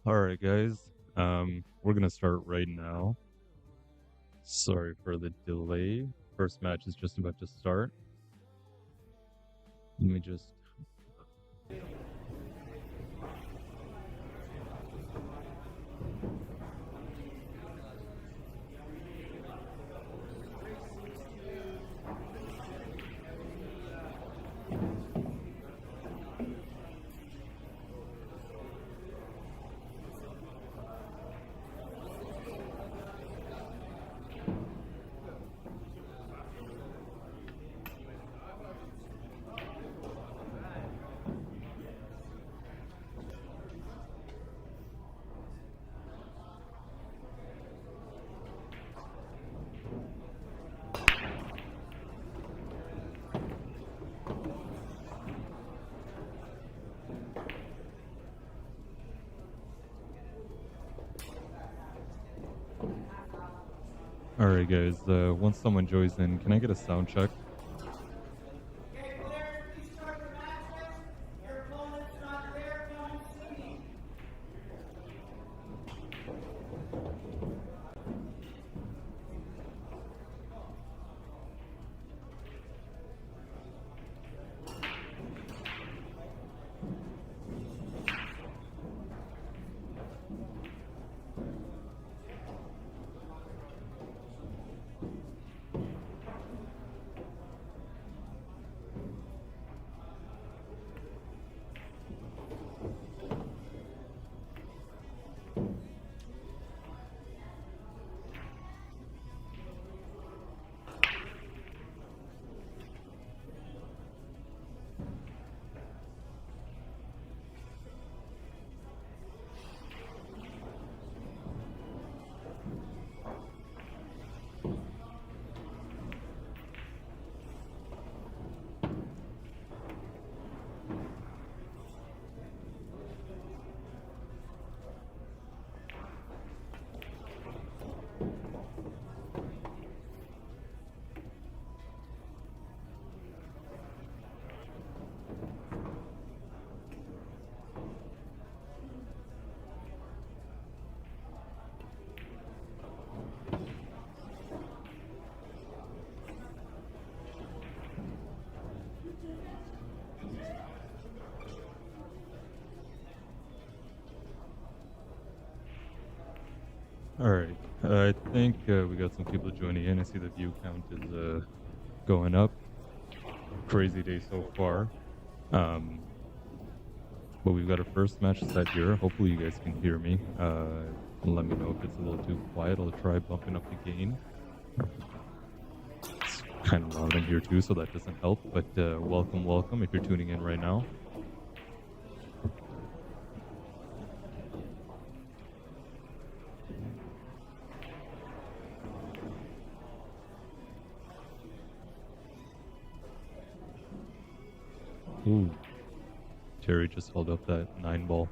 Alright, guys. We're gonna start right now. Sorry for the delay. First match is just about to start. Let me just. Alright, guys. Once someone joins in, can I get a sound check? Okay, players, please start your matches. Your opponent's not there, come and see me. Alright. I think we got some people joining in. I see the view count is going up. Crazy day so far. But we've got our first match set here. Hopefully you guys can hear me. Let me know if it's a little too quiet. I'll try bumping up the gain. It's kind of loud in here too, so that doesn't help. But welcome if you're tuning in right now. Ooh. Terry just held up that 9-ball.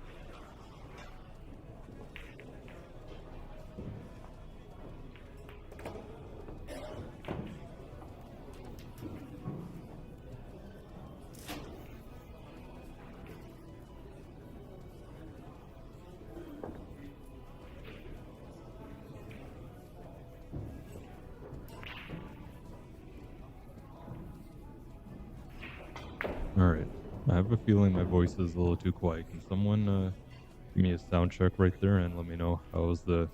Alright. I have a feeling my voice is a little too quiet. Can someone give me a sound check right there and let me know how's the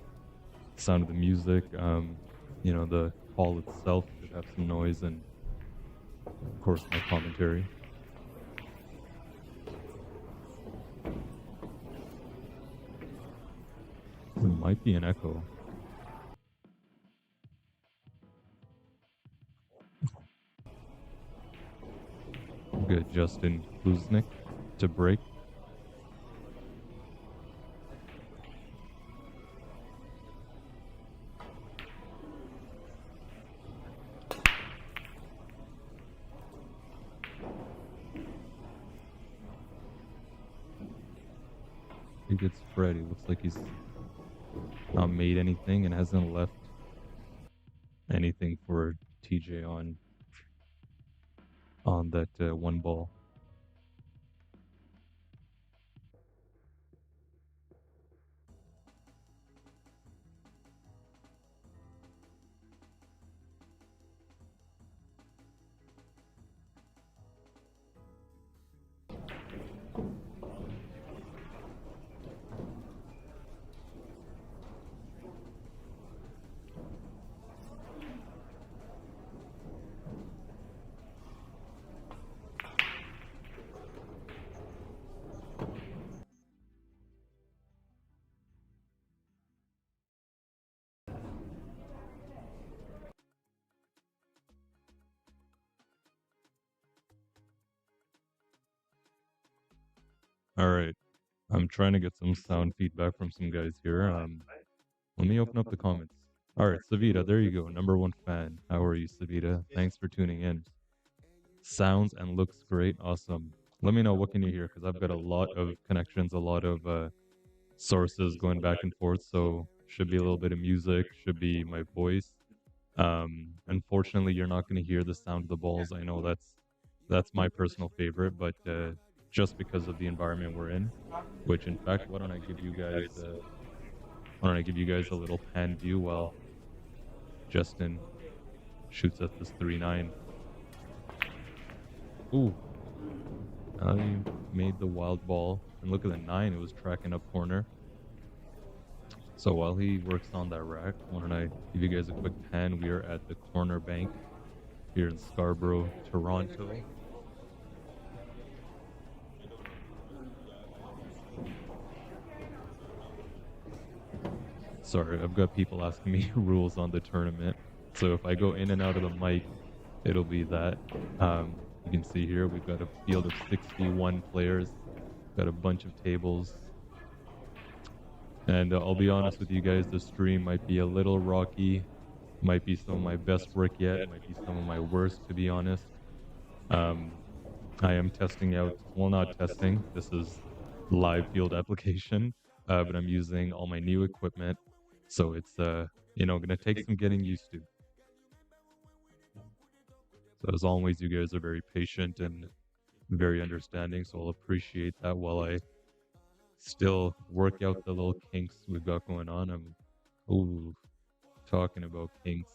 sound of the music? The hall itself should have some noise and, of course, my commentary. There might be an echo. Good, Justin Kuznick to break. He gets Freddy. Looks like he's not made anything and hasn't left anything for TJ on that one ball. All right. I'm trying to get some sound feedback from some guys here. Let me open up the comments. All right, Savita, there you go. Number one fan. How are you, Savita? Thanks for tuning in. Sounds and looks great. Awesome. Let me know what can you hear because I've got a lot of connections, a lot of sources going back and forth. So should be a little bit of music, should be my voice. Unfortunately, you're not going to hear the sound of the balls. I know that's my personal favorite, but just because of the environment we're in, which in fact, why don't I give you guys a little pan view while Justin shoots at this 3-9. Ooh, I made the wild ball, and look at the 9. It was tracking up corner. So while he works on that rack, why don't I give you guys a quick pan? We are at the corner bank here in Scarborough, Toronto. Sorry, I've got people asking me rules on the tournament. So if I go in and out of the mic, it'll be that. You can see here we've got a field of 61 players, got a bunch of tables. And I'll be honest with you guys, the stream might be a little rocky, might be some of my best work yet, might be some of my worst, to be honest. I am testing out, well, not testing, this is live field application, but I'm using all my new equipment. So it's, going to take some getting used to. So as always, you guys are very patient and very understanding. So I'll appreciate that while I still work out the little kinks we've got going on. I'm talking about kinks.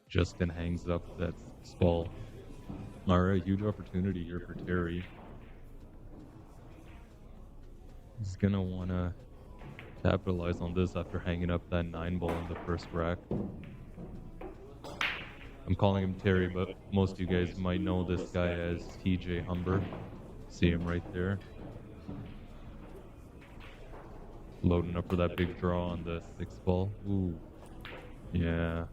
Justin hangs up that stall. All right, huge opportunity here for Terry. He's gonna wanna capitalize on this after hanging up that 9 ball in the first rack. I'm calling him Terry, but most of you guys might know this guy as TJ Humber. See him right there. Loading up for that big draw on the 6 ball. Ooh. Yeah.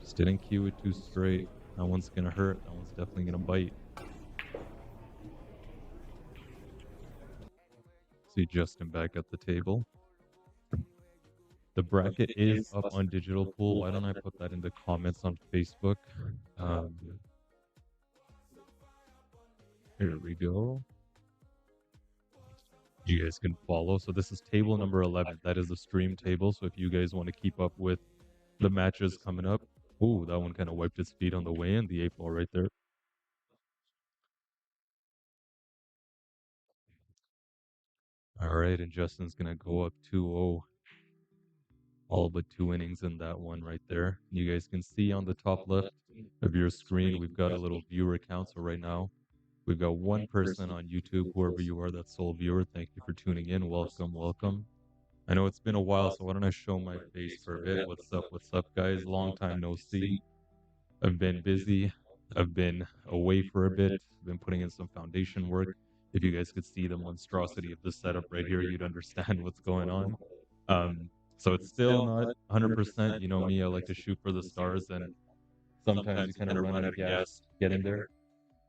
Just didn't cue it too straight. That one's gonna hurt. That one's definitely gonna bite. See Justin back at the table. The bracket is up on Digital Pool. Why don't I put that in the comments on Facebook? Here we go. You guys can follow. So this is table number 11. That is the stream table. So if you guys want to keep up with the matches coming up. Ooh, that one kind of wiped its feet on the way in. The 8 ball right there. All right, and Justin's going to go up 2-0. All but 2 innings in that one right there. You guys can see on the top left of your screen, we've got a little viewer count. So right now, we've got one person on YouTube, whoever you are, that sole viewer. Thank you for tuning in. Welcome, welcome. I know it's been a while, so why don't I show my face for a bit? What's up, guys? Long time no see. I've been busy. I've been away for a bit. I've been putting in some foundation work. If you guys could see the monstrosity of the setup right here, you'd understand what's going on. So it's still not 100%. You know me, I like to shoot for the stars, and sometimes you kind of run out of gas getting there.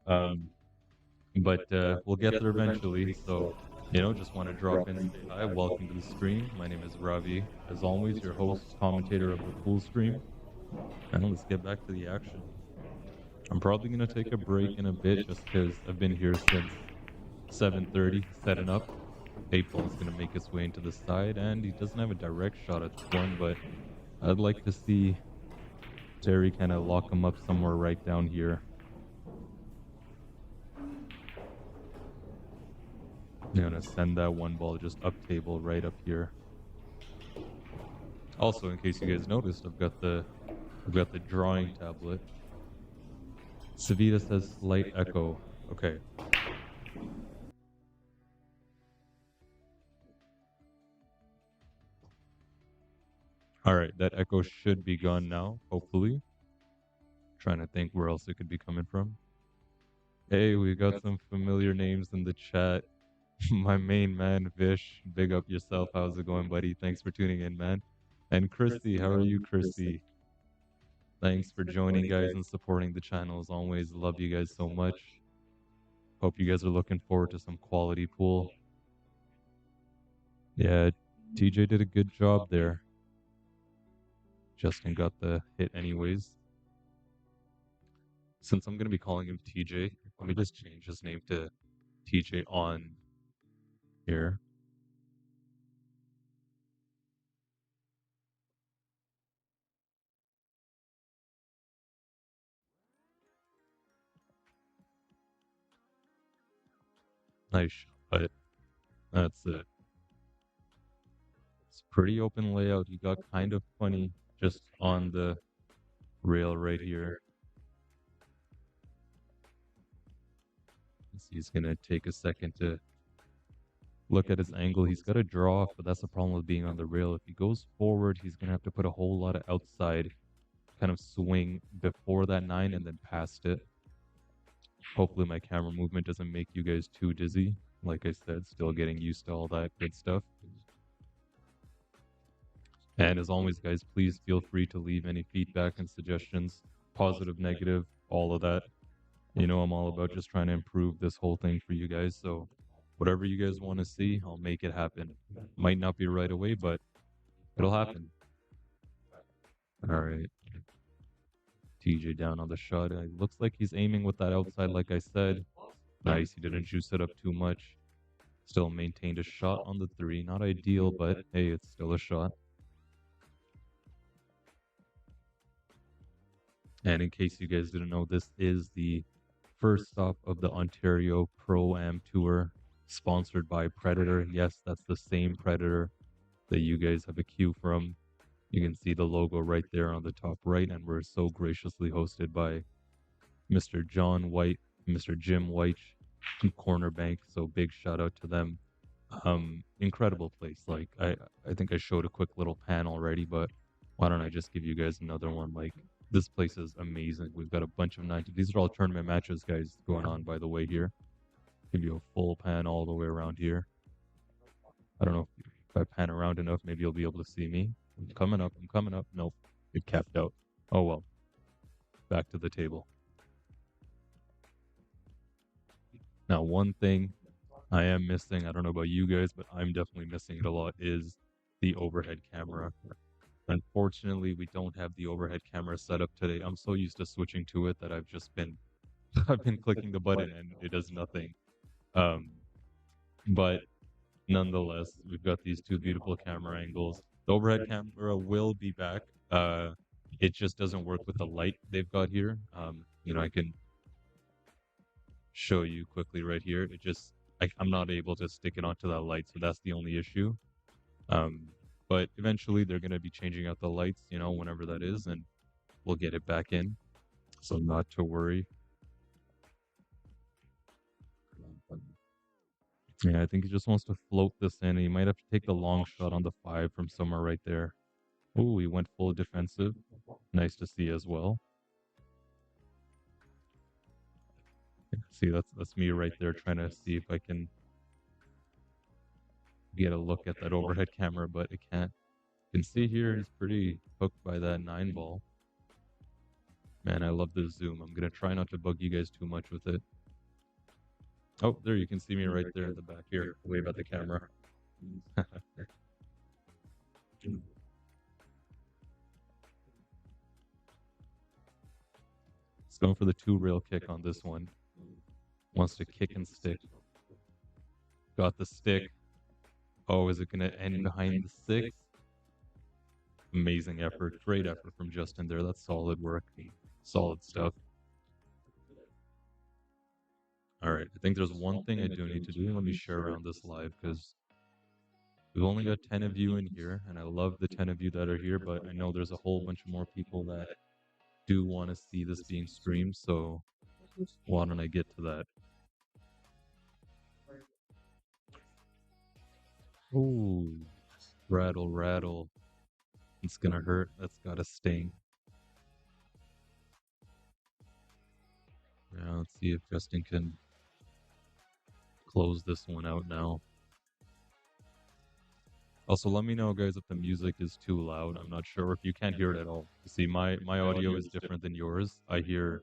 But we'll get there eventually. So, just want to drop in, say hi, welcome to the stream. My name is Ravi. As always, your host, commentator of the pool stream. And let's get back to the action. I'm probably going to take a break in a bit just because I've been here since 7:30, setting up. 8 ball is going to make its way into the side, and he doesn't have a direct shot at the one, but I'd like to see Terry kind of lock him up somewhere right down here. I'm going to send that 1 ball just up table right up here. Also, in case you guys noticed, I've got the drawing tablet. Savita says slight echo. Okay. All right, that echo should be gone now, hopefully. Trying to think where else it could be coming from. Hey, we got some familiar names in the chat. My main man, Vish. Big up yourself. How's it going, buddy? Thanks for tuning in, man. And Christy, how are you, Christy? Thanks for joining, guys, and supporting the channel as always. Love you guys so much. Hope you guys are looking forward to some quality pool. Yeah, TJ did a good job there. Justin got the hit anyways. Since I'm gonna be calling him TJ, let me just change his name to TJ on here. Nice shot, but that's it. It's pretty open layout. He got kind of funny just on the rail right here. He's gonna take a second to look at his angle. He's got to draw off, but that's the problem with being on the rail. If he goes forward, he's gonna have to put a whole lot of outside kind of swing before that nine and then past it. Hopefully my camera movement doesn't make you guys too dizzy. Like I said, still getting used to all that good stuff. And as always, guys, please feel free to leave any feedback and suggestions, positive, negative, all of that. You know, I'm all about just trying to improve this whole thing for you guys. So whatever you guys want to see, I'll make it happen. Might not be right away, but it'll happen. All right. TJ down on the shot. It looks like he's aiming with that outside, like I said. Nice. He didn't juice it up too much. Still maintained a shot on the three. Not ideal, but hey, it's still a shot. And in case you guys didn't know, this is the first stop of the Ontario Pro-Am Tour, sponsored by Predator. Yes, that's the same Predator that you guys have a cue from. You can see the logo right there on the top right, and we're so graciously hosted by Mr. John White, Mr. Jim White, Cornerbank. So big shout out to them. Incredible place. Like I think I showed a quick little pan already, but why don't I just give you guys another one? Like this place is amazing. We've got a bunch of 90. These are all tournament matches, guys, going on by the way here. Give you a full pan all the way around here. I don't know if I pan around enough, maybe you'll be able to see me. I'm coming up. I'm coming up. Nope. It capped out. Oh well. Back to the table. Now, one thing I am missing, I don't know about you guys, but I'm definitely missing it a lot, is the overhead camera. Unfortunately, we don't have the overhead camera set up today. I'm so used to switching to it that I've just been I've been clicking the button and it does nothing. Um, but nonetheless, we've got these two beautiful camera angles. The overhead camera will be back. It just doesn't work with the light they've got here. I can show you quickly right here. I'm not able to stick it onto that light, so that's the only issue. Um, but eventually they're going to be changing out the lights, whenever that is, and we'll get it back in. So not to worry. Yeah, I think he just wants to float this in. He might have to take the long shot on the five from somewhere right there. Oh, he went full defensive. Nice to see as well. See, that's me right there trying to see if I can get a look at that overhead camera, but I can't. You can see here he's pretty hooked by that nine ball. Man, I love the zoom. I'm gonna try not to bug you guys too much with it. Oh, there you can see me right there in the back here. Wave at the camera. He's going for the two rail kick on this one. Wants to kick and stick. Got the stick. Oh, is it gonna end behind the six? Amazing effort. Great effort from Justin there. That's solid work. Solid stuff. All right. I think there's one thing I do need to do. Let me share around this live because we've only got 10 of you in here, and I love the 10 of you that are here, but I know there's a whole bunch more people that do want to see this being streamed, so why don't I get to that? Ooh, rattle, rattle. It's gonna hurt. That's gotta sting. Yeah, let's see if Justin can close this one out now. Also, let me know, guys, if the music is too loud. I'm not sure if you can't hear it at all. You see, my audio is different than yours. I hear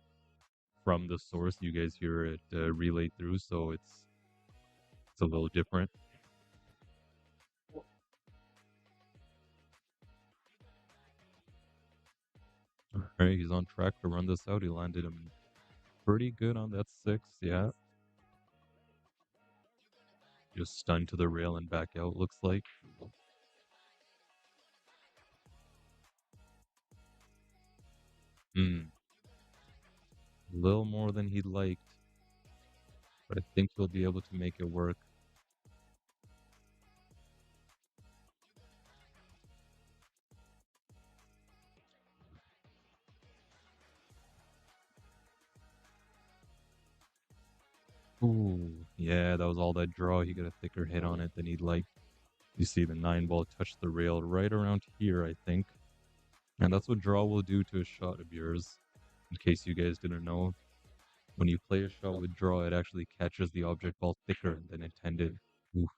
from the source. You guys hear it relayed through, so it's a little different. Alright, he's on track to run this out. He landed him pretty good on that 6, yeah. Just stunned to the rail and back out, looks like. Hmm, a little more than he liked, but I think he'll be able to make it work. Ooh, yeah, that was all that draw. He got a thicker hit on it than he'd like. You see the 9 ball touch the rail right around here, I think. And that's what draw will do to a shot of yours. In case you guys didn't know, when you play a shot with draw, it actually catches the object ball thicker than intended. Ooh,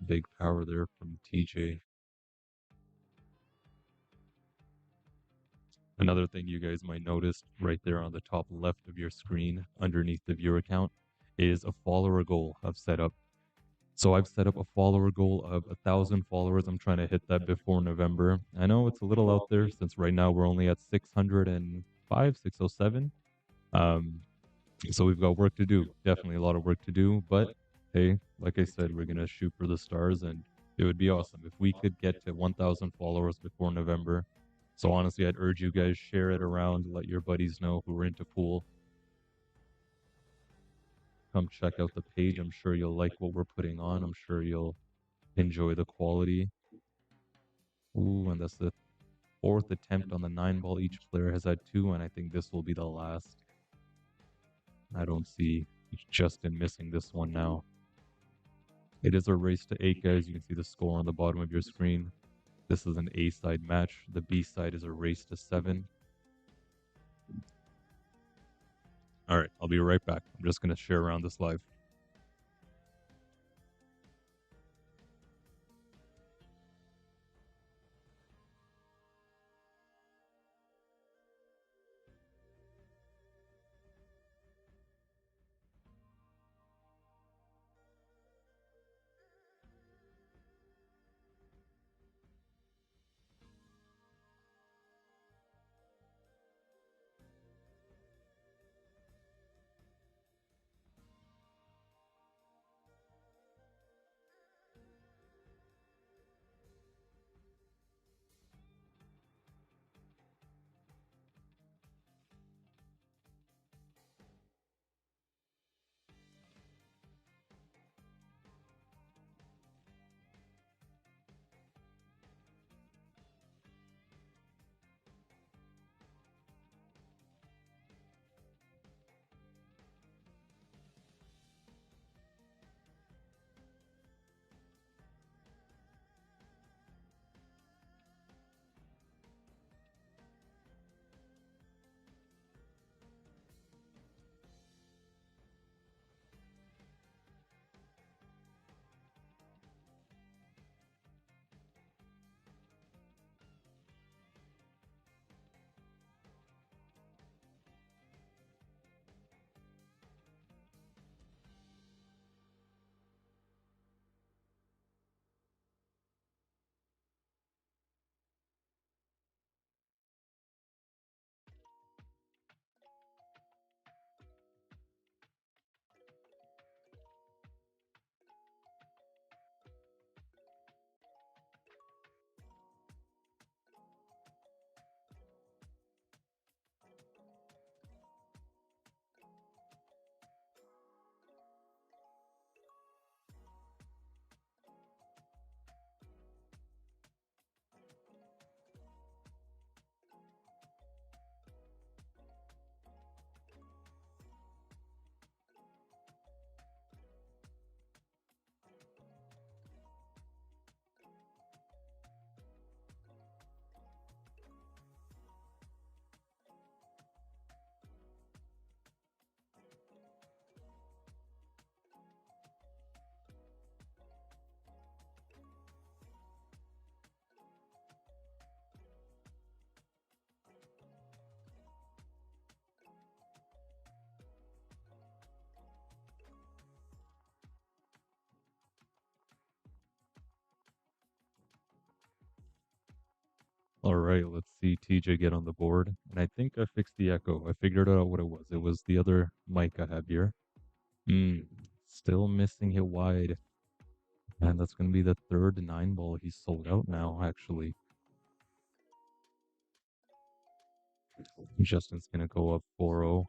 big power there from TJ. Another thing you guys might notice right there on the top left of your screen underneath the viewer account is a follower goal I've set up. So I've set up a follower goal of 1,000 followers. I'm trying to hit that before November. I know it's a little out there since right now we're only at 605, 607. Um, so we've got work to do. Definitely a lot of work to do. But hey, like I said, we're gonna shoot for the stars, and it would be awesome if we could get to 1,000 followers before November. So honestly, I'd urge you guys share it around, let your buddies know who are into pool. Come check out the page. I'm sure you'll like what we're putting on. I'm sure you'll enjoy the quality. Ooh, and that's the fourth attempt on the 9 ball. Each player has had 2, and I think this will be the last. I don't see Justin missing this one now. It is a race to 8, guys. You can see the score on the bottom of your screen. This is an A side match. The B side is a race to 7. All right, I'll be right back. I'm just going to share around this live. All right, let's see TJ get on the board. And I think I fixed the echo. I figured out what it was. It was the other mic I have here. Still missing it wide. And that's going to be the third 9 ball he's sold out now, actually. Justin's going to go up 4-0.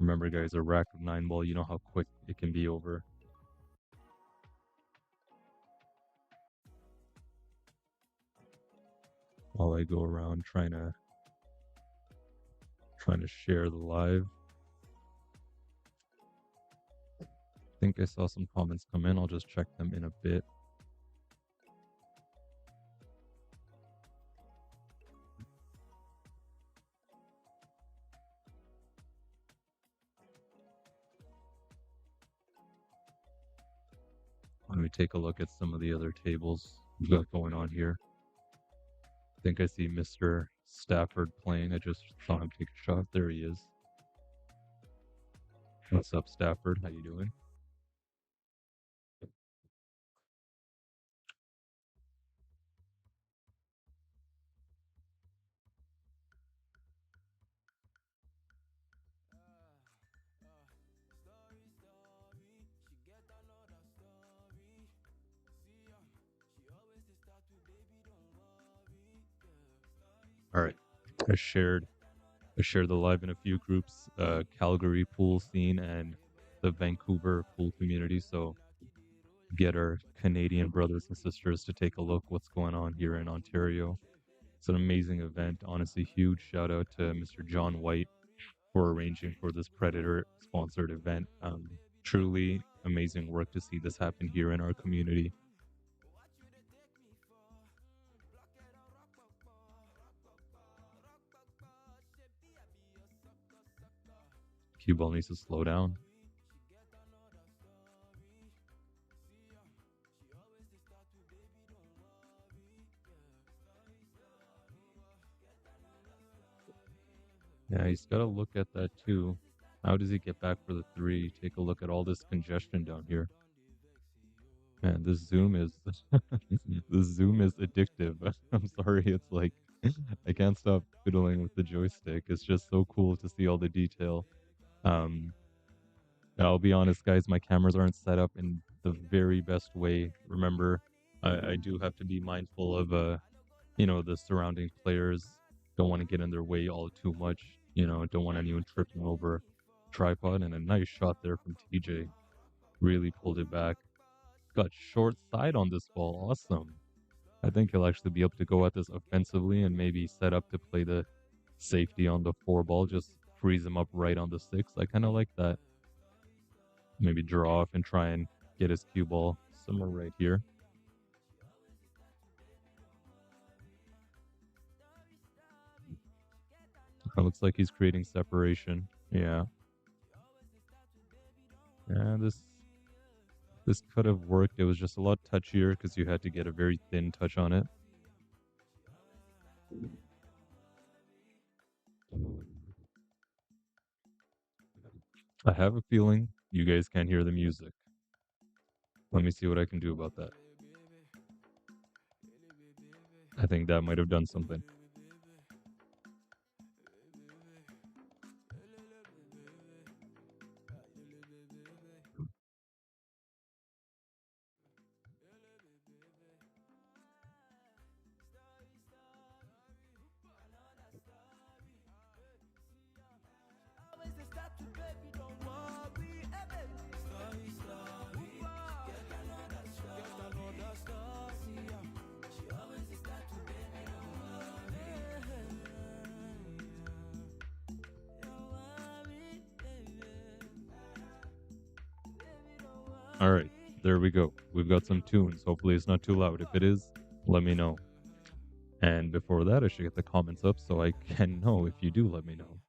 Remember, guys, a rack of 9 ball, you know how quick it can be over. While I go around trying to share the live. I think I saw some comments come in. I'll just check them in a bit. Let me take a look at some of the other tables we've got going on here. I think I see Mr. Stafford playing. I just saw him take a shot. There he is. What's up, Stafford? How you doing? All right. I shared the live in a few groups, Calgary pool scene and the Vancouver pool community. So get our Canadian brothers and sisters to take a look what's going on here in Ontario. It's an amazing event. Honestly, huge shout out to Mr. John White for arranging for this Predator sponsored event. Truly amazing work to see this happen here in our community. Cue ball needs to slow down. Yeah, he's got to look at that too. How does he get back for the 3? Take a look at all this congestion down here. Man, this zoom is the zoom is addictive. I'm sorry, it's like I can't stop fiddling with the joystick. It's just so cool to see all the detail. I'll be honest, guys, my cameras aren't set up in the very best way. Remember, I do have to be mindful of the surrounding players. Don't want to get in their way all too much. Don't want anyone tripping over tripod. And a nice shot there from TJ. Really pulled it back. Got short side on this ball. Awesome. I think he'll actually be able to go at this offensively and maybe set up to play the safety on the 4 ball. Just freeze him up right on the 6. I kind of like that. Maybe draw off and try and get his cue ball somewhere right here. It looks like he's creating separation. Yeah. Yeah, this could have worked. It was just a lot touchier because you had to get a very thin touch on it. I have a feeling you guys can't hear the music. Let me see what I can do about that. I think that might have done something. All right, there we go. We've got some tunes. Hopefully it's not too loud. If it is, let me know. And before that, I should get the comments up so I can know if you do let me know.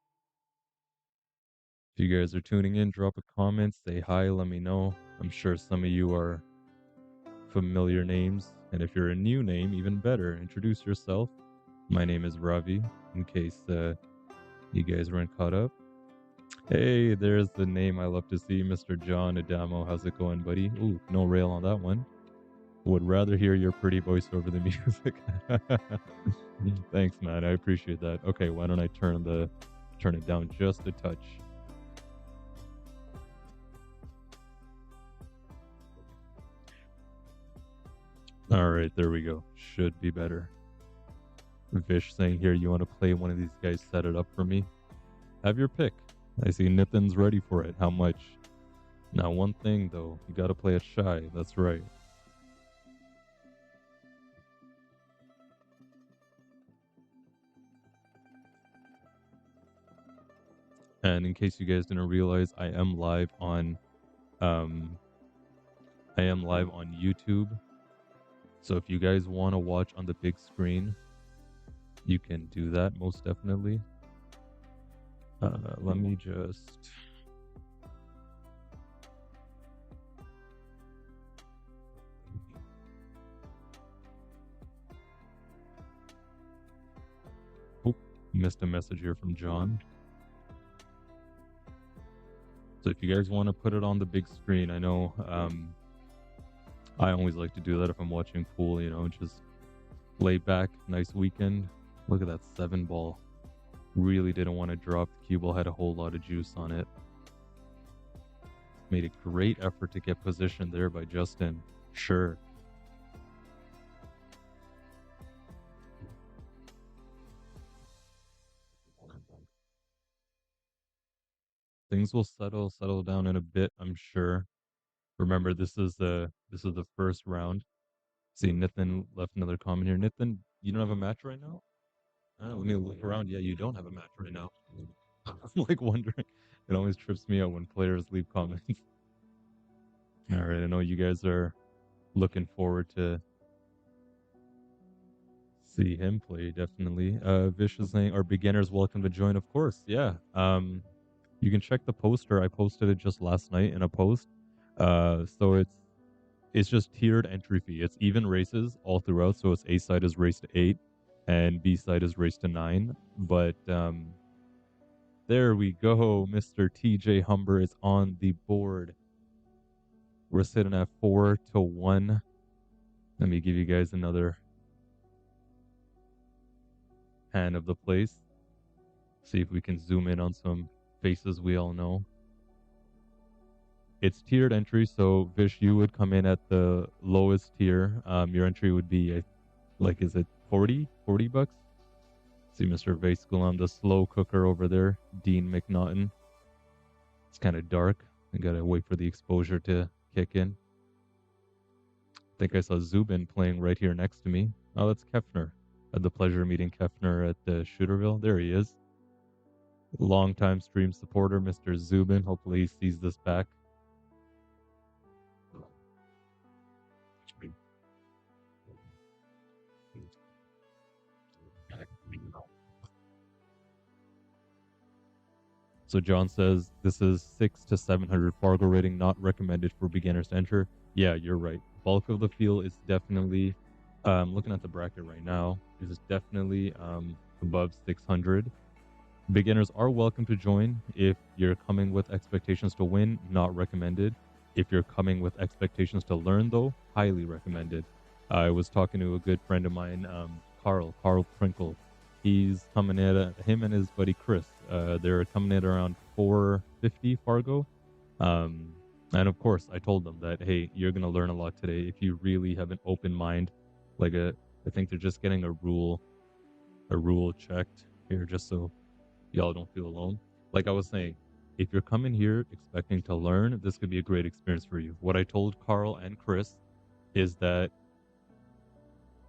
If you guys are tuning in, drop a comment, say hi, let me know. I'm sure some of you are familiar names. And if you're a new name, even better, introduce yourself. My name is Ravi, in case you guys weren't caught up. Hey, there's the name I love to see, Mr. John Adamo. How's it going, buddy? Ooh, no rail on that one. Would rather hear your pretty voice over the music. Thanks, man. I appreciate that. Okay, why don't I turn it down just a touch? All right, there we go. Should be better. Vish saying here, you want to play one of these guys? Set it up for me. Have your pick. I see Nitin's ready for it. How much? Now, one thing though, you got to play it shy. That's right. And in case you guys didn't realize, um I am live on YouTube. So if you guys want to watch on the big screen, you can do that most definitely. Let me just oh, missed a message here from John. So if you guys want to put it on the big screen, I know I always like to do that if I'm watching pool, just lay back, nice weekend. Look at that 7 ball. Really didn't want to drop. The cue ball had a whole lot of juice on it. Made a great effort to get positioned there by Justin. Sure. Things will settle down in a bit, I'm sure. Remember, this is the first round. See, Nathan left another comment here. Nathan, you don't have a match right now? Let me look around. Yeah, you don't have a match right now. I'm like wondering. It always trips me out when players leave comments. All right, I know you guys are looking forward to see him play. Definitely. Vish is saying, "Are beginners welcome to join?" Of course, yeah. You can check the poster. I posted it just last night in a post. So it's just tiered entry fee. It's even races all throughout. So it's A side is race to 8, and B side is race to 9. But there we go. Mr. TJ Humber is on the board. We're sitting at 4-1. Let me give you guys another pan of the place. See if we can zoom in on some faces we all know. It's tiered entry, so Vish, you would come in at the lowest tier. Your entry would be like, is it 40 bucks? See Mr. Vaiskulam, the slow cooker over there, Dean McNaughton. It's kind of dark. I gotta wait for the exposure to kick in. I think I saw Zubin playing right here next to me. Oh, that's Kefner. Had the pleasure of meeting Kefner at Shooterville. There he is. Long-time stream supporter, Mr. Zubin. Hopefully he sees this back. So John says this is 600 to 700 Fargo rating, not recommended for beginners to enter. Yeah, you're right. Bulk of the field is definitely, looking at the bracket right now, is definitely above 600. Beginners are welcome to join if you're coming with expectations to win, not recommended. If you're coming with expectations to learn, though, highly recommended. I was talking to a good friend of mine, Carl Prinkle. He's coming at him and his buddy Chris. They're coming at around 450 Fargo. And of course, I told them that, hey, you're gonna learn a lot today if you really have an open mind. I think they're just getting a rule checked here, just so y'all don't feel alone. Like I was saying, if you're coming here expecting to learn, this could be a great experience for you. What I told Carl and Chris is that,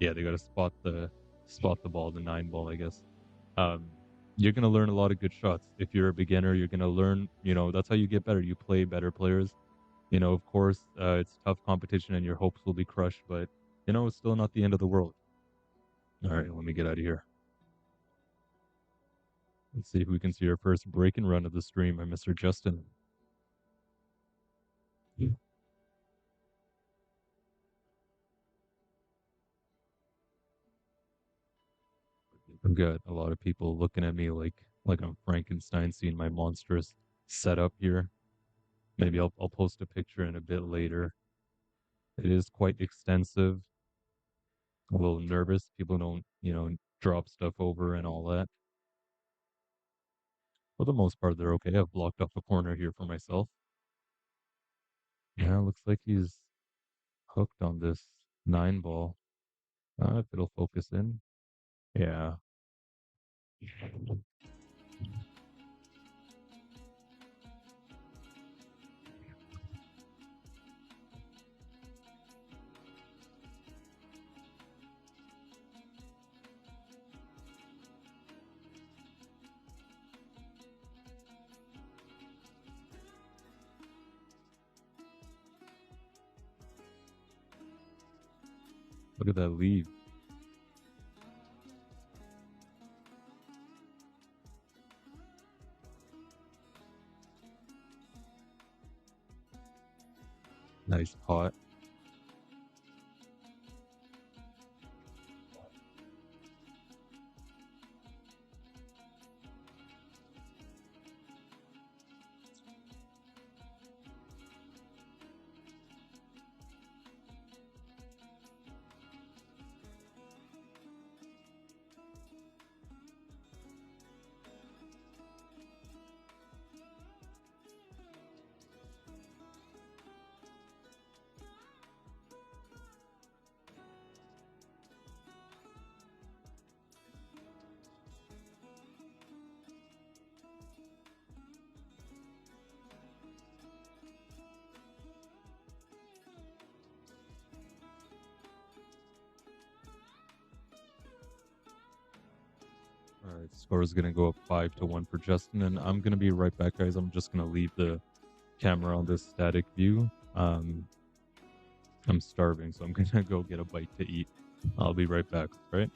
yeah, they got to spot the ball, the 9 ball, I guess. You're gonna learn a lot of good shots. If you're a beginner, you're gonna learn. That's how you get better. You play better players. Of course, it's tough competition, and your hopes will be crushed. But it's still not the end of the world. All right, let me get out of here. Let's see if we can see our first break and run of the stream by Mr. Justin. I've got a lot of people looking at me like I'm Frankenstein seeing my monstrous setup here. Maybe I'll post a picture in a bit later. It is quite extensive, a little nervous. People don't, drop stuff over and all that. For the most part, they're okay. I've blocked off a corner here for myself. Yeah, looks like he's hooked on this 9 ball. If it'll focus in. Yeah. Look at that lead. Nice pot. All right, score is gonna go up 5-1 for Justin, and I'm gonna be right back, guys. I'm just gonna leave the camera on this static view. I'm starving, so I'm gonna go get a bite to eat. I'll be right back, right?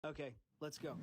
Okay, let's go.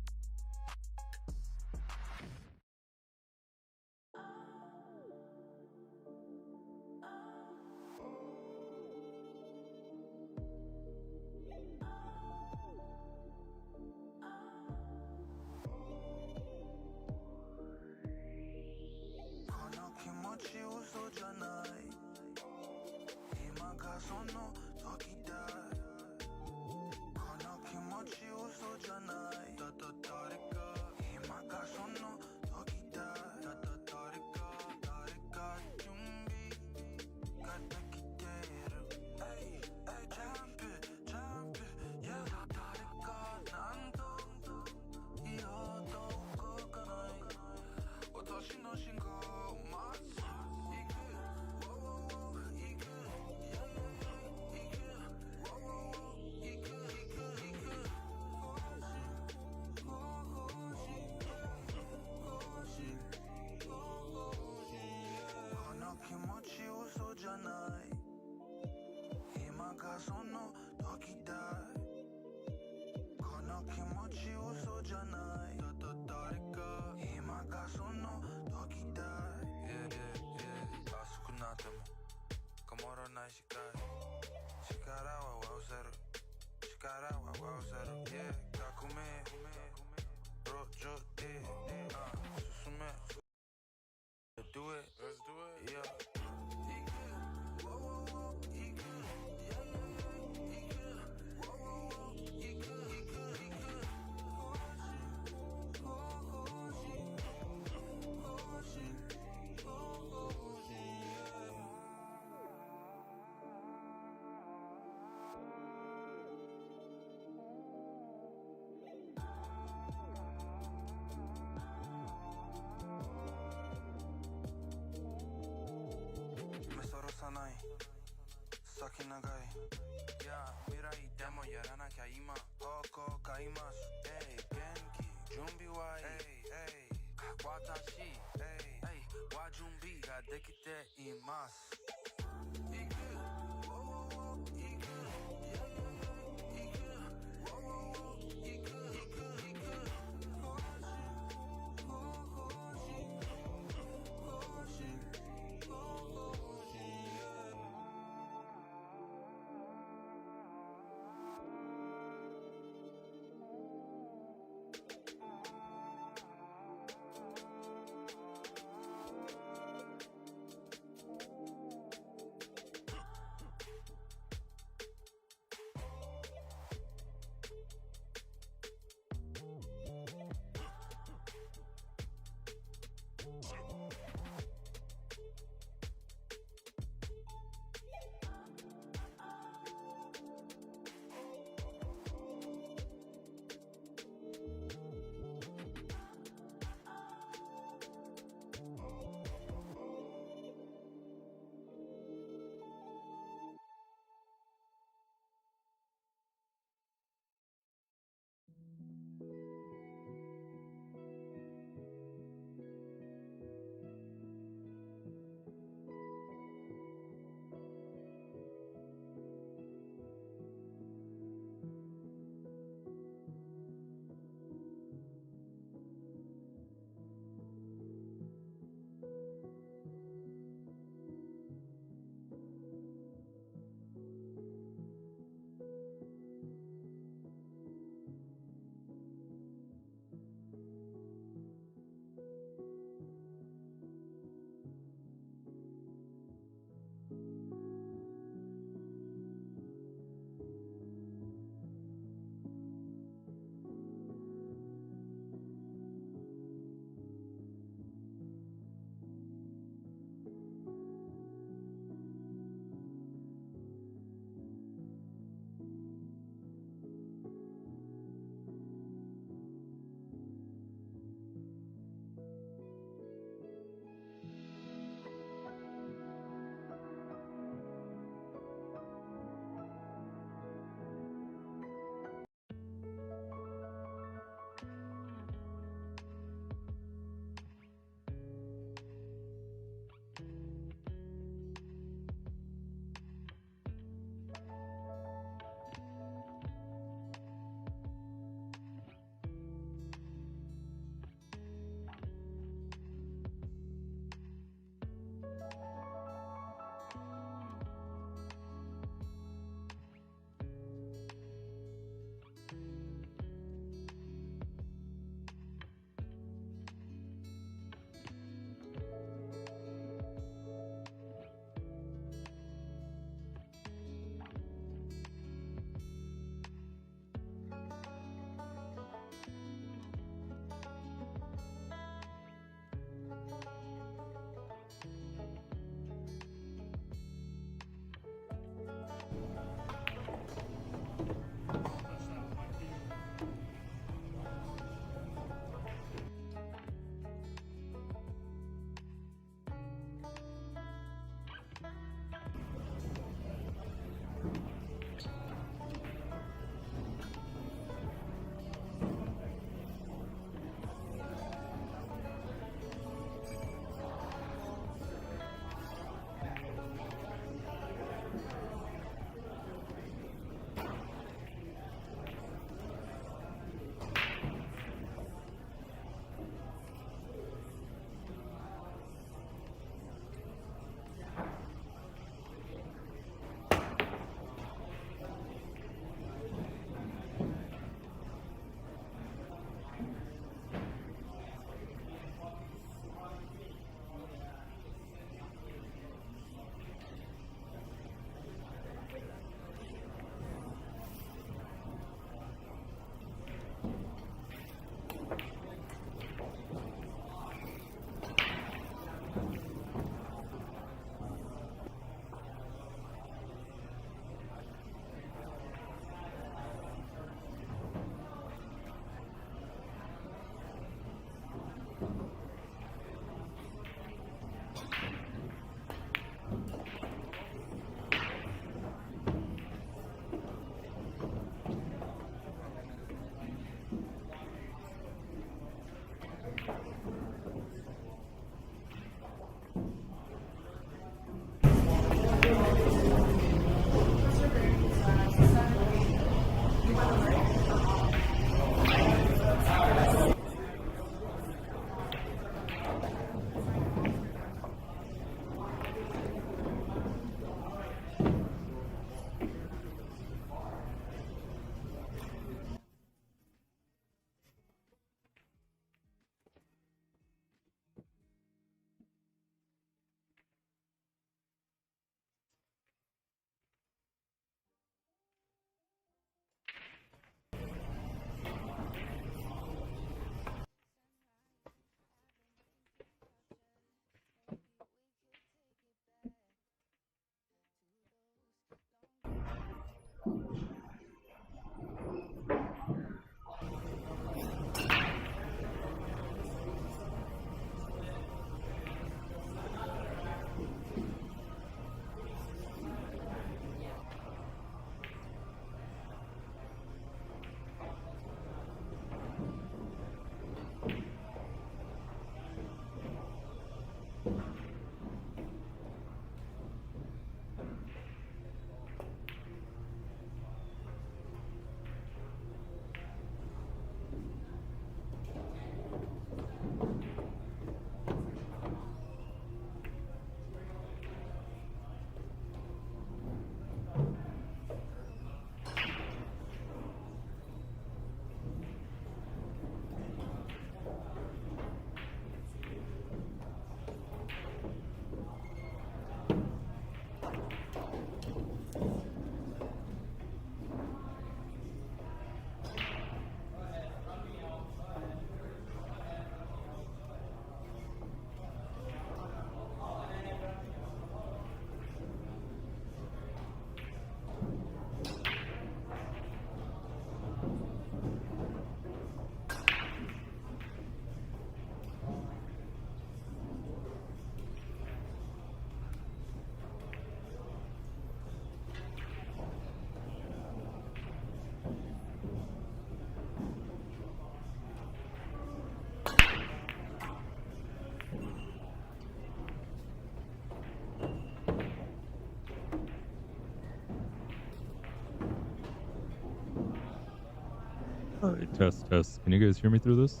Alright, test, test. Can you guys hear me through this?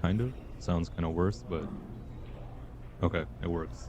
Kind of. Sounds kind of worse, but okay, it works.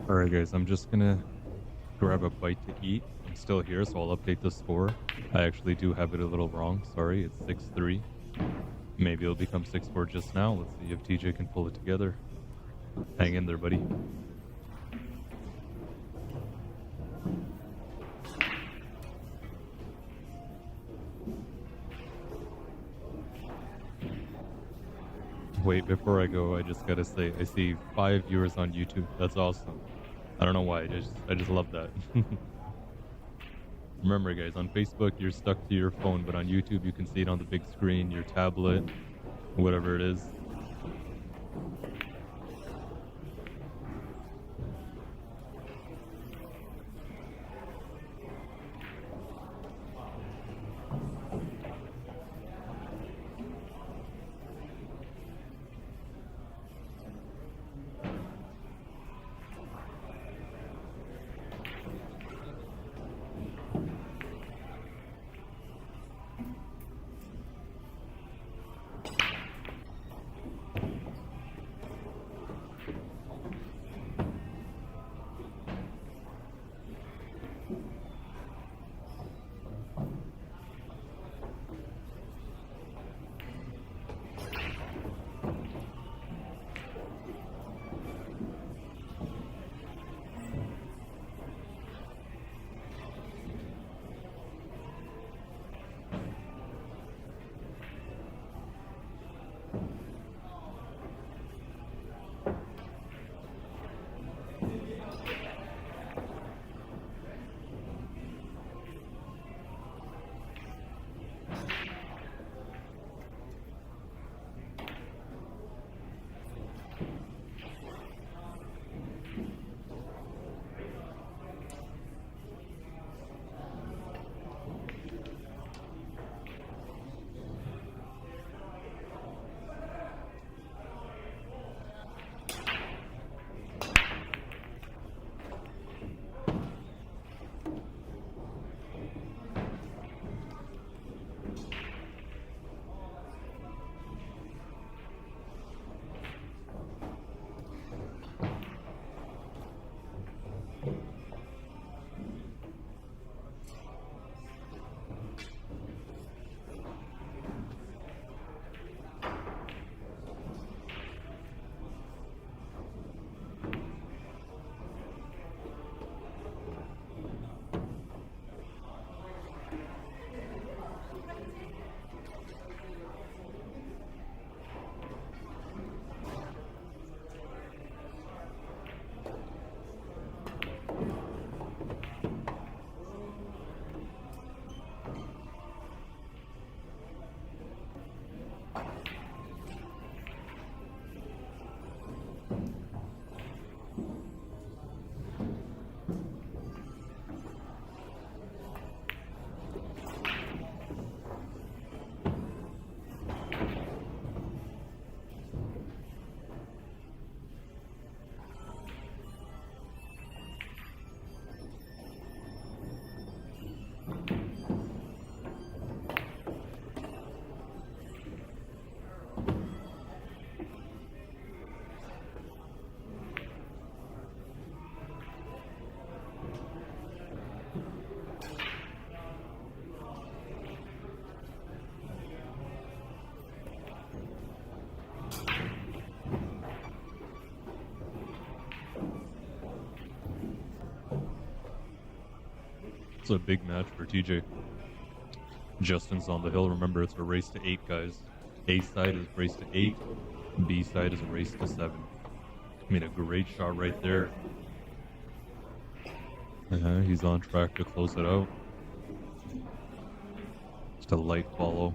Alright guys, I'm just gonna grab a bite to eat. I'm still here, so I'll update the score. I actually do have it a little wrong. Sorry, it's 6-3. Maybe it'll become 6-4 just now. Let's see if TJ can pull it together. Hang in there, buddy. Wait, before I go, I just gotta say, I see 5 viewers on YouTube. That's awesome. I don't know why, I just love that. Remember guys, on Facebook, you're stuck to your phone, but on YouTube, you can see it on the big screen, your tablet, whatever it is. It's a big match for TJ. Justin's on the hill. Remember, it's a race to 8, guys. A side is race to 8. B side is a race to 7. I mean, a great shot right there. He's on track to close it out. Just a light follow.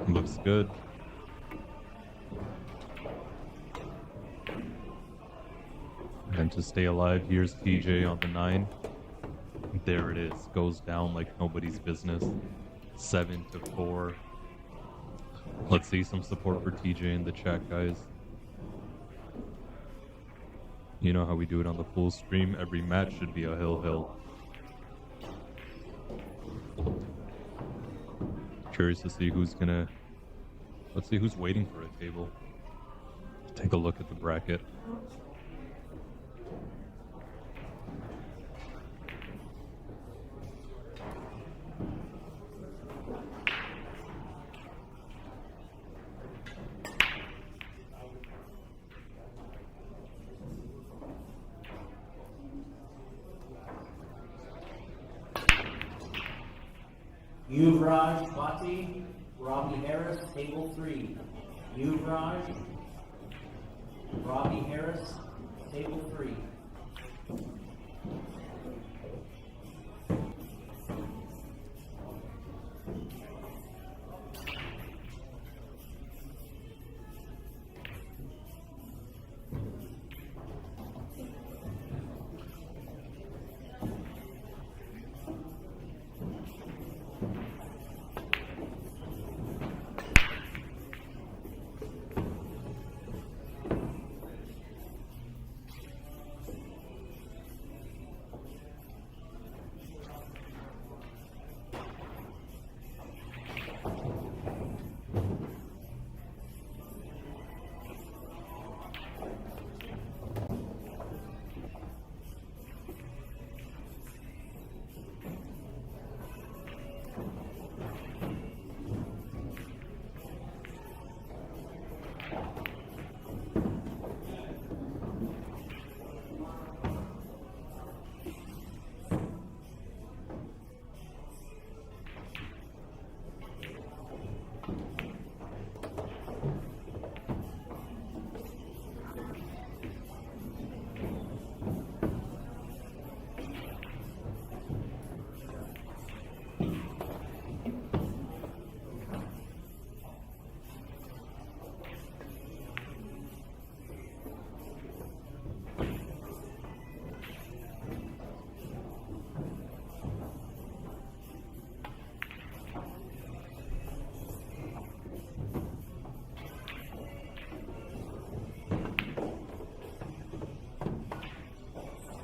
Looks good. And to stay alive, here's TJ on the 9. There it is. Goes down like nobody's business. 7-4. Let's see some support for TJ in the chat, guys. You know how we do it on the full stream. Every match should be a hill. Curious to see who's gonna... Let's see who's waiting for a table. Take a look at the bracket. Yuvraj Bhatti, Robbie Harris, table 3. Yuvraj, Robbie Harris, table 3.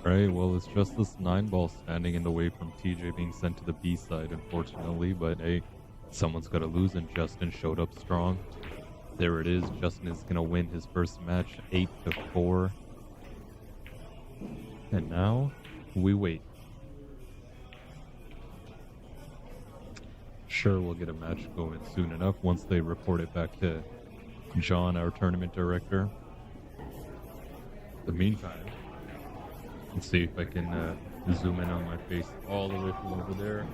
Right, well, it's just this 9-ball standing in the way from TJ being sent to the B side, unfortunately, but hey, someone's got to lose, and Justin showed up strong. There it is. Justin is going to win his first match, 8-4. And now, we wait. Sure, we'll get a match going soon enough once they report it back to John, our tournament director. In the meantime, let's see if I can zoom in on my face all the way from over there.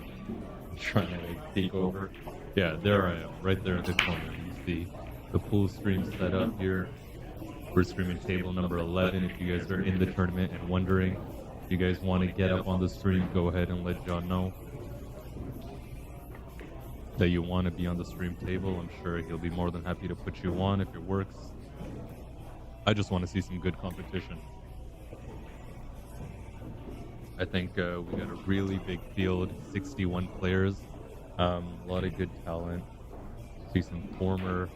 I'm trying to like peek over. Yeah, there I am, right there in the corner. You see the pool stream set up here. We're streaming table number 11. If you guys are in the tournament and wondering if you guys want to get up on the stream, go ahead and let John know that you want to be on the stream table. I'm sure he'll be more than happy to put you on if it works. I just want to see some good competition. I think we got a really big field, 61 players, a lot of good talent. See some former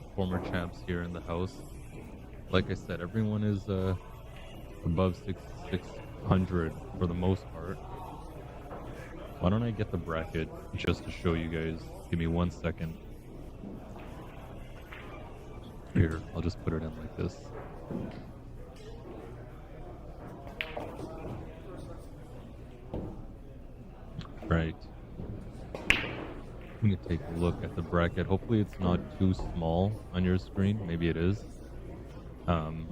champs here in the house. Like I said, everyone is above 600 for the most part. Why don't I get the bracket just to show you guys? Give me 1 second. Here, I'll just put it in like this. Right. I'm gonna take a look at the bracket. Hopefully it's not too small on your screen. Maybe it is. And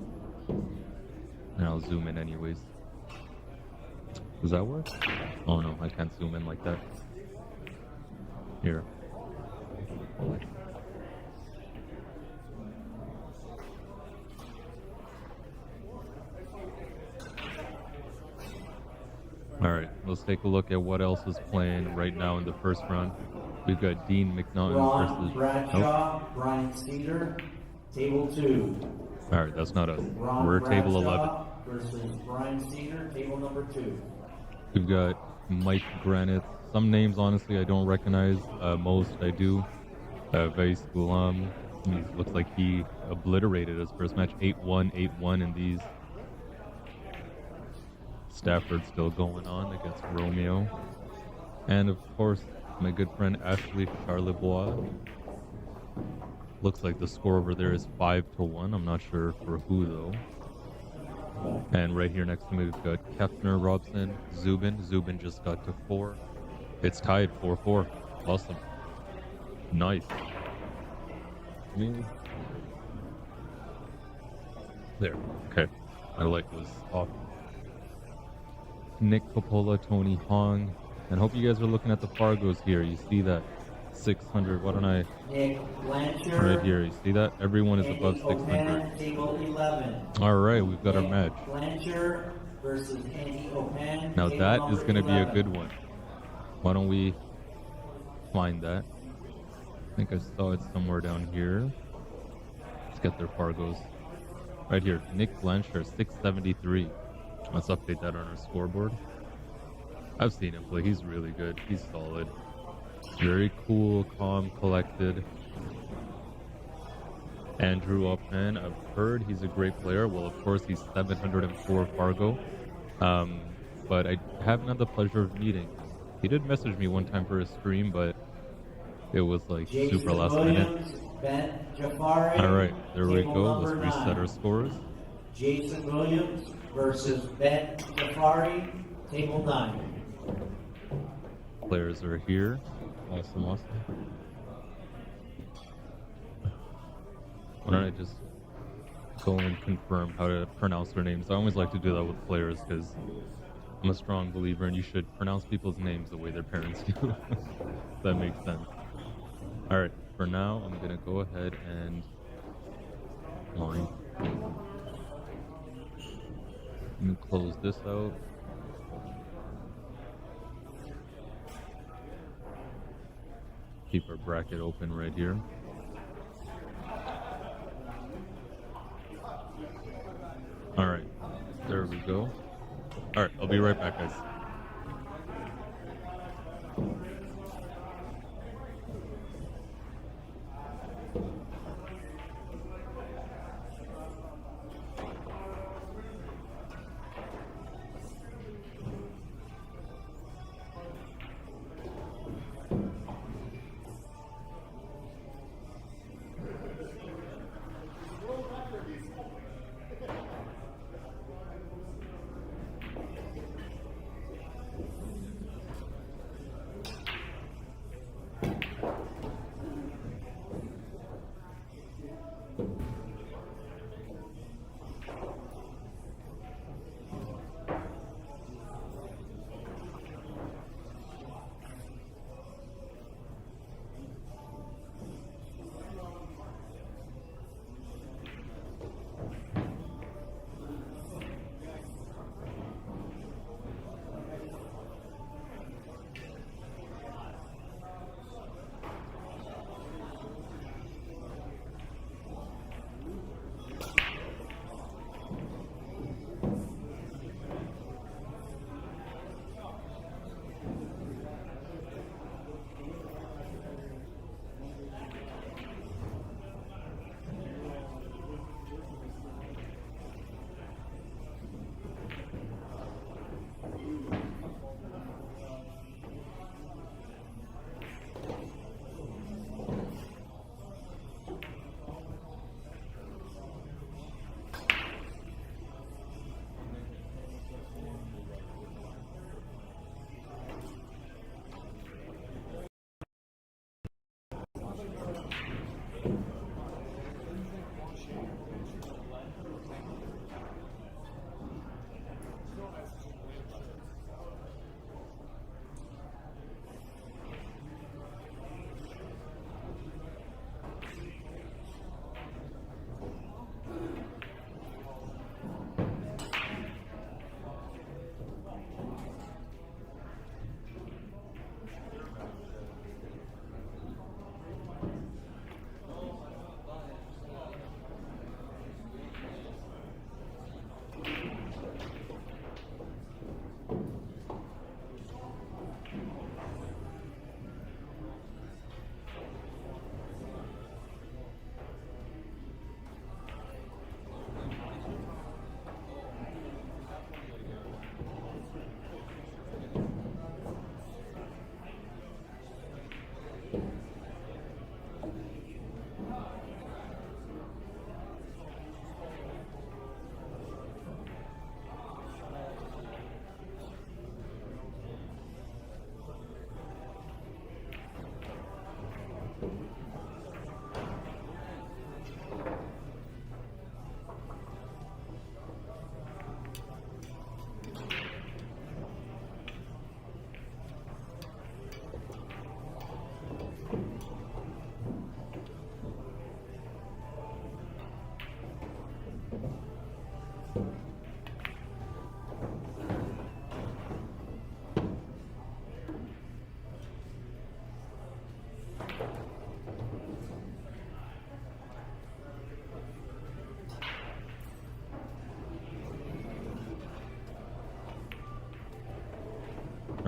I'll zoom in anyways. Does that work? Oh no, I can't zoom in like that. Here. Alright, let's take a look at what else is playing right now in the first round. We've got Dean McNaughton Ron versus... Bradshaw, Brian Cedar, table 2. Alright, that's not us. Ron We're table 11. Bradshaw versus Brian Cedar, table number 2. We've got Mike Granite. Some names, honestly, I don't recognize. Most I do. Vice Gulam. He looks like he obliterated his first match. 8-1, 8-1 in these. Stafford still going on against Romeo. And of course, my good friend Ashley Charlebois. Looks like the score over there is 5-1. I'm not sure for who though. And right here next to me, we've got Kefner, Robson, Zubin. Zubin just got to 4. It's tied 4-4. Awesome. Nice. There. Okay. My light was off. Nick Coppola, Tony Hong. And hope you guys are looking at the Fargos here. You see that 600. Why don't I... Nick Blanchard. Right here. You see that? Everyone is Andy above 600. Opan, table 11. All right. We've got our Nick match. Blanchard versus Andy Opan. Now table that number is going to be a 11. good one. Why don't we find that? I think I saw it somewhere down here. Let's get their Fargos. Right here. Nick Blanchard, 673. Let's update that on our scoreboard. I've seen him play. He's really good. He's solid. Very cool, calm, collected. Andrew Oppen, I've heard he's a great player. Well, of course, he's 704 Fargo. But I haven't had the pleasure of meeting. He did message me one time for a stream, but it was like Jason super last Williams, minute. Ben Jafari. All right, there we table go. number Let's reset 9. our scores. Jason Williams versus Ben Jafari, table 9. Players are here. Awesome, awesome. Why don't I just go and confirm how to pronounce their names? I always like to do that with players because I'm a strong believer and you should pronounce people's names the way their parents do. That makes sense. Alright, for now, I'm going to go ahead and line. Let me close this out. Keep our bracket open right here. Alright, there we go. Alright, I'll be right back, guys.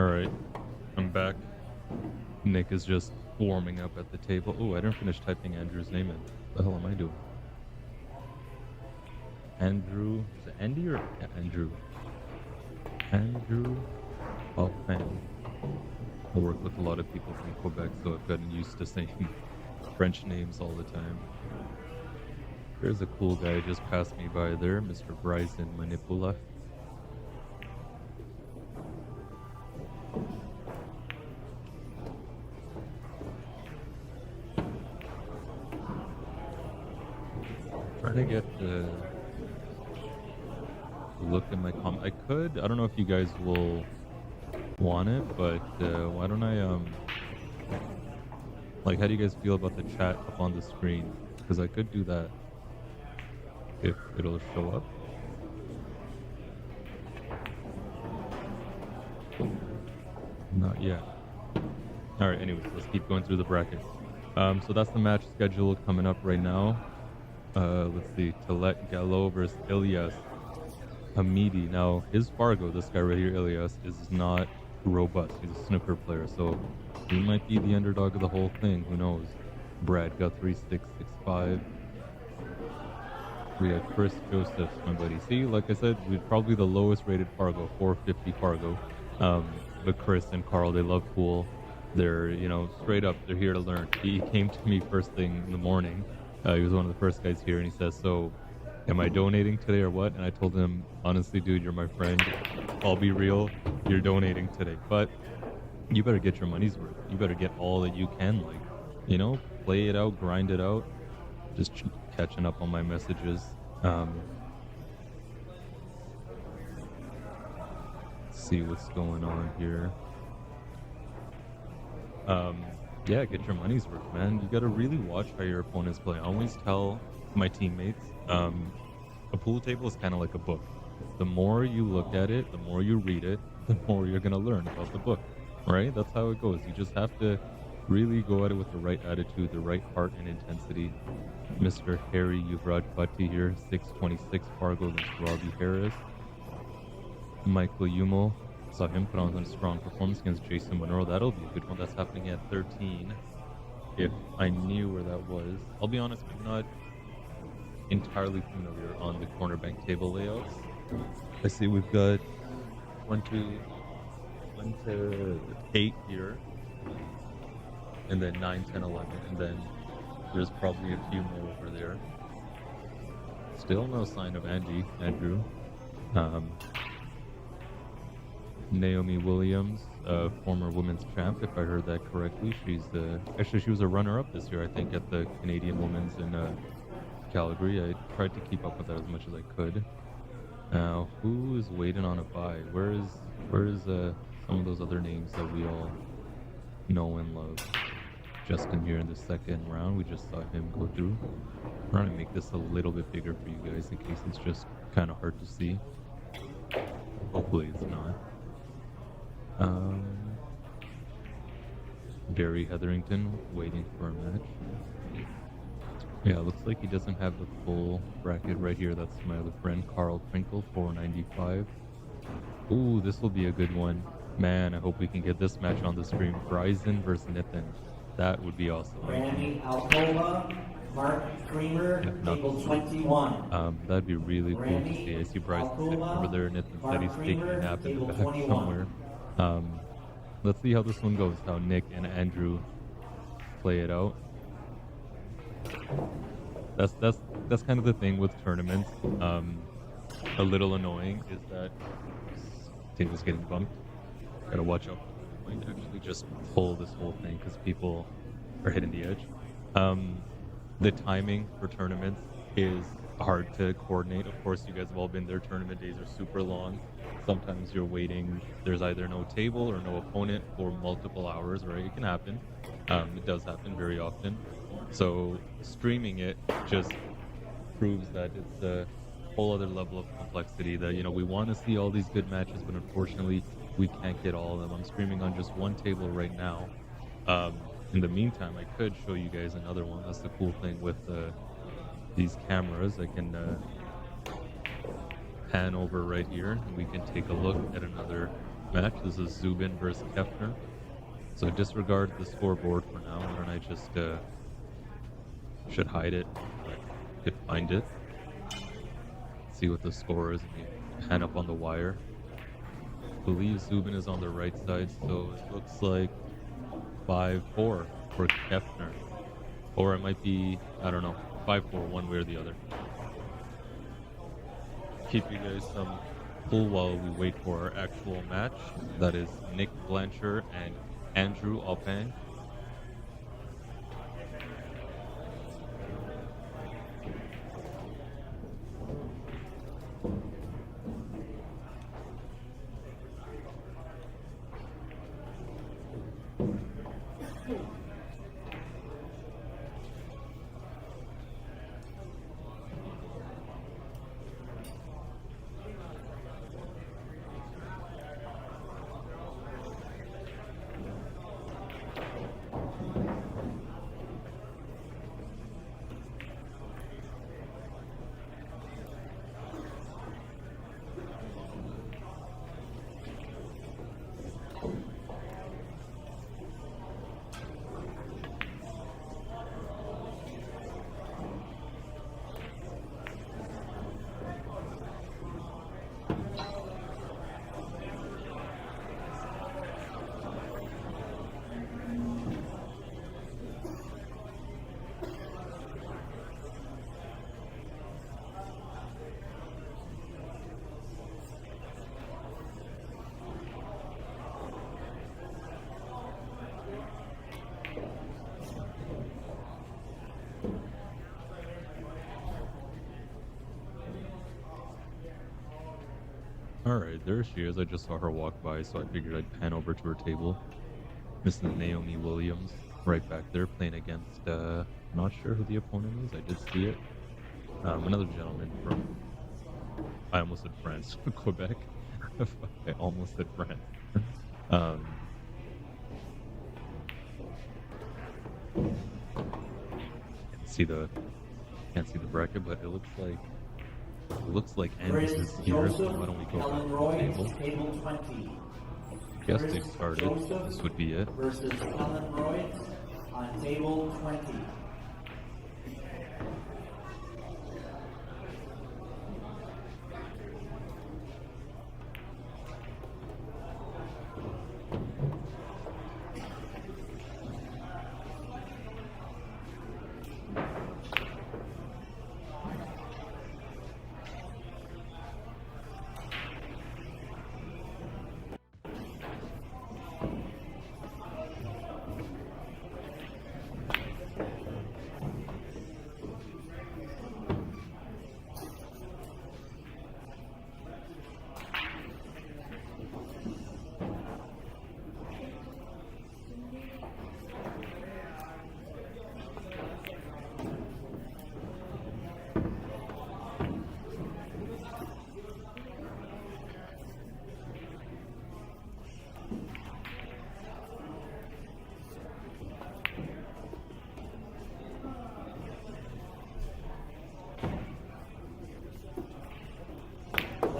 Alright, I'm back. Nick is just warming up at the table. Oh, I didn't finish typing Andrew's name in. What the hell am I doing? Andrew. Is it Andy or yeah, Andrew? Andrew Hoffman. I work with a lot of people from Quebec, so I've gotten used to saying French names all the time. There's a cool guy just passed me by there, Mr. Bryson Manipula. Trying to get the look in my I don't know if you guys will want it, but why don't I like, how do you guys feel about the chat up on the screen? Because I could do that if it'll show up. Not yet. Alright, anyways, let's keep going through the bracket. So that's the match schedule coming up right now. Let's see, Talet Gallo versus Ilias Hamidi. Now, his Fargo, this guy right here, Ilias, is not robust. He's a snooker player, so he might be the underdog of the whole thing. Who knows? Brad Guthrie, 665. We have Chris Josephs, my buddy. See, like I said, we're probably the lowest rated Fargo, 450 Fargo. But Chris and Carl, they love pool. They're, you know, straight up, they're here to learn. He came to me first thing in the morning. He was one of the first guys here, and he says, so, am I donating today or what? And I told him, honestly, dude, you're my friend. I'll be real, you're donating today. But you better get your money's worth. You better get all that you can, like, you know, play it out, grind it out. Just catching up on my messages. Let's see what's going on here. Yeah, get your money's worth, man. You gotta really watch how your opponents play. I always tell my teammates, a pool table is kind of like a book. The more you look at it, the more you read it, the more you're gonna learn about the book, right? That's how it goes. You just have to really go at it with the right attitude, the right heart and intensity. Mr. Harry Yuvraj Bhatti here, 626 Fargo against Robbie Harris. Michael Yumel, saw him put on a strong performance against Jason Monroe. That'll be a good one. That's happening at 13. If I knew where that was. I'll be honest, I'm not entirely familiar on the corner bank table layouts. I see we've got 1 to 8 here. And then 9, 10, 11. And then there's probably a few more over there. Still no sign of Andrew. Naomi Williams, former women's champ, if I heard that correctly. She's actually she was a runner-up this year, I think, at the Canadian Women's in Calgary. I tried to keep up with that as much as I could. Now, who is waiting on a bye? Where is some of those other names that we all know and love? Justin here in the second round. We just saw him go through. I'm trying to make this a little bit bigger for you guys in case it's just kind of hard to see. Hopefully it's not. Barry Hetherington waiting for a match. Yeah, it looks like he doesn't have the full bracket right here. That's my other friend, Carl Prinkle, 495. Ooh, this will be a good one. Man, I hope we can get this match on the stream. Bryson versus Nathan. That would be awesome. Randy Alcoba, Mark Creamer, table 21. That'd be really cool to see. I see Bryson sitting over there. Nathan said he's taking a nap in the back somewhere. Let's see how this one goes, how Nick and Andrew play it out. That's kind of the thing with tournaments. A little annoying is that table's getting bumped. Gotta watch out. I might actually just pull this whole thing because people are hitting the edge. The timing for tournaments is hard to coordinate. Of course, you guys have all been there. Tournament days are super long. Sometimes you're waiting. There's either no table or no opponent for multiple hours, right? It can happen. It does happen very often. So streaming it just proves that it's a whole other level of complexity that, you know, we want to see all these good matches, but unfortunately we can't get all of them. I'm streaming on just one table right now. In the meantime, I could show you guys another one. That's the cool thing with these cameras. I can pan over right here and we can take a look at another match. This is Zubin versus Kefner. So disregard the scoreboard for now. Why don't I just should hide it until I could find it. See what the score is and the pan up on the wire. I believe Zubin is on the right side, so it looks like 5-4 for Kefner. Or it might be, I don't know, 5-4 one way or the other. Keep you guys some cool while we wait for our actual match. That is Nick Blanchard and Andrew Alpin. Alright, there she is. I just saw her walk by, so I figured I'd pan over to her table. Mrs. Naomi Williams, right back there, playing against, not sure who the opponent is. I did see it. Another gentleman from, I almost said France, Quebec. I almost said France. um, can't see the bracket, but it looks like Angus is here, so why don't we go back to the table? Table 20. Guess they started. This would be it. Versus Helen Royce on table 20.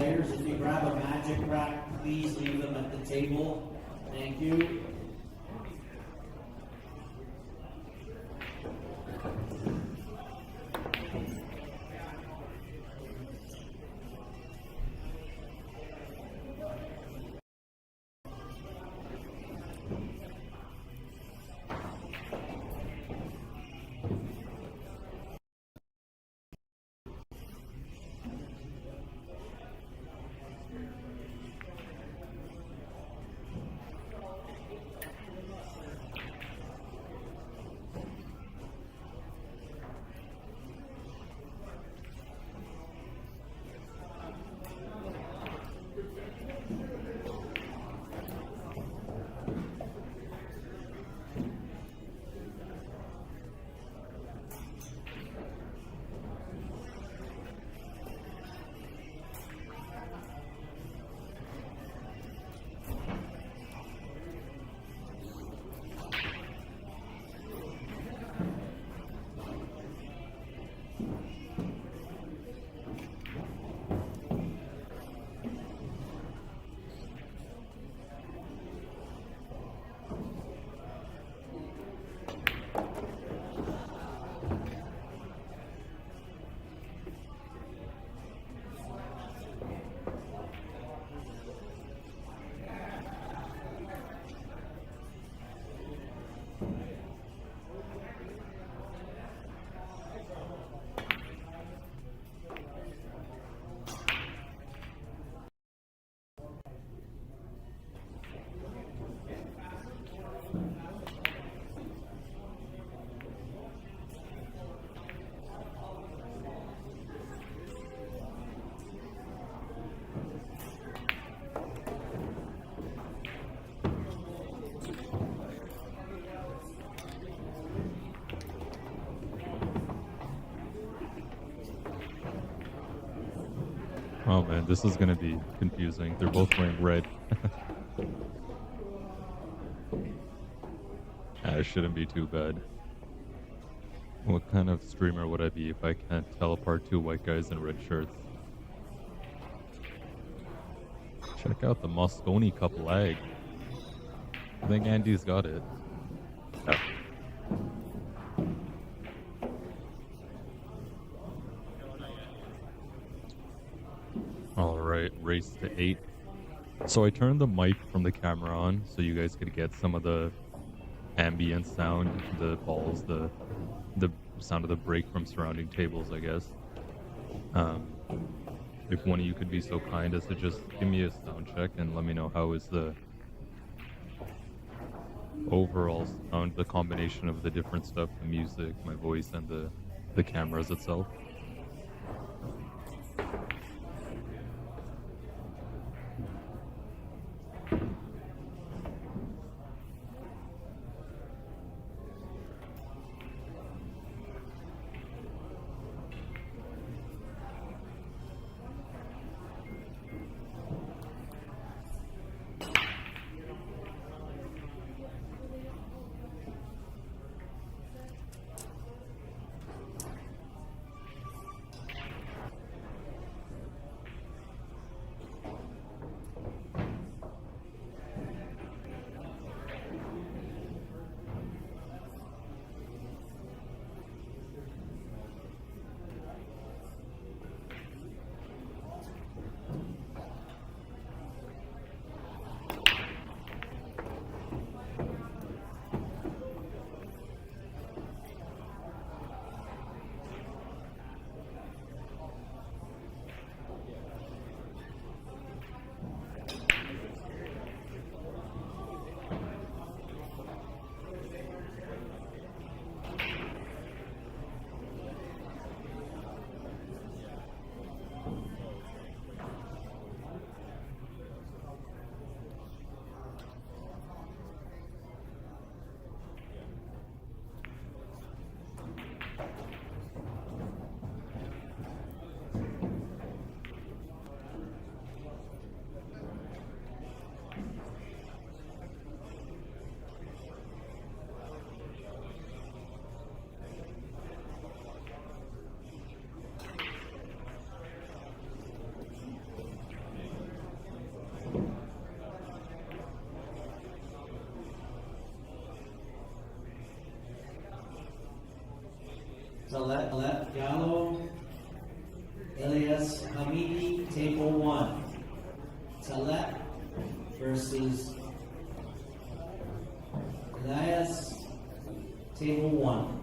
Players, if you grab a magic rack, please leave them at the table. Thank you. man, this is gonna be confusing. They're both wearing red. It shouldn't be too bad. What kind of streamer would I be if I can't tell apart two white guys in red shirts? Check out the Moscone Cup lag. I think Andy's got it. Oh. Alright, race to 8. So I turned the mic from the camera on so you guys could get some of the ambient sound, the balls, the sound of the break from surrounding tables, I guess. If one of you could be so kind as to just give me a sound check and let me know how is the overall sound, the combination of the different stuff, the music, my voice, and the cameras itself. Talat Gallo, Elias Hamidi, table 1. Talat versus Elias, table 1.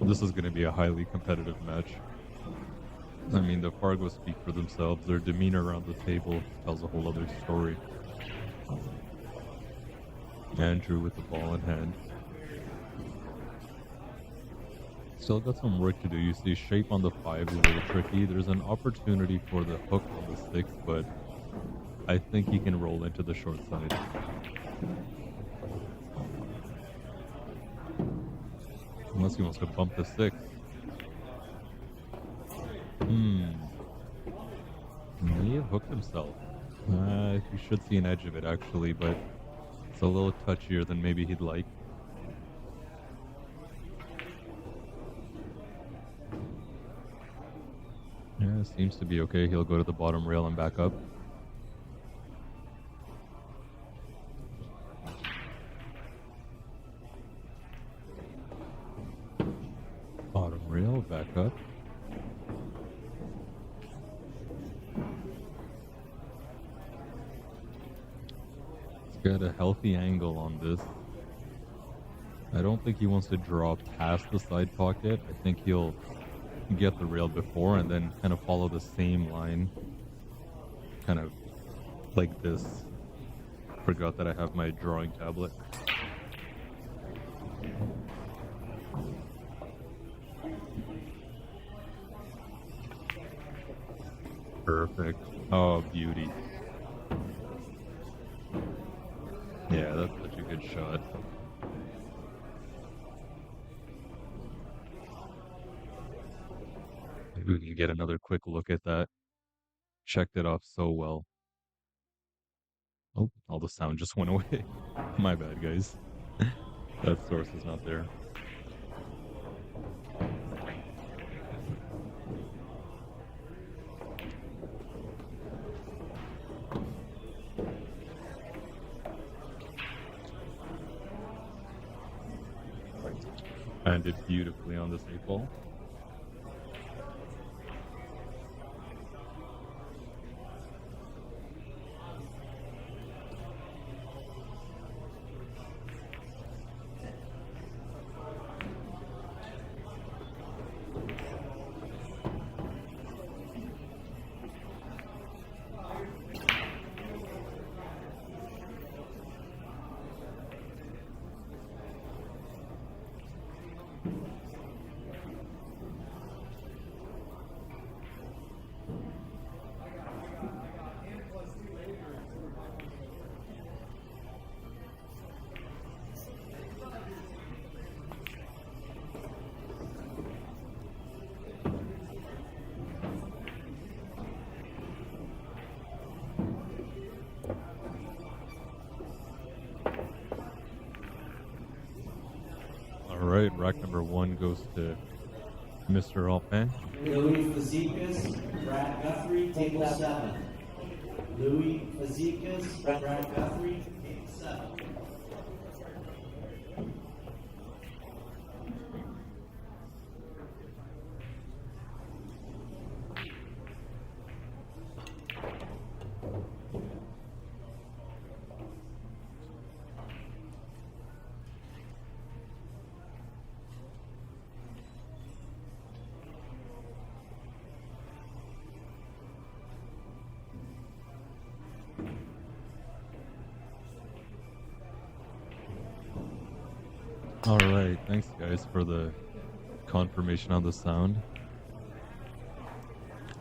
This is going to be a highly competitive match. I mean, the Fargos speak for themselves. Their demeanor around the table tells a whole other story. Andrew with the ball in hand. Still got some work to do. You see, shape on the 5 is a little tricky. There's an opportunity for the hook on the 6, but I think he can roll into the short side. Unless he wants to bump the 6. May have hooked himself. You should see an edge of it, actually, but it's a little touchier than maybe he'd like. Yeah, seems to be okay. He'll go to the bottom rail and back up. Bottom rail, back up. He's got a healthy angle on this. I don't think he wants to draw past the side pocket. I think he'll get the rail before and then kind of follow the same line. Kind of like this. Forgot that I have my drawing tablet. Perfect. Oh, beauty. Yeah, that's such a good shot. Maybe we can get another quick look at that. Checked it off so well. Oh, all the sound just went away. My bad, guys. That source is not there. Landed beautifully on this 8-ball. Alright, rack number 1 goes to Mr. Alpin. Louis Fazekas, Brad Guthrie, table 7. Louis Fazekas, Brad Guthrie, table 7. Alright, thanks guys for the confirmation on the sound.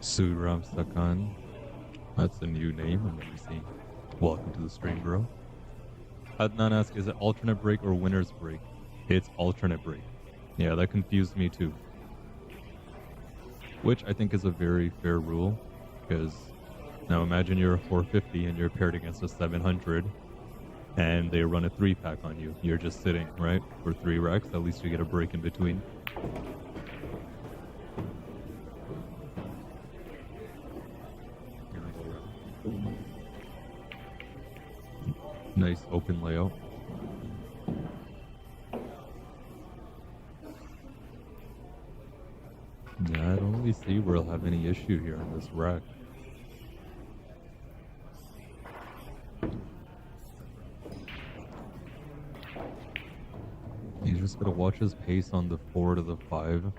Suram Sakan. That's a new name. Let me see. Welcome to the stream, bro. Adnan asks, is it alternate break or winner's break? It's alternate break. Yeah, that confused me too. Which I think is a very fair rule, because now imagine you're a 450 and you're paired against a 700 and they run a 3-pack on you. You're just sitting, right? For 3 racks, at least you get a break in between. Nice open layout. Yeah, I don't really see where I'll have any issue here on this rack. He's just gotta watch his pace on the 4 to the 5.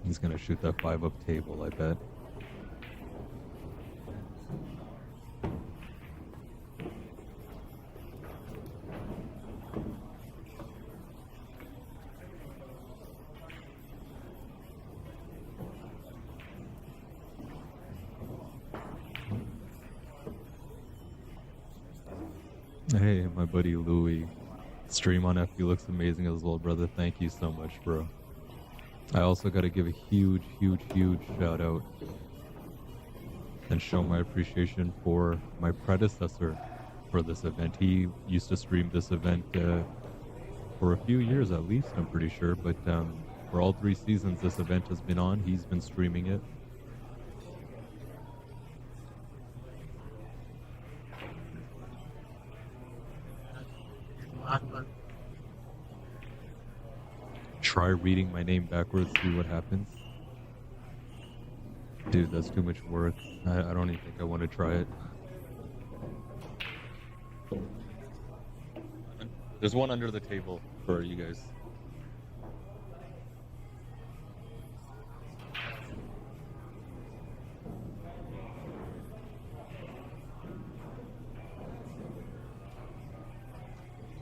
He's gonna shoot that 5 up table, I bet. Hey, my buddy Louie. Stream on FB looks amazing as well, brother. Thank you so much, bro. I also got to give a huge, huge, huge shout out and show my appreciation for my predecessor for this event. He used to stream this event for a few years at least, I'm pretty sure. But for all 3 seasons this event has been on, he's been streaming it. Try reading my name backwards, see what happens. Dude, that's too much work. I don't even think I want to try it. There's one under the table for you guys.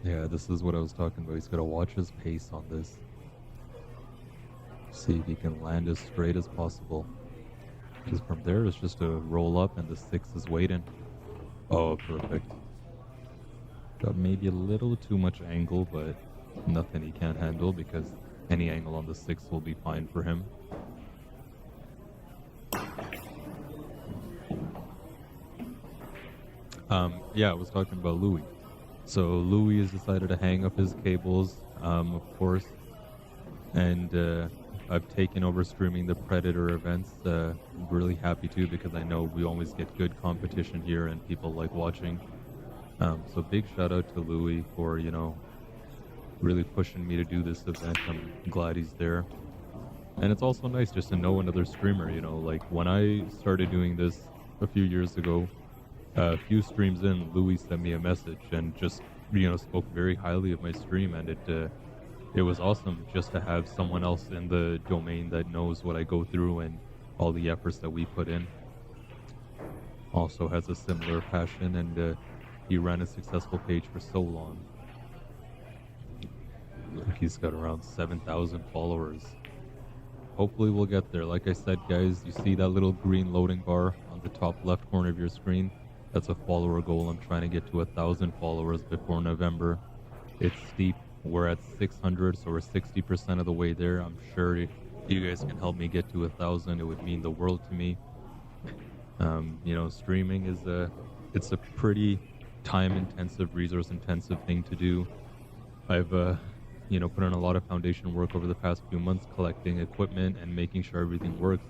Yeah, this is what I was talking about. He's got to watch his pace on this. See if he can land as straight as possible. Because from there, it's just a roll up and the 6 is waiting. Oh, perfect. Got maybe a little too much angle, but nothing he can't handle because any angle on the 6 will be fine for him. Yeah, I was talking about Louis. So Louis has decided to hang up his cables, of course, and I've taken over streaming the Predator events. I'm really happy too because I know we always get good competition here and people like watching. So big shout out to Louis for, you know, really pushing me to do this event. I'm glad he's there. And it's also nice just to know another streamer, you know, like when I started doing this a few years ago, a few streams in, Louis sent me a message and just, you know, spoke very highly of my stream, and it was awesome just to have someone else in the domain that knows what I go through and all the efforts that we put in. Also has a similar passion, and he ran a successful page for so long. He's got around 7,000 followers. Hopefully we'll get there. Like I said, guys, you see that little green loading bar on the top left corner of your screen? That's a follower goal. I'm trying to get to 1,000 followers before November. It's steep. We're at 600, so we're 60% of the way there. I'm sure if you guys can help me get to 1,000, it would mean the world to me. You know, streaming is it's a pretty time-intensive, resource-intensive thing to do. I've you know, put in a lot of foundation work over the past few months, collecting equipment and making sure everything works.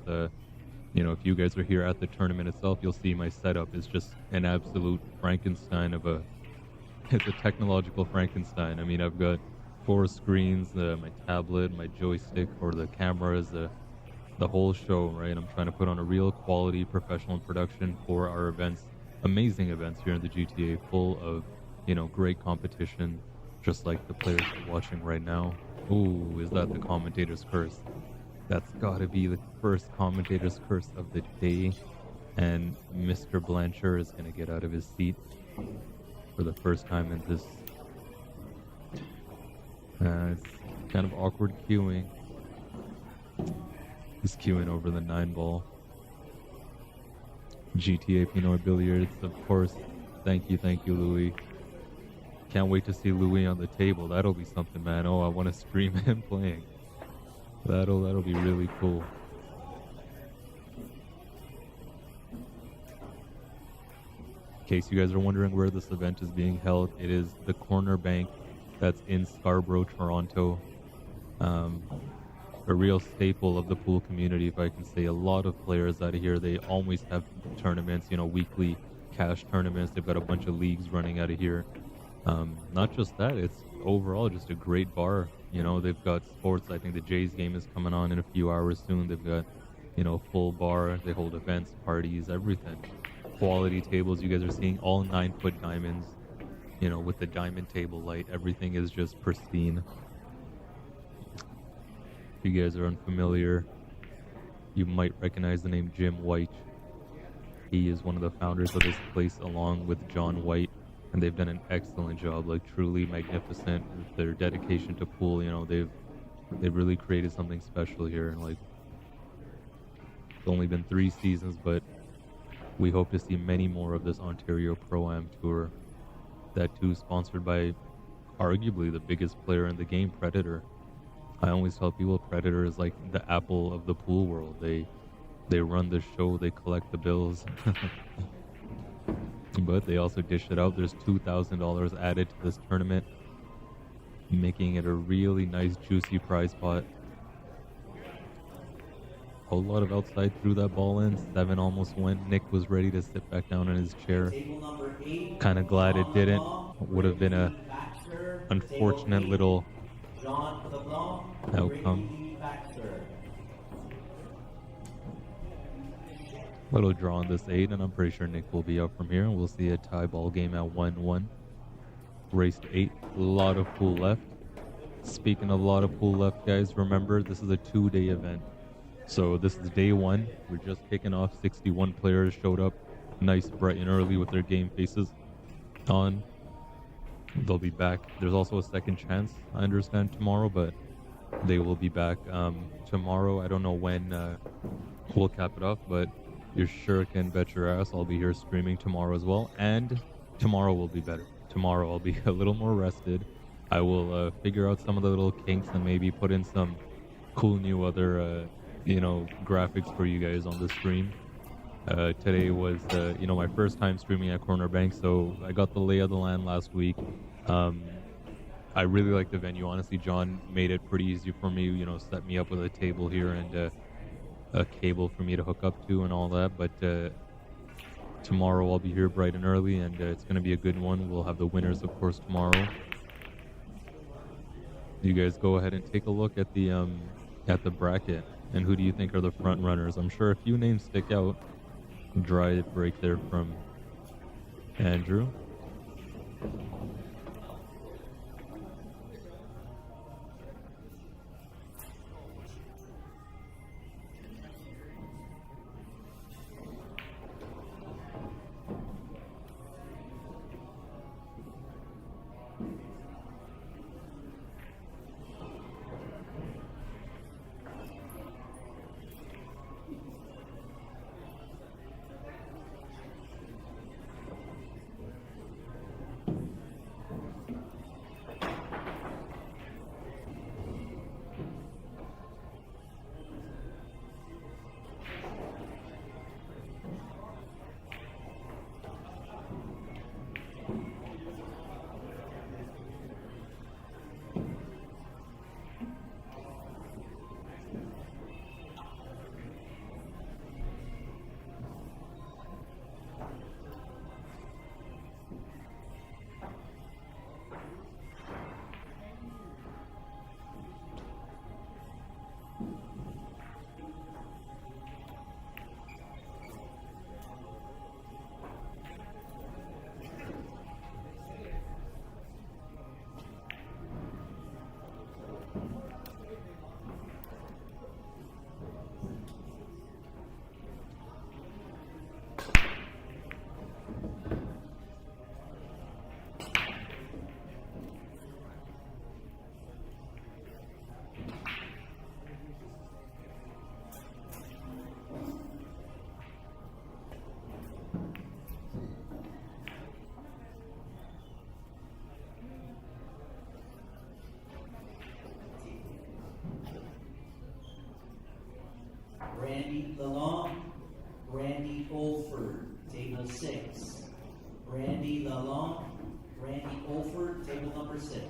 You know, if you guys are here at the tournament itself, you'll see my setup is just an absolute Frankenstein of a. It's a technological Frankenstein. I mean, I've got 4 screens, my tablet, my joystick for the cameras, the whole show, right? I'm trying to put on a real quality professional production for our events. Amazing events here in the GTA, full of, you know, great competition, just like the players are watching right now. Ooh, is that the commentator's curse? That's gotta be the first commentator's curse of the day. And Mr. Blanchard is gonna get out of his seat for the first time in this. It's kind of awkward queuing. He's queuing over the 9 ball. GTA Pinoy Billiards, of course. Thank you, Louis. Can't wait to see Louis on the table. That'll be something, man. Oh, I want to stream him playing. That'll be really cool. In case you guys are wondering where this event is being held, it is the Corner Bank that's in Scarborough, Toronto. A real staple of the pool community, if I can say. A lot of players out of here, they always have tournaments, you know, weekly cash tournaments. They've got a bunch of leagues running out of here. Not just that, it's overall just a great bar. You know, they've got sports. I think the Jays game is coming on in a few hours soon. They've got, you know, full bar. They hold events, parties, everything. Quality tables. You guys are seeing all 9-foot diamonds. with the diamond table light, everything is just pristine. If you guys are unfamiliar, you might recognize the name Jim White. He is one of the founders of this place along with John White, and they've done an excellent job, like truly magnificent with their dedication to pool. They've really created something special here, and like it's only been 3 seasons, but we hope to see many more of this Ontario Pro-Am Tour. That too sponsored by arguably the biggest player in the game, Predator. I always tell people Predator is like the Apple of the pool world. They run the show, they collect the bills. But they also dish it out. There's $2,000 added to this tournament, making it a really nice juicy prize pot. A whole lot of outside threw that ball in. 7 almost went. Nick was ready to sit back down in his chair. Kind of glad it didn't. Would have been a unfortunate little outcome. Little draw on this 8, and I'm pretty sure Nick will be up from here. And we'll see a tie ball game at 1-1. Race to 8. A lot of pool left. Speaking of a lot of pool left, guys, remember this is a 2-day event. So this is day 1. We're just kicking off. 61 players showed up nice, bright and early with their game faces on. They'll be back. There's also a second chance, I understand, tomorrow, but they will be back tomorrow. I don't know when we'll cap it off, but you sure can bet your ass I'll be here streaming tomorrow as well. And tomorrow will be better. Tomorrow I'll be a little more rested. I will figure out some of the little kinks and maybe put in some cool new other graphics for you guys on the stream. Today was my first time streaming at Corner Bank, so I got the lay of the land last week. I really like the venue. Honestly, John made it pretty easy for me, set me up with a table here and a cable for me to hook up to and all that. But tomorrow I'll be here bright and early, and it's going to be a good one. We'll have the winners, of course, tomorrow. You guys go ahead and take a look at the bracket, and who do you think are the front runners? I'm sure a few names stick out. Dry break there from Andrew. Brandy Lalonde, Brandy Olford, table 6. Brandy Lalonde, Brandy Olford, table number 6.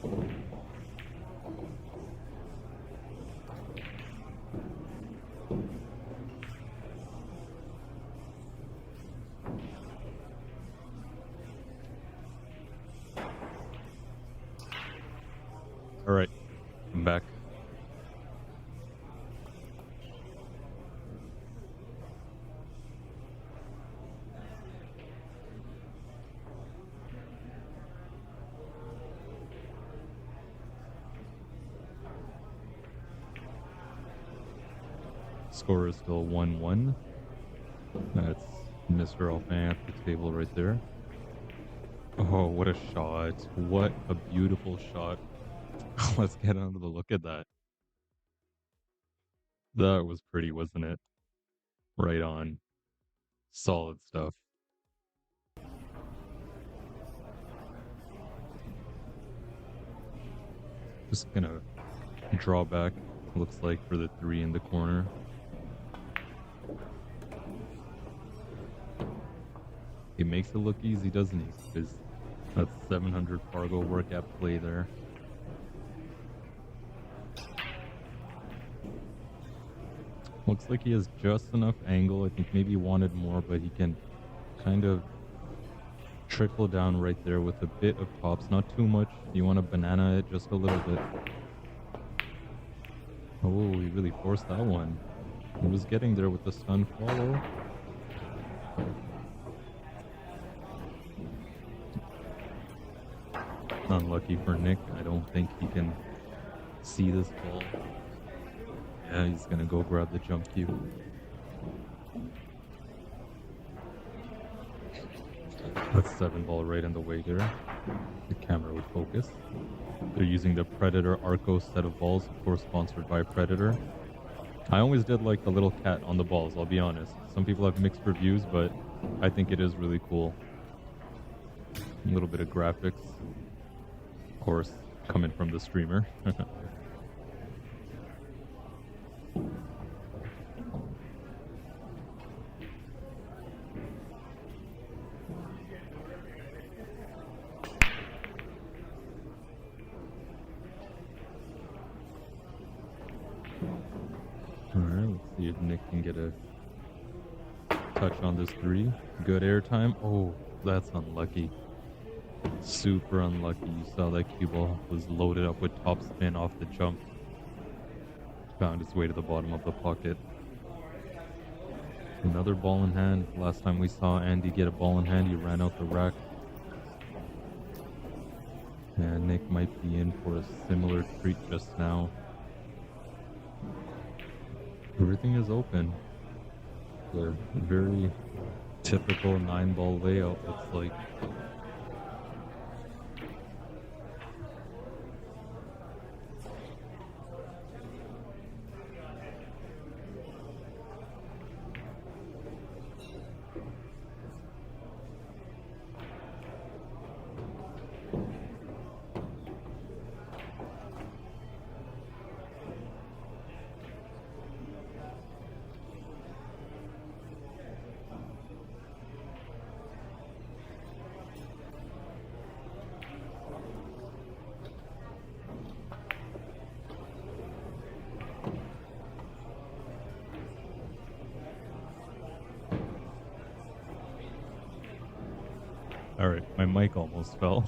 All right, I'm back. Score is still 1-1. That's Mr. Alfan at the table right there. Oh, what a shot. What a beautiful shot. Let's get on to the look at that. That was pretty, wasn't it? Right on. Solid stuff. Just gonna draw back, looks like, for the 3 in the corner. He makes it look easy, doesn't he? Because that's 700 Fargo work at play there. Looks like he has just enough angle. I think maybe he wanted more, but he can kind of trickle down right there with a bit of tops. Not too much. You want to banana it just a little bit. Oh, he really forced that one. He was getting there with the stun follow. Unlucky for Nick. I don't think he can see this ball. Yeah, he's gonna go grab the jump cue. That's 7 ball right in the way there. The camera would focus. They're using the Predator Arcos set of balls, of course sponsored by Predator. I always did like the little cat on the balls, I'll be honest. Some people have mixed reviews, but I think it is really cool. A little bit of graphics. Of course, coming from the streamer. Alright, let's see if Nick can get a touch on this 3. Good airtime. Oh, that's unlucky. Super unlucky. You saw that cue ball was loaded up with top spin off the jump. Found its way to the bottom of the pocket. Another ball in hand. Last time we saw Andy get a ball in hand, he ran out the rack. And Nick might be in for a similar treat just now. Everything is open. A very typical 9-ball layout looks like. Alright, my mic almost fell.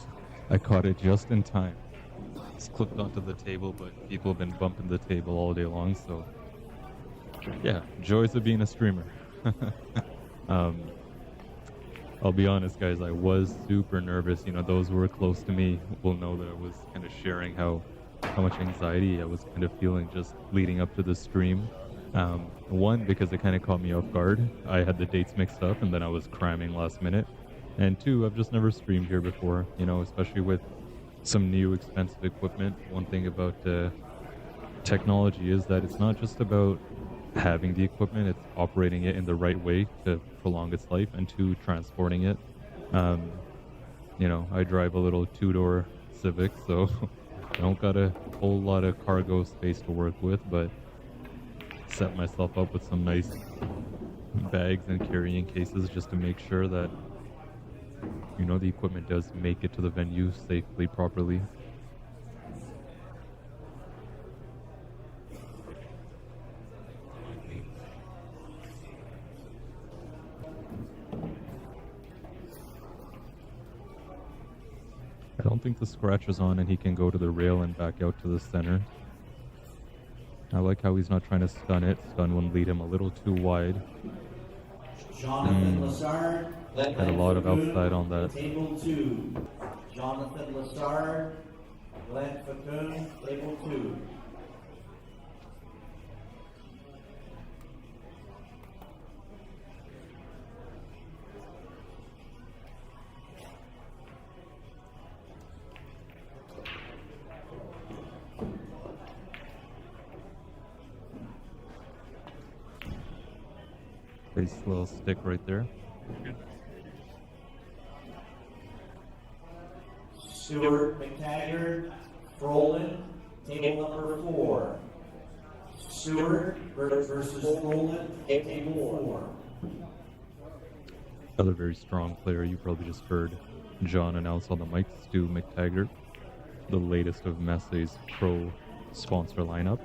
I caught it just in time. It's clipped onto the table, but people have been bumping the table all day long, so yeah, joys of being a streamer. I'll be honest, guys, I was super nervous. You know, those who were close to me will know that I was kind of sharing how much anxiety I was kind of feeling just leading up to the stream. One, because it kind of caught me off guard. I had the dates mixed up, and then I was cramming last minute. And 2, I've just never streamed here before, you know, especially with some new expensive equipment. One thing about technology is that it's not just about having the equipment, it's operating it in the right way to prolong its life, and 2, transporting it. You know, I drive a little 2-door Civic, so I don't got a whole lot of cargo space to work with, but set myself up with some nice bags and carrying cases just to make sure that, you know, the equipment does make it to the venue safely, properly. the scratches on and he can go to the rail and back out to the center. I like how he's not trying to stun it. Stun wouldn't lead him a little too wide. Jonathan Lassard, Had a lot of outside on that. table 2. Jonathan Lassard, Glenn Facoon, table 2. Nice little stick right there. Stuart McTaggart, Froland, table number 4. Stewart versus Froland, table 4. Another very strong player. You probably just heard John announce on the mic, Stu McTaggart, the latest of Messay's pro sponsor lineup.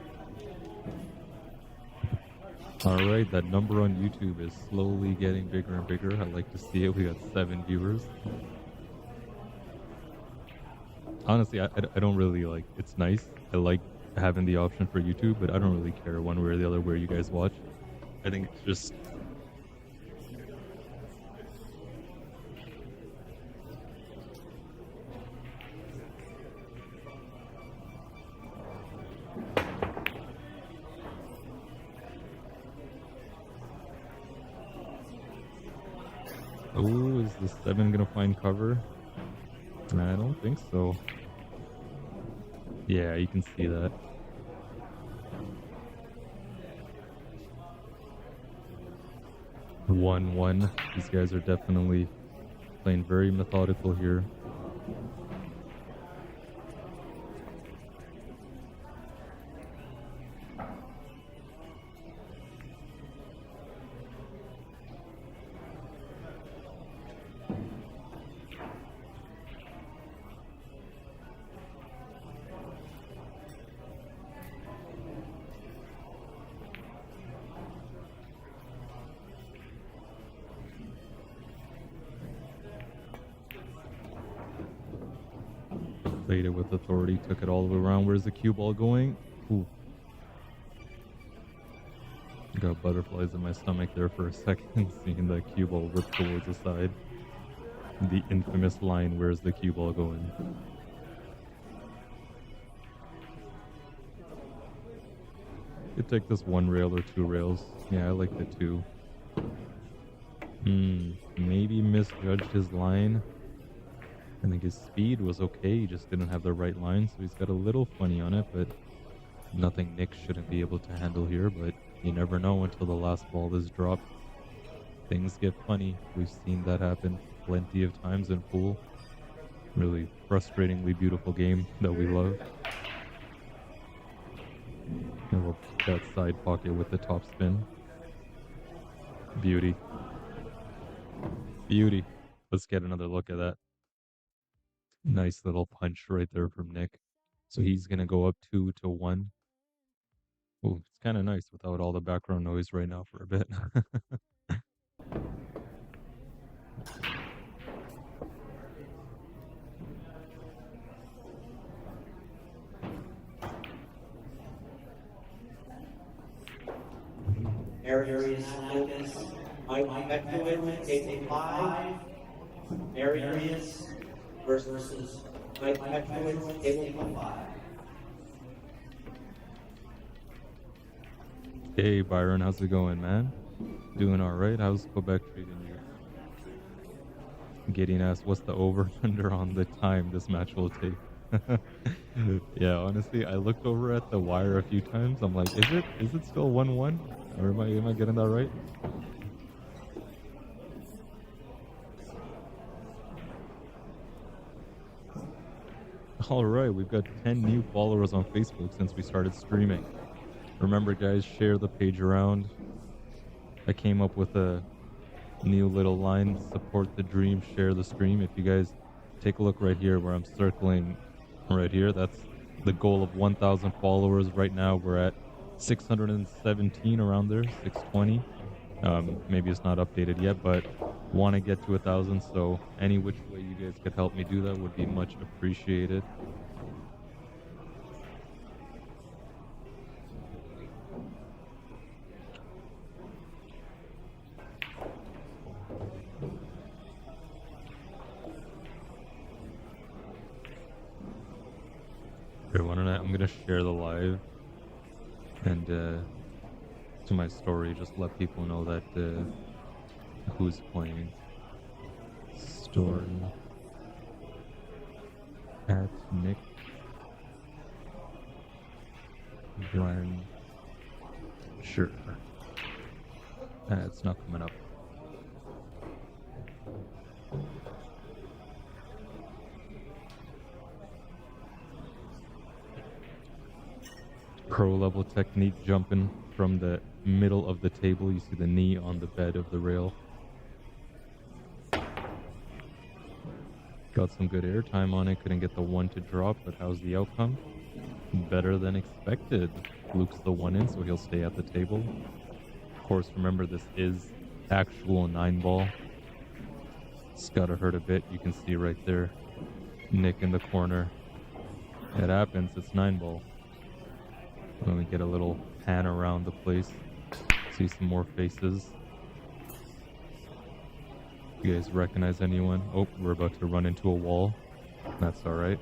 Alright, that number on YouTube is slowly getting bigger and bigger. I like to see it. We got 7 viewers. Honestly, I don't really like, it's nice. I like having the option for YouTube, but I don't really care one way or the other where you guys watch. I think it's just... Oh, is the 7 gonna find cover? I don't think so. Yeah, you can see that. One. These guys are definitely playing very methodical here. Played it with authority, took it all the way around. Where's the cue ball going? Ooh. Got butterflies in my stomach there for a second, seeing the cue ball rip towards the side. The infamous line, where's the cue ball going? Could take this 1 rail or 2 rails. Yeah, I like the 2. Maybe misjudged his line. I think his speed was okay, he just didn't have the right line, so he's got a little funny on it, but nothing Nick shouldn't be able to handle here, but you never know until the last ball is dropped. Things get funny. We've seen that happen plenty of times in pool. Really frustratingly beautiful game that we love. And we'll put that side pocket with the top spin. Beauty. Beauty. Let's get another look at that. Nice little punch right there from Nick. So he's going to go up 2-1. Oh, it's kind of nice without all the background noise right now for a bit. Arius Lucas, Mike Peckowitz, table 5. Arius versus Mike Peckowitz, table 5. Hey Byron, how's it going, man? Doing alright? How's Quebec treating you? Getting asked what's the over-under on the time this match will take. Yeah, honestly, I looked over at the wire a few times. I'm like, is it still 1-1? Or am I getting that right? Alright, we've got 10 new followers on Facebook since we started streaming. Remember guys, share the page around. I came up with a new little line, support the dream, share the stream. If you guys take a look right here where I'm circling right here, that's the goal of 1,000 followers. Right now we're at 617 around there, 620. Maybe it's not updated yet, but want to get to 1,000, so any which way you guys could help me do that would be much appreciated. Okay, why don't I'm gonna share the live and to my story, just let people know that who's playing. Story at Nick Brian. Sure. It's not coming up. Pro level technique, jumping from the middle of the table. You see the knee on the bed of the rail. Got some good airtime on it. Couldn't get the one to drop, but how's the outcome? Better than expected. Luke's the one in, so he'll stay at the table. Of course, remember this is actual 9-ball. It's gotta hurt a bit. You can see right there, Nick in the corner. It happens. It's 9-ball. Let me get a little pan around the place. See some more faces. You guys recognize anyone? Oh, we're about to run into a wall. That's alright.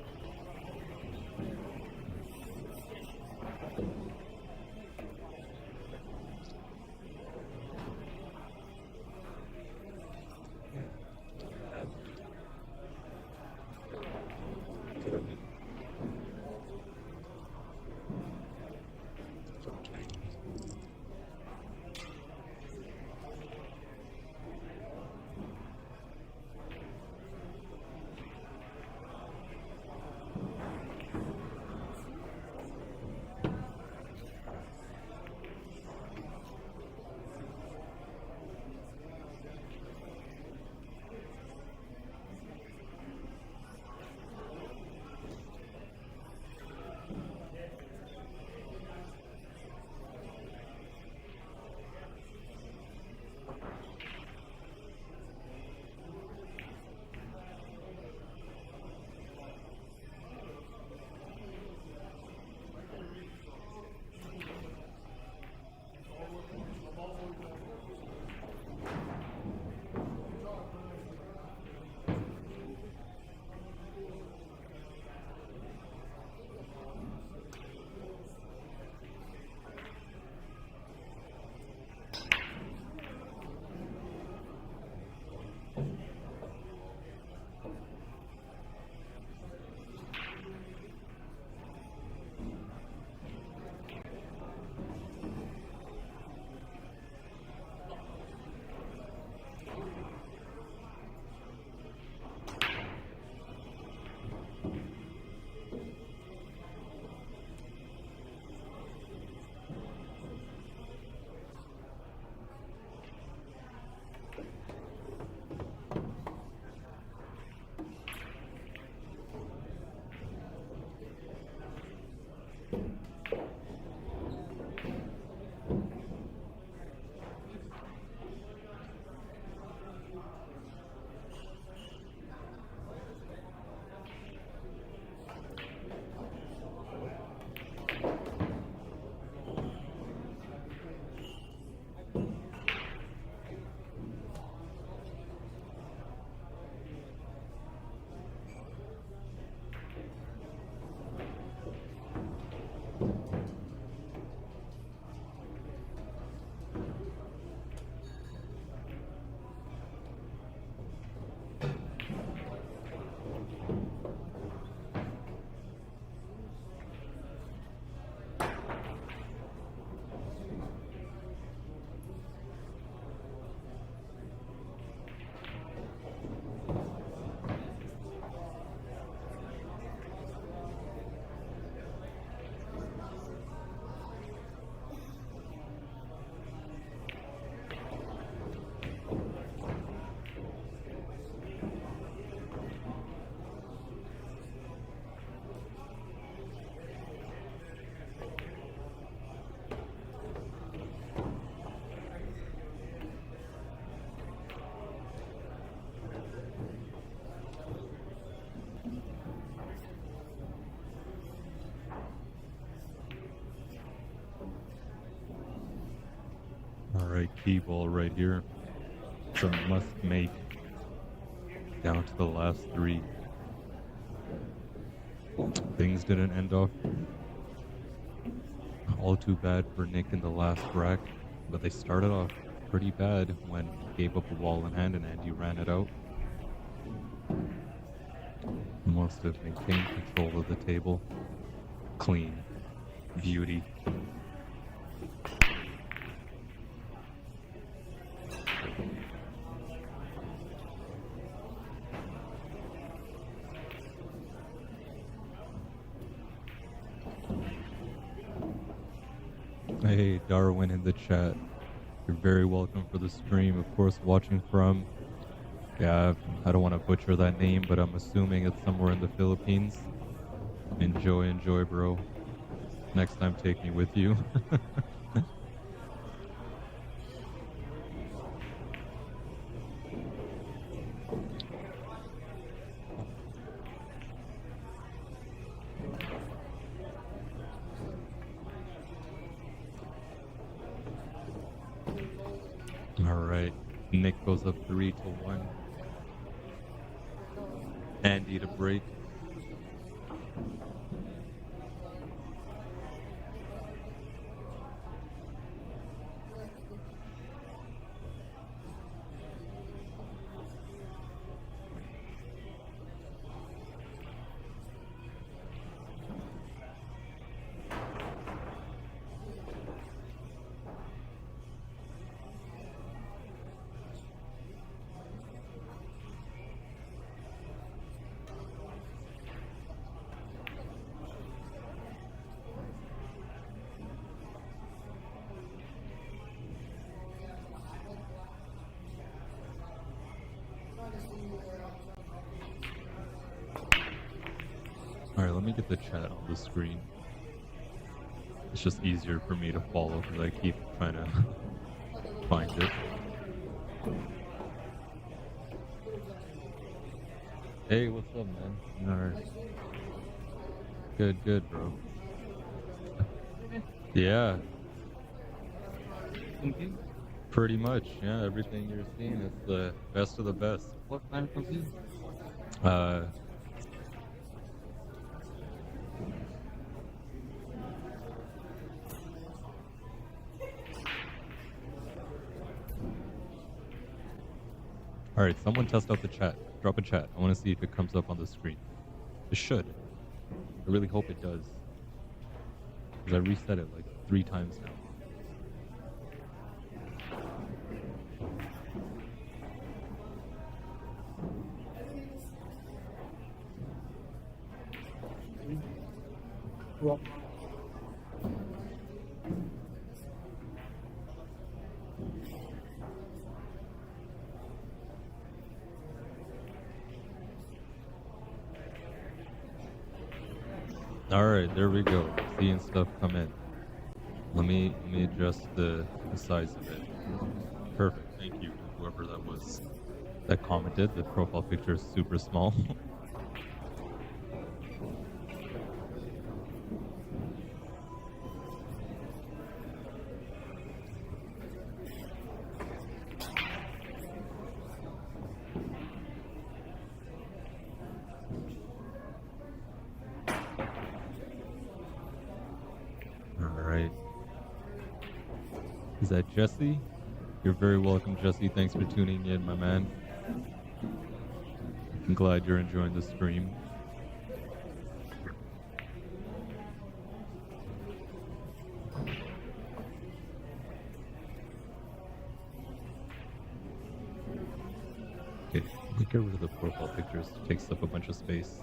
Alright, key ball right here. It's a must make. Down to the last three. Things didn't end off all too bad for Nick in the last rack, but they started off pretty bad when he gave up a wall in hand and Andy ran it out. He must have maintained control of the table. Clean. Beauty. Hey, Darwin in the chat. You're very welcome for the stream. Of course, watching from, yeah, I don't want to butcher that name, but I'm assuming it's somewhere in the Philippines. Enjoy, bro. Next time, take me with you. Alright, Nick goes up 3-1. Andy to break. Alright, let me get the chat on the screen. It's just easier for me to follow because I keep trying to find it. Hey, what's up, man? Alright. Good, bro. Yeah. Pretty much, yeah. Everything you're seeing is the best of the best. What kind of company? Alright, someone test out the chat. Drop a chat. I want to see if it comes up on the screen. It should. I really hope it does. Because I reset it like 3 times now. Well, Alright, there we go. Seeing stuff come in. Let me adjust the size of it. Perfect, thank you. Whoever that was that commented, the profile picture is super small. Alright. Is that Jesse? You're very welcome, Jesse. Thanks for tuning in, my man. I'm glad you're enjoying the stream. Okay, let me get rid of the profile pictures. It takes up a bunch of space.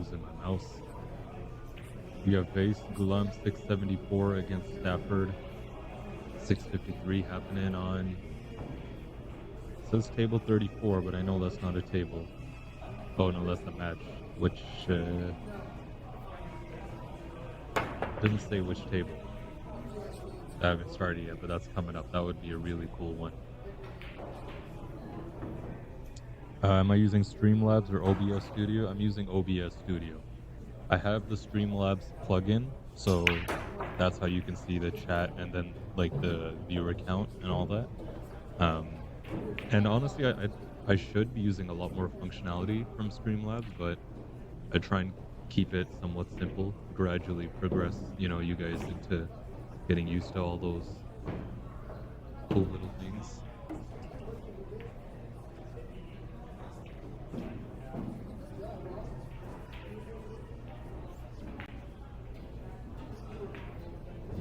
losing my mouse. We have base Gulam 674 against Stafford 653 happening on. It says table 34, but I know that's not a table. Oh no, that's a match. Which doesn't say which table. I haven't started yet, but that's coming up. That would be a really cool one. Am I using Streamlabs or OBS Studio? I'm using OBS Studio. I have the Streamlabs plugin, so that's how you can see the chat and then like the viewer count and all that. And honestly, I should be using a lot more functionality from Streamlabs, but I try and keep it somewhat simple, gradually progress, you know, you guys into getting used to all those cool little things.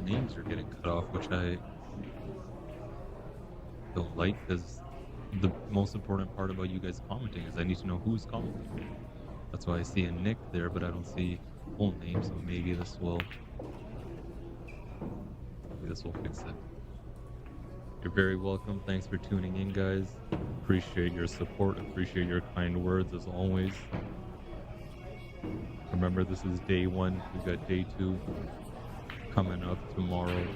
Names are getting cut off, which I don't like, because the most important part about you guys commenting is I need to know who's commenting. That's why I see a Nick there, but I don't see full name, so maybe this will fix it. You're very welcome. Thanks for tuning in, guys. Appreciate your support. Appreciate your kind words as always. Remember, this is day 1. We've got day 2 coming up tomorrow.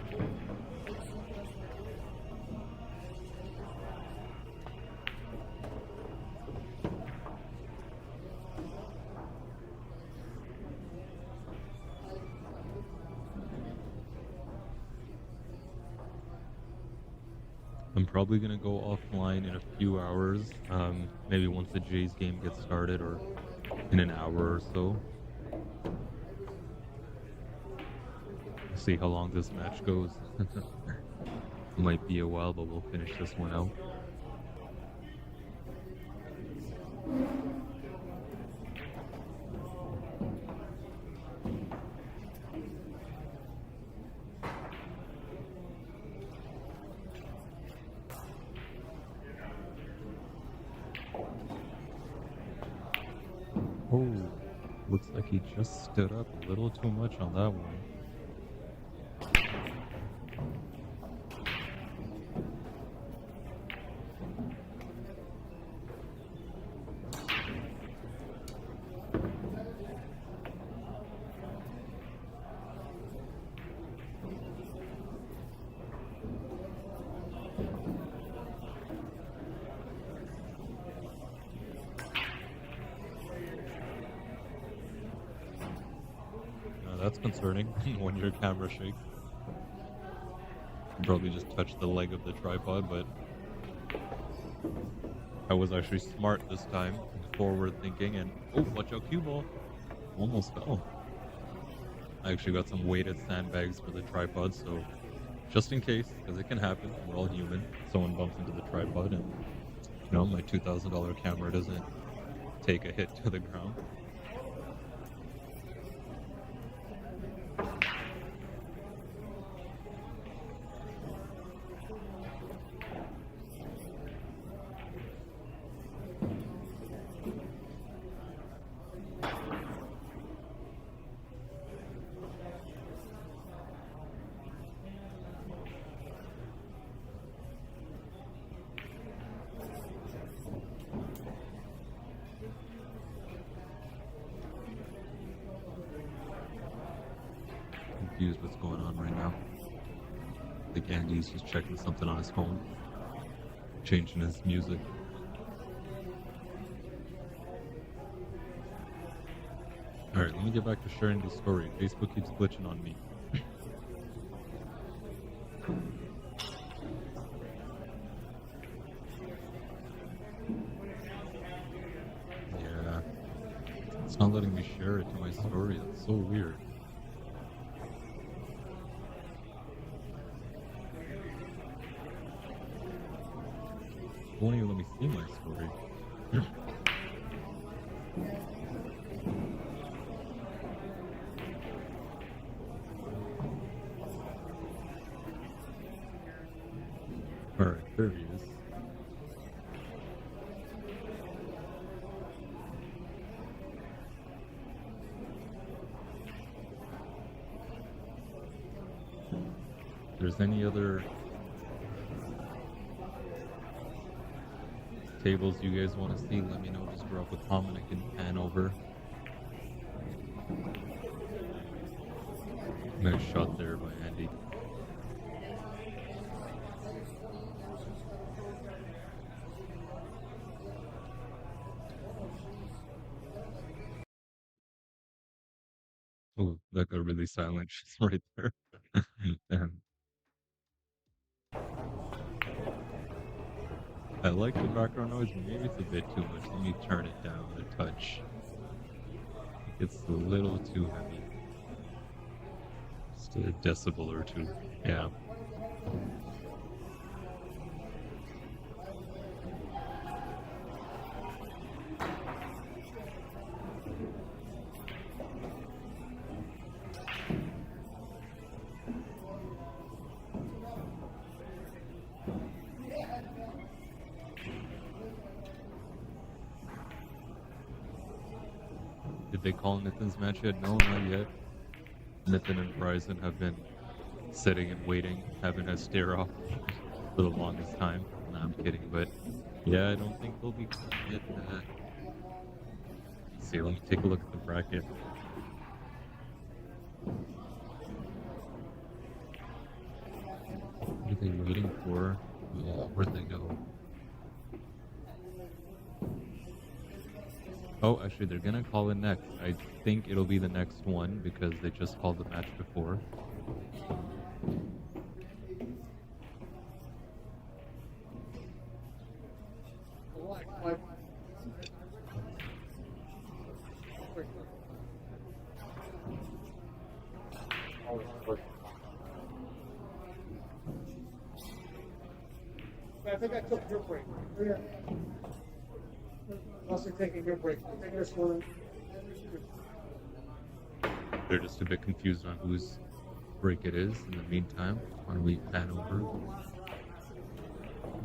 I'm probably going to go offline in a few hours, maybe once the Jays game gets started, or in an hour or so. See how long this match goes. Might be a while, but we'll finish this one out. Oh, looks like he just stood up a little too much on that one. That's concerning when your camera shakes. You probably just touched the leg of the tripod, but I was actually smart this time, forward thinking, and oh, watch out, cue ball. Almost fell. I actually got some weighted sandbags for the tripod, so just in case, because it can happen, we're all human. Someone bumps into the tripod and, you know, my $2,000 camera doesn't take a hit to the ground. Confused what's going on right now. I think Andy's just checking something on his phone, changing his music. Alright, let me get back to sharing the story. Facebook keeps glitching on me. Yeah. It's not letting me share it to my story. That's so weird. Won't even let me see my story. Alright, there he is. there's any other tables you guys want to see, let me know. Just drop a comment. I can pan over. Nice shot there by Andy. Oh, that got really silent just right there. Damn. I like the background noise, but maybe it's a bit too much. Let me turn it down a touch. It's a little too heavy. Just a decibel or two. Yeah. Did they call Nathan's match yet? No, not yet. Nathan and Bryson have been sitting and waiting, having a stare off for the longest time. Nah, I'm kidding, but yeah, I don't think they'll be yet. Let's see, let me take a look at the bracket. What are they waiting for? Where'd they go? Oh, actually, they're gonna call it next. I think it'll be the next one because they just called the match before. I think I took your break. Yeah. Also taking your break. Taking this one. They're just a bit confused on whose break it is. In the meantime, why don't we pan over?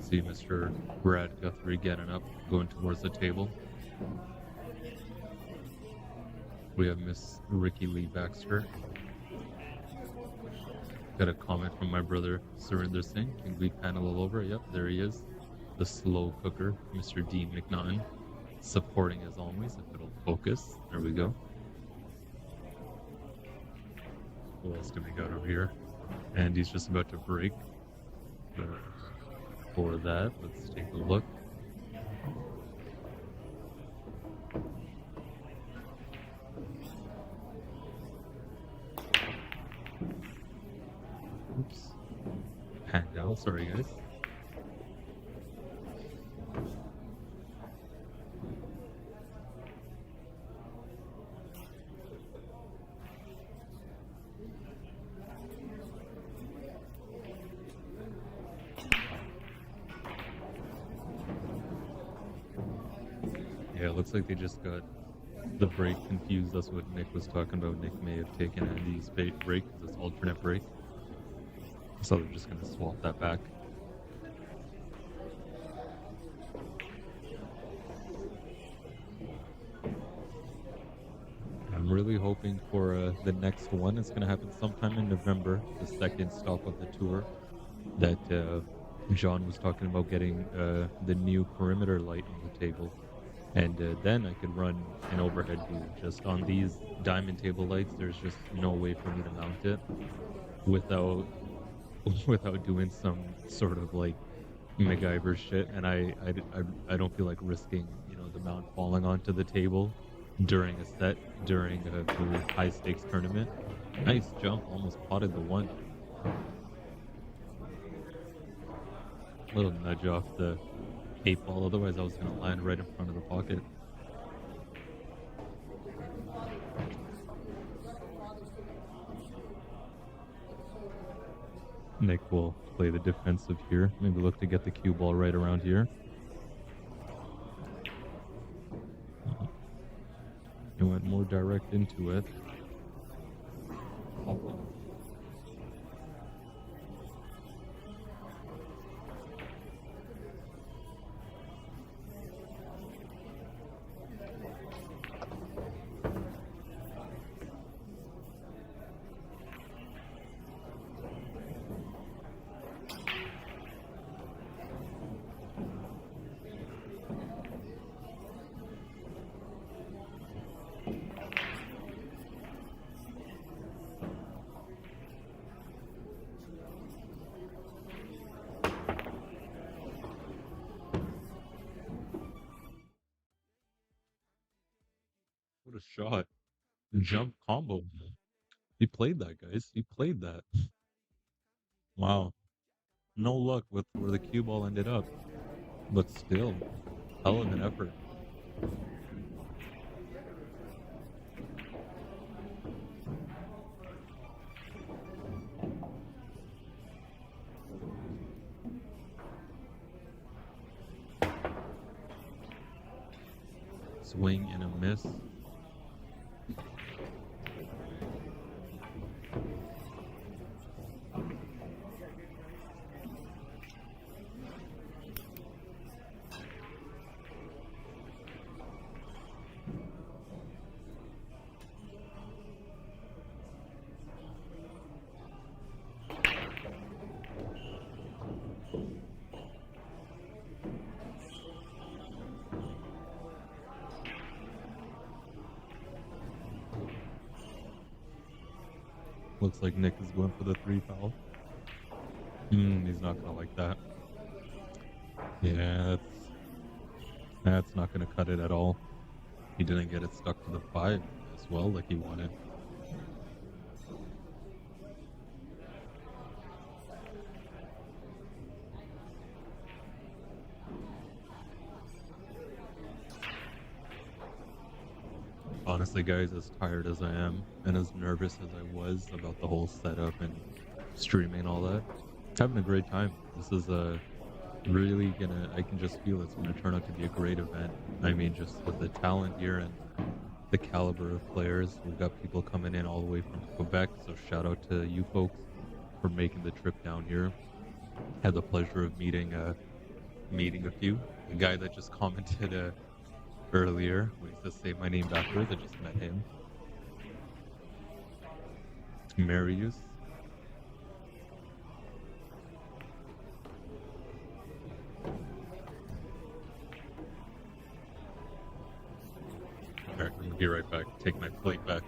See Mr. Brad Guthrie getting up, going towards the table. We have Miss Ricky Lee Baxter. Got a comment from my brother Surinder Singh. Can we pan a little over? Yep, there he is. The slow cooker, Mr. Dean McNaughton, supporting as always. If it'll focus, there we go. What else do we got over here? And he's just about to break. For that, let's take a look. Oops. Hand down, sorry guys. Yeah, it looks like they just got the break confused. That's what Nick was talking about. Nick may have taken Andy's break because it's alternate break. So they're just going to swap that back. I'm really hoping for the next one. It's going to happen sometime in November, the second stop of the tour. That John was talking about getting the new perimeter light on the table. And then I could run an overhead view. Just on these diamond table lights, there's just no way for me to mount it without doing some sort of like MacGyver shit. And I don't feel like risking, the mount falling onto the table during a set, during a really high stakes tournament. Nice jump, almost potted the one. Little nudge off the 8-ball, otherwise I was going to land right in front of the pocket. Nick will play the defensive here. Maybe look to get the cue ball right around here. He went more direct into it. a shot. Jump combo. He played that, guys. He played that. Wow. No luck with where the cue ball ended up. But still, hell of an effort. Swing and a miss. Looks like Nick is going for the 3 foul. He's not gonna like that. Yeah, that's not gonna cut it at all. He didn't get it stuck to the 5 as well like he wanted. Honestly, guys, as tired as I am and as nervous as I was about the whole setup and streaming and all that, having a great time. This is really I can just feel it's gonna turn out to be a great event. I mean, just with the talent here and the caliber of players, we've got people coming in all the way from Quebec, so shout out to you folks for making the trip down here. Had the pleasure of meeting a few. The guy that just commented earlier, when he says say my name backwards, I just met him. Marius. Alright, I'm gonna be right back. Take my plate back.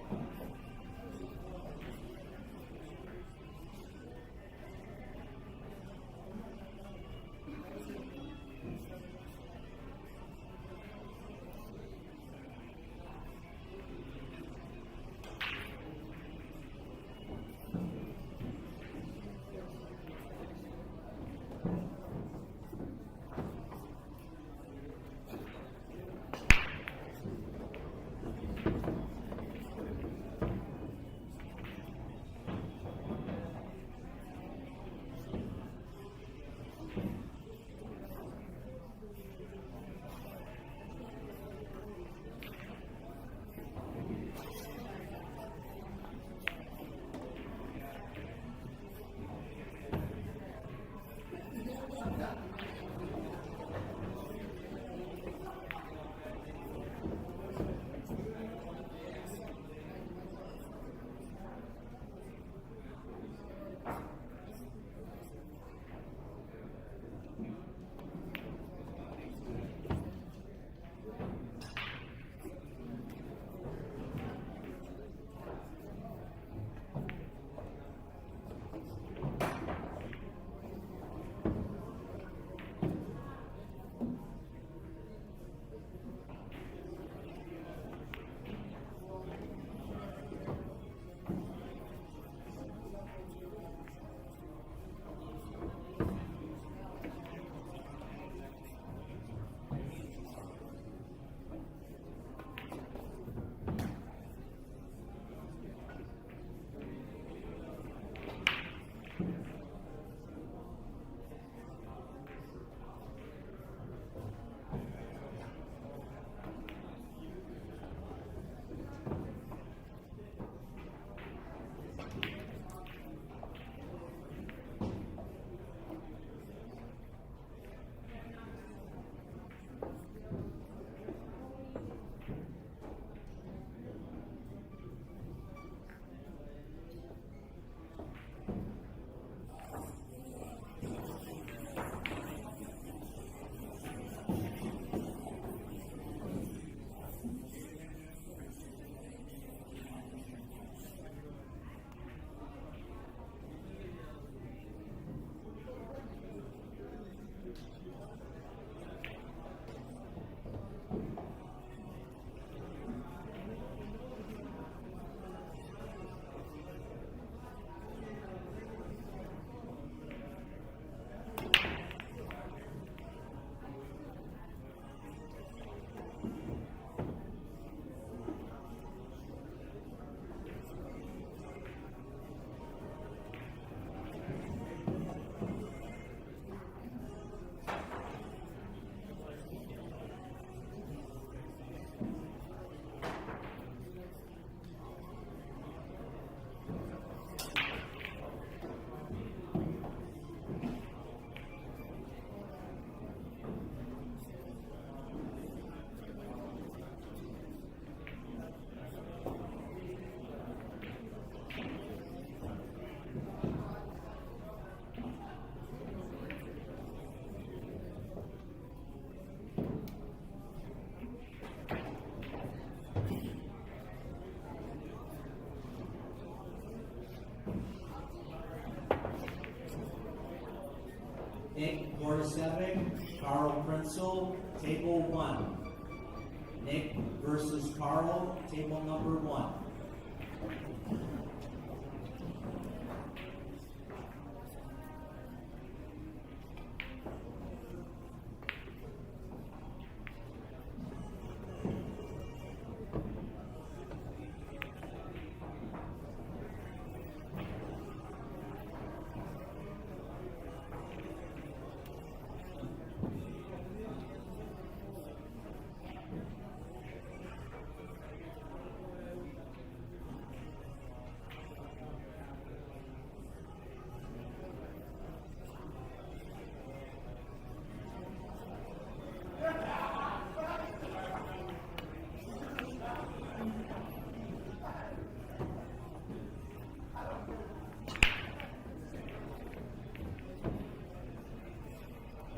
7, Carl Prinzel, table 1. Nick versus Carl, table number 1.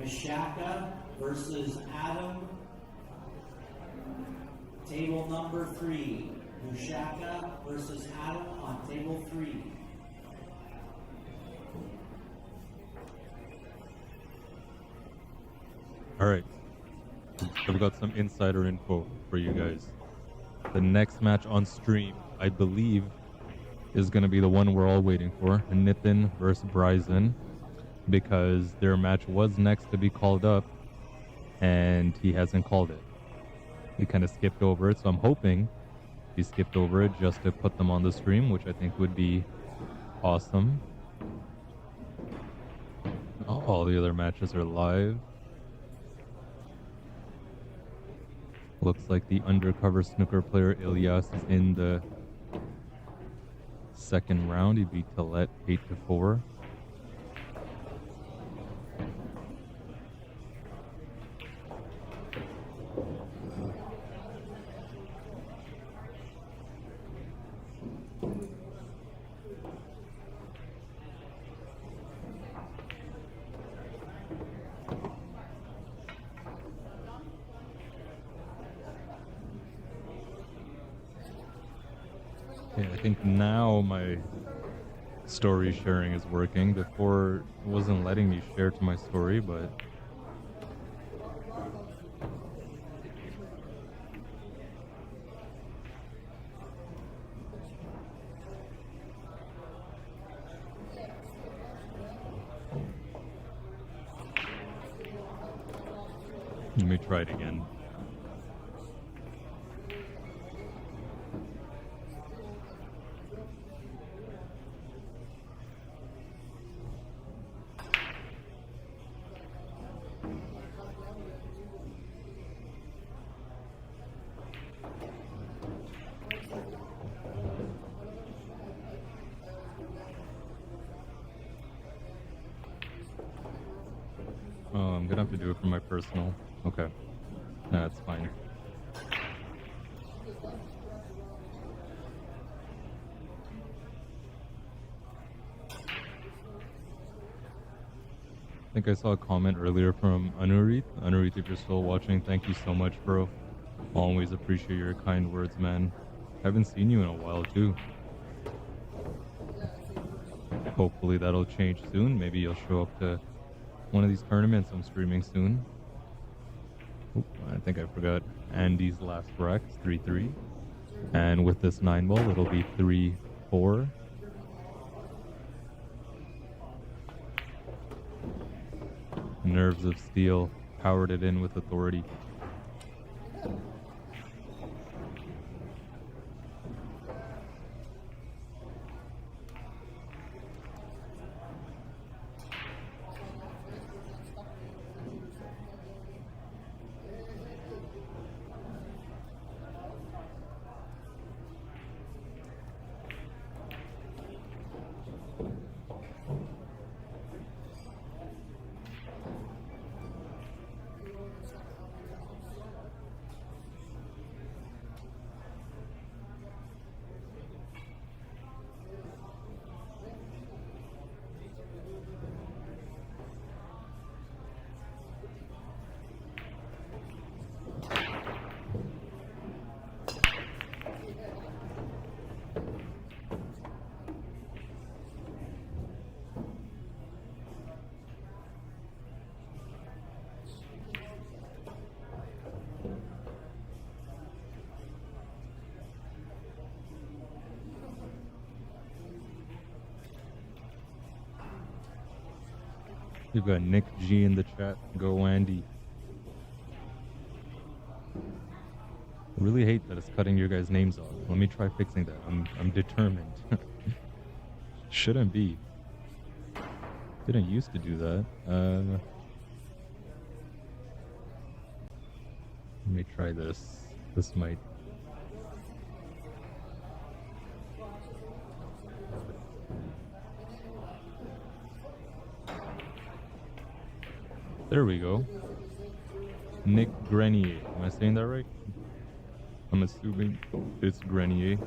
Mashaka versus Adam, table number 3. Mushaka versus Adam on table 3. All right. I've got some insider info for you guys. The next match on stream, I believe, is going to be the one we're all waiting for. Nitin versus Bryson, because their match was next to be called up and he hasn't called it. He kind of skipped over it, so I'm hoping he skipped over it just to put them on the stream, which I think would be awesome. All the other matches are live. Looks like the undercover snooker player Ilyas is in the second round. He beat Talet 8-4. Okay, I think now my story sharing is working. Before it wasn't letting me share to my story, but let me try it again. Oh, I'm gonna have to do it for my personal. Okay. That's fine. I think I saw a comment earlier from Anurit. Anurit, if you're still watching, thank you so much, bro. Always appreciate your kind words, man. Haven't seen you in a while, too. Hopefully that'll change soon. Maybe you'll show up to one of these tournaments I'm streaming soon. Oop, I think I forgot Andy's last rack, 3-3. And with this 9-ball, it'll be 3-4. Nerves of Steel powered it in with authority. We've got Nick G in the chat. Go Andy. I really hate that it's cutting your guys' names off. Let me try fixing that. I'm determined. Shouldn't be. Didn't used to do that. Let me try this. This might. There we go. Nick Grenier. Am I saying that right? I'm assuming it's Grenier.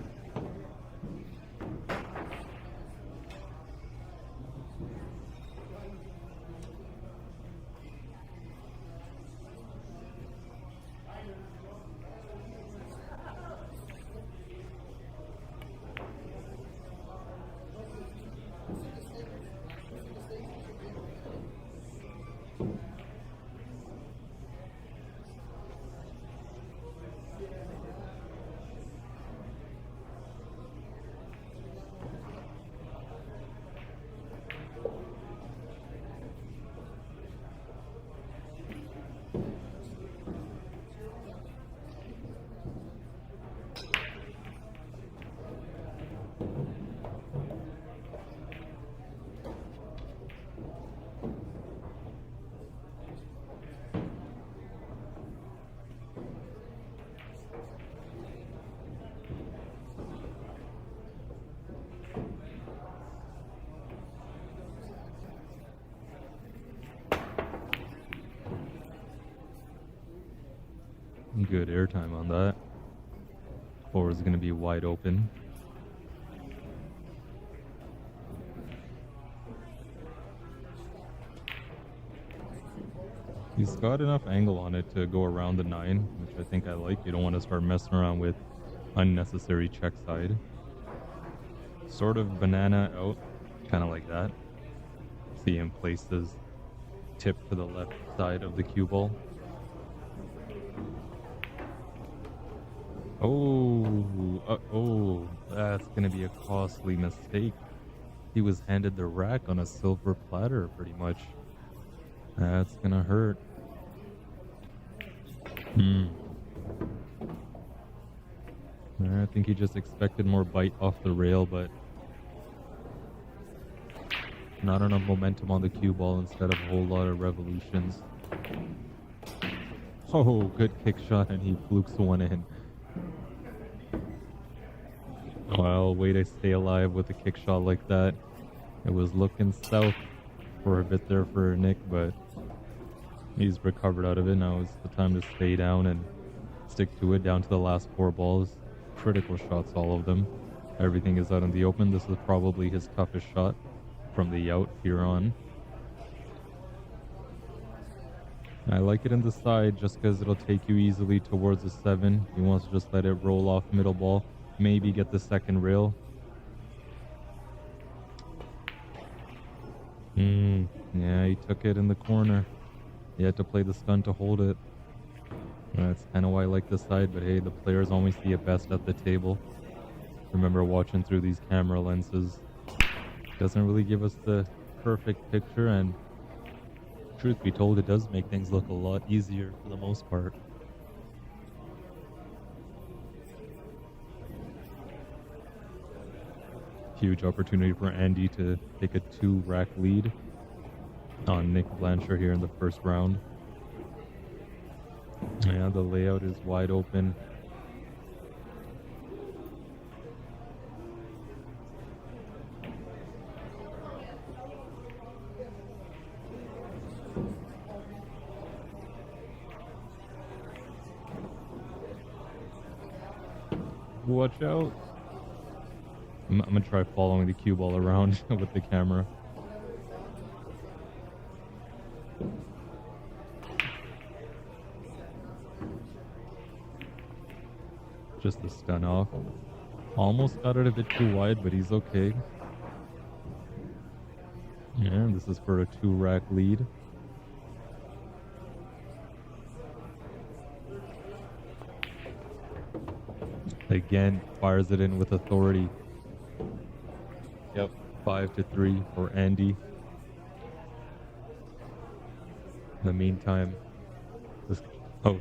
Good airtime on that. Four is going to be wide open. He's got enough angle on it to go around the 9, which I think I like. You don't want to start messing around with unnecessary check side. Sort of banana out, kind of like that. See him place his tip to the left side of the cue ball. Oh, that's gonna be a costly mistake. He was handed the rack on a silver platter, pretty much. That's gonna hurt. I think he just expected more bite off the rail, but not enough momentum on the cue ball instead of a whole lot of revolutions. Oh, good kick shot, and he flukes one in. Well, way to stay alive with a kick shot like that. It was looking south for a bit there for Nick, but he's recovered out of it. Now is the time to stay down and stick to it down to the last 4 balls. Critical shots, all of them. Everything is out in the open. This is probably his toughest shot from the out here on. I like it in the side just because it'll take you easily towards the 7. He wants to just let it roll off middle ball. Maybe get the second rail. Yeah, he took it in the corner. He had to play the stun to hold it. That's kind of why I like this side, but hey, the players always see it best at the table. Remember watching through these camera lenses. Doesn't really give us the perfect picture, and truth be told, it does make things look a lot easier for the most part. Huge opportunity for Andy to take a 2-rack lead on Nick Blanchard here in the first round. Yeah, the layout is wide open. Watch out. I'm gonna try following the cue ball around with the camera. Just a stun off. Almost got it a bit too wide, but he's okay. Yeah, this is for a 2-rack lead. Again, fires it in with authority. Yep, 5-3 for Andy. the meantime, just oh,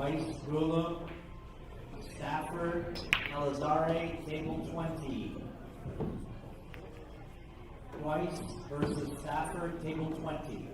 Weiss, Gulum, Stafford, Elizare, table 20. Weiss versus Stafford, table 20.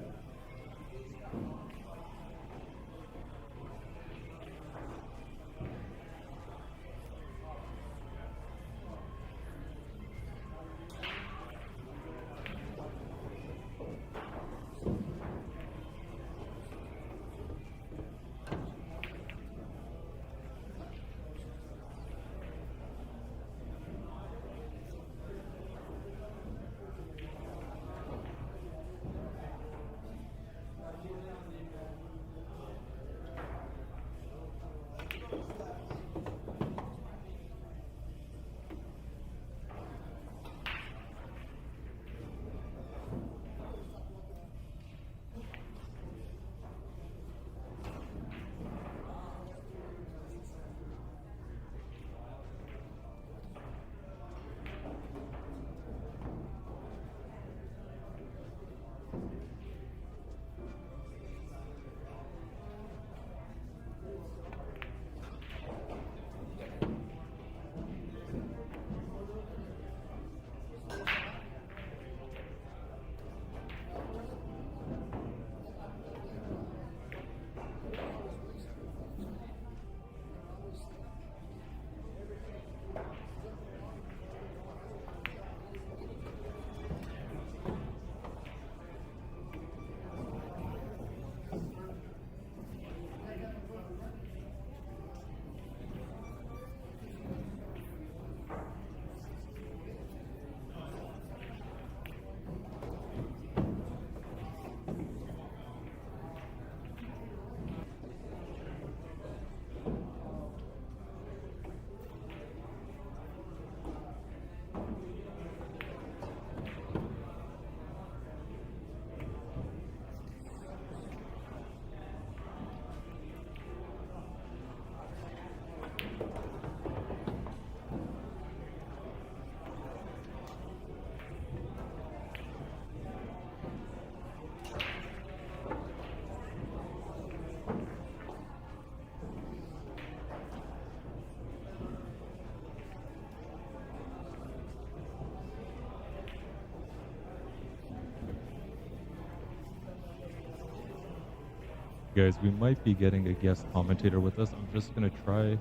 guys, we might be getting a guest commentator with us. I'm just gonna try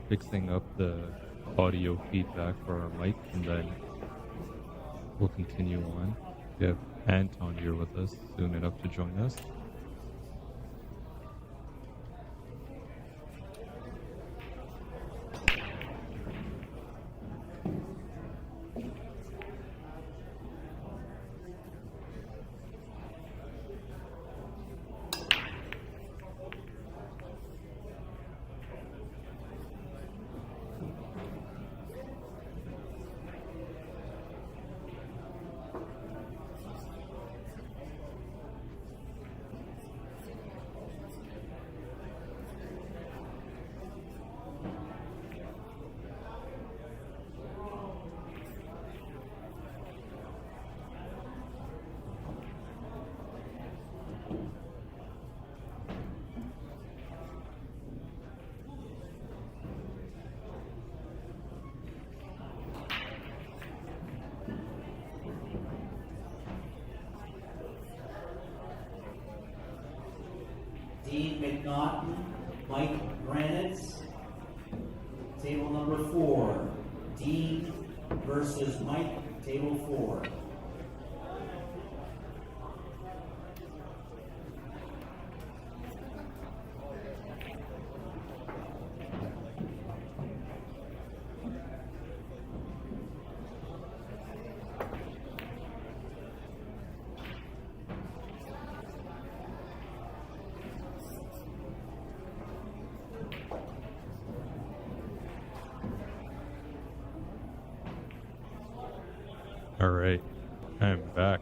fixing up the audio feedback for our mic, and then we'll continue on. We have Anton here with us, soon enough to join us. Dean McNaughton, Mike Granitz. Table number 4. Dean versus Mike, table 4. Alright, I'm back.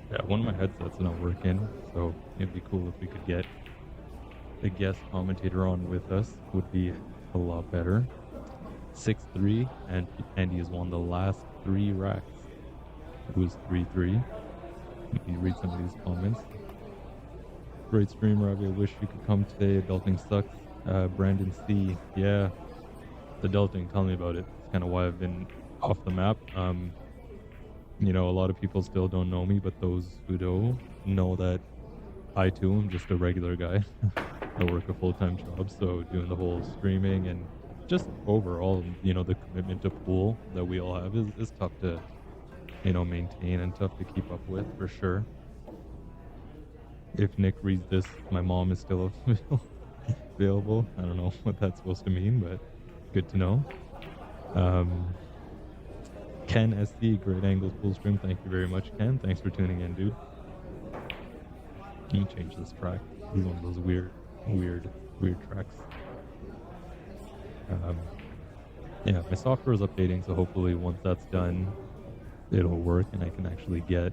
Yeah, one of my headsets is not working, so it'd be cool if we could get a guest commentator on with us. Would be a lot better. 6-3, and Andy has won the last 3 racks. It was 3-3. Let me read some of these comments. Great stream, Robbie. I wish you could come today. Adulting sucks. Brandon C. Yeah, the adulting. Tell me about it. It's kind of why I've been off the map. You know, a lot of people still don't know me, but those who do know that I too am just a regular guy. I work a full-time job, so doing the whole streaming and just overall, you know, the commitment to pool that we all have is tough to, you know, maintain and tough to keep up with, for sure. If Nick reads this, my mom is still available. I don't know what that's supposed to mean, but good to know. Ken SD, Great Angles Pool Stream. Thank you very much, Ken. Thanks for tuning in, dude. Let me change this track. This is one of those weird tracks. Yeah, my software is updating, so hopefully once that's done, it'll work and I can actually get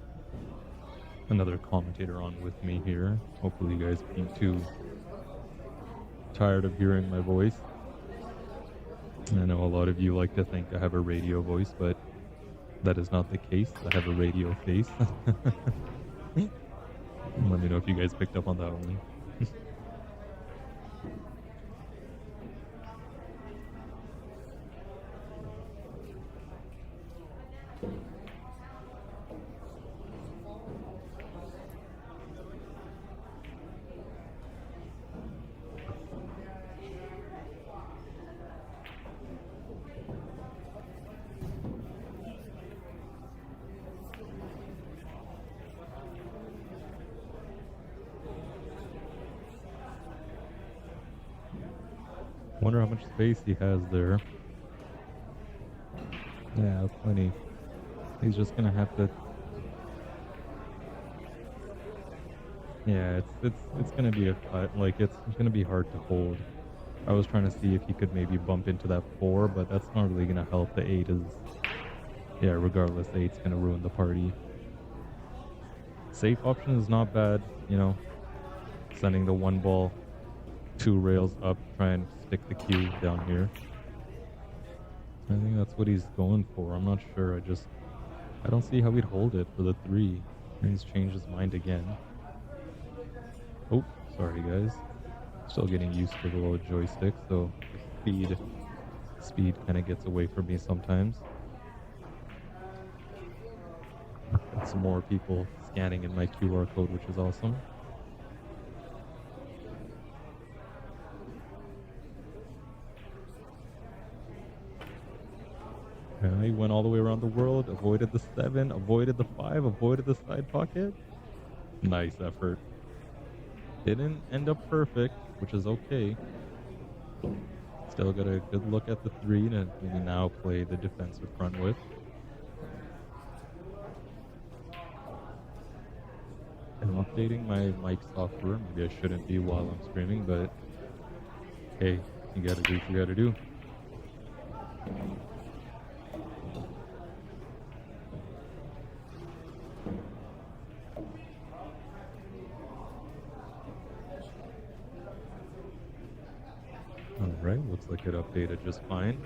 another commentator on with me here. Hopefully you guys aren't too tired of hearing my voice. I know a lot of you like to think I have a radio voice, but that is not the case. I have a radio face. Let me know if you guys picked up on that one. Wonder how much space he has there. Yeah, plenty. He's just gonna have to. Yeah, it's gonna be it's gonna be hard to hold. I was trying to see if he could maybe bump into that 4, but that's not really gonna help. The 8 is, yeah, regardless, the 8's gonna ruin the party. Safe option is not bad, you know. Sending the 1 ball 2 rails up, try and stick the cue down here. I think that's what he's going for. I'm not sure. I don't see how he'd hold it for the 3. He's changed his mind again. Oh, sorry guys. Still getting used to the little joystick, so speed kind of gets away from me sometimes. Got some more people scanning in my QR code, which is awesome. I went all the way around the world, avoided the 7, avoided the 5, avoided the side pocket. Nice effort. Didn't end up perfect, which is okay. Still got a good look at the 3 to maybe now play the defensive front with. I'm updating my mic software. Maybe I shouldn't be while I'm streaming, but hey, you gotta do what you gotta do. Alright, looks like it updated just fine.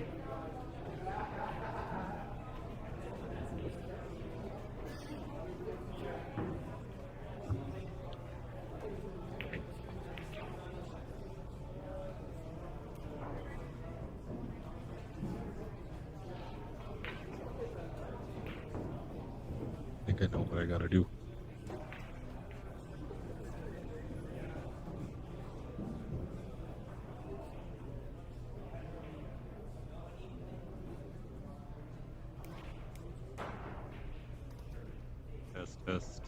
I think I know what I gotta do. Test.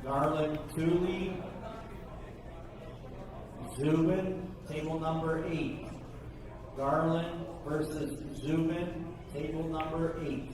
Garland Cooley, Zubin, table number 8. Garland versus Zubin, table number 8.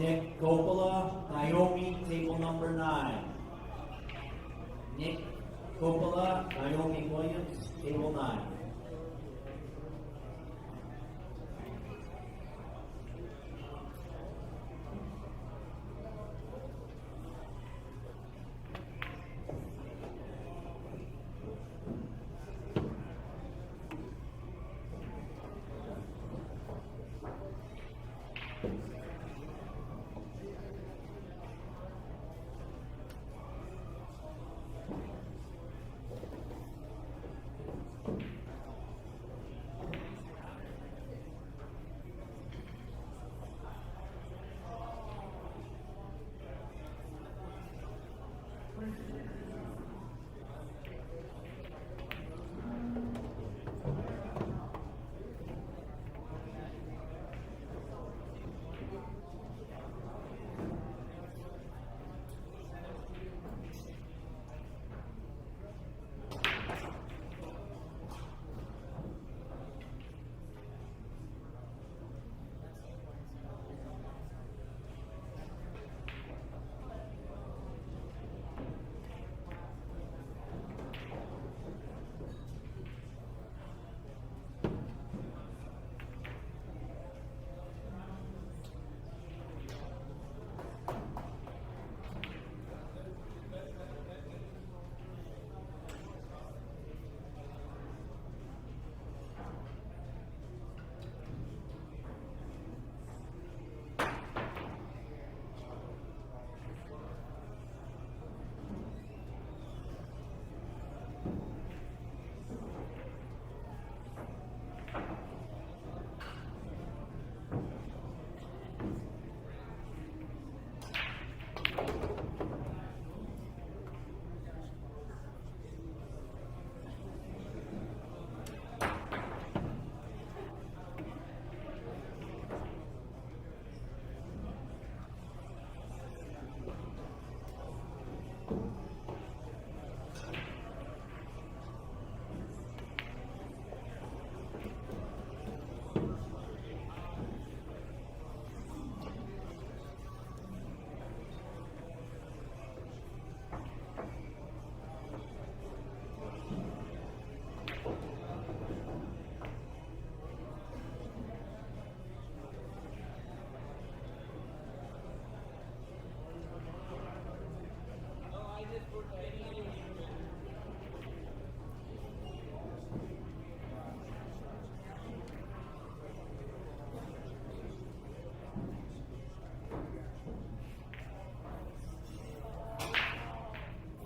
Nick Coppola, Naomi, table number 9. Nick Coppola, Naomi Williams, table 9.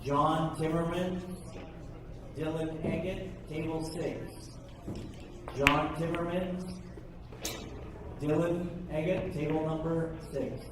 John Timmerman, Dylan Eggett, table 6. John Timmerman, Dylan Eggett, table number 6.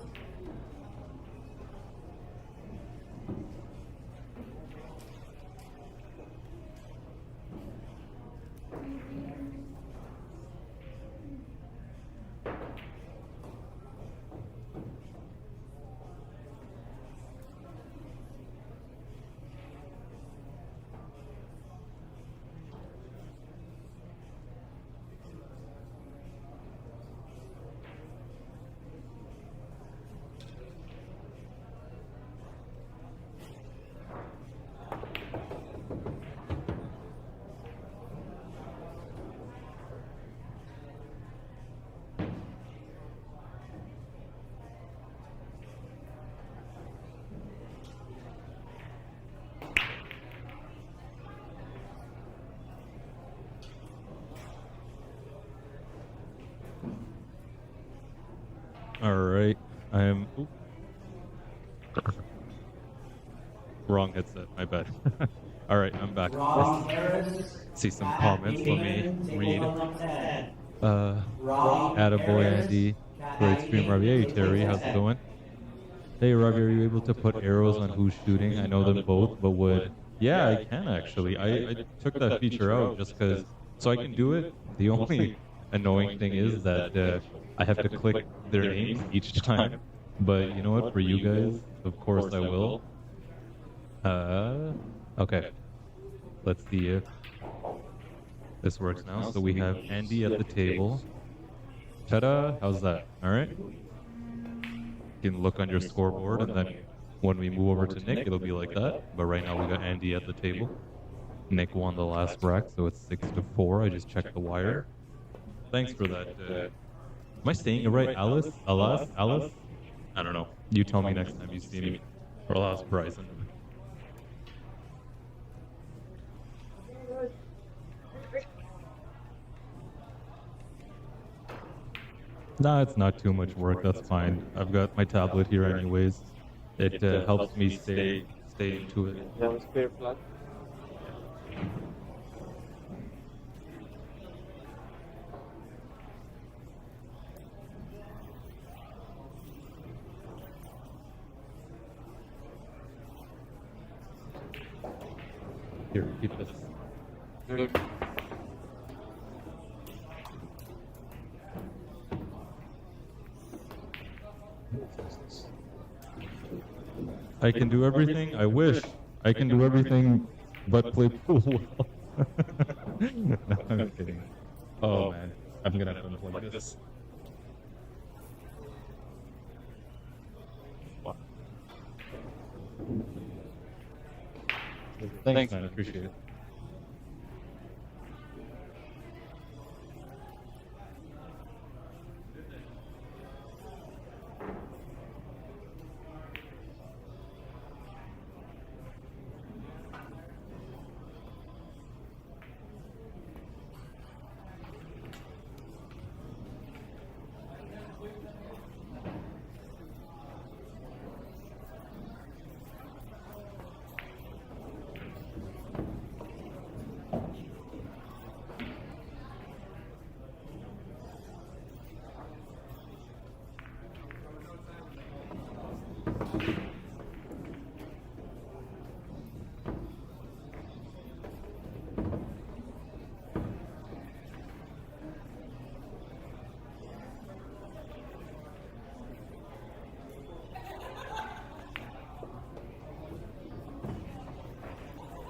All right, I'm wrong headset. My bad. All right, I'm back. Rob Harris, See some Kat comments. Let me Egan, table read. number 10. Uh, Rob Attaboy Harris, Andy, Kat great stream, Egan, Ravi. Hey table Terry, how's it 10. going? Hey Ravi, are you able to put arrows on who's shooting? I know them both, but would yeah, I can actually. I took that feature out just because, so I can do it. The only annoying thing is that I have to click their names each time. But you know what? For you guys, of course I will. Okay. Let's see if this works now. So we have Andy at the table. Ta-da! How's that? All right. can look on your scoreboard, and then when we move over to Nick, it'll be like that. But right now we got Andy at the table. Nick won the last rack, so it's 6-4. I just checked the wire. Thanks for that. Am I saying it right? Alice? Alice? Alice? I don't know. You tell me next time you see me. Or I'll ask Bryson. Nah, it's not too much work. That's fine. I've got my tablet here anyways. It helps me stay into it. Yeah, it's clear flag. Here, keep this. I can do everything. I wish I can do everything but play pool well. No, I'm kidding. Oh man, I'm gonna have to unplug this. Wow. Thanks, man. Appreciate it.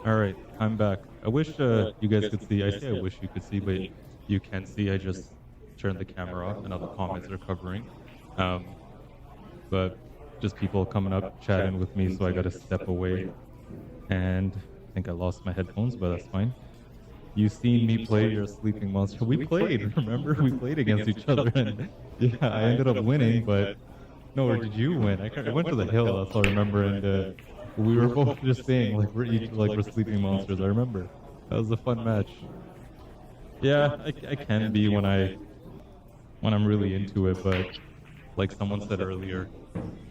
All right, I'm back. I wish you guys could see. I say I wish you could see, but you can see. I just turned the camera off, and now the comments are covering. But just people coming up, chatting with me, so I got to step away. And I think I lost my headphones, but that's fine. You seen me play your Sleeping Monster? We played, remember? We played against each other, and yeah, I ended up winning, but no, or did you win? I went to the hill, that's all I remember, and we were both just saying, like, we're Sleeping Monsters, I remember. That was a fun match. Yeah, I can be when I'm really into it, but like someone said earlier,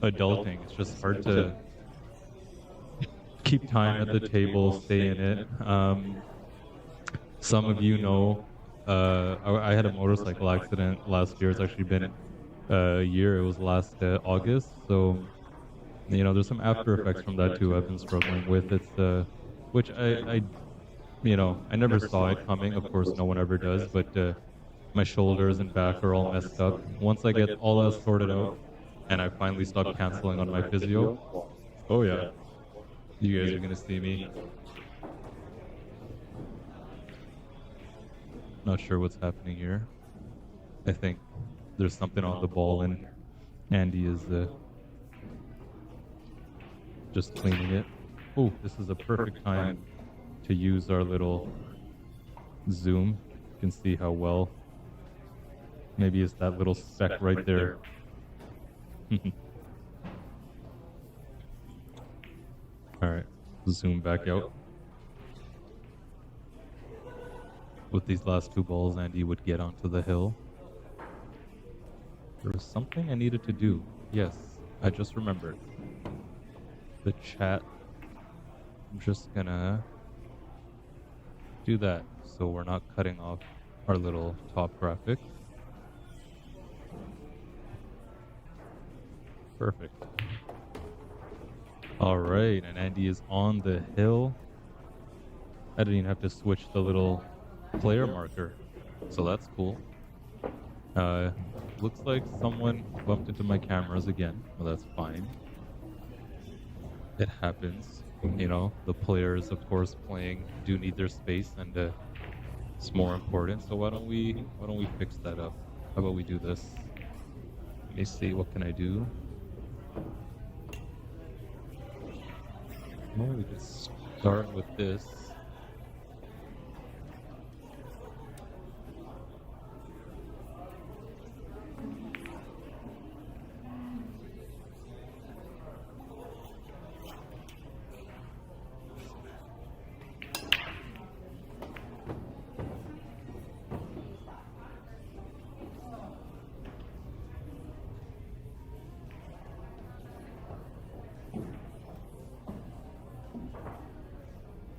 adulting, it's just hard to keep time at the table, stay in it. Some of you know, I had a motorcycle accident last year. It's actually been a year. It was last August. So, you know, there's some after effects from that too I've been struggling with. It's, which I never saw it coming. Of course, no one ever does. But my shoulders and back are all messed up. Once I get all that sorted out, and I finally stop canceling on my physio, oh yeah, you guys are gonna see me. Not sure what's happening here. I think there's something on the ball and Andy is just cleaning it. Oh, this is a perfect time to use our little zoom. You can see how well. Maybe it's that little speck right there. Alright, zoom back out. With these last two balls, Andy would get onto the hill. There was something I needed to do. Yes, I just remembered. The chat. I'm just gonna do that so we're not cutting off our little top graphic. Perfect. Alright, and Andy is on the hill. I didn't even have to switch the little player marker, so that's cool. Looks like someone bumped into my cameras again. Well, that's fine. It happens. You know, the players, of course, playing do need their space, and it's more important. So why don't we fix that up? How about we do this? Let me see. What can I do? Well, we just start with this.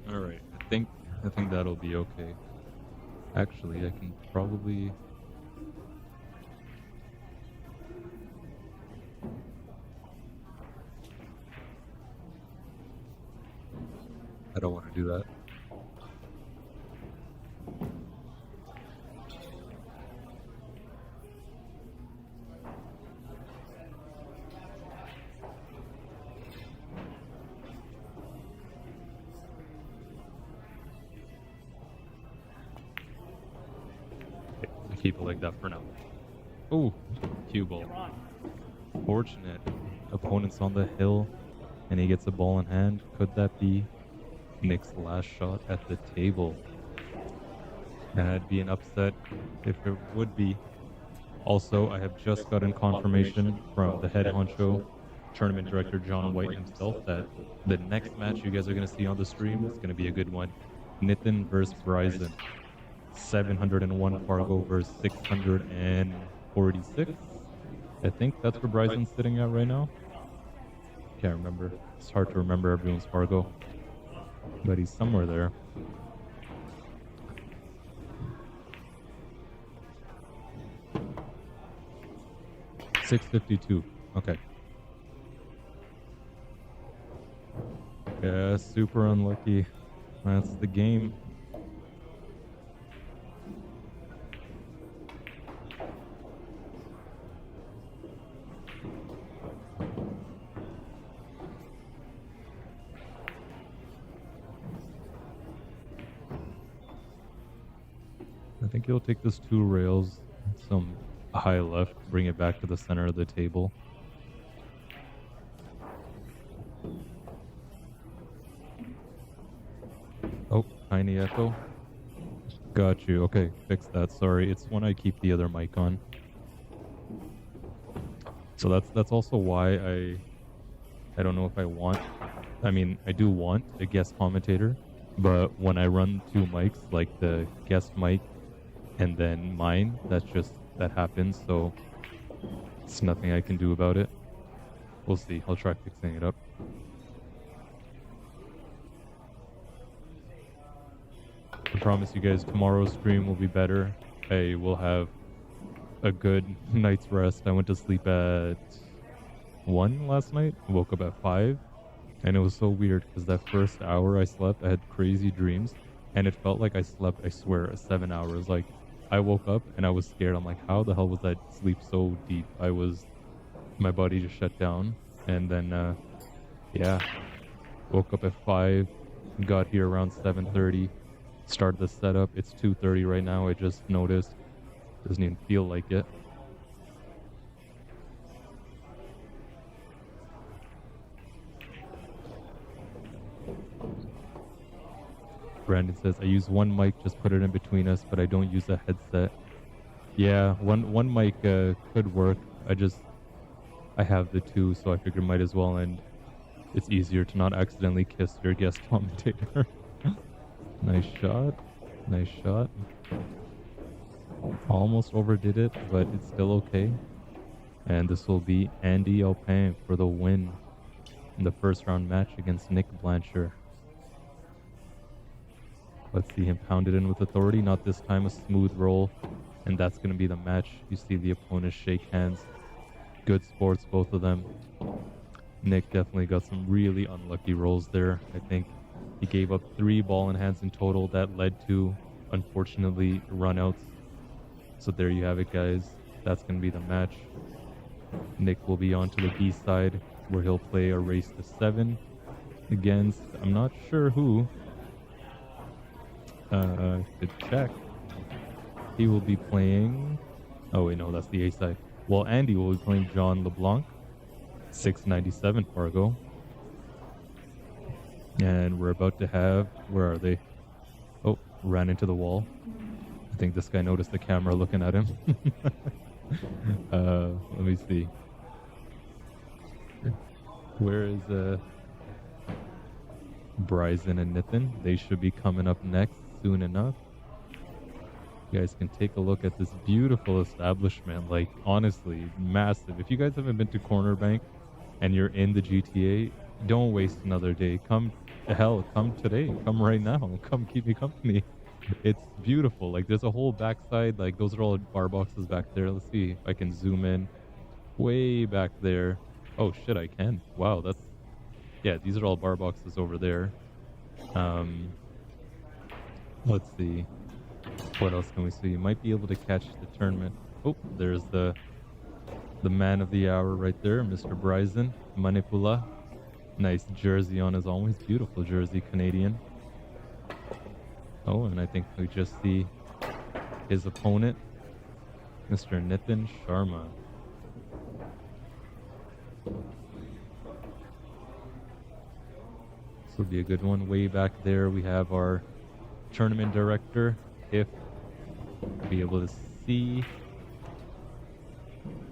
All right, I think that'll be okay. Actually, I can probably. I don't want to do that. Okay, I'll keep it like that for now. Oh, cue ball. Fortunate. Opponent's on the hill, and he gets a ball in hand. Could that be Nick's last shot at the table? And I'd be an upset if it would be. Also, I have just gotten confirmation from the head honcho, tournament director John White himself, that the next match you guys are going to see on the stream is going to be a good one. Nitin versus Bryson. 701 Fargo versus 646. I think that's where Bryson's sitting at right now. Can't remember. It's hard to remember everyone's Fargo. But he's somewhere there. $652. Okay. Yeah, super unlucky. That's the game. I think he'll take this 2 rails, some high left, bring it back to the center of the table. Oh, tiny echo. Got you. Okay, fix that. Sorry, it's when I keep the other mic on. So that's also why I don't know if I want. I mean, I do want a guest commentator, but when I run 2 mics, like the guest mic and then mine, that happens, so it's nothing I can do about it. We'll see. I'll try fixing it up. I promise you guys tomorrow's stream will be better. I will have a good night's rest. I went to sleep at 1 last night, woke up at 5, and it was so weird because that first hour I slept, I had crazy dreams, and it felt like I slept, I swear, 7 hours. Like, I woke up and I was scared. I'm like, how the hell was that sleep so deep? My body just shut down. And then, yeah, woke up at 5, got here around 7:30, started the setup. It's 2:30 right now. I just noticed. Doesn't even feel like it. Brandon says, I use one mic, just put it in between us, but I don't use a headset. Yeah, one mic could work. I have the 2, so I figured might as well, and it's easier to not accidentally kiss your guest commentator. Nice shot. Nice shot. Almost overdid it, but it's still okay. And this will be Andy Alpin for the win in the first round match against Nick Blanchard. Let's see him pound it in with authority. Not this time, a smooth roll. And that's going to be the match. You see the opponents shake hands. Good sports, both of them. Nick definitely got some really unlucky rolls there. I think he gave up 3 ball in hands in total. That led to, unfortunately, runouts. So there you have it, guys. That's going to be the match. Nick will be on to the B side, where he'll play a race to 7 against, I'm not sure who. To check. He will be playing... Oh wait, no, that's the A side. Well, Andy will be playing John LeBlanc. 697 Fargo. And we're about to have, where are they? Oh, ran into the wall. I think this guy noticed the camera looking at him. Let me see. Where is Bryson and Nathan? They should be coming up next soon enough. You guys can take a look at this beautiful establishment. Like, honestly, massive. If you guys haven't been to Corner Bank and you're in the GTA, don't waste another day. Come, hell, come today. Come right now. Come keep me company. It's beautiful. Like, there's a whole backside. Like, those are all bar boxes back there. Let's see if I can zoom in. Way back there. Oh, shit, I can. Wow, that's... Yeah, these are all bar boxes over there. Let's see. What else can we see? You might be able to catch the tournament. Oh, there's the man of the hour right there, Mr. Bryson Manipula. Nice jersey on as always. Beautiful jersey, Canadian. Oh, and I think we just see his opponent, Mr. Nitin Sharma. This will be a good one. Way back there, we have our tournament director, if be able to see.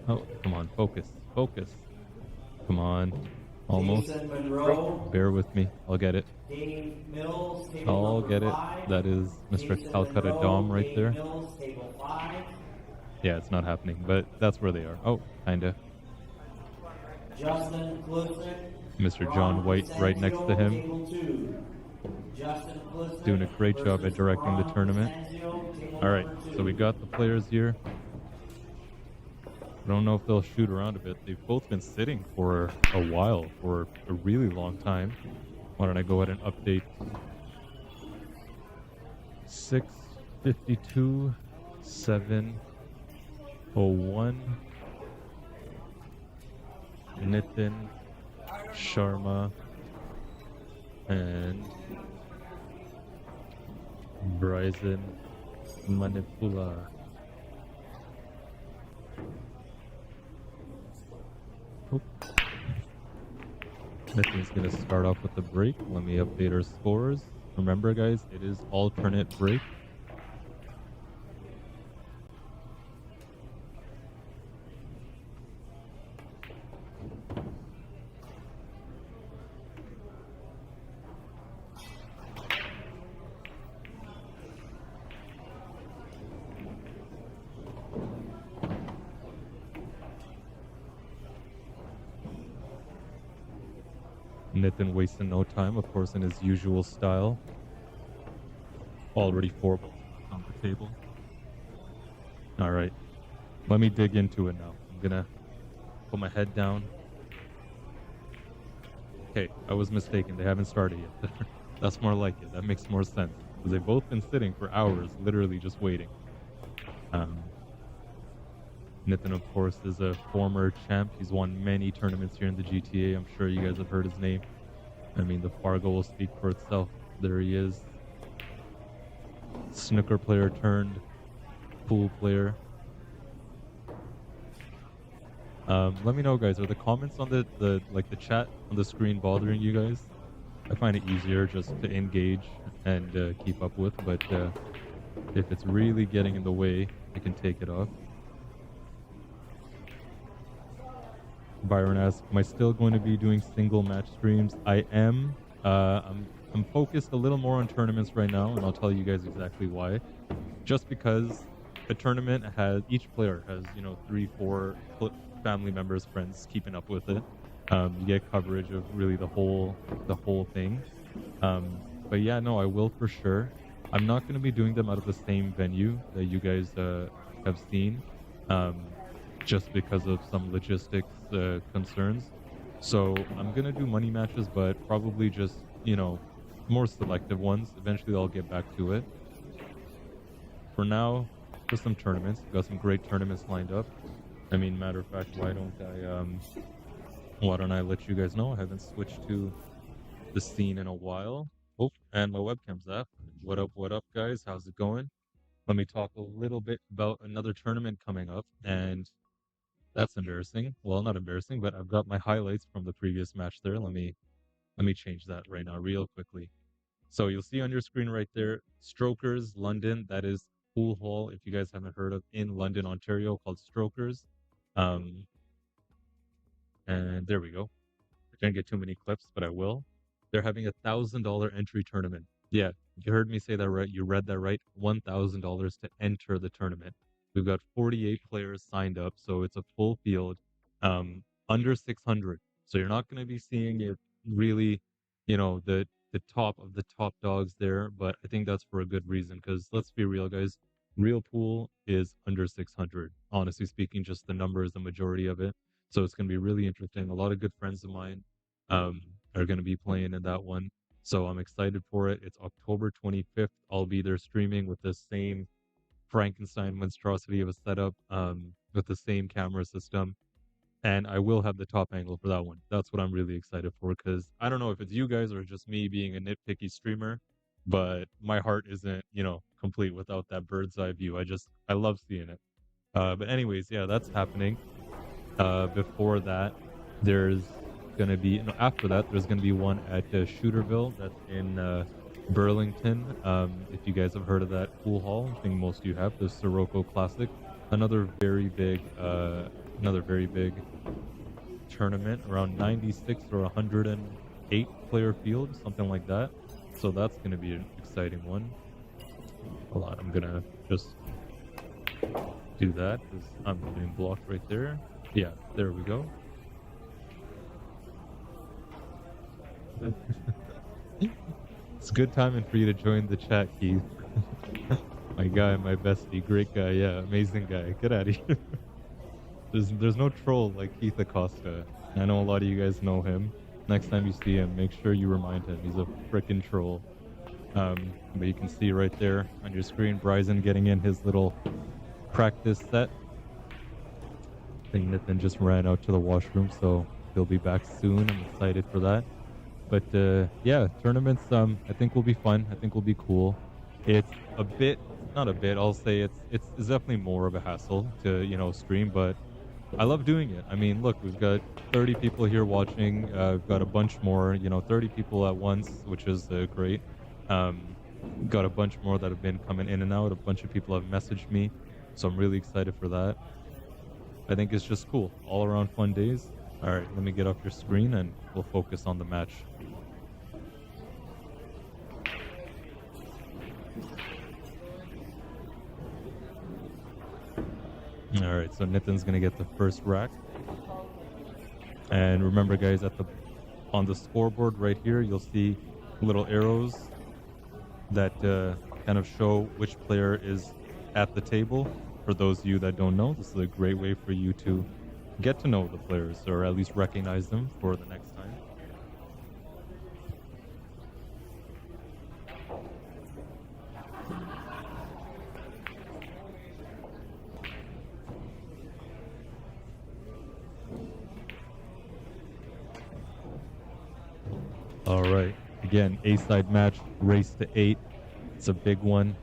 Oh, come on, focus, focus. Come on, almost. Jason Monroe, Bear with me, I'll get it. Dave Mills, I'll table get number it. 5. That is Mr. Jason Calcutta Monroe, Dom right Dave there. Mills, table 5. Yeah, it's not happening, but that's where they are. Oh, kinda. Justin Klusnick, Mr. John White right next to him. Table 2. Justin Klusnick Doing a great job at versus directing the Ron tournament. Sanzio, table Alright, number 2. so we got the players here. I don't know if they'll shoot around a bit. They've both been sitting for a while, for a really long time. Why don't I go ahead and update? 6:52, 7:01. Nitin Sharma and Bryson Manipula. Oop. Nitin's going to start off with the break. Let me update our scores. Remember, guys, it is alternate break. Nitin wasting no time, of course, in his usual style. Already 4 balls on the table. All right, let me dig into it now. I'm gonna put my head down. Okay, I was mistaken. They haven't started yet. That's more like it. That makes more sense. Because they've both been sitting for hours, literally just waiting. Nitin, of course, is a former champ. He's won many tournaments here in the GTA. I'm sure you guys have heard his name. I mean, the Fargo will speak for itself. There he is. Snooker player turned pool player. Let me know, guys. Are the comments on the chat on the screen bothering you guys? I find it easier just to engage and keep up with, but if it's really getting in the way, I can take it off. Byron asks, am I still going to be doing single match streams? I am. I'm focused a little more on tournaments right now, and I'll tell you guys exactly why. Just because a tournament has, each player has, 3, 4 family members, friends keeping up with it. You get coverage of really the whole thing. But yeah, no, I will for sure. I'm not going to be doing them out of the same venue that you guys have seen. Just because of some logistics concerns. So I'm gonna do money matches, but probably just, more selective ones. Eventually I'll get back to it. For now, just some tournaments. Got some great tournaments lined up. I mean, matter of fact, why don't I let you guys know? I haven't switched to the scene in a while. Oh, and my webcam's up. What up, guys? How's it going? Let me talk a little bit about another tournament coming up, and That's embarrassing. Well, not embarrassing, but I've got my highlights from the previous match there. Let me change that right now real quickly. So you'll see on your screen right there, Strokers London. That is pool hall. If you guys haven't heard of in London, Ontario, called Strokers. Um, and there we go. I didn't get too many clips, but I will. They're having $1,000 entry tournament. Yeah, you heard me say that right. You read that right. $1,000 to enter the tournament. We've got 48 players signed up, so it's a full field, under 600. So you're not going to be seeing it really, the top of the top dogs there. But I think that's for a good reason because let's be real, guys. Real pool is under 600. Honestly speaking, just the number is the majority of it. So it's going to be really interesting. A lot of good friends of mine um, are going to be playing in that one. So I'm excited for it. It's October 25th. I'll be there streaming with the same Frankenstein monstrosity of a setup, with the same camera system. And I will have the top angle for that one. That's what I'm really excited for because I don't know if it's you guys or just me being a nitpicky streamer, but my heart isn't, complete without that bird's eye view. I love seeing it. But anyways, yeah, that's happening. Before that, there's gonna be no, after that there's gonna be one at Shooterville that's in Burlington. If you guys have heard of that pool hall, I think most of you have. The Sirocco Classic, another very big, tournament, around 96 or 108 player field, something like that. So that's gonna be an exciting one. Hold on, I'm gonna just do that because I'm being blocked right there. Yeah, there we go. It's good timing for you to join the chat, Keith. My guy, my bestie, great guy, yeah, amazing guy. Get out of here. There's no troll like Keith Acosta. I know a lot of you guys know him. Next time you see him, make sure you remind him he's a frickin' troll. But you can see right there on your screen, Bryson getting in his little practice set. I think Nathan just ran out to the washroom, so he'll be back soon. I'm excited for that. But yeah, tournaments I think will be fun. I think will be cool. It's a bit, not a bit. I'll say it's definitely more of a hassle to stream, but I love doing it. I mean, look, we've got 30 people here watching. We've got a bunch more, 30 people at once, which is great. Got a bunch more that have been coming in and out. A bunch of people have messaged me, so I'm really excited for that. I think it's just cool. All around fun days. All right, let me get off your screen and we'll focus on the match. All right, so Nitin's gonna get the first rack. And remember, guys, on the scoreboard right here, you'll see little arrows that kind of show which player is at the table. For those of you that don't know, this is a great way for you to get to know the players, or at least recognize them for the next time. All right, again, A-side match, race to 8. It's a big one.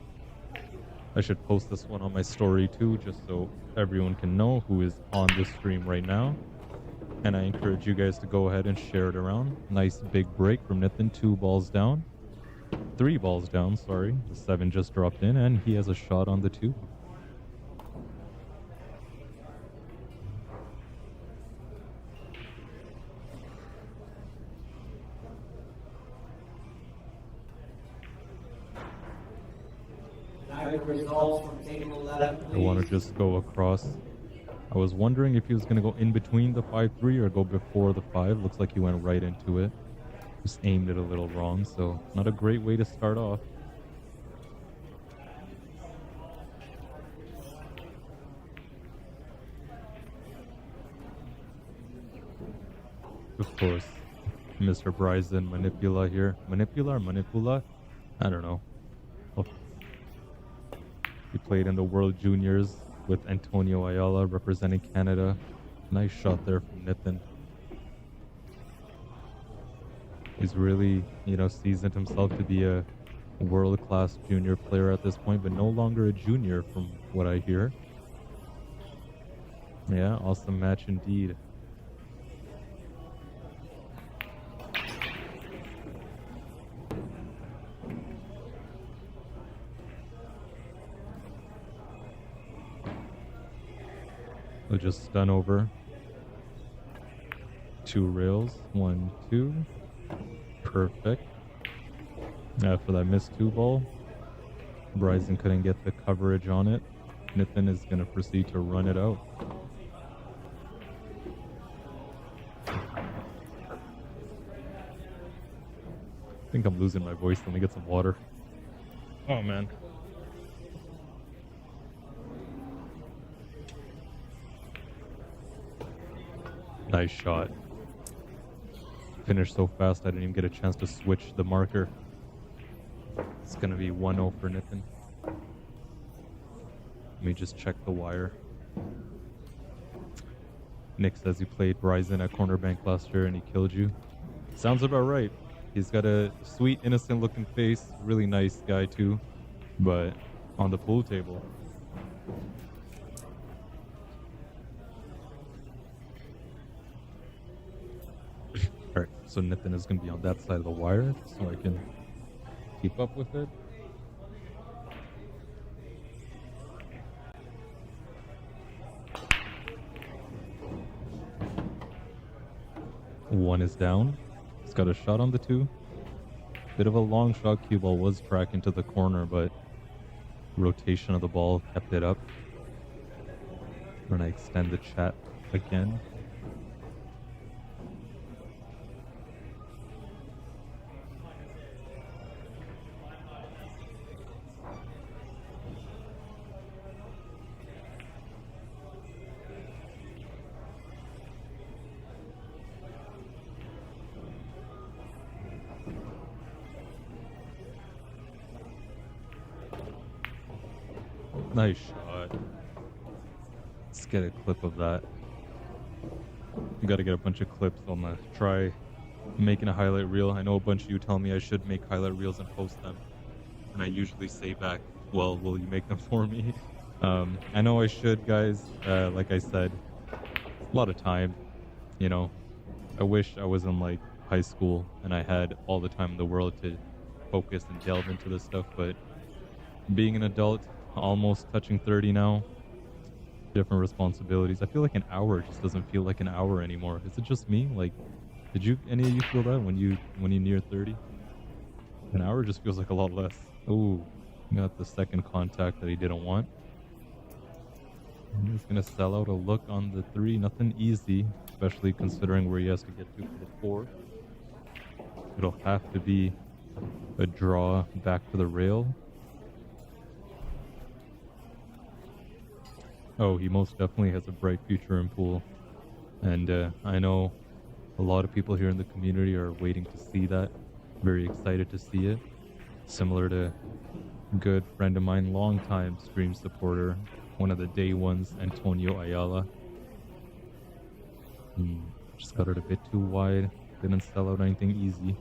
I should post this one on my story too, just so everyone can know who is on the stream right now. And I encourage you guys to go ahead and share it around. Nice big break from Nathan, 2 balls down. 3 balls down, sorry. The 7 just dropped in, and he has a shot on the 2. Results from table 11, please. I want to just go across. I was wondering if he was going to go in between the 5-3 or go before the 5. Looks like he went right into it. Just aimed it a little wrong, so not a great way to start off. Of course, Mr. Bryson Manipula here. Manipula or Manipula? I don't know. Oh. He played in the World Juniors with Antonio Ayala representing Canada. Nice shot there from Nathan. He's really, seasoned himself to be a world-class junior player at this point, but no longer a junior from what I hear. Yeah, awesome match indeed. We'll just stun over 2 rails. 1, 2. Perfect. For that missed 2 ball, Bryson couldn't get the coverage on it. Nathan is going to proceed to run it out. I think I'm losing my voice. Let me get some water. Oh, man. Nice shot. Finished so fast, I didn't even get a chance to switch the marker. It's going to be 1-0 for Nathan. Let me just check the wire. Nick says he played Bryson at cornerbank last year and he killed you. Sounds about right. He's got a sweet, innocent looking face. Really nice guy too. But on the pool table. Alright, so Nathan is going to be on that side of the wire so I can keep up with it. One is down. He's got a shot on the 2. Bit of a long shot. Cue ball was tracking to the corner, but rotation of the ball kept it up. We're going to extend the chat again. Nice shot. Let's get a clip of that. You gotta get a bunch of clips. I'm gonna try making a highlight reel. I know a bunch of you tell me I should make highlight reels and post them. And I usually say back, well, will you make them for me? I know I should, guys. Like I said, a lot of time, you know. I wish I was in like high school and I had all the time in the world to focus and delve into this stuff, but being an adult, almost touching 30 now, different responsibilities. I feel like an hour just doesn't feel like an hour anymore. Is it just me? Like, did any of you feel that when you near 30? An hour just feels like a lot less. Ooh, got the second contact that he didn't want. He's gonna sell out a look on the 3. Nothing easy, especially considering where he has to get to for the 4. It'll have to be a draw back to the rail. Oh, he most definitely has a bright future in pool. And I know a lot of people here in the community are waiting to see that. Very excited to see it. Similar to a good friend of mine, longtime stream supporter, one of the day ones, Antonio Ayala. Just got it a bit too wide. Didn't sell out anything easy.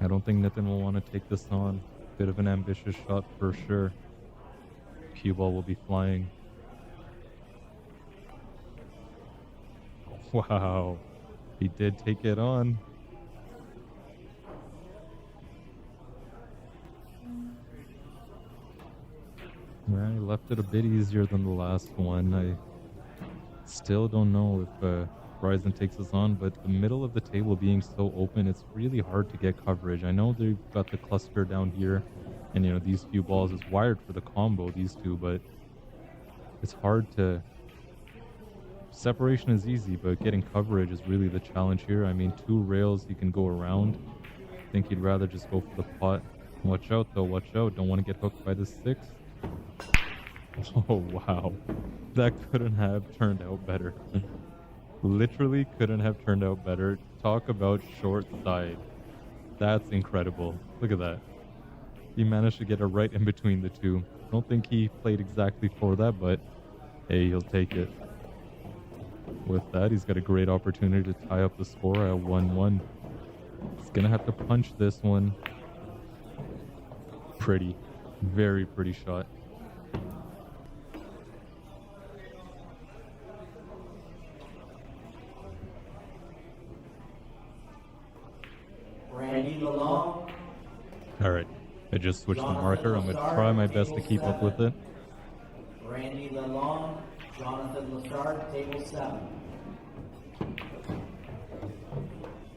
I don't think Nathan will want to take this on. Bit of an ambitious shot for sure. Cue ball will be flying. Wow, he did take it on. Yeah, he left it a bit easier than the last one. I still don't know if Bryson takes us on, but the middle of the table being so open, it's really hard to get coverage. I know they've got the cluster down here, and you know, these few balls is wired for the combo, these two, but it's hard to... Separation is easy, but getting coverage is really the challenge here. I mean, 2 rails you can go around. I think he'd rather just go for the pot. Watch out though, watch out. Don't want to get hooked by the 6. Oh wow. That couldn't have turned out better. Literally couldn't have turned out better. Talk about short side. That's incredible. Look at that. He managed to get it right in between the 2. I don't think he played exactly for that, but hey, he'll take it. With that, he's got a great opportunity to tie up the score at 1-1. He's gonna have to punch this one. Pretty. Very pretty shot. Belong, Alright, I just switched the marker. I'm gonna try my best to keep up with it. Randy Lalonde, Jonathan Lessard, table 7.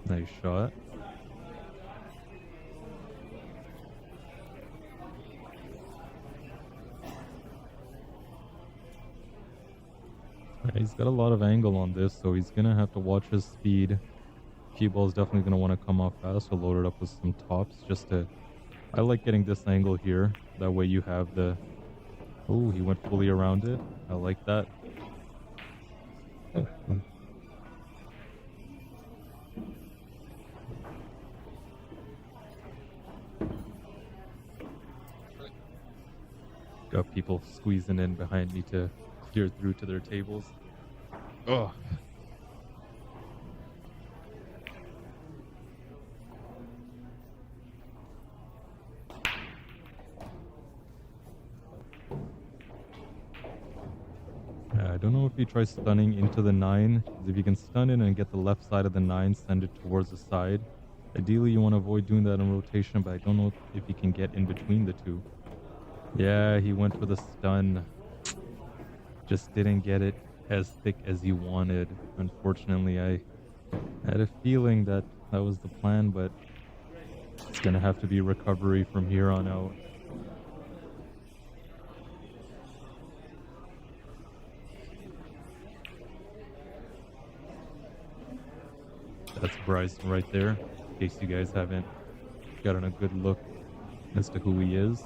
Nice shot. He's got a lot of angle on this, so he's gonna have to watch his speed. Cue ball is definitely gonna want to come off fast, so load it up with some tops just to... I like getting this angle here. That way you have the... Oh, he went fully around it. I like that. Got people squeezing in behind me to clear through to their tables. Oh. I don't know if he tries stunning into the 9. If you can stun it and get the left side of the 9, send it towards the side. Ideally, you want to avoid doing that in rotation, but I don't know if he can get in between the two. Yeah, he went for the stun. Just didn't get it as thick as he wanted. Unfortunately, I had a feeling that that was the plan, but it's going to have to be recovery from here on out. That's Bryson right there, in case you guys haven't gotten a good look as to who he is.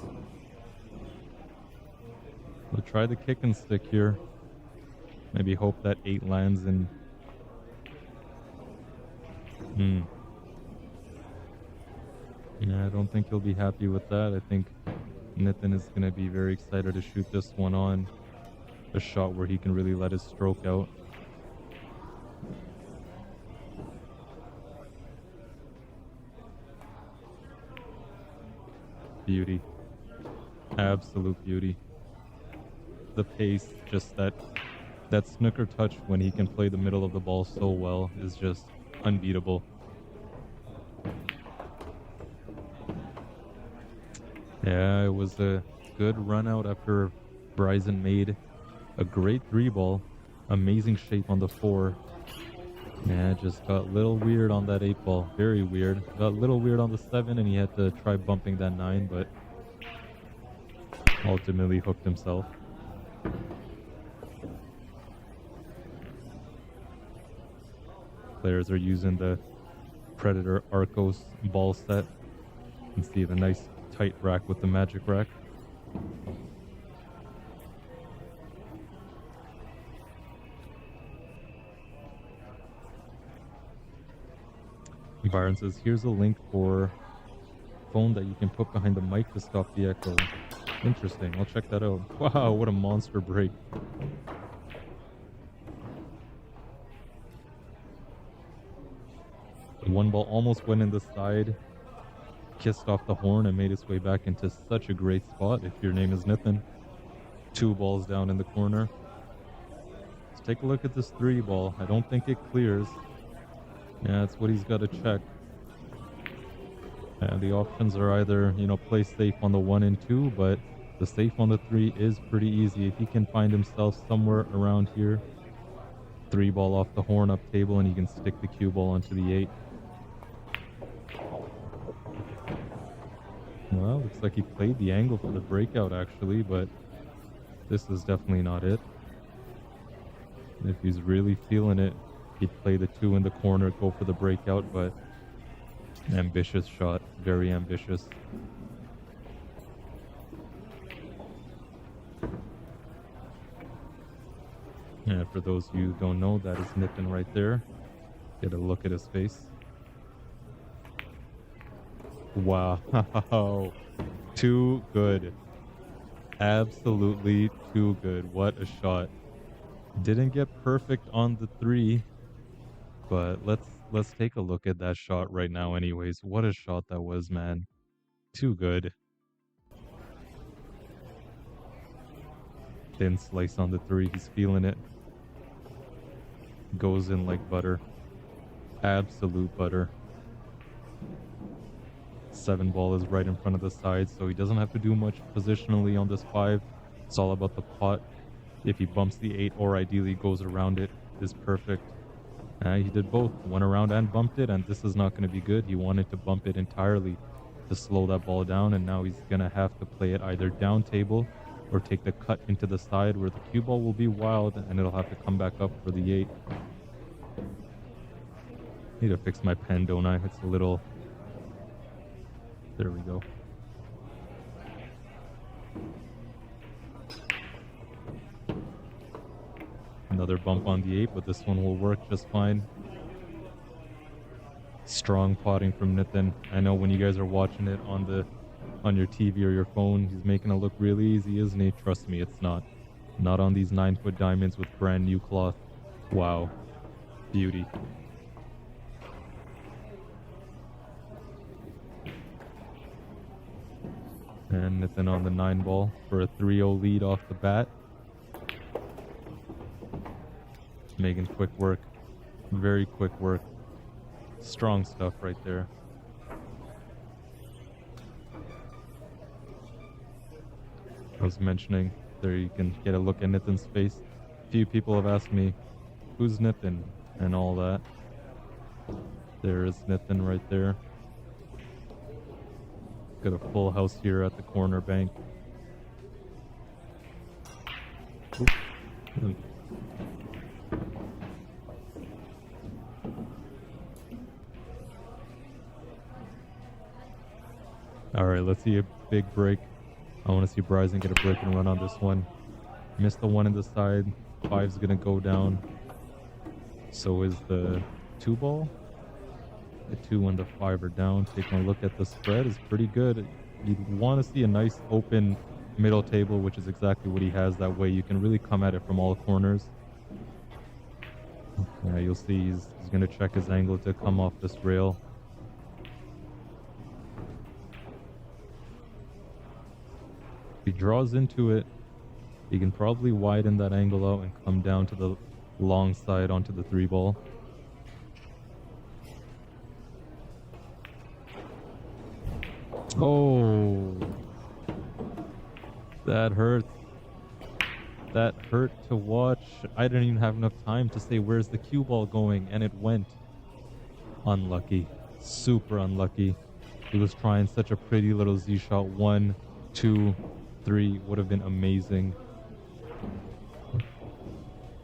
We'll try the kick and stick here. Maybe hope that 8 lands and... Yeah, I don't think he'll be happy with that. I think Nitin is going to be very excited to shoot this one on. A shot where he can really let his stroke out. Beauty. Absolute beauty. The pace, just that snooker touch when he can play the middle of the ball so well is just unbeatable. Yeah, it was a good run out after Bryson made a great 3-ball. Amazing shape on the 4. Yeah, just got a little weird on that 8-ball. Very weird. Got a little weird on the 7 and he had to try bumping that 9, but ultimately hooked himself. Players are using the Predator Arcos ball set. You can see the nice tight rack with the magic rack. Byron says, here's a link for phone that you can put behind the mic to stop the echo. Interesting, I'll check that out. Wow, what a monster break. The 1 ball almost went in the side, kissed off the horn and made its way back into such a great spot if your name is Nitin. 2 balls down in the corner. Let's take a look at this 3-ball. I don't think it clears. Yeah, that's what he's got to check. The options are either, play safe on the 1 and 2, but the safe on the 3 is pretty easy. If he can find himself somewhere around here, 3-ball off the horn up table, and he can stick the cue ball onto the 8. Well, looks like he played the angle for the breakout actually, but this is definitely not it. If he's really feeling it, he'd play the 2 in the corner, go for the breakout, but ambitious shot, very ambitious. Yeah, for those of you who don't know, that is Nitin right there. Get a look at his face. Wow, too good. Absolutely too good. What a shot. Didn't get perfect on the 3, but let's take a look at that shot right now anyways. What a shot that was, man. Too good. Thin slice on the 3, he's feeling it. Goes in like butter. Absolute butter. 7 ball is right in front of the side, so he doesn't have to do much positionally on this 5. It's all about the pot. If he bumps the 8 or ideally goes around it, is perfect. He did both, went around and bumped it, and this is not going to be good. He wanted to bump it entirely to slow that ball down, and now he's going to have to play it either down table or take the cut into the side where the cue ball will be wild and it'll have to come back up for the 8. Need to fix my pen, don't I? It's a little... There we go. Another bump on the 8, but this one will work just fine. Strong potting from Nitin. I know when you guys are watching it on your TV or your phone, he's making it look really easy, isn't he? Trust me, it's not. Not on these 9-foot diamonds with brand new cloth. Wow. Beauty. And Nitin on the 9 ball for a 3-0 lead off the bat. Making quick work. Very quick work. Strong stuff right there. I was mentioning there you can get a look at Nitin's face. A few people have asked me, who's Nitin and all that. There is Nitin right there. Got a full house here at the corner bank. Oop. Alright, let's see a big break. I want to see Bryson get a break and run on this one. Missed the 1 in the side. 5's going to go down. So is the 2 ball. The 2 and the 5 are down. Taking a look at the spread is pretty good. You'd want to see a nice open middle table, which is exactly what he has. That way you can really come at it from all corners. Yeah, you'll see he's going to check his angle to come off this rail. If he draws into it, he can probably widen that angle out and come down to the long side onto the 3 ball. Oh, that hurt. That hurt to watch. I didn't even have enough time to say where's the cue ball going, and it went. Unlucky. Super unlucky. He was trying such a pretty little Z shot. 1, 2, 3 would have been amazing.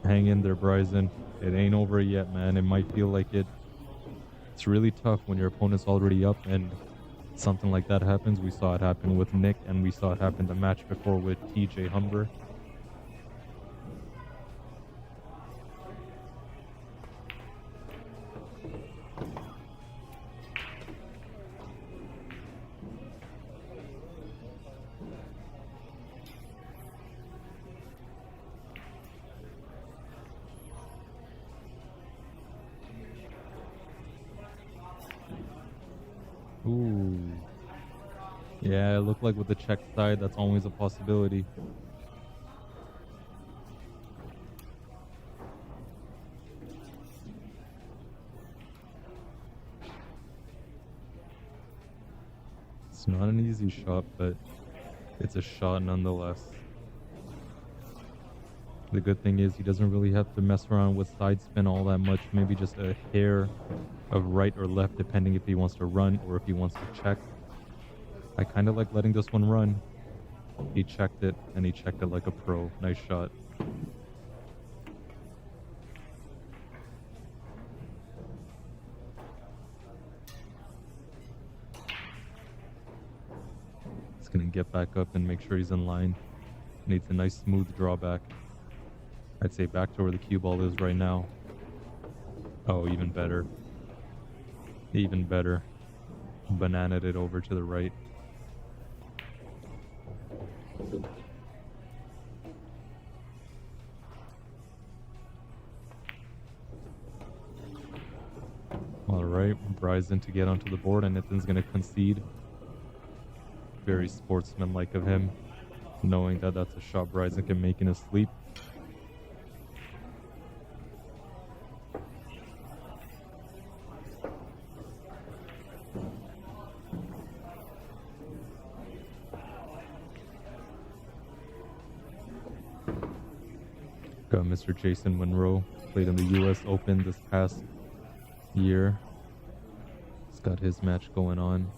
Hang in there, Bryson. It ain't over yet, man. It might feel like it. It's really tough when your opponent's already up and something like that happens. We saw it happen with Nick, and we saw it happen the match before with TJ Humber. Ooh. Yeah, it looked like with the check side, that's always a possibility. It's not an easy shot, but it's a shot nonetheless. The good thing is he doesn't really have to mess around with side spin all that much. Maybe just a hair of right or left, depending if he wants to run or if he wants to check. I kind of like letting this one run. He checked it, and he checked it like a pro. Nice shot. He's going to get back up and make sure he's in line. Needs a nice smooth drawback. I'd say back to where the cue ball is right now. Oh, even better. Even better. Bananaed it over to the right. Alright, Bryson to get onto the board, and Nitin's going to concede. Very sportsmanlike of him, knowing that that's a shot Bryson can make in his sleep. Got Mr. Jason Monroe, played in the U.S. Open this past year. He's got his match going on.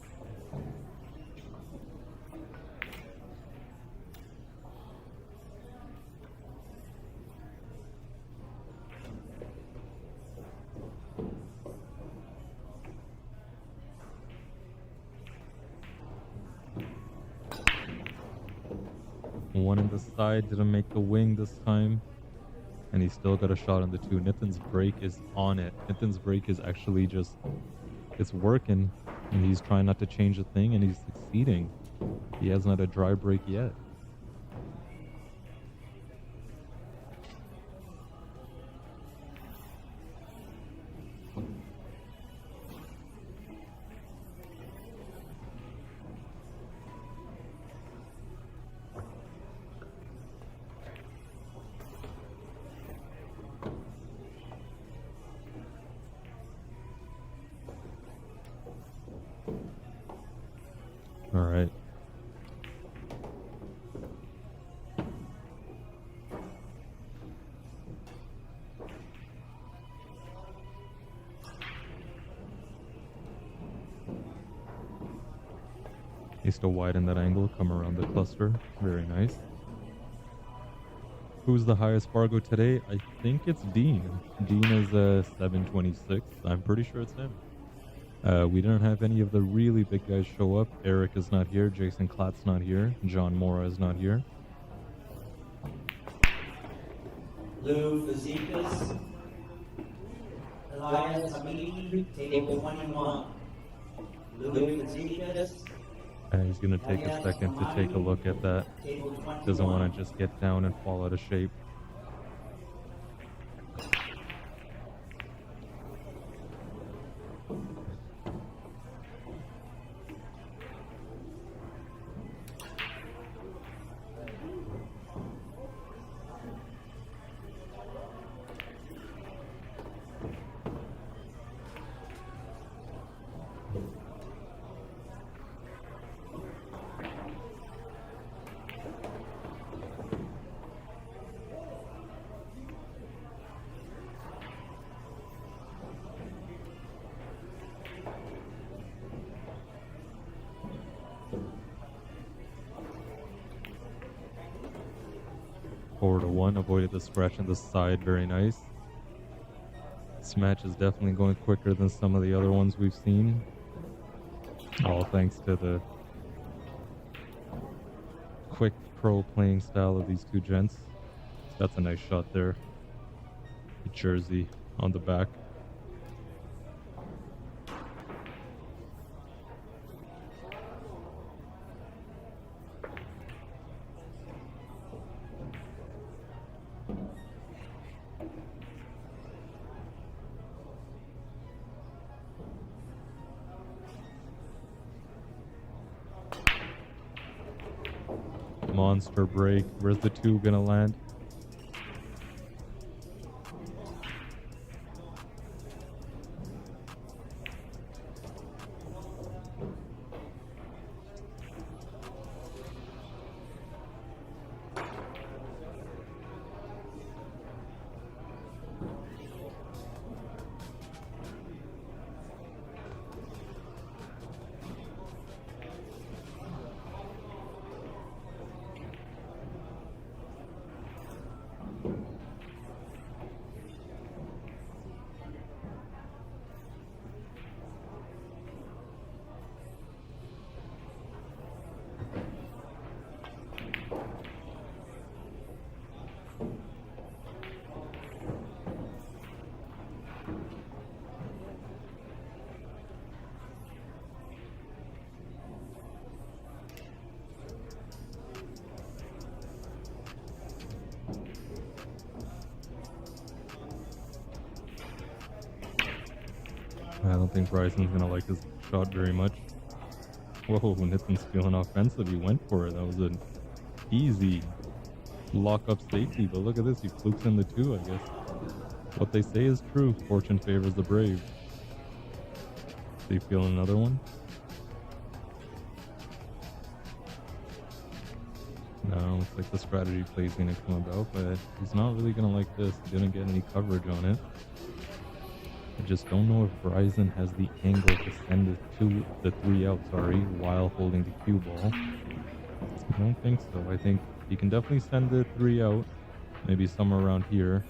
One in the side, didn't make the wing this time. And he's still got a shot on the two. Nitin's break is on it. Nitin's break is actually just, it's working. And he's trying not to change a thing, and he's succeeding. He hasn't had a dry break yet. All right. Needs to widen that angle, come around the cluster. Very nice. Who's the highest Fargo today? I think it's Dean. Dean is 726. I'm pretty sure it's him. We didn't have any of the really big guys show up. Eric is not here. Jason Klatt's not here. John Mora is not here. Lou Fazekas. Elias Hamidi, table 21. Lou Fazekas. He's going to take a second to take a look at that. Doesn't want to just get down and fall out of shape. Forward to one, avoided the scratch on the side, very nice. This match is definitely going quicker than some of the other ones we've seen. All thanks to the quick pro playing style of these two gents. That's a nice shot there. Jersey on the back. Monster break. Where's the two gonna land? I don't think Bryson's gonna like his shot very much. Whoa, Nitin's feeling offensive. He went for it. That was an easy lock-up safety. But look at this. He flukes in the two, I guess. What they say is true. Fortune favors the brave. Is he feeling another one? Looks like the strategy play is going to come about, but he's not really going to like this. He didn't get any coverage on it. I just don't know if Bryson has the angle to send the 3 out, while holding the cue ball. I don't think so. I think he can definitely send the 3 out, maybe somewhere around here.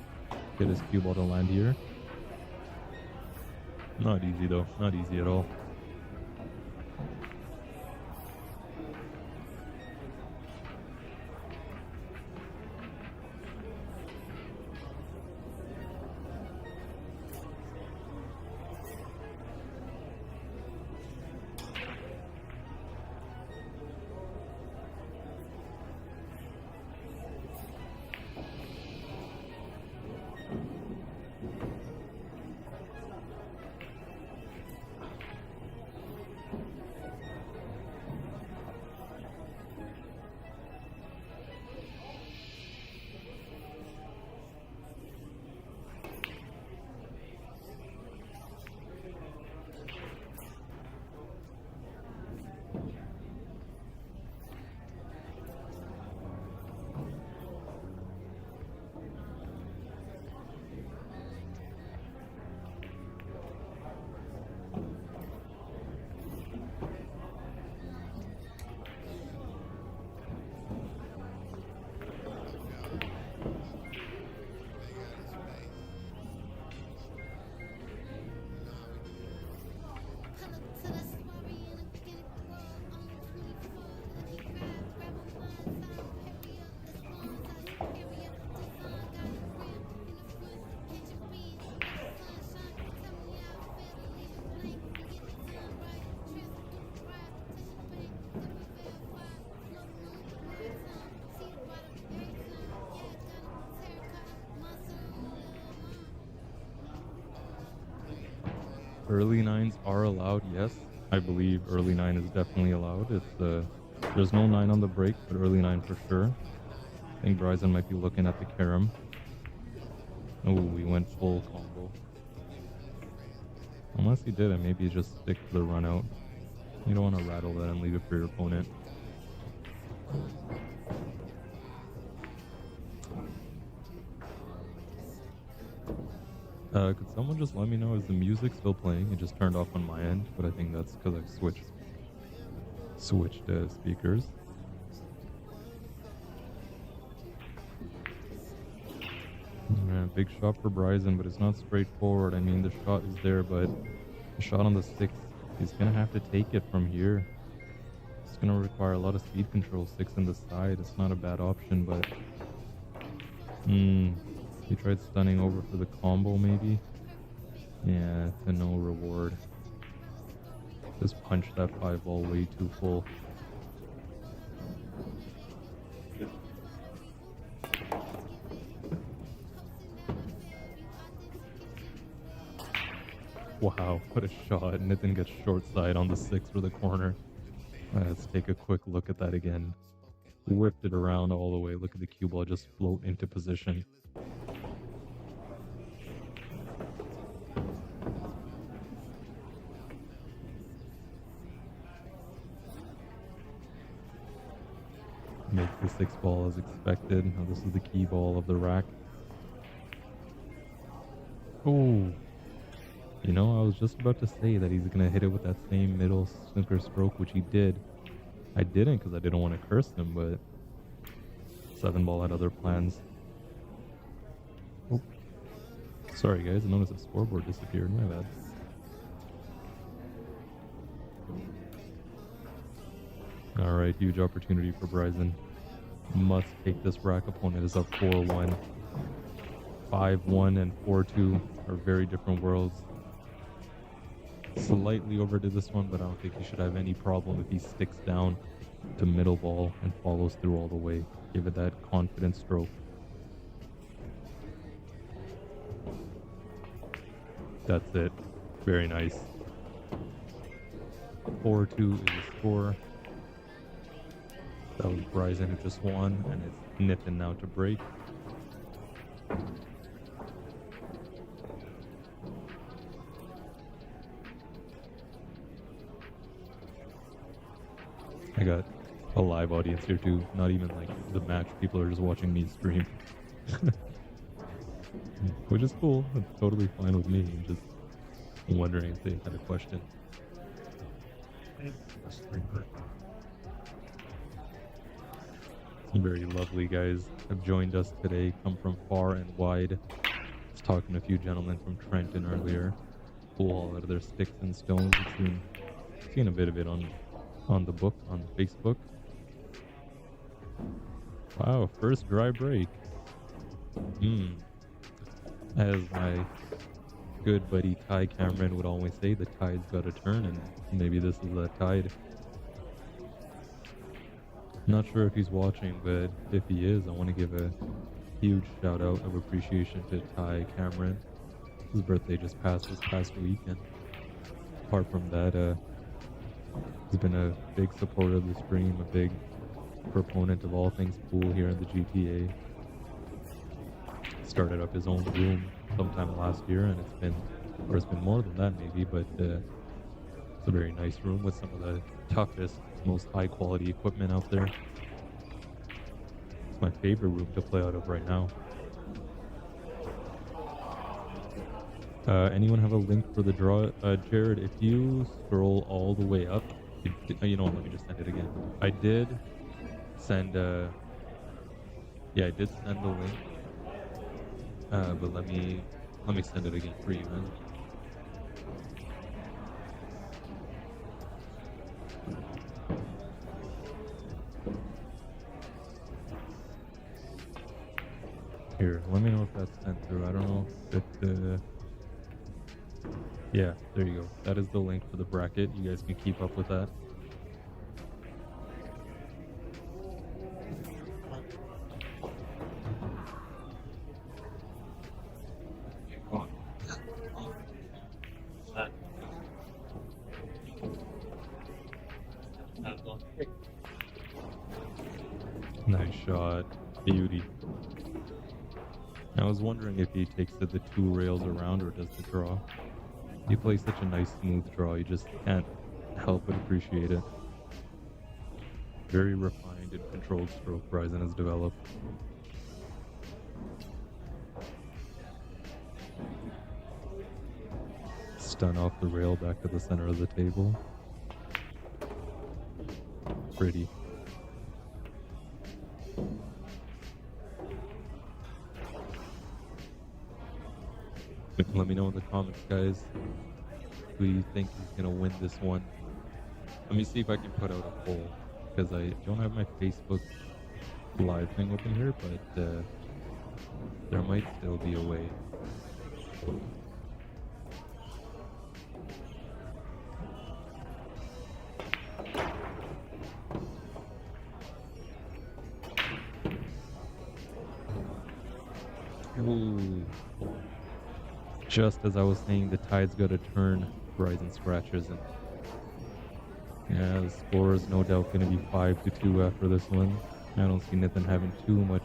Get his cue ball to land here. Not easy though, not easy at all. Early nines are allowed, yes. I believe early 9 is definitely allowed. It's there's no 9 on the break, but early 9 for sure. I think Bryson might be looking at the carom. Oh, we went full combo. Unless he didn't, maybe just stick to the run out. You don't want to rattle that and leave it for your opponent. Could someone just let me know, is the music still playing? It just turned off on my end, but I think that's because I switched speakers. Big shot for Bryson, but it's not straightforward. I mean, the shot is there, but the shot on the 6, he's going to have to take it from here. It's going to require a lot of speed control. 6 in the side, it's not a bad option, but... he tried stunning over for the combo, maybe? Yeah, to no reward. Just punched that 5 ball way too full. Wow, what a shot, and it didn't get short side on the 6 for the corner. Let's take a quick look at that again. Whipped it around all the way. Look at the cue ball just float into position. Makes the 6 ball as expected. Now this is the key ball of the rack. Oh! You know, I was just about to say that he's going to hit it with that same middle snooker stroke, which he did. I didn't because I didn't want to curse him, but 7 ball had other plans. Oh. Sorry guys, I noticed the scoreboard disappeared. My bad. Alright, huge opportunity for Bryson. Must take this rack. Opponent is up 4-1. 5-1 and 4-2 are very different worlds. Slightly overdid this one, but I don't think he should have any problem if he sticks down to middle ball and follows through all the way. Give it that confident stroke. That's it. Very nice. 4-2 is the score. That was Bryson who just won, and it's Nitin now to break. I got a live audience here too. Not even like the match. People are just watching me stream. Which is cool. It's totally fine with me. I'm just wondering if they had a question. Some very lovely guys have joined us today, come from far and wide. I was talking to a few gentlemen from Trenton earlier. Pull all out of their sticks and stones. I've seen a bit of it on the book, on Facebook. Wow, first dry break. As my good buddy Ty Cameron would always say, the tide's got to turn, and maybe this is that tide. Not sure if he's watching, but if he is, I want to give a huge shout out of appreciation to Ty Cameron. His birthday just passed this past week, and apart from that, he's been a big supporter of the stream, a big proponent of all things pool here in the GTA. Started up his own room sometime last year, and it's been more than that maybe, but it's a very nice room with some of the toughest, most high quality equipment out there. It's my favorite room to play out of right now. Anyone have a link for the draw? Jared, if you scroll all the way up, you know what, let me just send it again. I did send the link. But let me send it again for you, man. Here, let me know if that's sent through. I don't know if it, yeah, there you go. That is the link for the bracket. You guys can keep up with that. Nice shot. Beauty. I was wondering if he takes the two rails around or does the draw. He plays such a nice smooth draw, you just can't help but appreciate it. Very refined and controlled stroke Ryzen has developed. Stun off the rail back to the center of the table. Pretty. Let me know in the comments, guys, who you think is going to win this one. Let me see if I can put out a poll, because I don't have my Facebook live thing open here, but there might still be a way. Ooh. Just as I was saying, the tide's got to turn. Ryzen scratches, and yeah, the score is no doubt going to be 5-2 after this one. I don't see Nathan having too much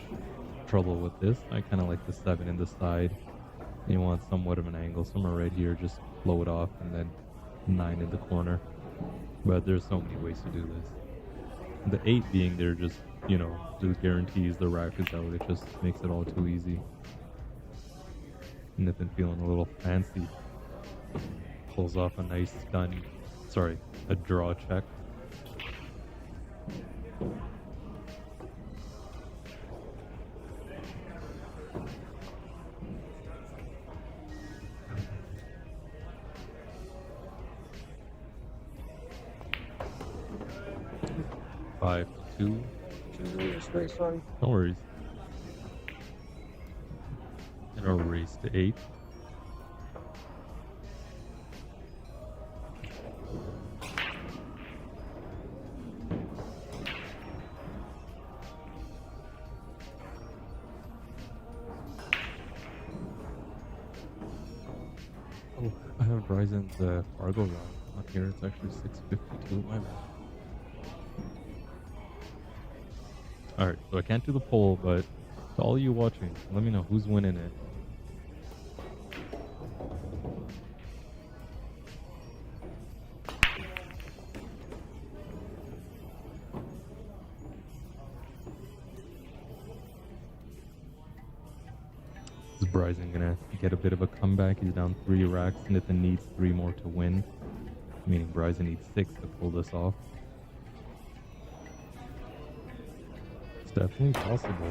trouble with this. I kind of like the 7 in the side. You want somewhat of an angle, somewhere right here, just blow it off, and then 9 in the corner. But there's so many ways to do this. The 8 being there just, you know, just guarantees the rack is out. It just makes it all too easy. Nathan feeling a little fancy. Pulls off a nice stun. Sorry, a draw check. Five, 2. No worries. And a race to 8. Oh, I have Ryzen's Fargo round on here. It's actually 652. My bad. Alright, so I can't do the poll, but to all you watching, let me know who's winning it. Bryson gonna get a bit of a comeback. He's down 3 racks. Nathan needs 3 more to win, meaning Bryson needs 6 to pull this off. It's definitely possible.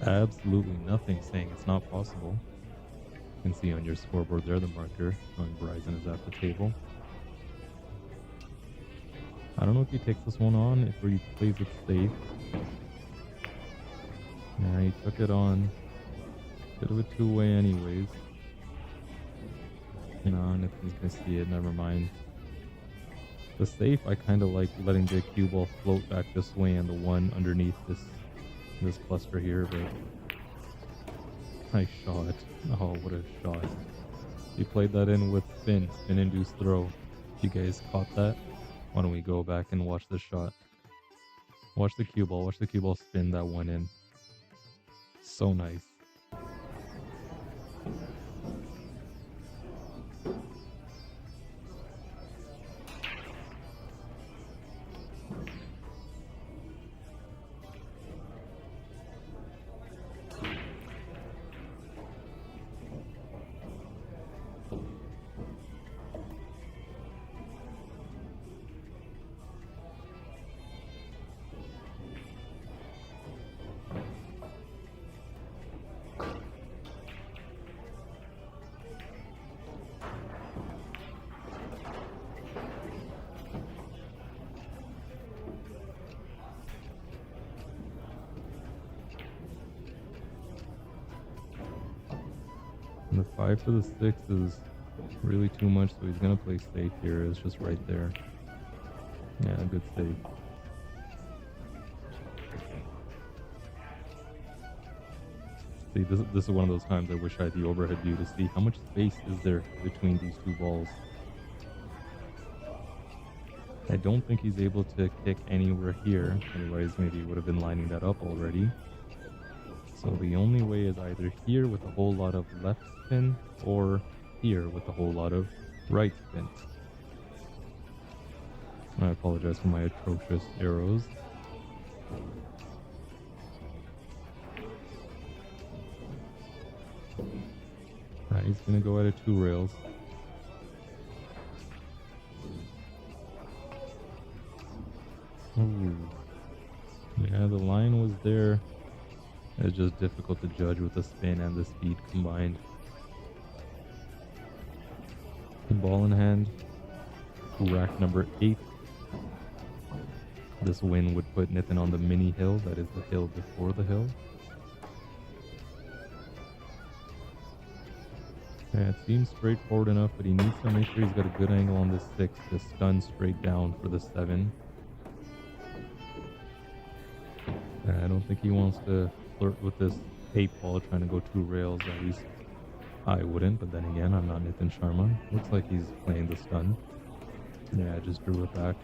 Absolutely nothing saying it's not possible. You can see on your scoreboard there the marker showing Bryson is at the table. I don't know if he takes this one on, if he plays it safe. Yeah, he took it on. Bit of a two-way anyways. No, Nathan's gonna see it, never mind. The safe, I kind of like letting the cue ball float back this way and the one underneath this cluster here, but nice shot. Oh, what a shot. He played that in with spin-induced throw. You guys caught that? Why don't we go back and watch this shot? Watch the cue ball spin that one in. So nice. And the 5 for the 6 is really too much, so he's gonna play safe here. It's just right there. Yeah, good save. See, this is one of those times I wish I had the overhead view to see how much space is there between these two balls. I don't think he's able to kick anywhere here, otherwise maybe he would have been lining that up already. So the only way is either here with a whole lot of left spin or here with a whole lot of right spin. I apologize for my atrocious arrows. He's gonna go at it 2 rails. Ooh. Yeah, the line was there. It's just difficult to judge with the spin and the speed combined. The ball in hand. Rack number 8. This win would put Nathan on the mini hill, that is the hill before the hill. Yeah, it seems straightforward enough, but he needs to make sure he's got a good angle on this 6 to stun straight down for the 7. I don't think he wants to flirt with this 8 ball trying to go 2 rails, at least I wouldn't, but then again, I'm not Nathan Sharma. Looks like he's playing the stun. Yeah, I just drew it back.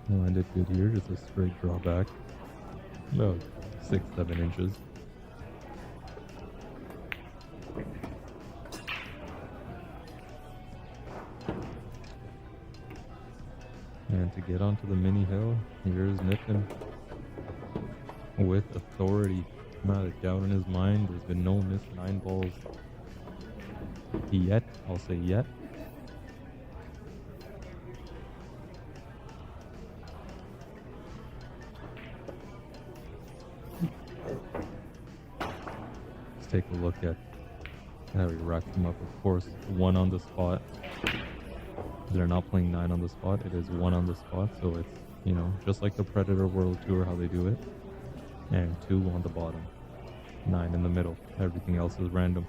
Landed good here, just a straight drawback. About 6-7 inches. And to get onto the mini hill, here's Nathan with authority. Not a doubt in his mind. There's been no missed 9 balls yet. I'll say yet. Take a look at how he racked them up. Of course, 1 on the spot. They're not playing 9 on the spot. It is 1 on the spot, so it's, you know, just like the Predator World Tour, how they do it. And 2 on the bottom. 9 in the middle. Everything else is random.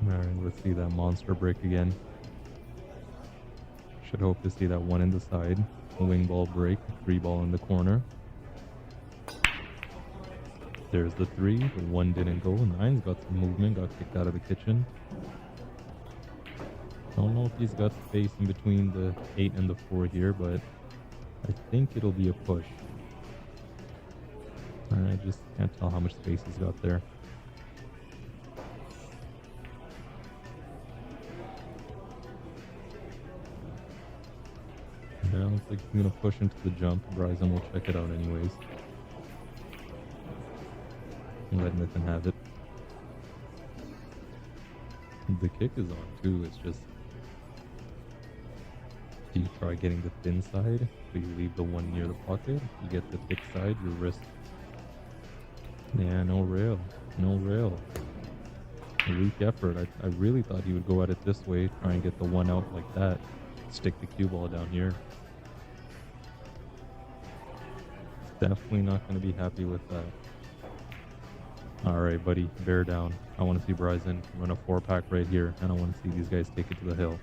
Alright, let's see that monster break again. Should hope to see that 1 in the side. Wing ball break, 3 ball in the corner. There's the 3, the 1 didn't go. 9's got some movement, got kicked out of the kitchen. Don't know if he's got space in between the 8 and the 4 here, but I think it'll be a push. I just can't tell how much space he's got there. Yeah, looks like he's gonna push into the jump. Bryson will check it out anyways. And let Nathan have it. The kick is on too, it's just... Do you try getting the thin side, so you leave the one near the pocket? You get the thick side, your wrist. Yeah, no rail. No rail. A weak effort. I really thought he would go at it this way, try and get the one out like that. Stick the cue ball down here. Definitely not going to be happy with that. Alright, buddy. Bear down. I want to see Bryson run a 4-pack right here, and I want to see these guys take it to the hill.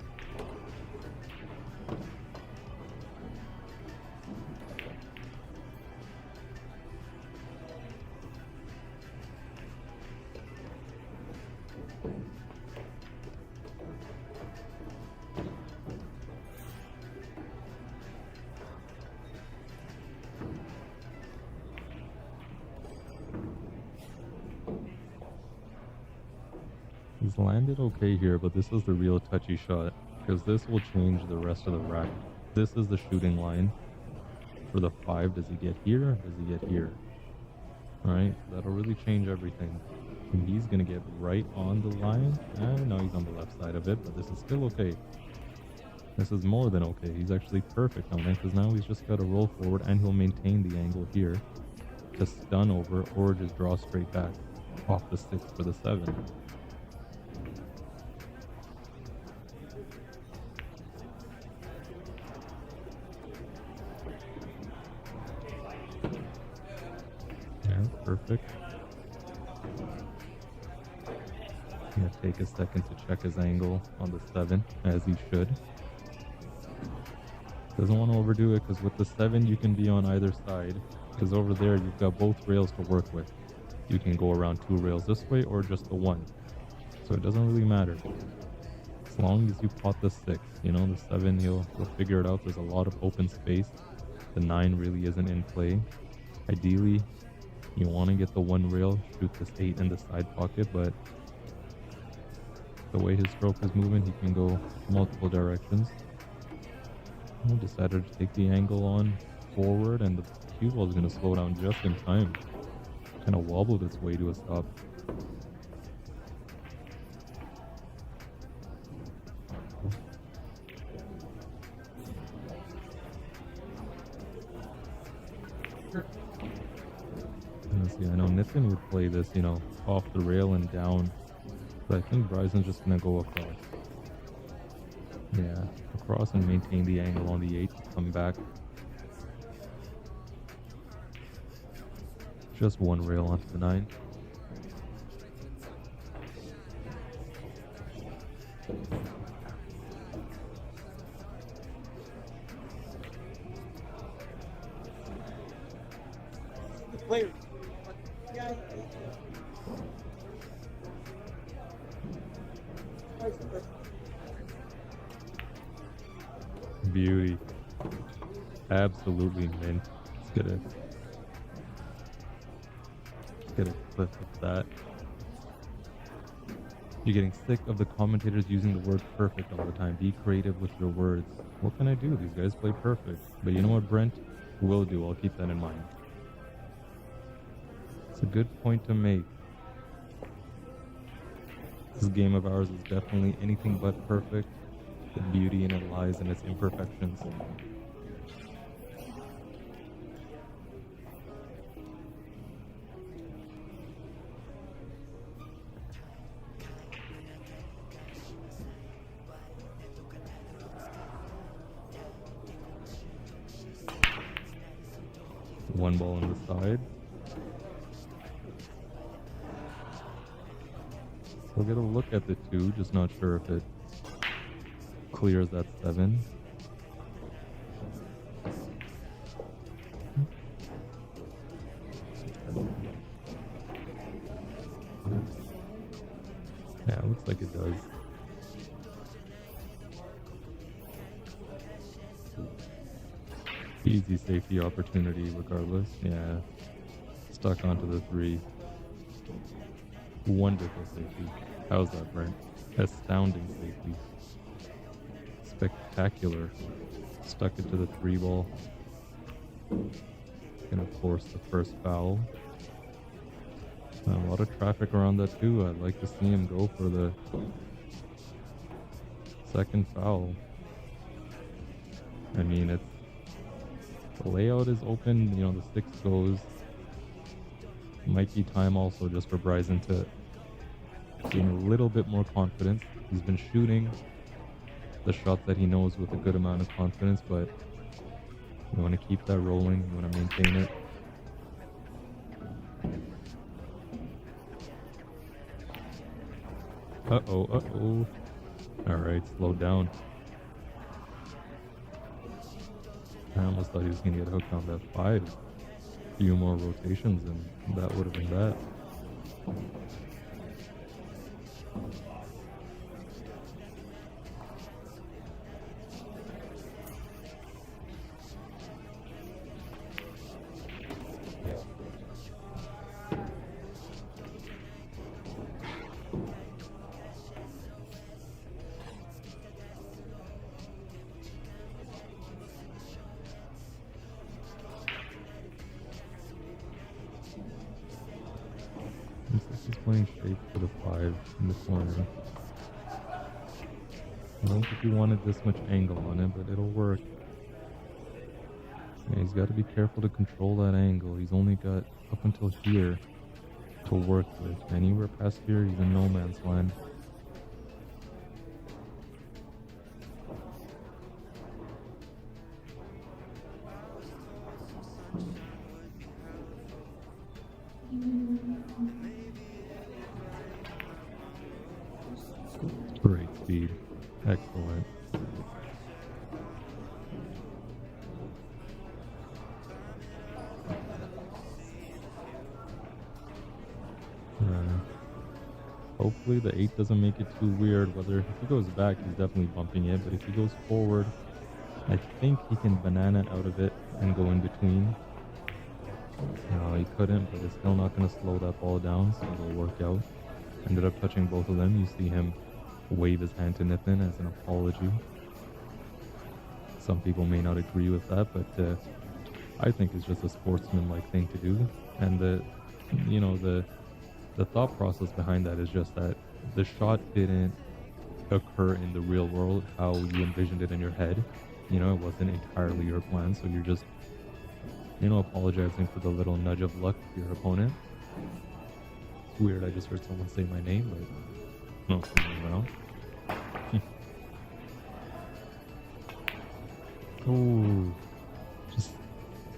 He's landed okay here, but this is the real touchy shot, because this will change the rest of the rack. This is the shooting line. For the 5, does he get here? Does he get here? Alright, that'll really change everything. And he's going to get right on the line. No, he's on the left side of it, but this is still okay. This is more than okay. He's actually perfect on it, because now he's just got to roll forward, and he'll maintain the angle here to stun over, or just draw straight back off the 6 for the 7. Perfect. Gonna take a second to check his angle on the 7, as he should. Doesn't want to overdo it, because with the 7 you can be on either side, because over there you've got both rails to work with. You can go around 2 rails this way or just the 1. So it doesn't really matter. As long as you pot the 6, you know, the 7 he'll figure it out. There's a lot of open space. The 9 really isn't in play. Ideally, you want to get the 1 rail, shoot this 8 in the side pocket, but the way his stroke is moving, he can go multiple directions. He decided to take the angle on forward, and the cue ball is going to slow down just in time. Kind of wobbled its way to a stop. I know Nitin would play this, you know, off the rail and down, but I think Bryson's just gonna go across. Yeah, across and maintain the angle on the 8, come back. Just 1 rail onto the 9. Player. Beauty. Absolutely mint. Let's get a clip of that. You're getting sick of the commentators using the word perfect all the time. Be creative with your words. What can I do? These guys play perfect. But you know what, Brent? Will do. I'll keep that in mind. It's a good point to make. This game of ours is definitely anything but perfect. The beauty in it lies in its imperfections. One ball on the side. We'll get a look at the 2, just not sure if it clears that 7. Yeah, it looks like it does. Easy safety opportunity regardless. Yeah. Stuck onto the 3. Wonderful safety. How's that, Brent? Astounding safety. Spectacular. Stuck into the 3 ball. Gonna force the first foul. A lot of traffic around that too. I'd like to see him go for the second foul. I mean, it's the layout is open. You know, the 6 goes. Might be time also just for Bryson to gain a little bit more confidence. He's been shooting the shots that he knows with a good amount of confidence, but you want to keep that rolling. You want to maintain it. Uh-oh, uh-oh. Alright, slow down. I almost thought he was going to get hooked on that 5. A few more rotations and that would have been that. He's playing shape for the 5 in the corner. I don't think he wanted this much angle on it, but it'll work. Yeah, he's got to be careful to control that angle. He's only got up until here to work with. Anywhere past here, he's in no man's land. Great speed. Excellent. Hopefully the 8 doesn't make it too weird. Whether if he goes back, he's definitely bumping it. But if he goes forward, I think he can banana out of it and go in between. No, he couldn't, but it's still not going to slow that ball down, so it'll work out. Ended up touching both of them. You see him wave his hand to Nathan as an apology. Some people may not agree with that, but I think it's just a sportsman-like thing to do. And the thought process behind that is just that the shot didn't occur in the real world how you envisioned it in your head. You know, it wasn't entirely your plan, so you're just, apologizing for the little nudge of luck to your opponent. Weird, I just heard someone say my name, but no, something around. Oh, just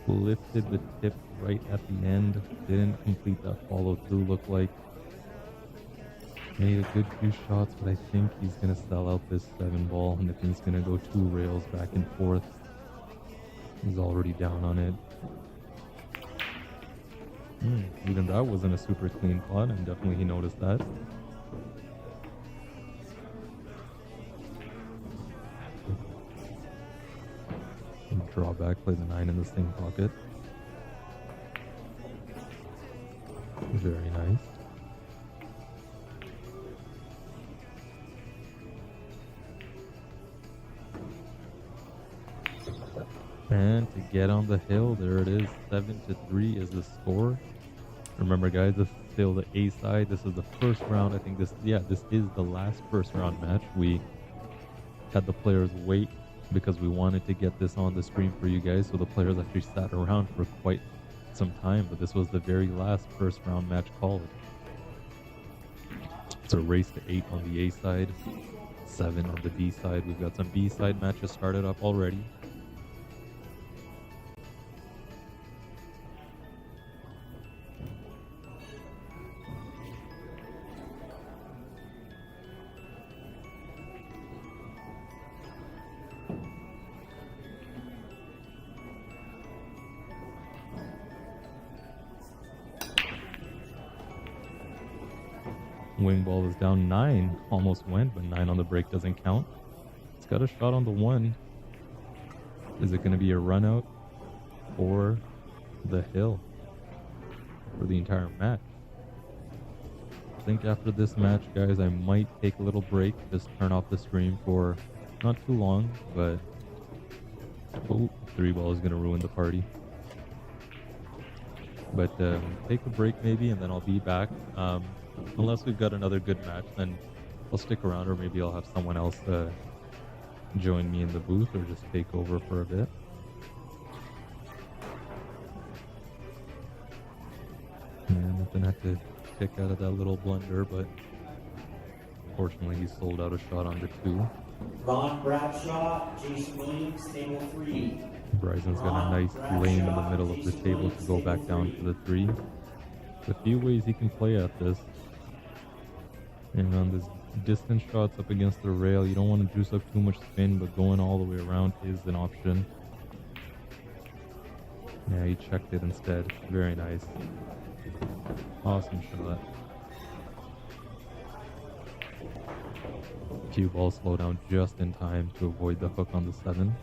lifted the tip right at the end. Didn't complete that follow through, looked like. Made a good few shots, but I think he's going to sell out this 7 ball, and if he's going to go 2 rails back and forth. He's already down on it. Even that wasn't a super clean pot, and definitely he noticed that. Draw back, play the 9 in the same pocket. Very nice. And to get on the hill, there it is. 7-3 is the score. Remember, guys, this is still the A side. This is the first round. I think this is the last first round match. We had the players wait because we wanted to get this on the screen for you guys. So the players actually sat around for quite some time, but this was the very last first round match called. It's a race to 8 on the A side, 7 on the B side. We've got some B side matches started up already. Wing ball is down 9, almost went, but 9 on the break doesn't count. It's got a shot on the 1. Is it going to be a run out? for the hill for the entire match. I think after this match, guys, I might take a little break, just turn off the stream for not too long, but oh, 3-ball is going to ruin the party. But take a break maybe, and then I'll be back. Unless we've got another good match, then I'll stick around, or maybe I'll have someone else join me in the booth, or just take over for a bit. And nothing had to kick out of that little blunder, but unfortunately he sold out a shot on the 2. Ron Bradshaw, Jason Williams, table 3. Bryson's got a nice lane in the middle of the table to go back down to the 3. There's a few ways he can play at this. And on this distance shots up against the rail, you don't want to juice up too much spin, but going all the way around is an option. Yeah, he checked it instead. Very nice. Awesome shot. Cue ball slow down just in time to avoid the hook on the 7.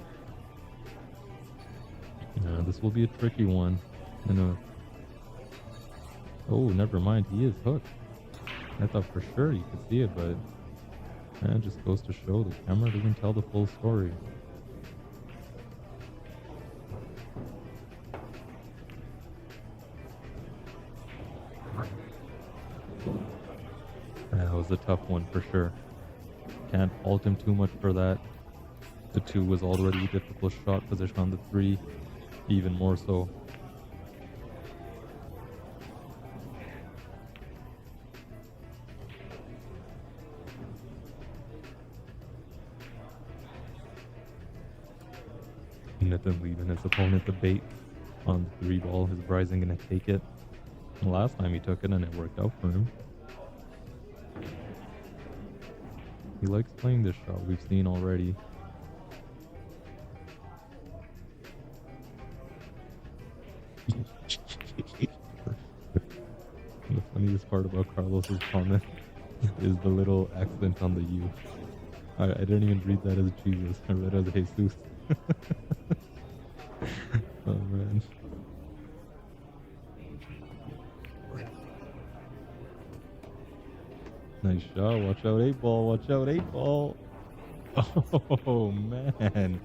This will be a tricky one. Oh, never mind. He is hooked. I thought for sure you could see it, but it just goes to show the camera doesn't tell the full story. That was a tough one for sure. Can't fault him too much for that. The 2 was already a difficult shot position on the 3, even more so. Nathan leaving his opponent the bait on the 3-ball. Is Bryson gonna take it? Last time he took it and it worked out for him. He likes playing this shot, we've seen already. The funniest part about Carlos's comment is the little accent on the U. I didn't even read that as Jesus, I read it as Jesus. Oh man. Nice shot, watch out 8-ball, watch out 8-ball. Oh man.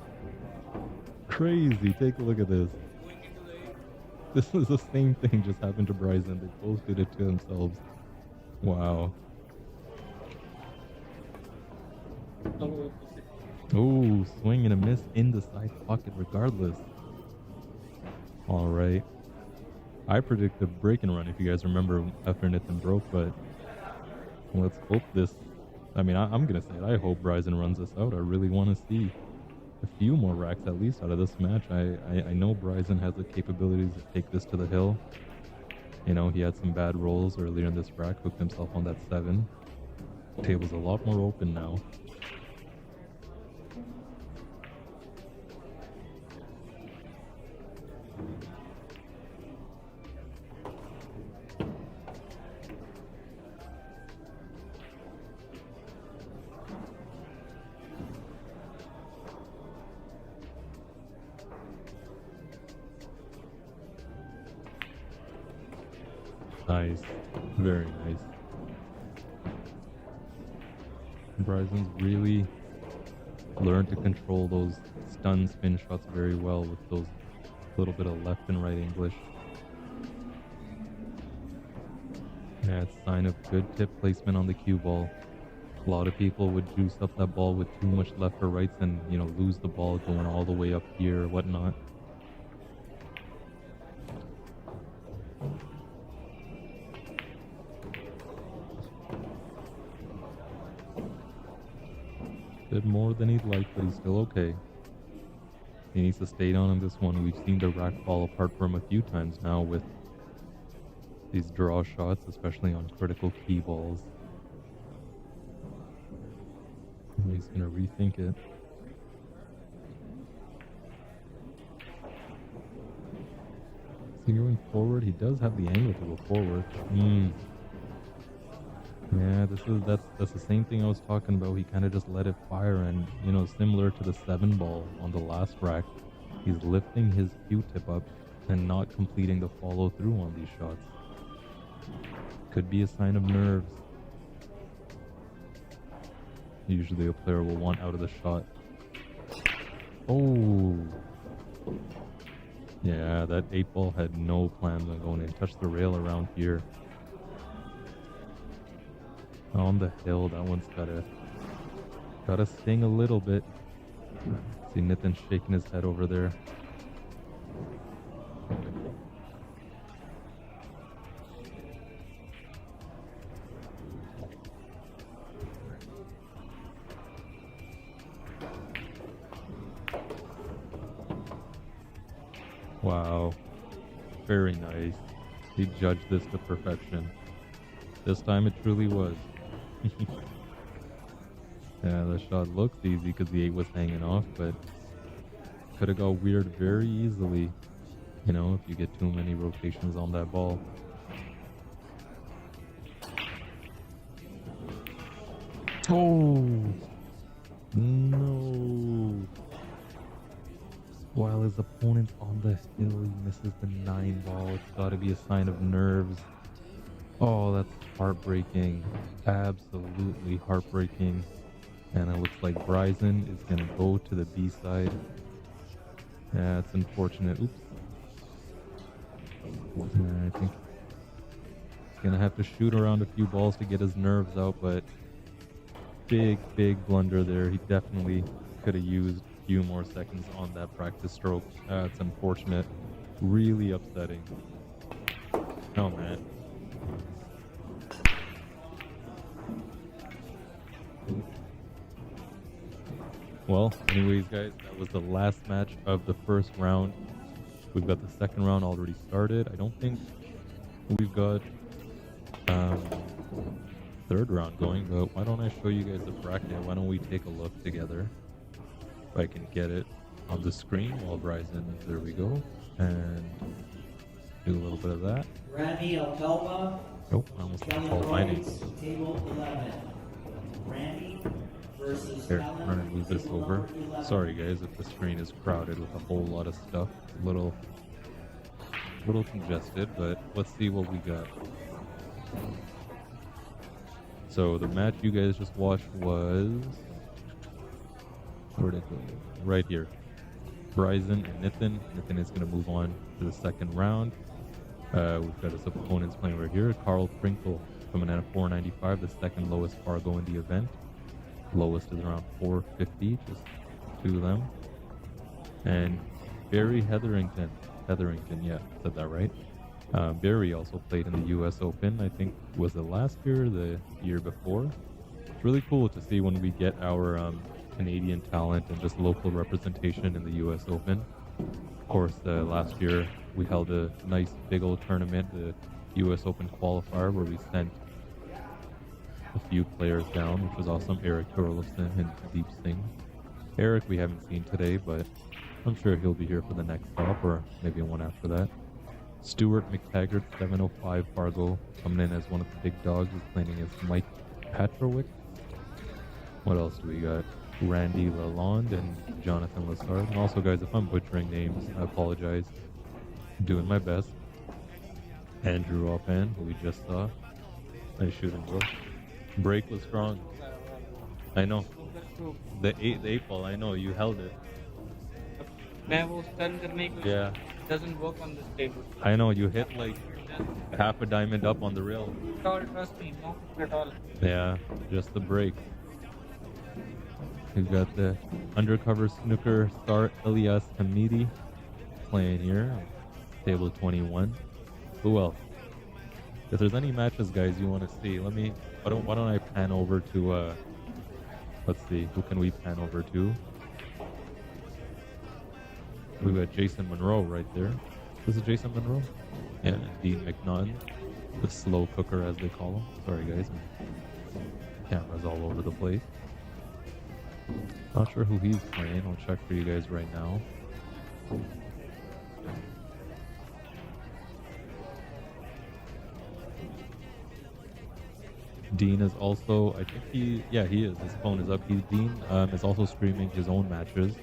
Crazy, take a look at this. This is the same thing just happened to Bryson. They both did it to themselves. Wow. Oh, swing and a miss in the side pocket regardless. Alright. I predicted break and run if you guys remember after Nathan broke, but let's hope this... I mean, I'm going to say it. I hope Bryson runs this out. I really want to see a few more racks at least out of this match. I know Bryson has the capabilities to take this to the hill. You know, he had some bad rolls earlier in this rack, hooked himself on that 7. Table's a lot more open now. Nice. Very nice. Bryson's really learned to control those stun spin shots very well with those little bit of left and right English. Yeah, it's a sign of good tip placement on the cue ball. A lot of people would juice up that ball with too much left or rights and, you know, lose the ball going all the way up here or whatnot. Did more than he'd like, but he's still okay. He needs to stay down on this one. We've seen the rack fall apart for him a few times now with these draw shots, especially on critical key balls. He's gonna rethink it. Is he going forward? He does have the angle to go forward. Yeah, that's the same thing I was talking about. He kind of just let it fire, and you know, similar to the 7-ball on the last rack, He's lifting his Q-tip up and not completing the follow through on these shots. Could be a sign of nerves. Usually a player will want out of the shot. Oh! Yeah, that 8-ball had no plans on going in. Touched the rail around here. On the hill, that one's gotta sting a little bit. See Nitin shaking his head over there. Wow. Very nice. He judged this to perfection. This time it truly was. Yeah, the shot looks easy because the 8 was hanging off, but could have got weird very easily, you know, if you get too many rotations on that ball. Oh! No! While his opponent's on the hill, he misses the 9-ball. It's gotta be a sign of nerves. Oh, that's heartbreaking. Absolutely heartbreaking. And it looks like Bryson is going to go to the B side. Yeah, it's unfortunate. Oops. I think he's going to have to shoot around a few balls to get his nerves out, but big blunder there. He definitely could have used a few more seconds on that practice stroke. It's unfortunate. Really upsetting. Oh, man. Well, anyways, guys, that was the last match of the first round. We've got the second round already started. I don't think we've got third round going, but why don't I show you guys the bracket? Why don't we take a look together? If I can get it on the screen while Bryson, there we go, and do a little bit of that. Randy Alcalba. Nope, I almost called my name. Table 11. Randy versus Here, I'm gonna move this over. Sorry guys if the screen is crowded with a whole lot of stuff. A little congested, but let's see what we got. So the match you guys just watched was... where'd it go? Right here. Bryson and Nitin. Nitin is gonna move on to the second round. We've got his opponents playing right here. Carl Prinkle coming in at 495, the second lowest Fargo in the event. Lowest is around 450, just two of them. And Barry Hetherington, yeah, said that right. Barry also played in the US Open, I think was it last year or the year before. It's really cool to see when we get our Canadian talent and just local representation in the US Open. Of course, last year we held a nice big old tournament, the US Open qualifier, where we sent a few players down, which was awesome. Eric Torlefson and Deep Singh. Eric we haven't seen today, but I'm sure he'll be here for the next stop, or maybe one after that. Stuart McTaggart, 705 Fargo, coming in as one of the big dogs. He's playing against Mike Patrowick. What else do we got? Randy Lalonde and Jonathan Lassard. And also, guys, if I'm butchering names, I apologize. I'm doing my best. Andrew Oppen, who we just saw. Nice shooting, bro. Break was strong. I know. The eight ball, I know. You held it. Yeah. Doesn't work on this table. I know. You hit like half a diamond up on the rail. At all, trust me, no at all. Yeah, just the break. We've got the undercover snooker star Ilyas Hamidi playing here. Table 21. Who else? If there's any matches, guys, you want to see, let me... Why don't I pan over to... let's see, who can we pan over to? We've got Jason Monroe right there. This is Jason Monroe? Yeah, Dean McNaughton. The slow cooker, as they call him. Sorry, guys. Camera's all over the place. Not sure who he's playing. I'll check for you guys right now. Dean is also, I think he is. His phone is up. Dean is also streaming his own matches.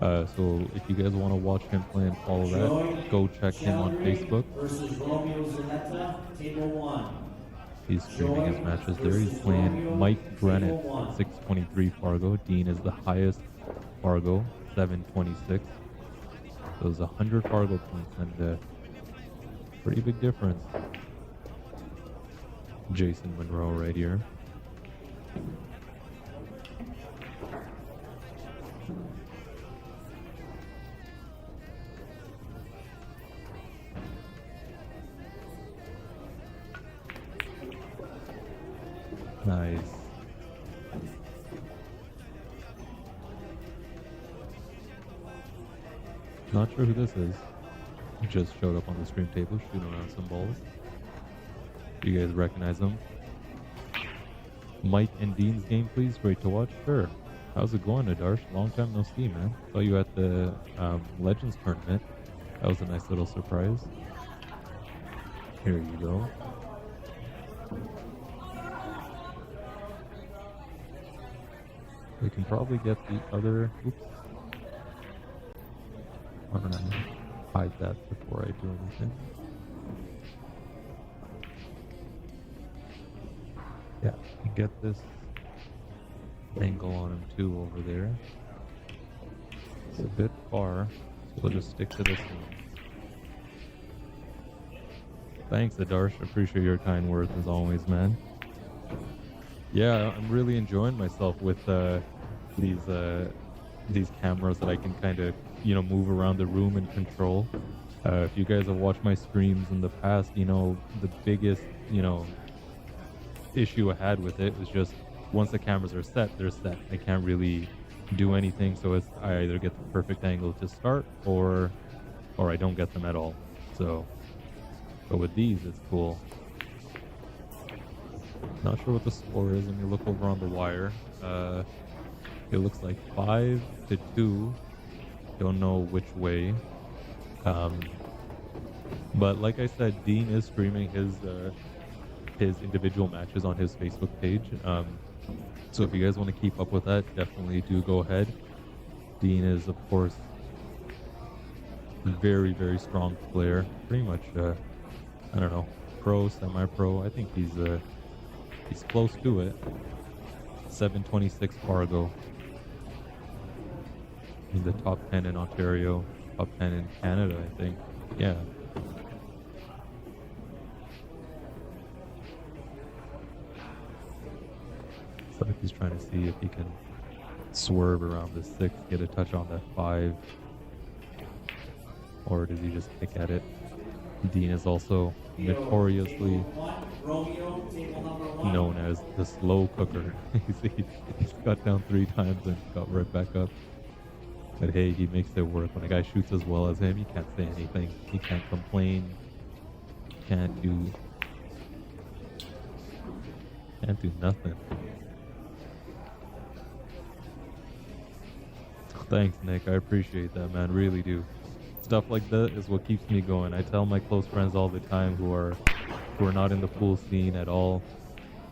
So if you guys want to watch him play and follow Joy that, go check him on Chandry Facebook. versus Romeo Zanetta, table 1. He's streaming his Joy matches there. He's versus playing Romeo, Mike Grenett table 1. at 623 Fargo. Dean is the highest Fargo, 726. So it's 100 Fargo points and pretty big difference. Jason Monroe right here. Nice. Not sure who this is. Just showed up on the stream table shooting around some balls. You guys recognize him? Mike and Dean's game, please. Great to watch. Sure. How's it going, Adarsh? Long time no see, man. Saw you at the Legends tournament. That was a nice little surprise. Here you go. We can probably get the other. Oops. I'm gonna hide that before I do anything. Yeah, you get this angle on him too over there. It's a bit far, so we'll just stick to this one. Thanks, Adarsh. Appreciate your kind words as always, man. Yeah, I'm really enjoying myself with these cameras that I can kind of, you know, move around the room and control. If you guys have watched my streams in the past, you know, the biggest, you know, issue I had with it was just once the cameras are set, they're set. I can't really do anything, so it's I either get the perfect angle to start or I don't get them at all. So, but with these, it's cool. Not sure what the score is. Let me look over on the wire. It looks like 5-2. Don't know which way. But like I said, Dean is streaming his individual matches on his Facebook page. So if you guys want to keep up with that, definitely do go ahead. Dean is, of course, a very, very strong player. Pretty much, I don't know, pro, semi-pro. I think he's close to it. 726 Fargo. He's the top 10 in Ontario, top 10 in Canada, I think. Yeah. So he's trying to see if he can swerve around the 6, get a touch on that 5. Or does he just kick at it? Dean is also notoriously known as the slow cooker. He's got down 3 times and got right back up. But hey, he makes it work. When a guy shoots as well as him, you can't say anything. He can't complain. Can't do nothing. Thanks, Nick. I appreciate that, man. Really do. Stuff like that is what keeps me going. I tell my close friends all the time who are not in the pool scene at all,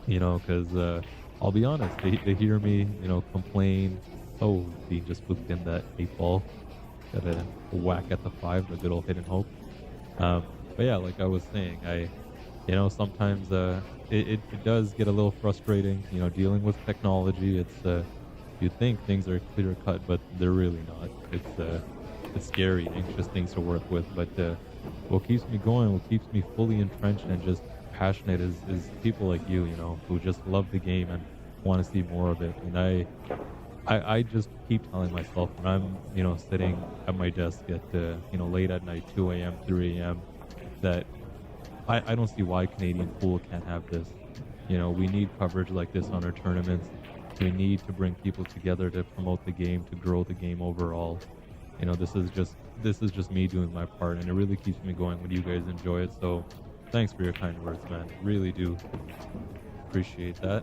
you know, because I'll be honest, they hear me, you know, complain. Oh, Dean just booked in that 8 ball. Got a whack at the 5, the good old hit and hope. But yeah, like I was saying, you know, sometimes it does get a little frustrating, you know, dealing with technology. It's you think things are clear cut, but they're really not. It's scary, anxious things to work with. But what keeps me going, what keeps me fully entrenched and just passionate is people like you know, who just love the game and want to see more of it. And I just keep telling myself when I'm, you know, sitting at my desk at, you know, late at night, 2 a.m., 3 a.m., that I don't see why Canadian pool can't have this. You know, we need coverage like this on our tournaments. We need to bring people together to promote the game, to grow the game overall. You know, this is just me doing my part, and it really keeps me going when you guys enjoy it. So thanks for your kind words, man. Really do appreciate that.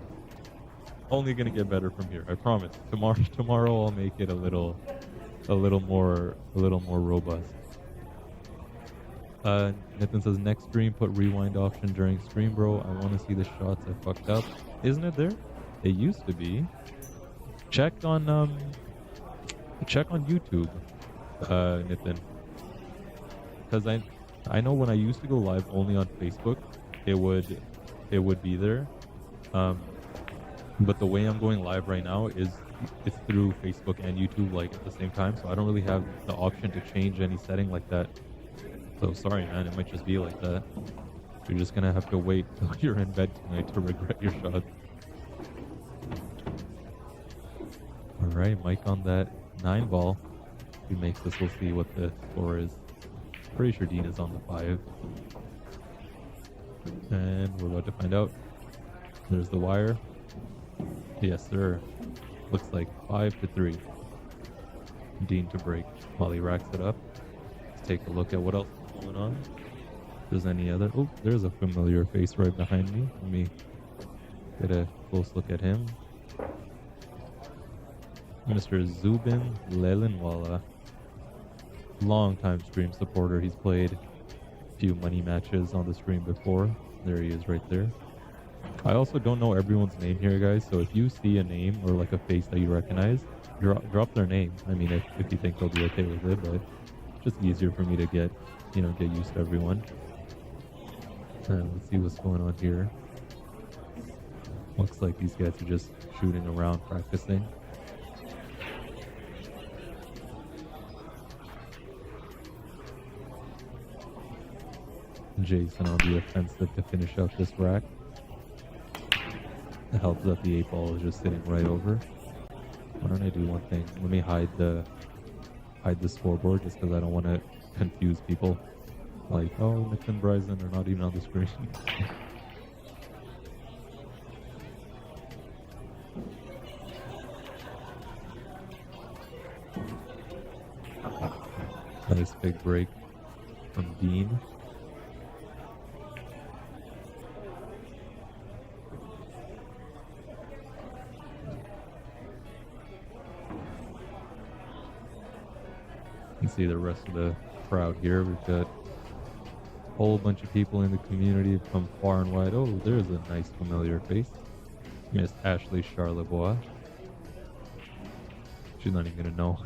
Only gonna get better from here, I promise. Tomorrow I'll make it a little more robust. Nathan says next stream put rewind option during stream, bro. I want to see the shots I fucked up. Isn't it there? It used to be. Check on check on YouTube, Nitin, because I know when I used to go live only on Facebook, it would be there. Um, but the way I'm going live right now is it's through Facebook and YouTube like at the same time, so I don't really have the option to change any setting like that. So sorry, man, it might just be like that. You're just gonna have to wait till you're in bed tonight to regret your shot. All right, Mike on that 9 ball. If he makes this, we'll see what the score is. Pretty sure Dean is on the 5. And we're about to find out. There's the wire. Yes, sir. Looks like 5-3. Dean to break while he racks it up. Let's take a look at what else is going on. If there's any other... Oh, there's a familiar face right behind me. Let me get a close look at him. Mr. Zubin Lelinwala. Long-time stream supporter. He's played a few money matches on the stream before. There he is right there. I also don't know everyone's name here, guys, so if you see a name or like a face that you recognize, drop their name. I mean, if you think they'll be okay with it, but it's just easier for me to get used to everyone. Let's see what's going on here. Looks like these guys are just shooting around, practicing. Jason on the offensive to finish out this rack. It helps that the 8 ball is just sitting right over. Why don't I do one thing? Let me hide the scoreboard just because I don't want to confuse people. Like, oh, Nick and Bryson are not even on the screen. Nice big break from Dean. You can see the rest of the crowd here. We've got a whole bunch of people in the community from far and wide. Oh, there's a nice familiar face. Miss Ashley Charlebois. She's not even gonna know.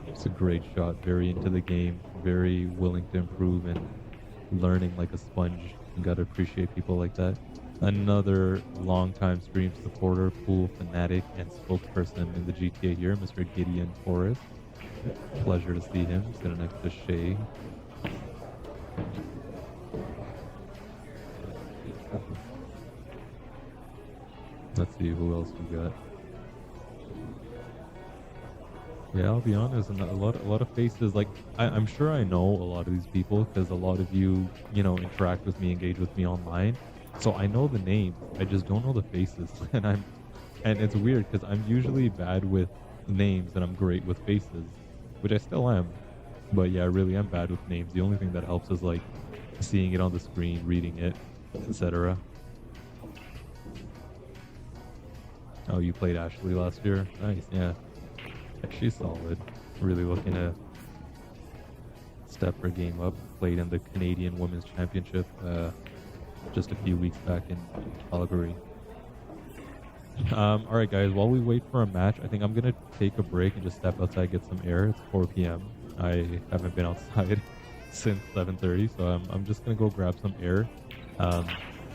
It's a great shot. Very into the game. Very willing to improve and learning like a sponge. You gotta appreciate people like that. Another long-time stream supporter, pool fanatic, and spokesperson in the GTA here, Mr. Gideon Torres. Pleasure to see him. Sitting next to Shay. Let's see who else we got. Yeah, I'll be honest, and a lot of faces. Like I'm sure I know a lot of these people because a lot of you interact with me, engage with me online. So I know the names, I just don't know the faces, and it's weird because I'm usually bad with names and I'm great with faces, which I still am. But yeah, I really am bad with names. The only thing that helps is like seeing it on the screen, reading it, etc. Oh, you played Ashley last year? Nice, yeah. She's solid. Really looking to step her game up. Played in the Canadian Women's Championship just a few weeks back in Calgary. Alright guys, while we wait for a match, I think I'm going to take a break and just step outside, get some air. It's 4 p.m. I haven't been outside since 7:30, so I'm just going to go grab some air.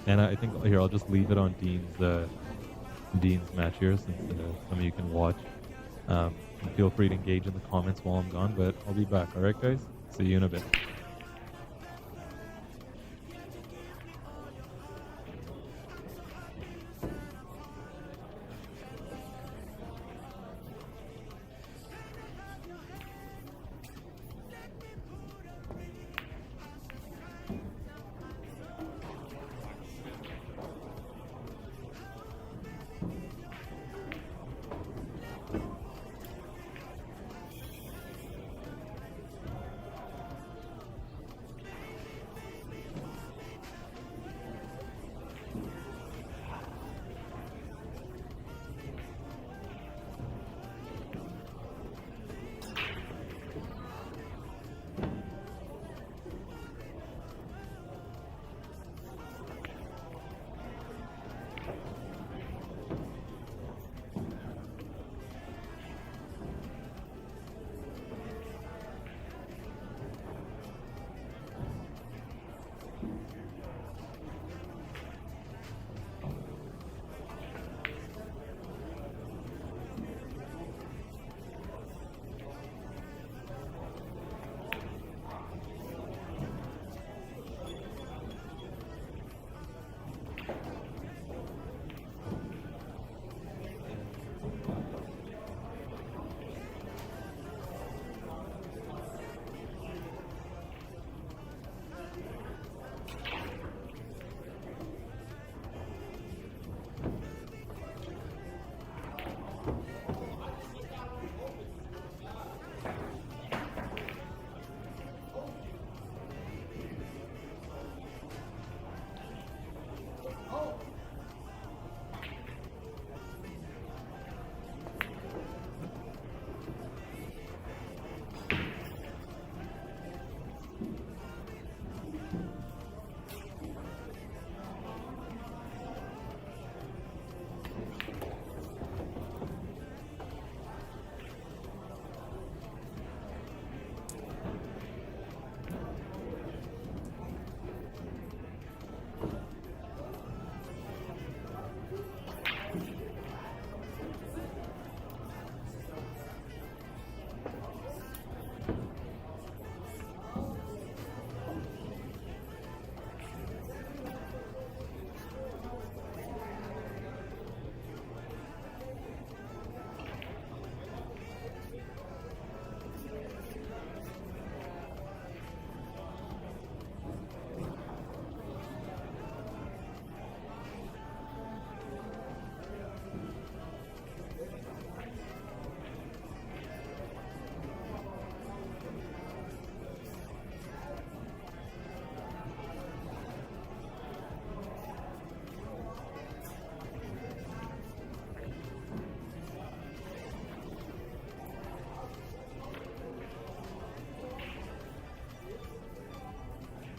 And I think, here, I'll just leave it on Dean's match here, since some of you can watch. Feel free to engage in the comments while I'm gone, but I'll be back. Alright guys, see you in a bit.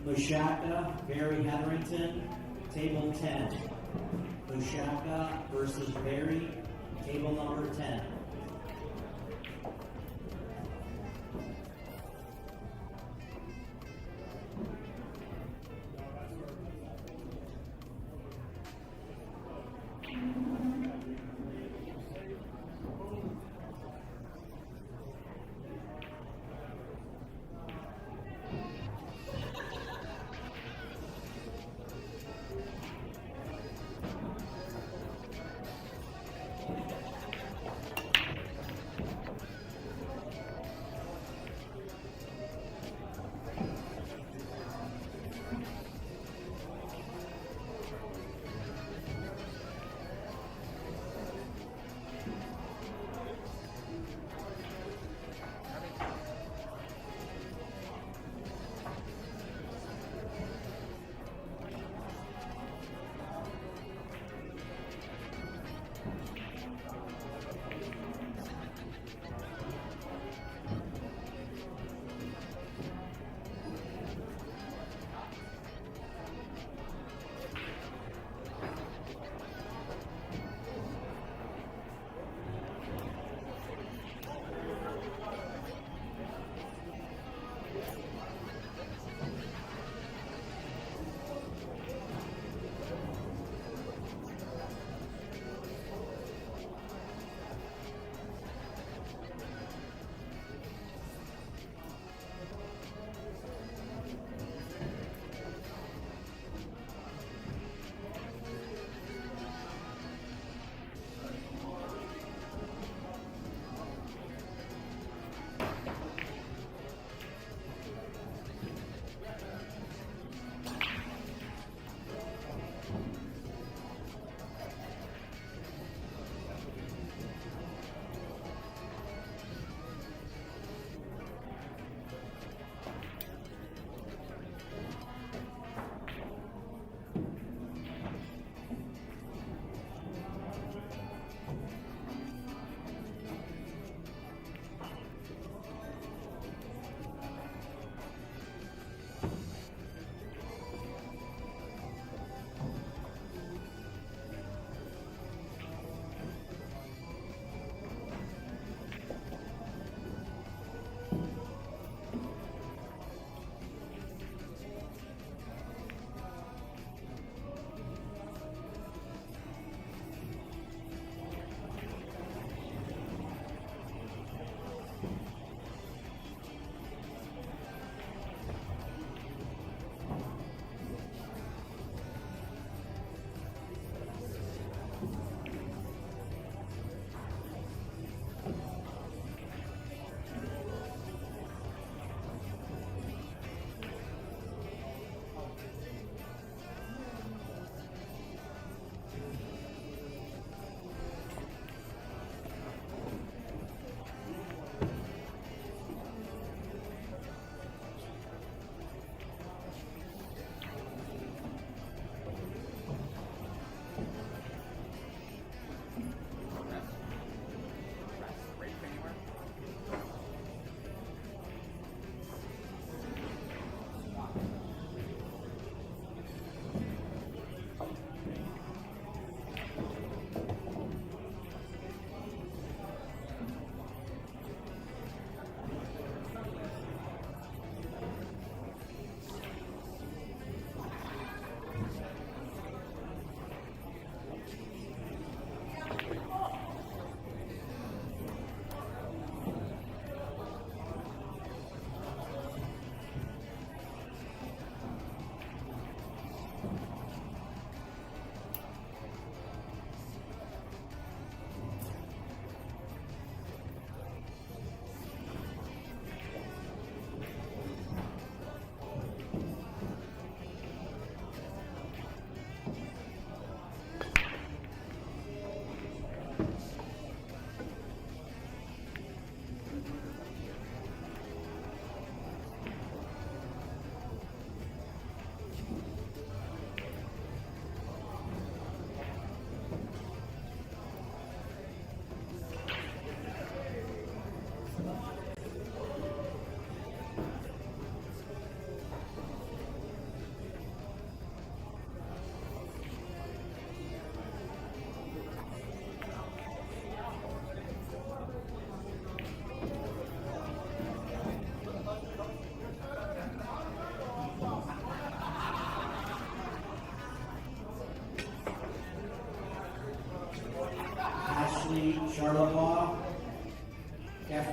Mushaka, Barry Hetherington, table 10. Mushaka versus Barry, table number 10.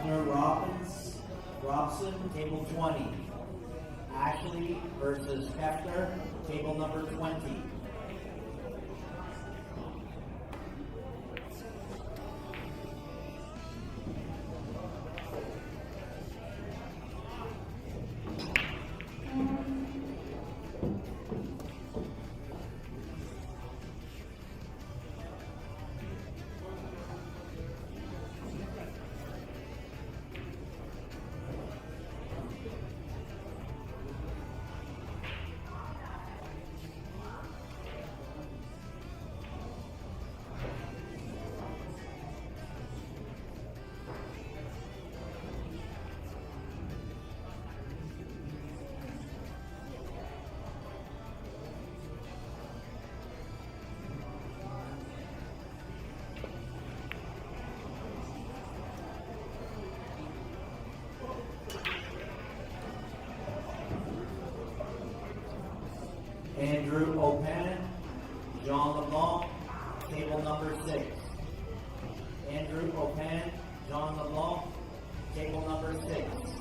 Hefner Robson, table 20. Ashley versus Hefner, table number 20. Andrew O'Pannon, John LeBlanc, table number 6. Andrew O'Pannon, John LeBlanc, table number 6.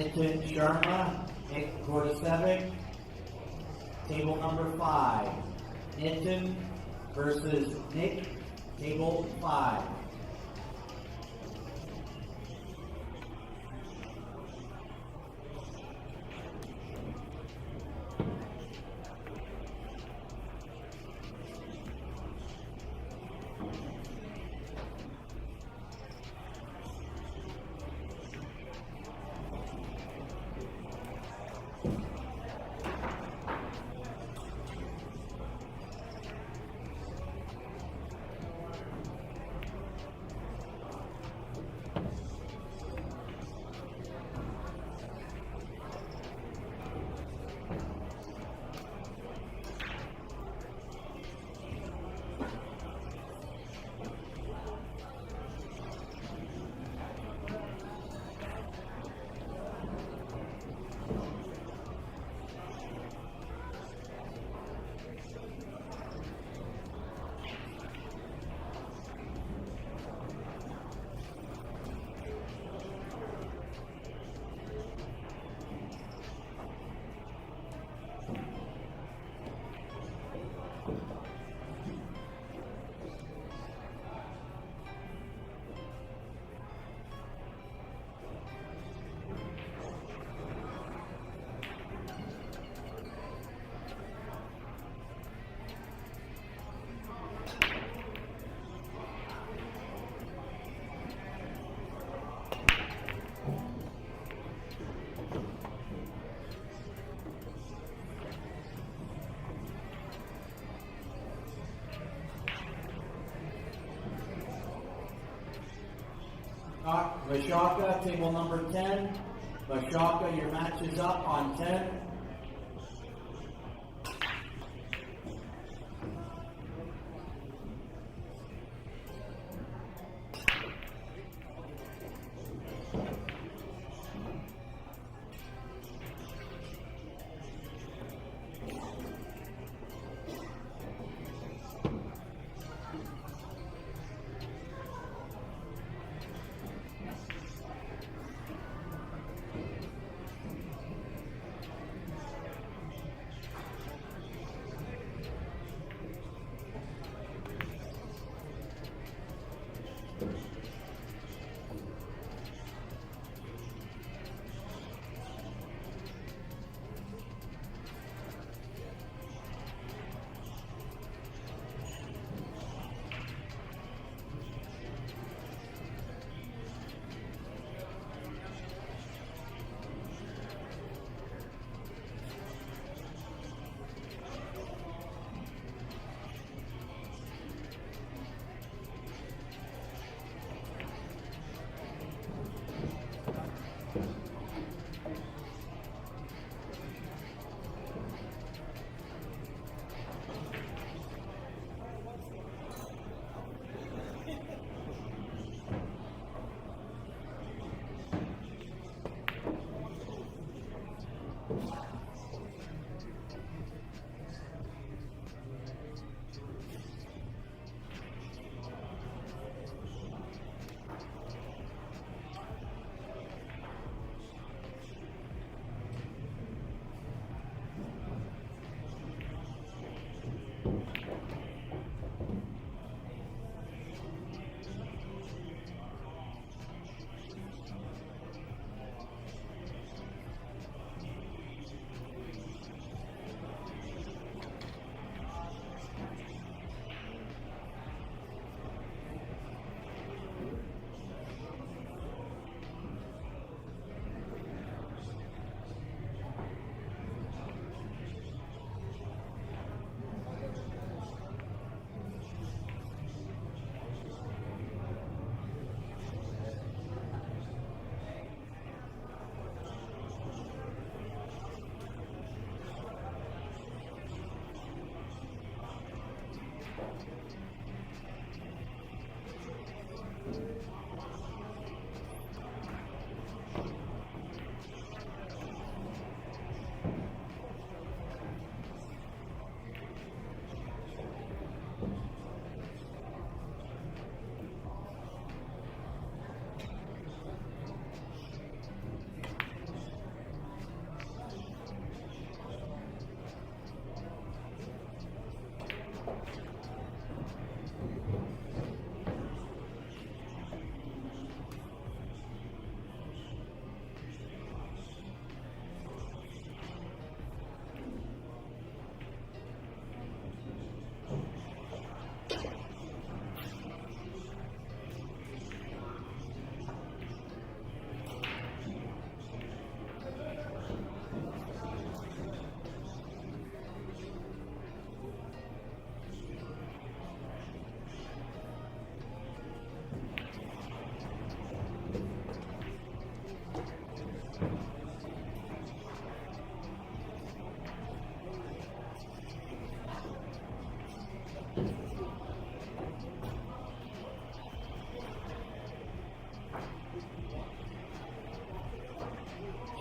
Nitin Sharma, Nick Gordasevic. Table number 5. Nitin versus Nick, table 5. Vashaka, table number 10. Vashaka, your match is up on 10.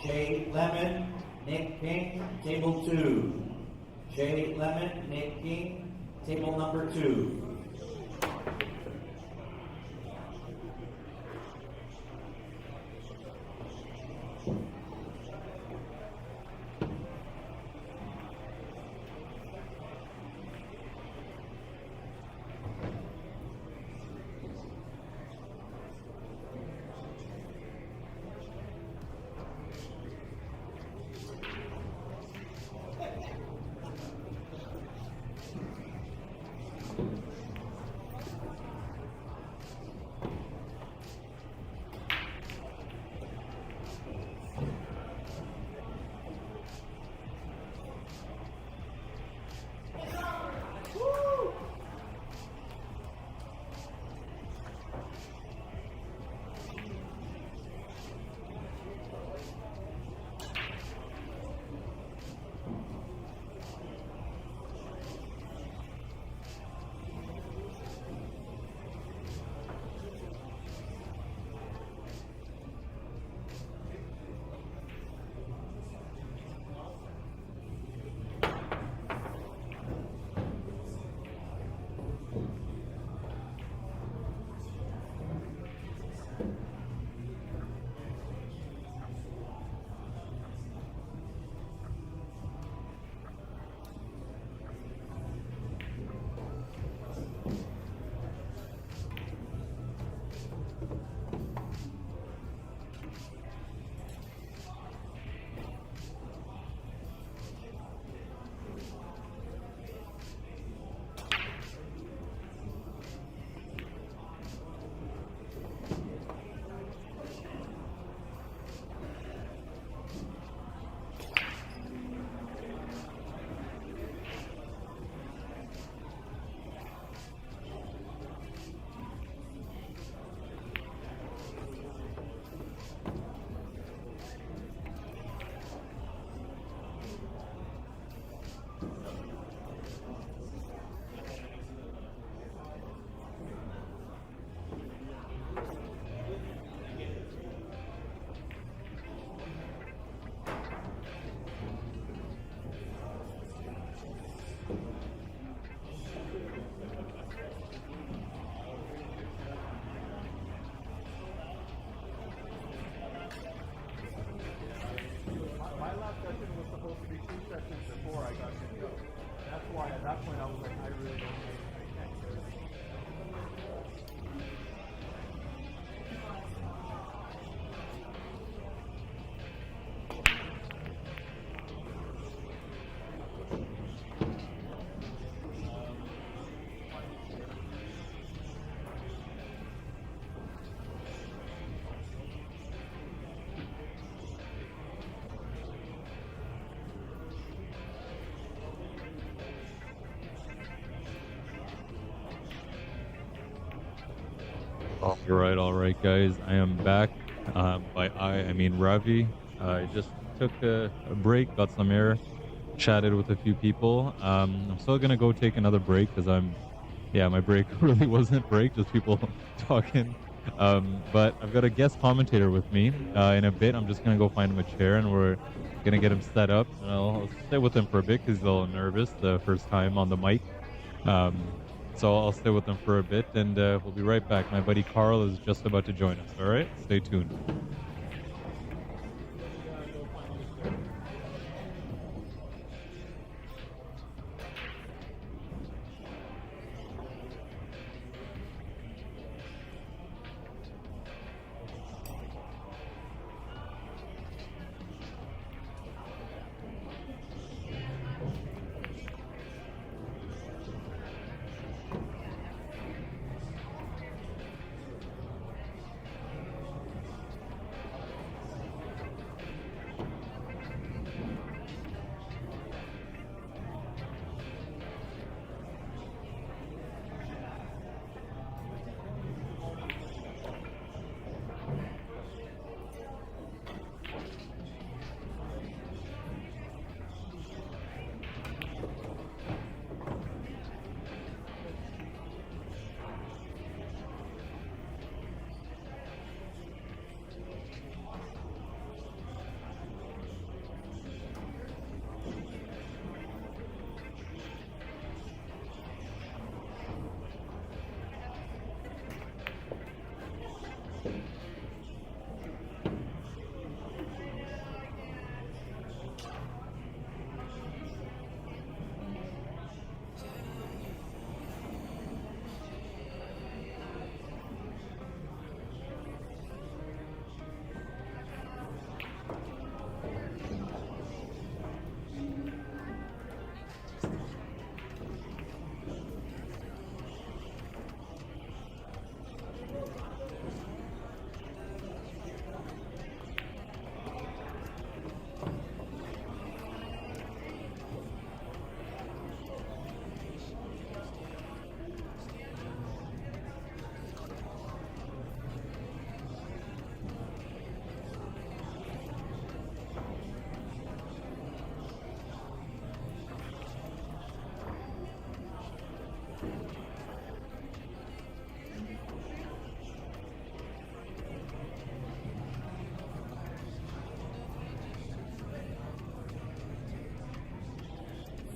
Jay Lemon, Nick King, table 2. Jay Lemon, Nick King, table number 2. My last session was supposed to be 2 sessions before I got to go. That's why at that point I was like, I really don't know. I can't do it. All right, guys. I am back. By I mean Ravi. I just took a break, got some air, chatted with a few people. I'm still gonna go take another break because my break really wasn't break, just people talking. But I've got a guest commentator with me. In a bit, I'm just gonna go find him a chair and we're gonna get him set up. And I'll stay with him for a bit because he's a little nervous the first time on the mic. So I'll stay with them for a bit and we'll be right back. My buddy Carl is just about to join us. All right, stay tuned.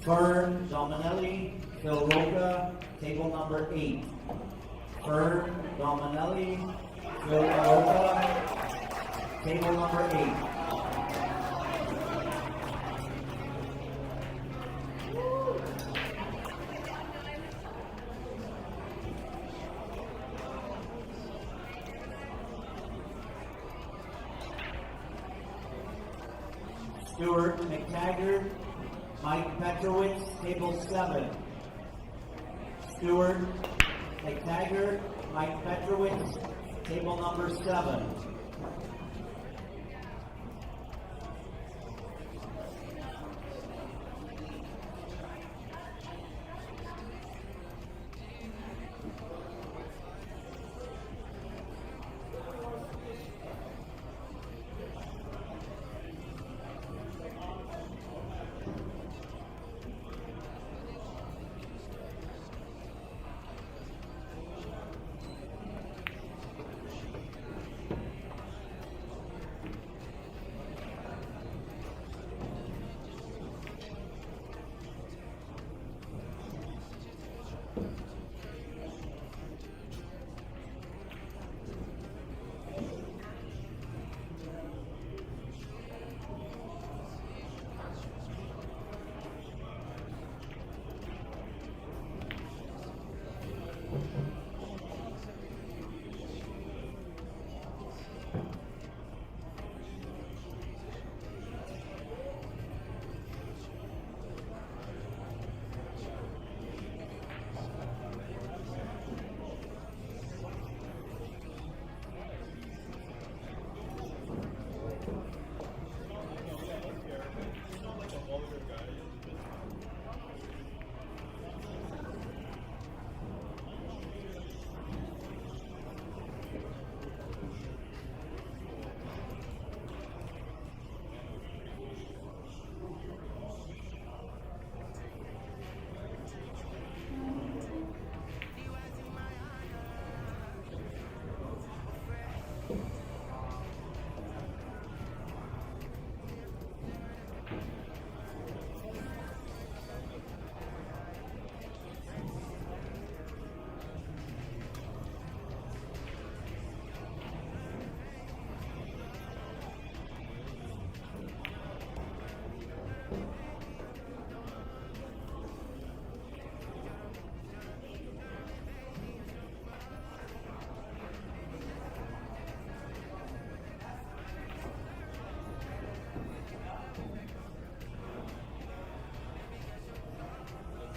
Fern Dominelli, Phil Roca, table number 8. Fern Dominelli, Phil Roca, table number 8. Stuart McTaggart, Mike Petrowitz, table 7. Stuart McTaggart, Mike Petrowitz, table number 7.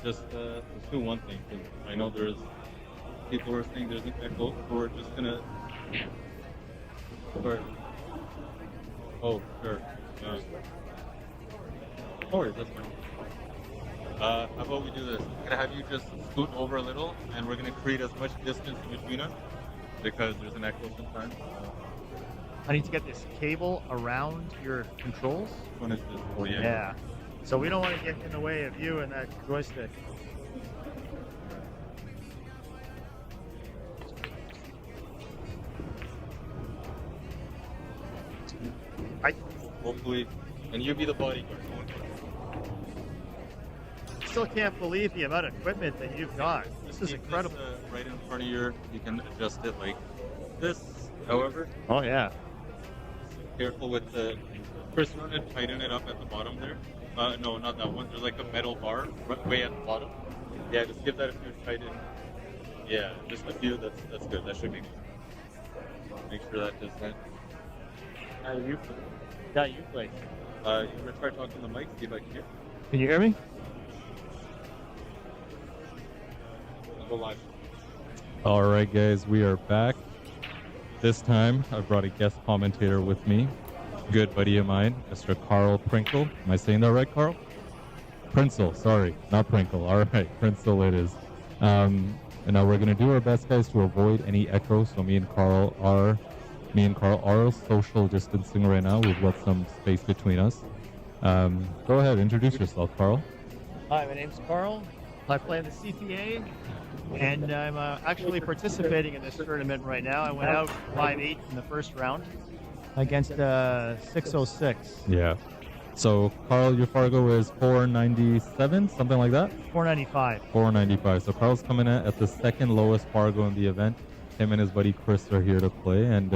Just let's do one thing, 'cause I know there's people who are saying there's an echo, so we're just gonna. Sorry. Oh, sure. No worries, that's fine. How about we do this? I'm gonna have you just scoot over a little, and we're gonna create as much distance between us because there's an echo sometimes. I need to get this cable around your controls. Which one is this? Oh yeah. Yeah. So we don't want to get in the way of you and that joystick. Hopefully, and you be the bodyguard. Still can't believe the amount of equipment that you've got. This is Keep incredible. This, right in front of you can adjust it like this. However, Oh yeah. careful with the. First, you want to tighten it up at the bottom there. No, not that one. There's like a metal bar way at the bottom. Yeah, just give that a few tighten. Yeah, just a few. That's good. That should be good. Make sure that does that. You play. You want to try talking to the mic? See if I can hear. Can you hear me? Go live. All right, guys, we are back. This time, I brought a guest commentator with me, good buddy of mine, Mr. Carl Prinkle. Am I saying that right, Carl? Prinsel, sorry, not Prinkle. All right, Prinsel it is. And now we're gonna do our best, guys, to avoid any echo. So me and Carl are social distancing right now. We've left some space between us. Go ahead, introduce yourself, Carl. Hi, my name's Carl. I play in the CPA, and I'm actually participating in this tournament right now. I went out 5-8 in the first round against 606. Yeah. So Carl, your Fargo is 497, something like that. 495. 495. So Carl's coming in at the second lowest Fargo in the event. Him and his buddy Chris are here to play, and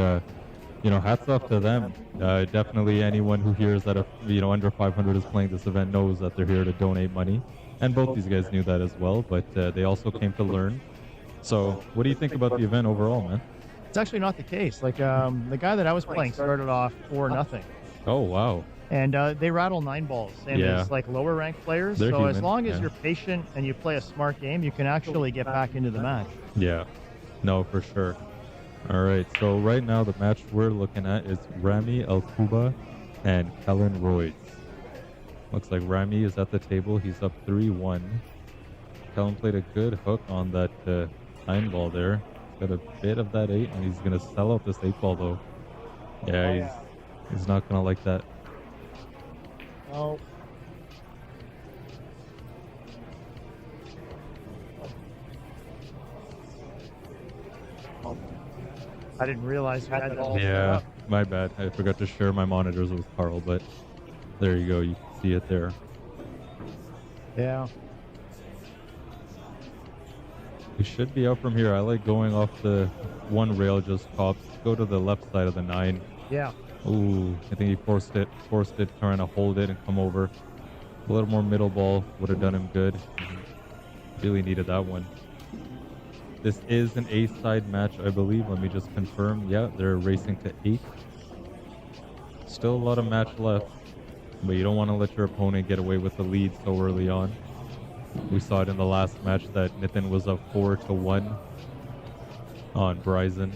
hats off to them. Definitely anyone who hears that under 500 is playing this event knows that they're here to donate money, and both these guys knew that as well. But they also came to learn. So what do you think about the event overall, man? It's actually not the case. Like the guy that I was playing started off 4-0. Oh wow. And they rattle 9 balls, same as like lower ranked players. They're so human, as long as you're patient and you play a smart game, you can actually get back into the match. Yeah, no, for sure. All right, so right now the match we're looking at is Rami Alcuba and Kellen Royds. Looks like Rami is at the table. He's up 3-1. Kellen played a good hook on that 9 ball there. Got a bit of that 8, and he's gonna sell out this 8 ball though. Yeah, he's not gonna like that. Oh. I didn't realize you had that all set Yeah, up. my bad. I forgot to share my monitors with Carl, but there you go. You can see it there. Yeah. We should be out from here. I like going off the one rail just pops. Go to the left side of the 9. Yeah. Ooh, I think he forced it, trying to hold it and come over. A little more middle ball would have done him good. Really needed that one. This is an A-side match, I believe. Let me just confirm. Yeah, they're racing to 8. Still a lot of match left, but you don't want to let your opponent get away with the lead so early on. We saw it in the last match that Nitin was up 4-1 on Bryson.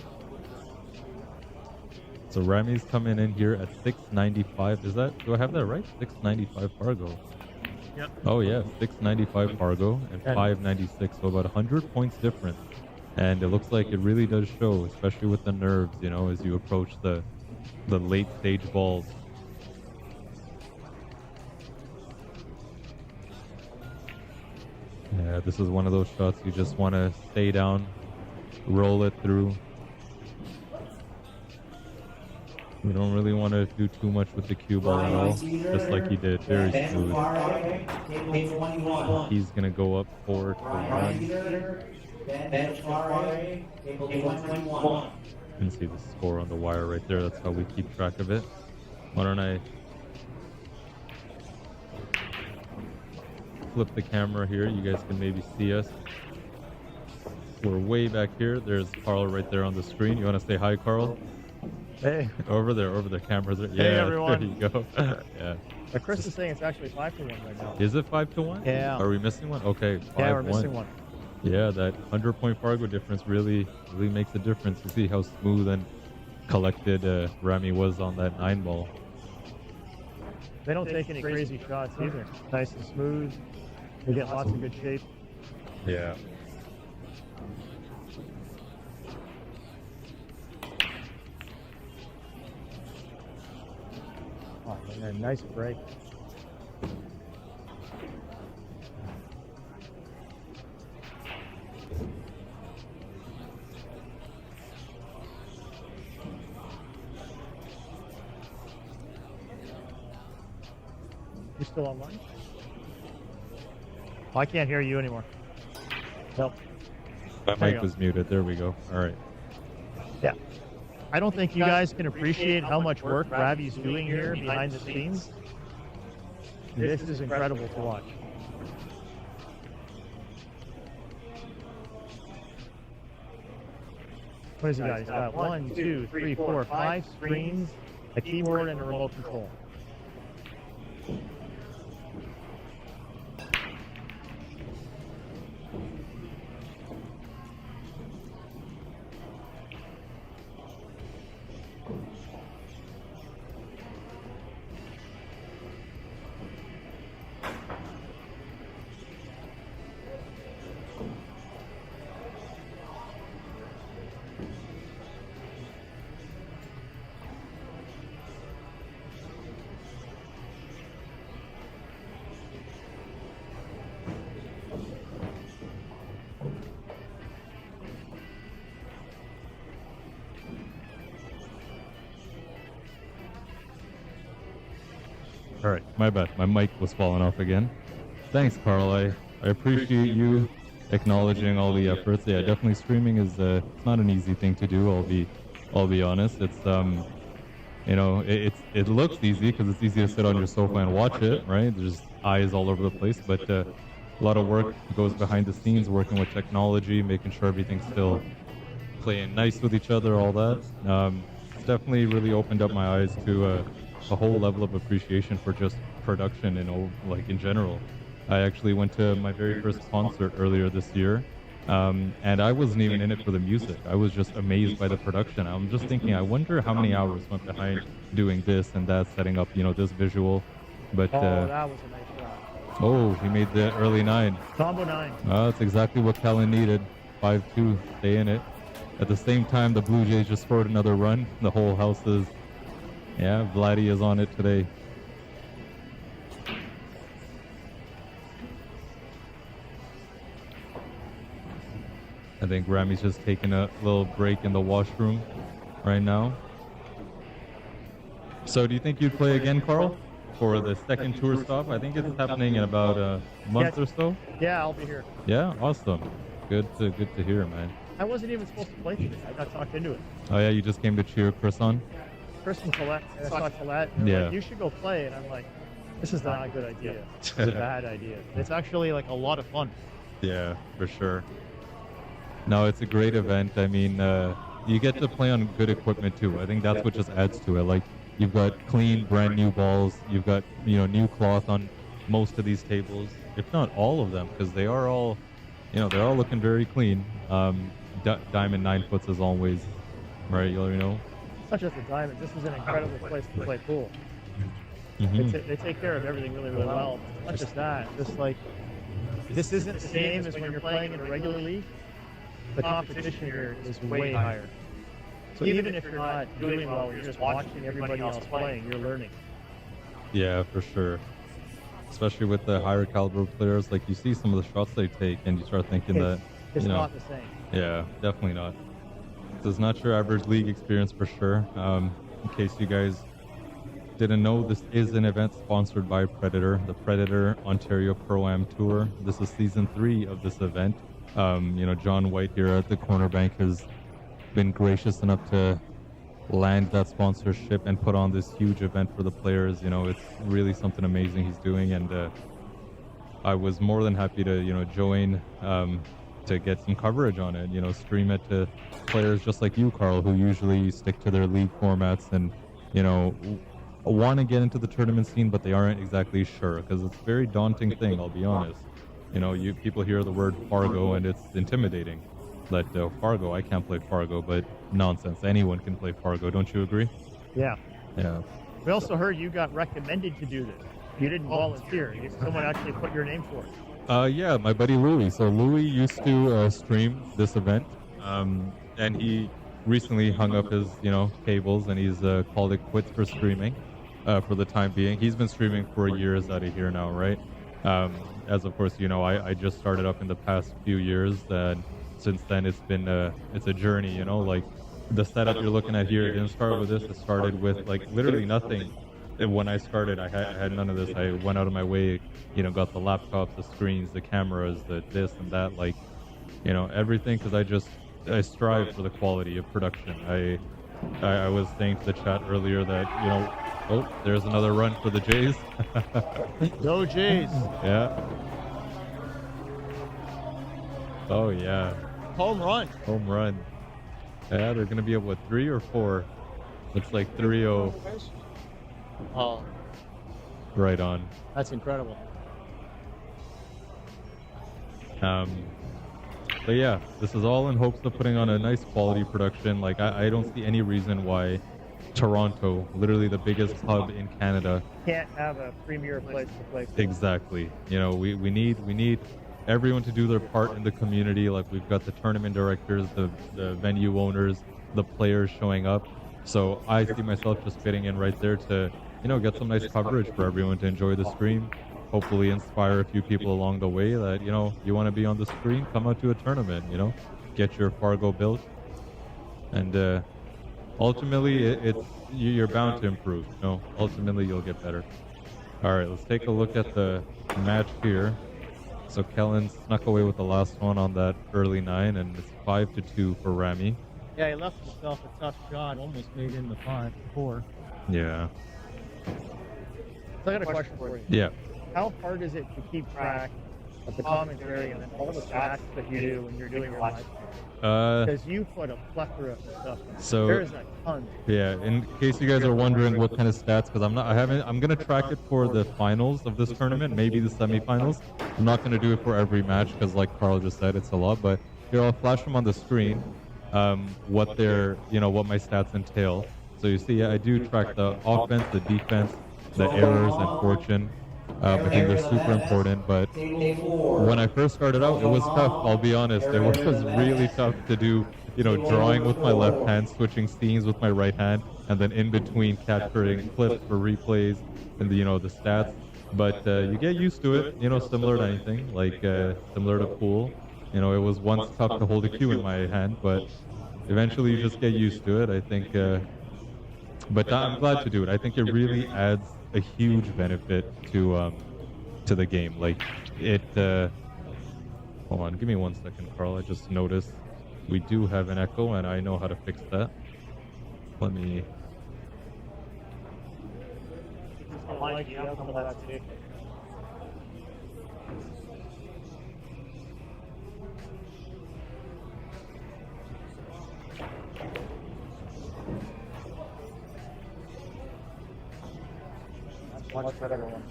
So Rami's coming in here at 695. Do I have that right? 695 Fargo. Yep. Oh yeah, 695 Fargo and 596. So about 100 points difference. And it looks like it really does show, especially with the nerves, as you approach the late stage balls. Yeah, this is one of those shots you just want to stay down, roll it through. We don't really want to do too much with the cue ball at all, just like he did. Very smooth. He's going to go up 4-1. You can see the score on the wire right there. That's how we keep track of it. Why don't I flip the camera here? You guys can maybe see us. We're way back here. There's Carl right there on the screen. You want to say hi, Carl? Hey. Over there, cameras. Yeah, Hey, everyone. There you go. Yeah. Chris is saying it's actually 5-1 right now. Is it 5-1? Yeah. Are we missing one? Okay. 5-1. Yeah, we're missing one. Yeah, that 100-point Fargo difference really makes a difference. You see how smooth and collected Rami was on that 9 ball. They don't take any crazy shots either. Nice and smooth. They get lots of good shape. Yeah. Oh, man, nice break. You still online? Oh, I can't hear you anymore. Nope. My There you mic go. was muted. There we go. All right. Yeah. I don't think you guys can appreciate how much work Ravi's doing here behind the scenes. This is incredible to watch. What has he got? He's got 1, 2, 3, 4, 5 screens, a keyboard, and a remote control. All right, my bad. My mic was falling off again. Thanks, Carl. I appreciate you acknowledging all the efforts. Yeah, definitely streaming is it's not an easy thing to do. I'll be honest. It's you know, it looks easy because it's easy to sit on your sofa and watch it, right? There's eyes all over the place, but a lot of work goes behind the scenes, working with technology, making sure everything's still playing nice with each other, all that. It's definitely really opened up my eyes to a whole level of appreciation for just production and like in general. I actually went to my very first concert earlier this year, and I wasn't even in it for the music. I was just amazed by the production. I'm just thinking, I wonder how many hours went behind doing this and that, setting up, you know, this visual. But that was a nice shot. oh, he made the early 9. Combo 9. That's exactly what Kellen needed. 5-2, stay in it. At the same time, the Blue Jays just scored another run. The whole house is, yeah, Vladdy is on it today. I think Rami's just taking a little break in the washroom right now. So do you think you'd play again, Carl, for the second tour stop? I think it's happening in about a month or so. Yeah, I'll be here. Yeah, awesome. Good to hear, man. I wasn't even supposed to play today. I got talked into it. Oh yeah, you just came to cheer Chris on? Chris and Colette, I saw Colette, and Yeah. like, you should go play. And I'm like, this is not a good idea. This is a bad idea. It's actually like a lot of fun. Yeah, for sure. No, it's a great event. I mean, you get to play on good equipment too. I think that's what just adds to it. Like, you've got clean, brand new balls. You've got, you know, new cloth on most of these tables, if not all of them, because they are all, you know, they're all looking very clean. Diamond 9 foots as always, right? You know. It's not just a diamond. This is an incredible place to play pool. Mhm. They take care of everything really, really well. Not just that. Just like, this isn't the same as when you're playing in a regular league. The competition here is way higher. So even if you're not doing well, you're just watching everybody else playing, you're learning. Yeah, for sure. Especially with the higher caliber players, like you see some of the shots they take, and you start thinking that, It's you know, not the same. yeah, definitely not. So it's not your average league experience for sure. In case you guys didn't know, this is an event sponsored by Predator, the Predator Ontario Pro-Am Tour. This is season 3 of this event. You know, John White here at the Corner Bank has been gracious enough to land that sponsorship and put on this huge event for the players. You know, it's really something amazing he's doing, and I was more than happy to, you know, join to get some coverage on it, you know, stream it to players just like you, Carl, who usually stick to their league formats and, you know, want to get into the tournament scene, but they aren't exactly sure, because it's a very daunting thing, I'll be honest. You know, people hear the word Fargo and it's intimidating. But Fargo, I can't play Fargo, but nonsense. Anyone can play Fargo, don't you agree? Yeah. Yeah. We also heard you got recommended to do this. You didn't volunteer. Someone actually put your name for it. Yeah, my buddy Louis. So Louis used to stream this event, and he recently hung up his, you know, cables, and he's called it quits for streaming for the time being. He's been streaming for years out of here now, right? As of course, you know, I just started up in the past few years, and since then it's been it's a journey, you know. Like, the setup you're looking at here, it didn't start with this. It started with like literally nothing. And when I started, I had none of this. I went out of my way, you know, got the laptops, the screens, the cameras, the this and that, like, you know, everything, because I strive for the quality of production. I was saying to the chat earlier that, you know, oh, there's another run for the Jays. Go Jays. Yeah. Oh yeah. Home run. Home run. Yeah, they're gonna be at what, 3 or 4? Looks like 3-0. Oh, Right on. that's incredible. But yeah, this is all in hopes of putting on a nice quality production. Like, I don't see any reason why Toronto, literally the biggest hub in Canada, Can't have a premier place to play pool. exactly. You know, we need everyone to do their part in the community. Like, we've got the tournament directors, the venue owners, the players showing up. So I see myself just fitting in right there to, you know, get some nice coverage for everyone to enjoy the stream. Hopefully inspire a few people along the way that, you know, you want to be on the screen, come out to a tournament, you know, get your Fargo built. And ultimately, you're bound to improve. You know, ultimately you'll get better. All right, let's take a look at the match here. So Kellen snuck away with the last one on that early 9, and it's 5-2 for Rami. Yeah, he left himself a tough shot, almost made it in the 4. Yeah. So I got a question for you. Yeah. How hard is it to keep track of the commentary and then all the stats that you do when you're doing your live? Because you put a plethora of stuff. So There's a ton. yeah, in case you guys are wondering what kind of stats, because I'm gonna track it for the finals of this tournament, maybe the semifinals. I'm not gonna do it for every match because, like Carl just said, it's a lot. But here, I'll flash them on the screen. What what my stats entail. So you see, I do track the offense, the defense, the errors, and fortune. I think they're super important, but when I first started out, it was tough. I'll be honest. It was really tough to do, drawing with my left hand, switching scenes with my right hand, and then in between capturing clips for replays and the stats. But you get used to it, similar to anything, like similar to pool. It was once tough to hold a cue in my hand, but eventually you just get used to it. I think, but I'm glad to do it. I think it really adds a huge benefit to the game. Like it. Hold on, give me 1 second, Carl. I just noticed we do have an echo, and I know how to fix that. Let me. Much better one.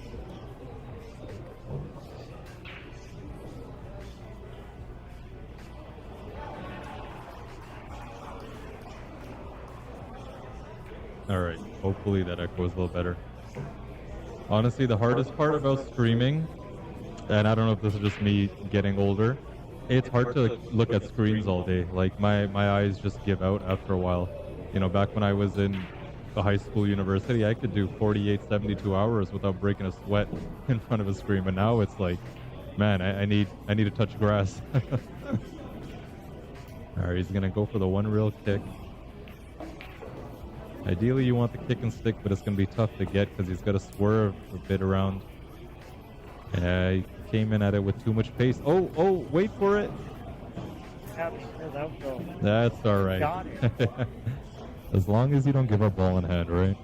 All right, hopefully that echo is a little better. Honestly, the hardest part about streaming, and I don't know if this is just me getting older, it's hard to look at screens all day. Like my eyes just give out after a while. Back when I was in the high school, university, I could do 48, 72 hours without breaking a sweat in front of a screen. But now it's like, man, I need to touch grass. All right, he's gonna go for the one real kick. Ideally, you want the kick and stick, but it's gonna be tough to get because he's got to swerve a bit around. He came in at it with too much pace. Oh, wait for it. That's all right. Got it. As long as you don't give up ball in hand, right?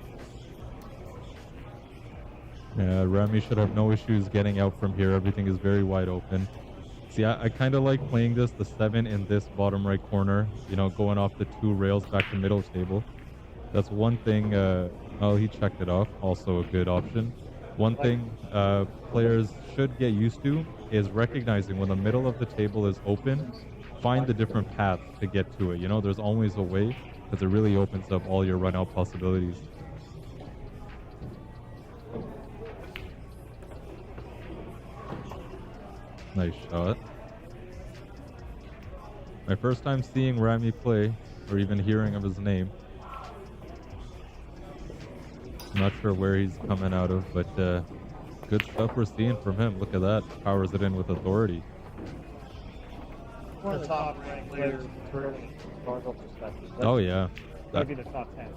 Yeah, Rami should have no issues getting out from here. Everything is very wide open. See, I kind of like playing the 7 in this bottom right corner, going off the 2 rails back to middle table. That's one thing. He checked it off. Also a good option. One thing players should get used to is recognizing when the middle of the table is open, find the different paths to get to it. There's always a way, because it really opens up all your run-out possibilities. Nice shot. My first time seeing Rami play, or even hearing of his name. I'm not sure where he's coming out of, but good stuff we're seeing from him. Look at that. Powers it in with authority. One of the top ranked players in the tournament, historical perspective. Oh, yeah. Maybe the top 10.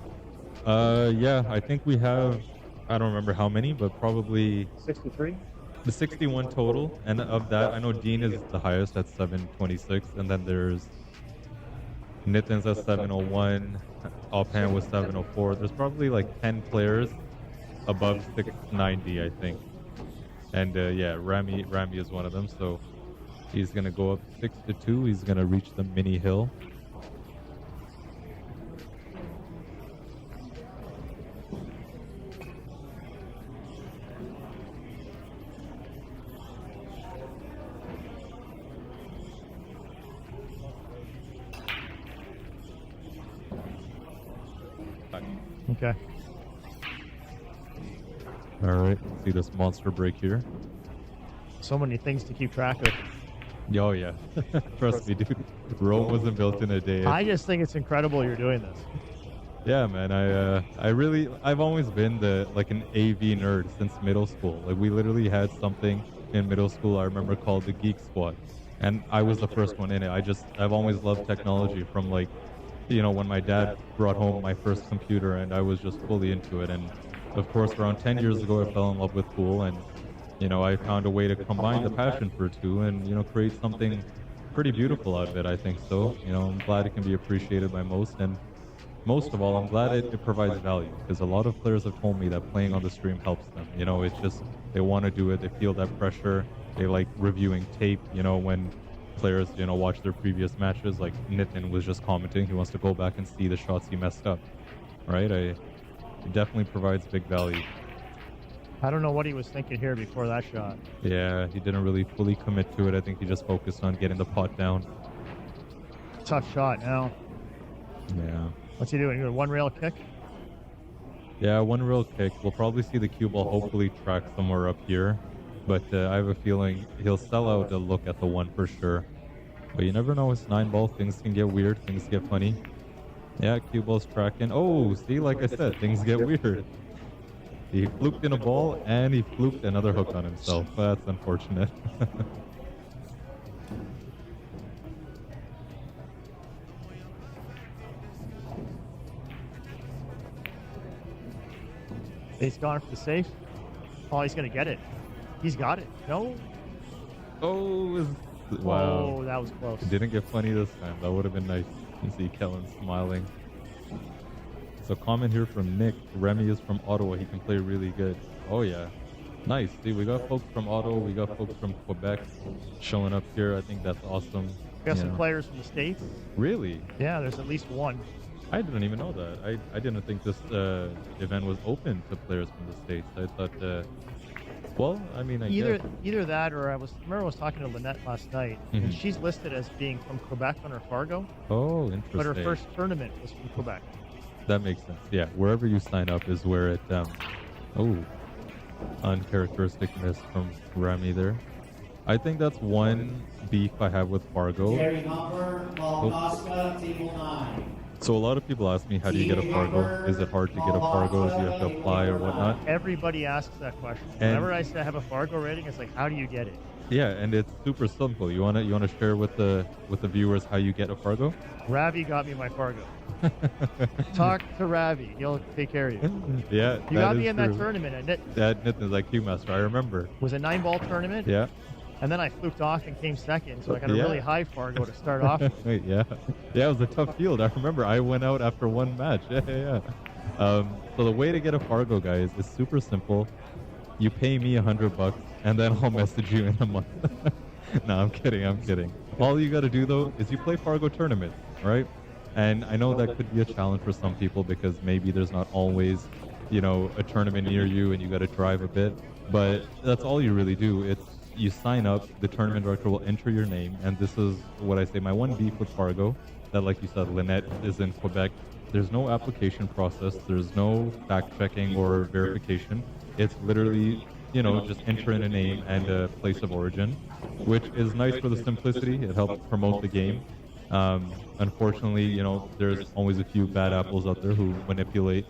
Yeah, I think we have, I don't remember how many, but probably 63? the 61 total. And of that, I know Dean is the highest at 726. And then there's Nitin's at 701. Offhand was 704. There's probably like 10 players above 690, I think. And yeah, Rami is one of them. So he's going to go up 6-2. He's going to reach the mini hill. Okay. All right, see this monster break here. So many things to keep track of. Oh yeah, trust me, dude. Rome wasn't built in a day. I just think it's incredible you're doing this. Yeah, man. I've always been an AV nerd since middle school. Like we literally had something in middle school I remember called the Geek Squad, and I was the first one in it. I've always loved technology from when my dad brought home my first computer, and I was just fully into it. And of course, around 10 years ago, I fell in love with pool, and I found a way to combine the passion for two and create something pretty beautiful out of it. I think so. I'm glad it can be appreciated by most, and most of all, I'm glad it provides value, because a lot of players have told me that playing on the stream helps them. It's just they want to do it, they feel that pressure, they like reviewing tape. When players watch their previous matches, like Nitin was just commenting, he wants to go back and see the shots he messed up. Right? It definitely provides big value. I don't know what he was thinking here before that shot. Yeah, he didn't really fully commit to it. I think he just focused on getting the pot down. Tough shot now. Yeah. What's he doing? One rail kick? Yeah, one rail kick. We'll probably see the cue ball hopefully track somewhere up here. But I have a feeling he'll sell out a look at the one for sure. But you never know, it's 9-ball. Things can get weird. Things get funny. Yeah, cue ball's tracking. Oh, see, like I said, things get weird. He fluked in a ball, and he fluked another hook on himself. That's unfortunate. He's gone for the safe. Oh, he's going to get it. He's got it. No? Oh, wow. Oh, that was close. It didn't get funny this time. That would have been nice. You can see Kellen smiling. So comment here from Nick. Remy is from Ottawa. He can play really good. Oh, yeah. Nice. See, we got folks from Ottawa. We got folks from Quebec showing up here. I think that's awesome. We got some players from the States. Really? Yeah, there's at least one. I didn't even know that. I didn't think this event was open to players from the States. I thought, well, I mean, I guess. Either that, or I was talking to Lynette last night, and she's listed as being from Quebec on her Fargo. Oh, interesting. But her first tournament was from Quebec. That makes sense. Yeah, wherever you sign up is where it. Uncharacteristic miss from Remy there. I think that's one beef I have with Fargo. Terry Humber, Paul Costa, table 9. So a lot of people ask me, how do you get a Fargo? Is it hard to get a Fargo? Do you have to apply or whatnot? Everybody asks that question. Whenever I say I have a Fargo rating, it's like, how do you get it? Yeah, and it's super simple. You wanna share with the viewers how you get a Fargo? Ravi got me my Fargo. Talk to Ravi; he'll take care of you. Yeah, you got me in that tournament at Nitin's IQ Master. I remember. It was a 9-ball tournament. Yeah. And then I fluked off and came second, so I got a really high Fargo to start off with. Yeah, it was a tough field. I remember I went out after one match. Yeah. So the way to get a Fargo, guys, is super simple. You pay me $100, and then I'll message you in a month. No, I'm kidding. All you got to do though is you play Fargo tournaments, right? And I know that could be a challenge for some people because maybe there's not always, a tournament near you, and you got to drive a bit. But that's all you really do. You sign up, the tournament director will enter your name, and this is what I say, my one beef with Fargo, that like you said, Lynette is in Quebec. There's no application process, there's no fact-checking or verification. It's literally, just enter in a name and a place of origin, which is nice for the simplicity. It helps promote the game. Unfortunately, there's always a few bad apples out there who manipulate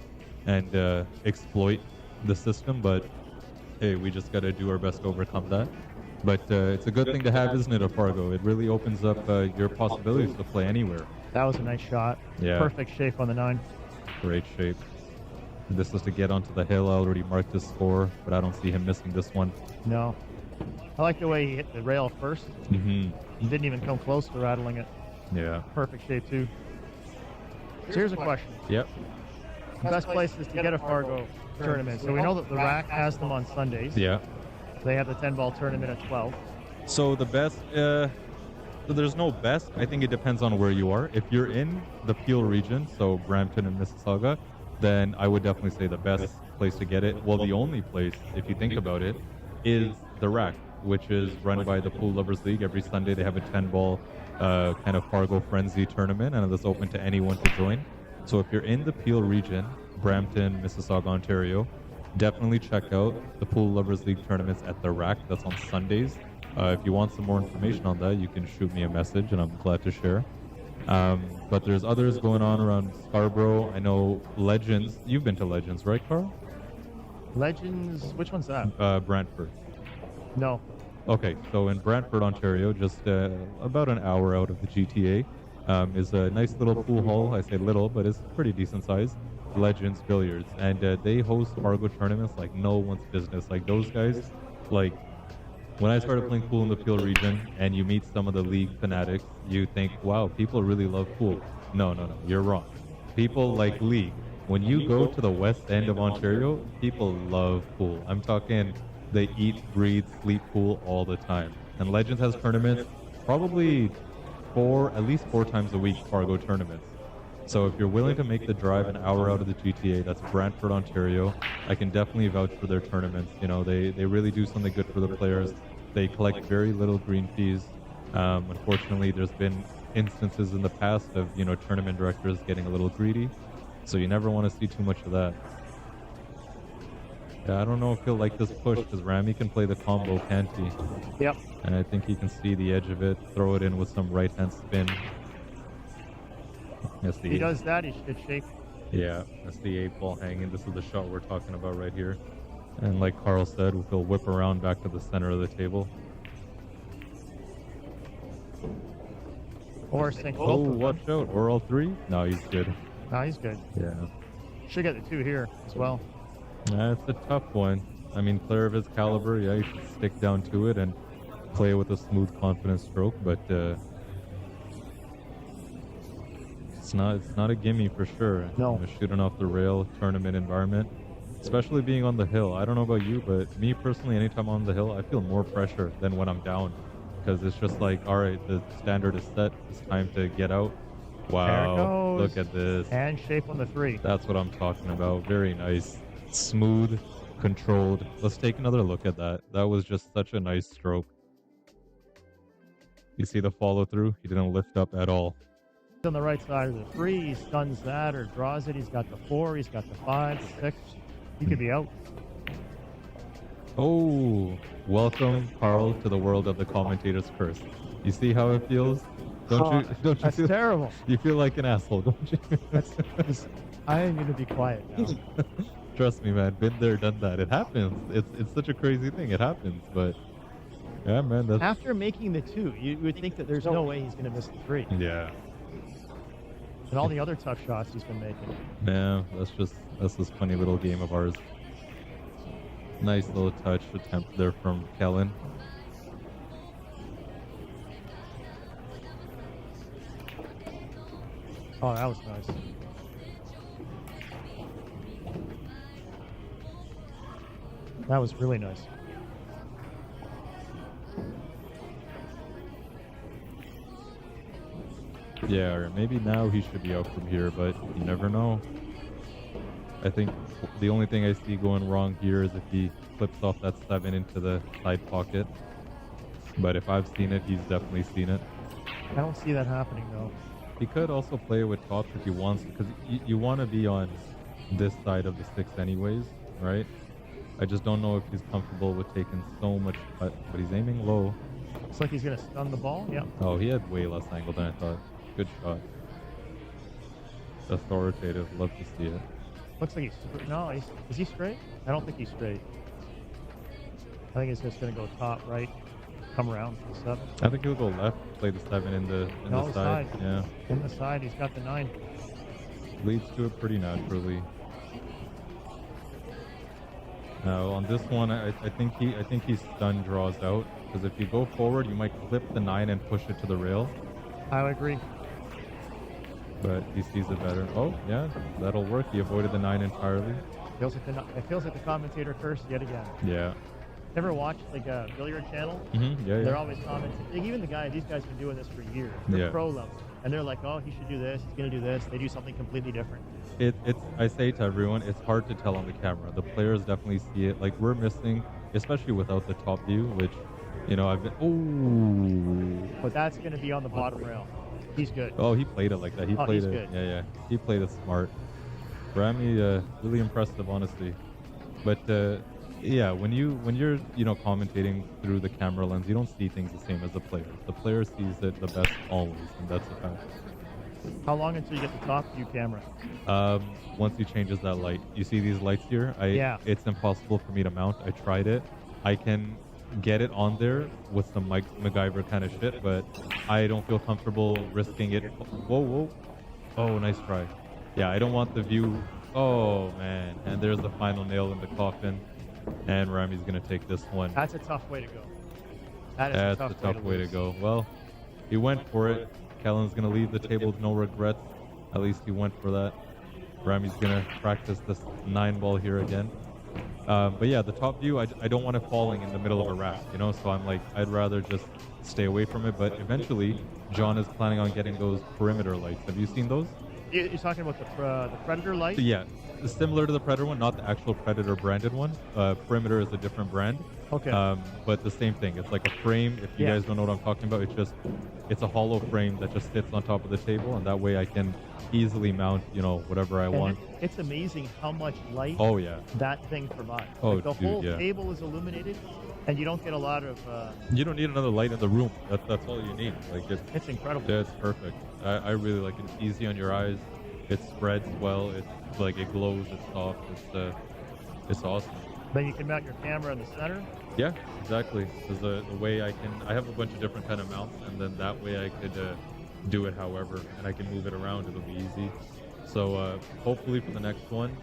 and exploit the system, but hey, we just got to do our best to overcome that. But it's a good thing to have, isn't it, a Fargo? It really opens up your possibilities to play anywhere. That was a nice shot. Yeah. Perfect shape on the 9. Great shape. This is to get onto the hill. I already marked his score, but I don't see him missing this one. No. I like the way he hit the rail first. Mm-hmm. He didn't even come close to rattling it. Yeah. Perfect shape, too. So here's a question. Yep. The best places to get a Fargo tournament. So we know that the Rack has them on Sundays. Yeah. They have the 10-ball tournament at 12. So the best, there's no best. I think it depends on where you are. If you're in the Peel region, so Brampton and Mississauga, then I would definitely say the best place to get it, well, the only place, if you think about it, is the Rack, which is run by the Pool Lovers League. Every Sunday they have a 10-ball kind of Fargo Frenzy tournament, and it's open to anyone to join. So if you're in the Peel region, Brampton, Mississauga, Ontario, definitely check out the Pool Lovers League tournaments at the Rack. That's on Sundays. If you want some more information on that, you can shoot me a message, and I'm glad to share. But there's others going on around Scarborough. I know Legends. You've been to Legends, right, Carl? Legends, which one's that? Brantford. No. Okay, so in Brantford, Ontario, just about an hour out of the GTA, is a nice little pool hall. I say little, but it's pretty decent size. Legends Billiards, and they host Fargo tournaments like no one's business. Like those guys, like when I started playing pool in the Peel region, and you meet some of the league fanatics, you think, wow, people really love pool. No, no, no, you're wrong. People like league. When you go to the west end of Ontario, people love pool. I'm talking they eat, breathe, sleep pool all the time. And Legends has tournaments probably at least four times a week, Fargo tournaments. So if you're willing to make the drive an hour out of the GTA, that's Brantford, Ontario, I can definitely vouch for their tournaments. You know, they really do something good for the players. They collect very little green fees. Unfortunately, there's been instances in the past of, you know, tournament directors getting a little greedy. So you never want to see too much of that. Yeah, I don't know if he'll like this push because Rami can play the combo, can't he? Yep. And I think he can see the edge of it, throw it in with some right-hand spin. That's the He does that, he's shape. Yeah, that's the 8-ball hanging. This is the shot we're talking about right here. And like Carl said, he'll whip around back to the center of the table. Or sink Oh, both of them. watch out. Or all three? No, he's good. No, he's good. Yeah. Should get the 2 here as well. It's a tough one. I mean, player of his caliber, yeah, he should stick down to it and play with a smooth, confident stroke, but it's not a gimme for sure. No. You know, shooting off the rail, tournament environment, especially being on the hill. I don't know about you, but me personally, anytime I'm on the hill, I feel more pressure than when I'm down, because it's just like, all right, the standard is set. It's time to get out. Wow, There it goes. look at this. And shape on the 3. That's what I'm talking about. Very nice. Smooth, controlled. Let's take another look at that. That was just such a nice stroke. You see the follow through? He didn't lift up at all. On the right side of the 3, he stuns that or draws it. He's got the 4, he's got the 5, the 6. He could be out. Oh, welcome, Carl, to the world of the commentator's curse. You see how it feels? Don't you That's feel terrible. You feel like an asshole, don't you? I am going to be quiet now. Trust me, man. Been there, done that. It happens. It's such a crazy thing. It happens, but yeah, man. That's After making the 2, you would think that there's no way he's going to miss the 3. yeah. And all the other tough shots he's been making. Yeah, that's this funny little game of ours. Nice little touch attempt there from Kellen. Oh, that was nice. That was really nice. Yeah, or maybe now he should be out from here, but you never know. I think the only thing I see going wrong here is if he flips off that 7 into the side pocket. But if I've seen it, he's definitely seen it. I don't see that happening though. He could also play with tops if he wants, because you want to be on this side of the 6 anyways, right? I just don't know if he's comfortable with taking so much cut, but he's aiming low. Looks like he's going to stun the ball. Yeah. Oh, he had way less angle than I thought. Good shot. Authoritative. Love to see it. Looks like is he straight? I don't think he's straight. I think he's just going to go top right, come around for the 7. I think he'll go left, play the 7 in the side. Yeah. In the side, he's got the 9. Leads to it pretty naturally. Now on this one, I think he stun draws out, because if you go forward, you might clip the 9 and push it to the rail. I would agree. But he sees it better. Oh yeah, that'll work. He avoided the 9 entirely. It feels like the commentator curse yet again. Yeah. Ever watched like a billiard channel? Mm-hmm. Yeah, They're yeah. always commenting. Like, even these guys have been doing this for years. They're Yeah. pro level, and they're like, oh, he should do this. He's gonna do this. They do something completely different. It's I say to everyone, it's hard to tell on the camera. The players definitely see it. Like we're missing, especially without the top view, which, you know, I've been. Oh. But that's gonna be on the bottom rail. He's good. Oh, he played it like that. He played he's it. good. Yeah. He played it smart. Rami, really impressive, honestly. But yeah, when you're commentating through the camera lens, you don't see things the same as the player. The player sees it the best always, and that's a fact. How long until you get the top view camera? Once he changes that light, you see these lights here. Yeah. It's impossible for me to mount. I tried it. I can get it on there with some MacGyver kind of shit, but I don't feel comfortable risking it. Whoa. Oh, nice try. Yeah, I don't want the view Oh man, and there's the final nail in the coffin, and Rami's gonna take this one. That's a tough way to go. That is That's a a tough tough way to lose. go. Well, he went for it. Kellen's gonna leave the table with no regrets. At least he went for that. Rami's gonna practice this 9-ball here again. But yeah, the top view, I don't want it falling in the middle of a rack, you know? So I'm like, I'd rather just stay away from it. But eventually, John is planning on getting those perimeter lights. Have you seen those? You're talking about the Predator light? So yeah, similar to the Predator one, not the actual Predator branded one. Perimeter is a different brand. Okay. But the same thing. It's like a frame. If you Yeah. guys don't know what I'm talking about, it's a hollow frame that just sits on top of the table, and that way I can easily mount, whatever I And want. it's amazing how much light Oh yeah. that thing provides. Oh, Like, the dude, whole yeah. table is illuminated, and you don't get a lot of. You don't need another light in the room. That's all you need. Like It's incredible. yeah, it's perfect. I really like it. It's easy on your eyes. It spreads well. It's like it glows. It's soft. It's awesome. Then you can mount your camera in the center. Yeah, exactly. Because the way I have a bunch of different kind of mounts, and then that way I could do it however, and I can move it around. It'll be easy. So hopefully for the next one,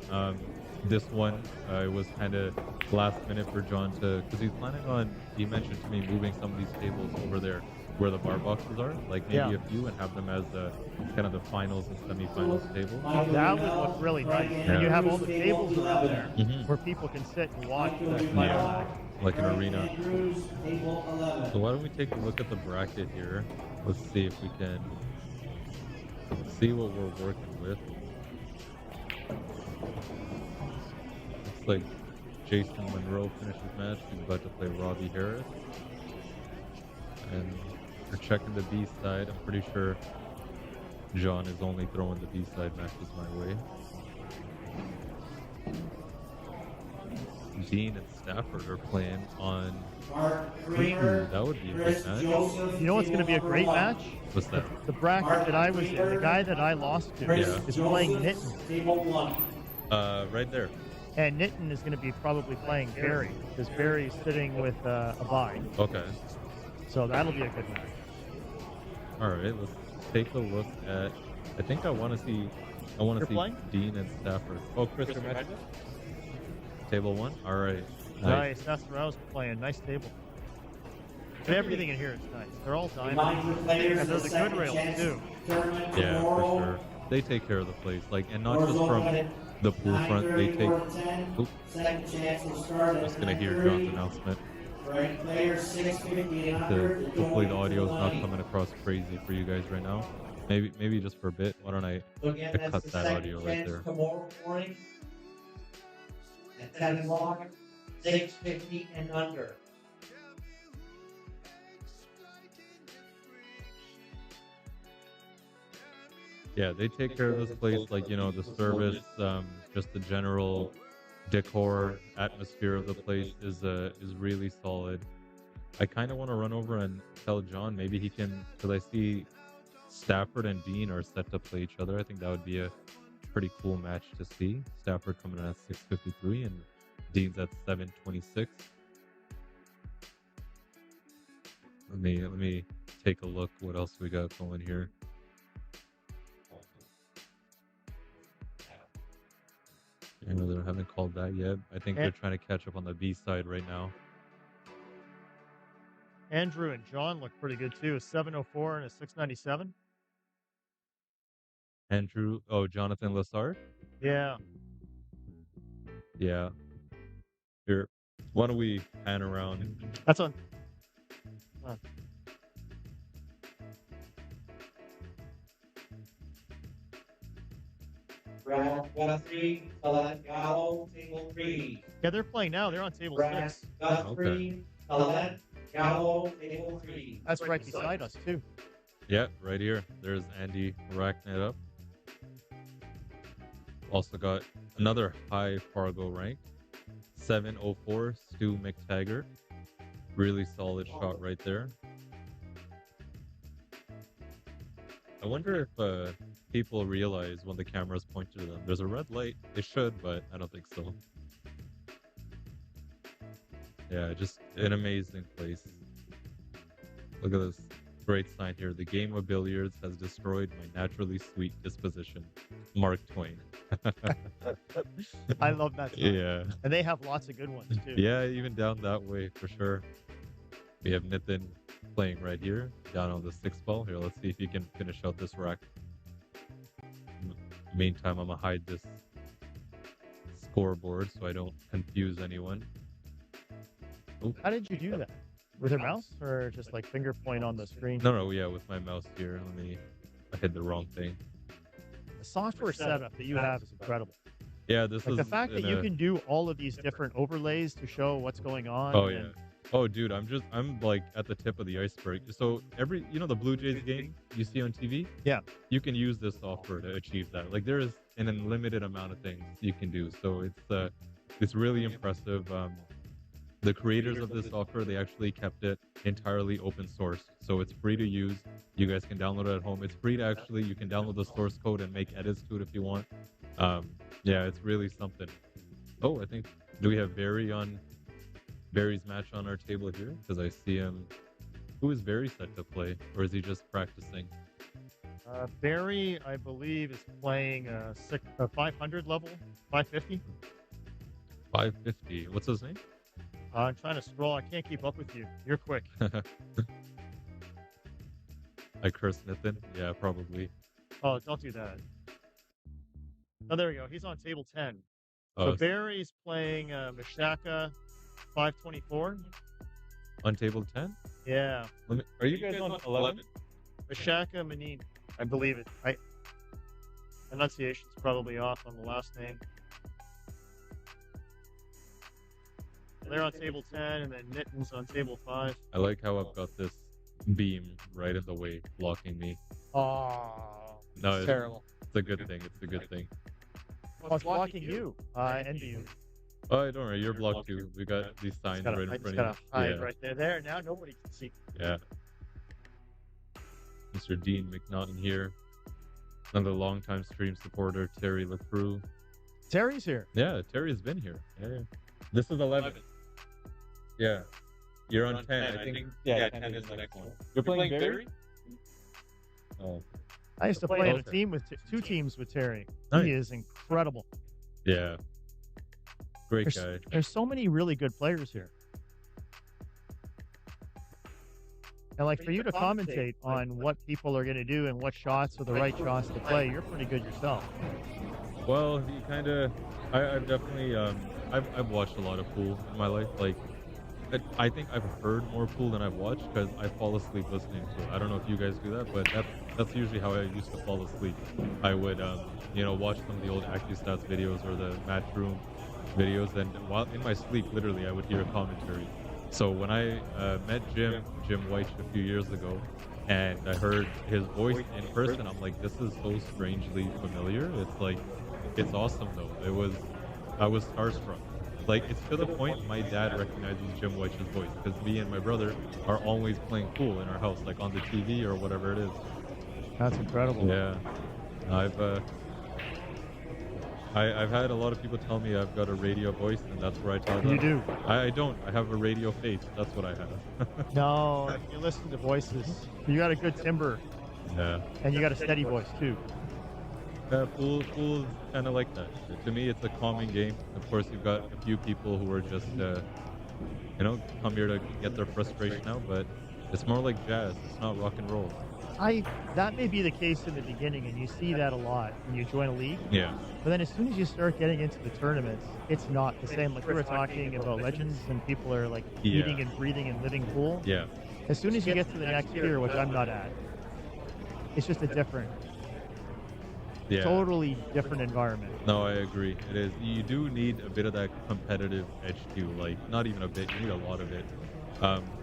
this one it was kind of last minute for John because he's planning on. He mentioned to me moving some of these tables over there where the bar boxes are, like maybe Yeah. a few, and have them as kind of the finals and semifinals table. That would look really nice. Yeah. And you have all the tables around there Mhm. where people can sit and watch the final Yeah. act. Like an arena. Andrews, table 11. So why don't we take a look at the bracket here? Let's see if we can see what we're working with. Looks like Jason Monroe finished his match. He's about to play Robbie Harris. And we're checking the B side. I'm pretty sure John is only throwing the B side matches my way. Dean and Stafford are playing on. Mark Ooh, Kramer, that would be a Chris good match. Joseph. You know what's going to be a table great number match? What's that? The bracket that I was in, the guy that I lost to, Chris Yeah. is playing Joseph, Nitin. Table 1. Right there. And Nitin is going to be probably playing Barry, because Barry's sitting with Abide. Okay. So that'll be a good match. All right. Let's take a look at. I think I want to see. I want to You're see playing? Dean and Stafford. Oh, Chris, you're matching? Table 1. All right. Nice. That's what I was playing. Nice table. But everything in here is nice. They're all Remind diamond. your players And they're the the good second rails chance too. tournament Yeah, tomorrow. for sure. They take care of the place, and not Doors just open from at the pool front. They 9:30 take. or 10. Oop, Second chance will start at just gonna hear 9:30. John's announcement. Right, players 650 and under. Hopefully the join audio is not line. coming across crazy for you guys right now. Maybe just for a bit. Why don't I So again, I that's cut the that second audio right chance there. tomorrow morning at 10 o'clock, 650 and under. Yeah, they take care of this place, the service, just the general decor, atmosphere of the place is really solid. I kind of want to run over and tell John maybe he can, because I see Stafford and Dean are set to play each other. I think that would be a pretty cool match to see. Stafford coming in at 653 and Dean's at 726. Let me take a look. What else we got going here? I know they haven't called that yet. I think they're trying to catch up on the B side right now. Andrew and John look pretty good too. A 704 and a 697. Andrew, Jonathan Lassard? Yeah. Yeah. Here, why don't we pan around? That's on. Brad Guthrie, Colette Gallo, table 3. Yeah, they're playing now. They're on table Brad 6. Guthrie, Colette Gallo, table 3. That's right beside us too. Yeah, right here. There's Andy racking it up. Also got another high Fargo rank. 704, Stu McTaggart. Really solid shot right there. I wonder if people realize when the cameras point to them. There's a red light. They should, but I don't think so. Yeah, just an amazing place. Look at this great sign here. The game of billiards has destroyed my naturally sweet disposition. Mark Twain. I love that stuff. Yeah. And they have lots of good ones too. Yeah, even down that way for sure. We have Nathan playing right here, down on the 6th ball. Here, let's see if he can finish out this rack. Meantime, I'm gonna hide this scoreboard so I don't confuse anyone. Oh, How did you do that? With your mouse or just like finger point on the screen? no, yeah, with my mouse here. I hit the wrong thing. The software setup that you have is incredible. Yeah, this Like is the fact that in you a- can do all of these different overlays to show what's going on. Oh yeah. and- Oh dude, I'm like at the tip of the iceberg. So the Blue Jays game you see on TV? Yeah. You can use this software to achieve that. Like there is an unlimited amount of things you can do. So it's really impressive. The creators of this software, they actually kept it entirely open source. So it's free to use. You guys can download it at home. It's free to actually, you can download the source code and make edits to it if you want. Yeah, it's really something. Oh, I think, do we have Barry's match on our table here? Because I see him. Who is Barry set to play? Or is he just practicing? Barry, I believe, is playing a 500 level, 550. 550. What's his name? I'm trying to scroll. I can't keep up with you. You're quick. I cursed Nathan? Yeah, probably. Oh, don't do that. Oh, there we go. He's on table 10. So Oh, Barry's playing Mishaka 524. on table 10? Yeah. Are you guys on 11? Mishaka Manin. I believe it. Enunciation's probably off on the last name. They're on table 10, and then Nitton's on table 5. I like how I've got this beam right in the way, blocking me. Oh, No, it's Terrible. It's a good thing. It's a good thing. oh, it's blocking you. I envy you. Oh, don't worry, you're blocked too. We got these signs I right in just front gotta of you. hide Yeah, right there. There, now nobody can see. yeah. Mr. Dean McNaughton here. Another longtime stream supporter, Terry LaCrue. Terry's here. Yeah, Terry's been here. Yeah. This is 11. Yeah. You're on 10, I think. Yeah, 10 is the next one. You're playing Barry? Oh, I used to play in a Okay. team with two teams with Terry. Nice. He is incredible. yeah. Great guy. There's so many really good players here. And like for you to commentate on what people are going to do and what shots are the right shots to play, you're pretty good yourself. Well, you kind of, I've definitely, I've watched a lot of pool in my life. Like, I think I've heard more pool than I've watched because I fall asleep listening to it. I don't know if you guys do that, but that's usually how I used to fall asleep. I would, watch some of the old AccuStats videos or the Matchroom videos, and while in my sleep, literally, I would hear commentary. So when I met Jim White a few years ago, and I heard his voice in person, I'm like, this is so strangely familiar. It's like, it's awesome though. I was starstruck. Like, it's to the point my dad recognizes Jim White's voice because me and my brother are always playing pool in our house, like on the TV or whatever it is. That's incredible. Yeah, I've had a lot of people tell me I've got a radio voice, and that's where I tell them. You do. I don't. I have a radio face. That's what I have. No, you listen to voices. You got a good timbre, Yeah. and you got a steady voice too. Pool is kind of like that. To me, it's a calming game. Of course, you've got a few people who are just, come here to get their frustration out, but it's more like jazz. It's not rock and roll. That may be the case in the beginning, and you see that a lot when you join a league. Yeah. But then as soon as you start getting into the tournaments, it's not the same. Like we were talking about legends, and people are like Yeah. eating and breathing and living pool. Yeah. As soon as you get to the next tier, which I'm not at, it's just a different, Yeah. totally different environment. No, I agree. It is. You do need a bit of that competitive edge too. Like, not even a bit. You need a lot of it.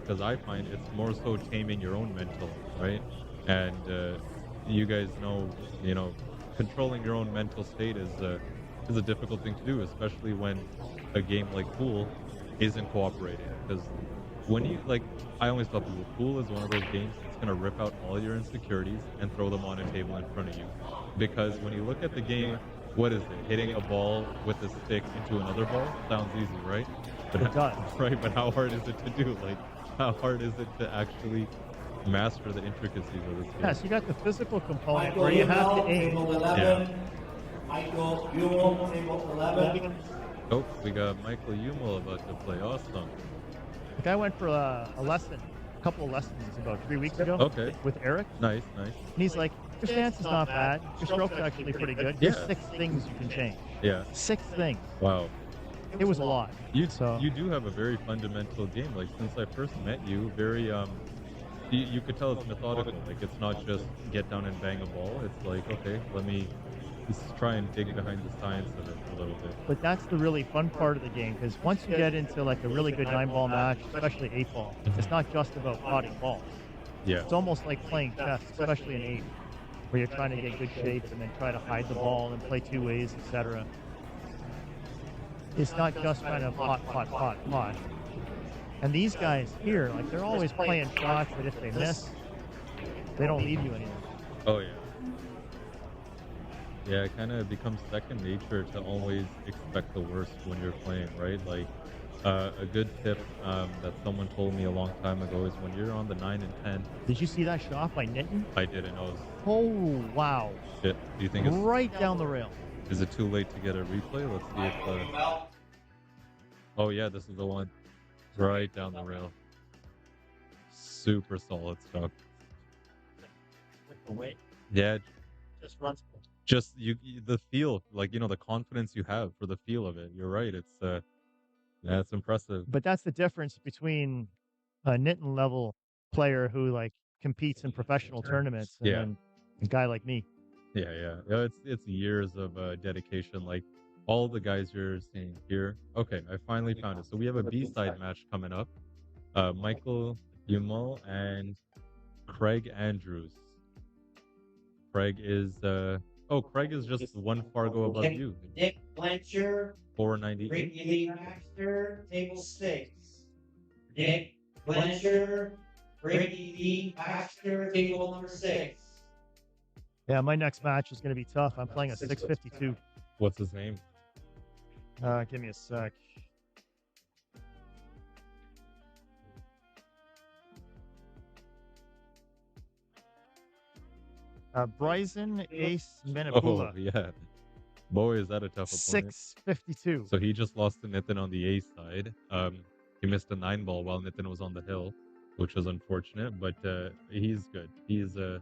Because I find it's more so taming your own mental, right? And you guys know, controlling your own mental state is a difficult thing to do, especially when a game like pool isn't cooperating. Because when you I always tell people, pool is one of those games that's gonna rip out all your insecurities and throw them on a table in front of you. Because when you look at the game, what is it? Hitting a ball with a stick into another ball sounds easy, right? But It does. Right, but how hard is it to do? Like, how hard is it to actually master the intricacies of this game? Yes, you got the physical component Michael where you have to Liddell, aim. table 11. Michael Buell, table 11. Oh, we got Michael Umel about to play. Awesome. The guy went for a lesson, a couple of lessons about 3 weeks ago. Okay. With Eric. Nice, nice. And he's like, your stance is not bad. Your stroke's actually pretty good. Here's Yeah. 6 things you can change. Yeah. 6 things. Wow. It was a lot. You So you do have a very fundamental game. Like since I first met you, very you could tell it's methodical. Like it's not just get down and bang a ball. It's like okay, let me just try and dig behind the science of it a little bit. But that's the really fun part of the game, because once you get into like a really good 9-ball match, especially 8-ball, it's not just about potting balls. Yeah. It's almost like playing chess, especially in 8, where you're trying to get good shape and then try to hide the ball and play 2 ways, etc. It's not just trying to pot. And these guys here, like they're always playing shots that if they miss, they don't leave you anymore. Oh yeah. Yeah, it kind of becomes second nature to always expect the worst when you're playing, right? Like a good tip that someone told me a long time ago is when you're on the 9 and 10. Did you see that shot by Nitin? I didn't know. Oh, wow. Shit. Do you think it's Right down the rail. is it too late to get a replay? Let's see if. Oh yeah, this is the one. Right down the rail. Super solid stuff. Yeah, just the feel, like the confidence you have for the feel of it. You're right. It's yeah, it's impressive. But that's the difference between a Nitin level player who like competes in professional tournaments and Yeah. then a guy like me. Yeah. It's years of dedication. Like all the guys you're seeing here. Okay, I finally found it. So we have a B-side match coming up. Michael Umel and Craig Andrews. Craig is Craig is just one Fargo above you. Nick Blanchard, 498. Ricky Lee Baxter, table 6. Nick Blanchard, Ricky Lee Baxter, table number 6. Yeah, my next match is going to be tough. I'm playing a 652. What's his name? Give me a sec. Bryson Ace Oh Menapula. yeah. Boy, is that a tough opponent. 652. So he just lost to Nitin on the A side. He missed a 9-ball while Nitin was on the hill, which was unfortunate, but he's good. He's the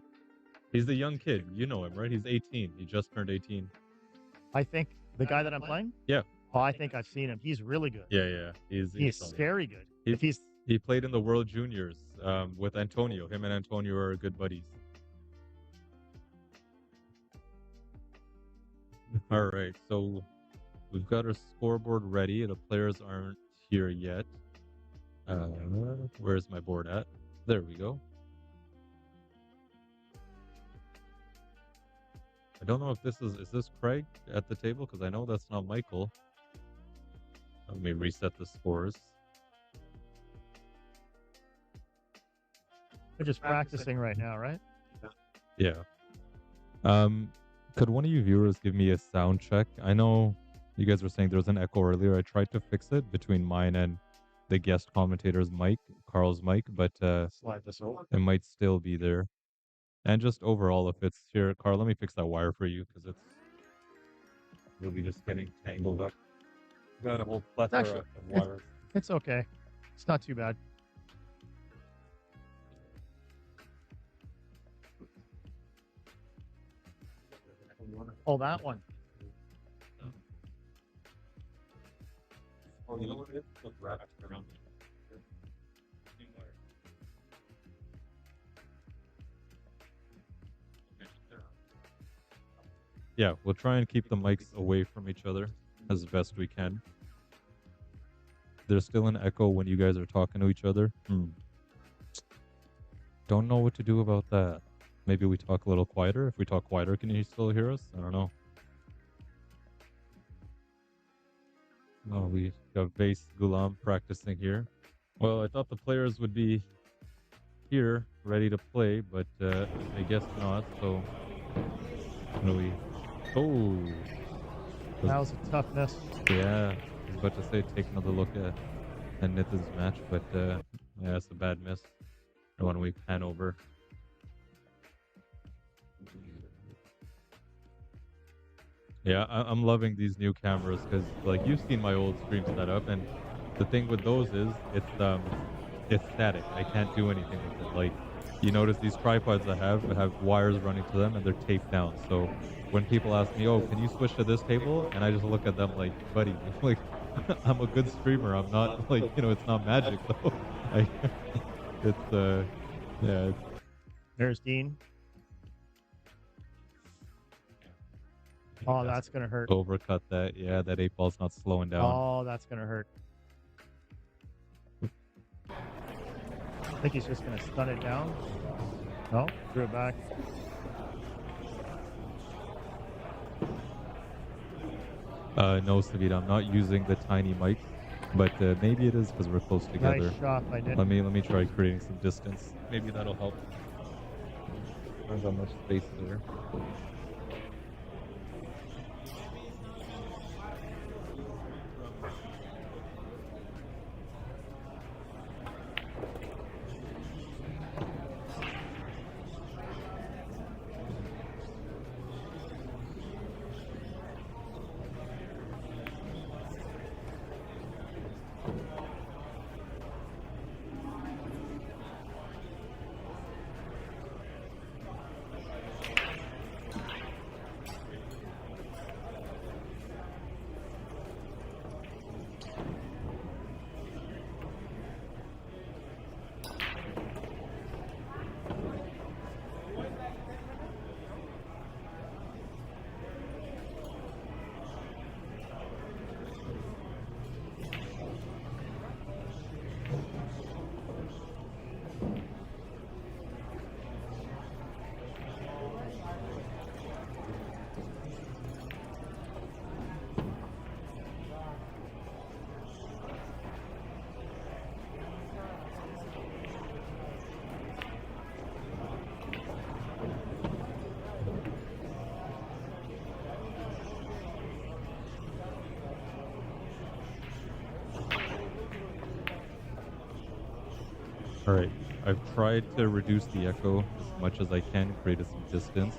young kid. You know him, right? He's 18. He just turned 18. I think the guy that I'm playing? Yeah. Oh, I think I've seen him. He's really good. Yeah. He's solid. very good. He- If he's He played in the World Juniors with Antonio. Him and Antonio are good buddies. All right, so we've got our scoreboard ready. The players aren't here yet. Where's my board at? There we go. I don't know if this is this Craig at the table, because I know that's not Michael. Let me reset the scores. We're just practicing right now, right? Yeah. Could one of you viewers give me a sound check? I know you guys were saying there was an echo earlier. I tried to fix it between mine and the guest commentator's mic, Carl's mic, but Slide this over. it might still be there. And just overall, if it's here, Carl, let me fix that wire for you because it's really just getting tangled up. Got a whole plethora Actually, of wires. It's okay. It's not too bad. Oh, that one. Oh, you know what it is? Look, wrapped around it. Yeah, we'll try and keep the mics away from each other as best we can. There's still an echo when you guys are talking to each other. Don't know what to do about that. Maybe we talk a little quieter. If we talk quieter, can you still hear us? I don't know. Oh, we got Vase Gulam practicing here. Well, I thought the players would be here, ready to play, but I guess not. So, what do we? Oh, That was a tough miss. yeah. I was about to say take another look at Nitin's match, but yeah, it's a bad miss. The one we pan over. Yeah, I'm loving these new cameras because, like, you've seen my old stream setup, and the thing with those is it's static. I can't do anything with it. Like, you notice these tripods I have wires running to them, and they're taped down. So when people ask me, "Oh, can you switch to this table?" and I just look at them like, "Buddy, like, I'm a good streamer. I'm not like, it's not magic though." I, it's yeah, it's There's Dean. Oh, that's gonna hurt. overcut that. Yeah, that 8 ball's not slowing down. Oh, that's gonna hurt. I think he's just gonna stun it down. No, threw it back. No, Savita, I'm not using the tiny mic, but maybe it is because we're close together. Nice shot by Nick. Let me try creating some distance. Maybe that'll help. There's not much space there. All right, I've tried to reduce the echo as much as I can, create some distance.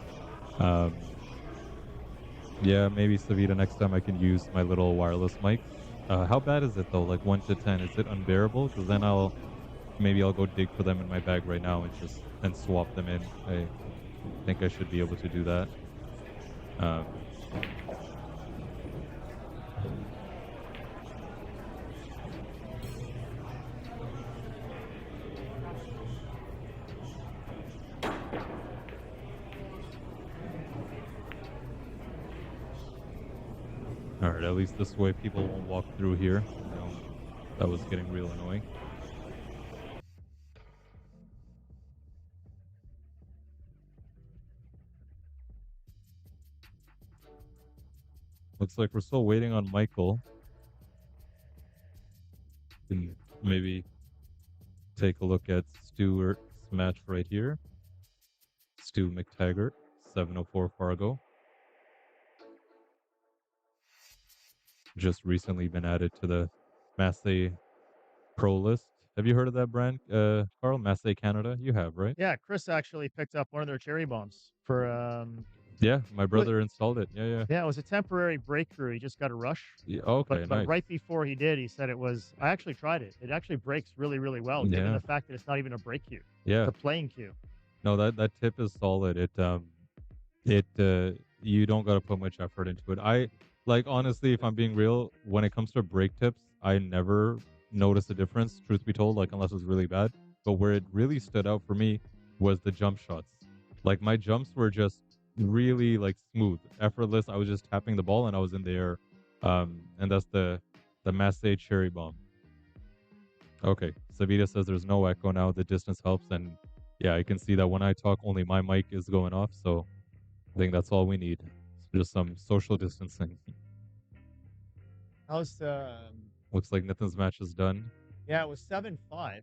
Yeah, maybe Savita, next time I can use my little wireless mic. How bad is it though? Like 1 to 10, is it unbearable? Because then maybe I'll go dig for them in my bag right now and swap them in. I think I should be able to do that. All right, at least this way people won't walk through here. That was getting real annoying. Looks like we're still waiting on Michael. Can maybe take a look at Stuart's match right here. Stu McTaggart, 704 Fargo. Just recently been added to the Massey Pro list. Have you heard of that brand, Carl? Massey Canada? You have, right? Yeah, Chris actually picked up one of their cherry bombs for Yeah, my brother installed it. Yeah. Yeah, it was a temporary breakthrough. He just got a rush. Yeah, okay, But nice. right before he did, he said it was. I actually tried it. It actually breaks really, really well, given Yeah. the fact that it's not even a break cue. Yeah. It's a playing cue. No, that tip is solid. You don't got to put much effort into it. I like, honestly, if I'm being real, when it comes to brake tips, I never notice a difference, truth be told, like unless it's really bad. But where it really stood out for me was the jump shots. Like my jumps were just really like smooth, effortless. I was just tapping the ball and I was in the air. And that's the Massey cherry bomb. Okay, Savita says there's no echo now. The distance helps, and yeah, I can see that when I talk, only my mic is going off. So I think that's all we need. Just some social distancing. How's Looks like Nathan's match is done. Yeah, it was 7-5 a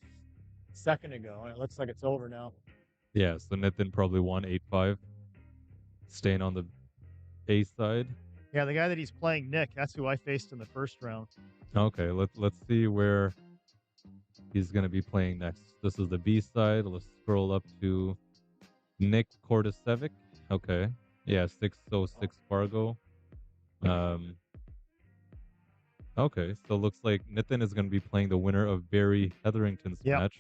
second ago, and it looks like it's over now. Yeah, so Nathan probably won 8-5. Staying on the A side. Yeah, the guy that he's playing, Nick, that's who I faced in the first round. Okay, let's see where he's gonna be playing next. This is the B side. Let's scroll up to Nick Kordasevic. Okay. Yeah, 606 Fargo. Um, okay, so looks like Nitin is going to be playing the winner of Barry Hetherington's Yep. match.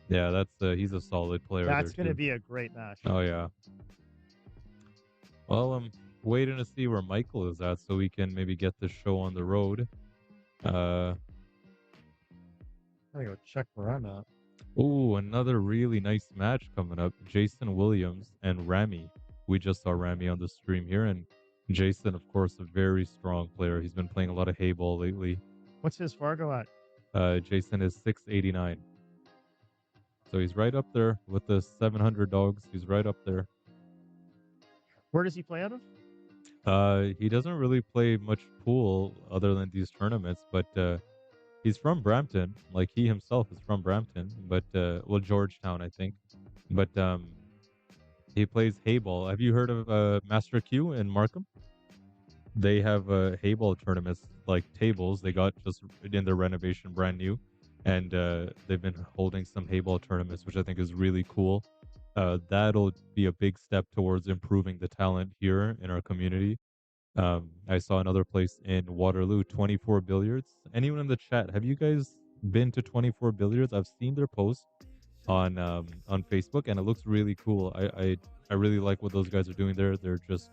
Yeah, that's he's a solid player. That's there going to too. be a great match. Oh yeah. Well, I'm waiting to see where Michael is at so we can maybe get the show on the road. I'm going to go check where I'm at. Oh, another really nice match coming up. Jason Williams and Rami. We just saw Rami on the stream here, and Jason, of course, a very strong player. He's been playing a lot of hay ball lately. What's his Fargo at? Jason is 689. So he's right up there with the 700 dogs. He's right up there. Where does he play out of? He doesn't really play much pool other than these tournaments, but he's from Brampton. Like he himself is from Brampton, but well, Georgetown, I think. But he plays hay ball. Have you heard of Master Q in Markham? They have hay ball tournaments, like tables. They got just in their renovation, brand new, and they've been holding some hay ball tournaments, which I think is really cool. That'll be a big step towards improving the talent here in our community. I saw another place in Waterloo, 24 Billiards. Anyone in the chat, have you guys been to 24 Billiards? I've seen their post on Facebook, and it looks really cool. I really like what those guys are doing there. They're just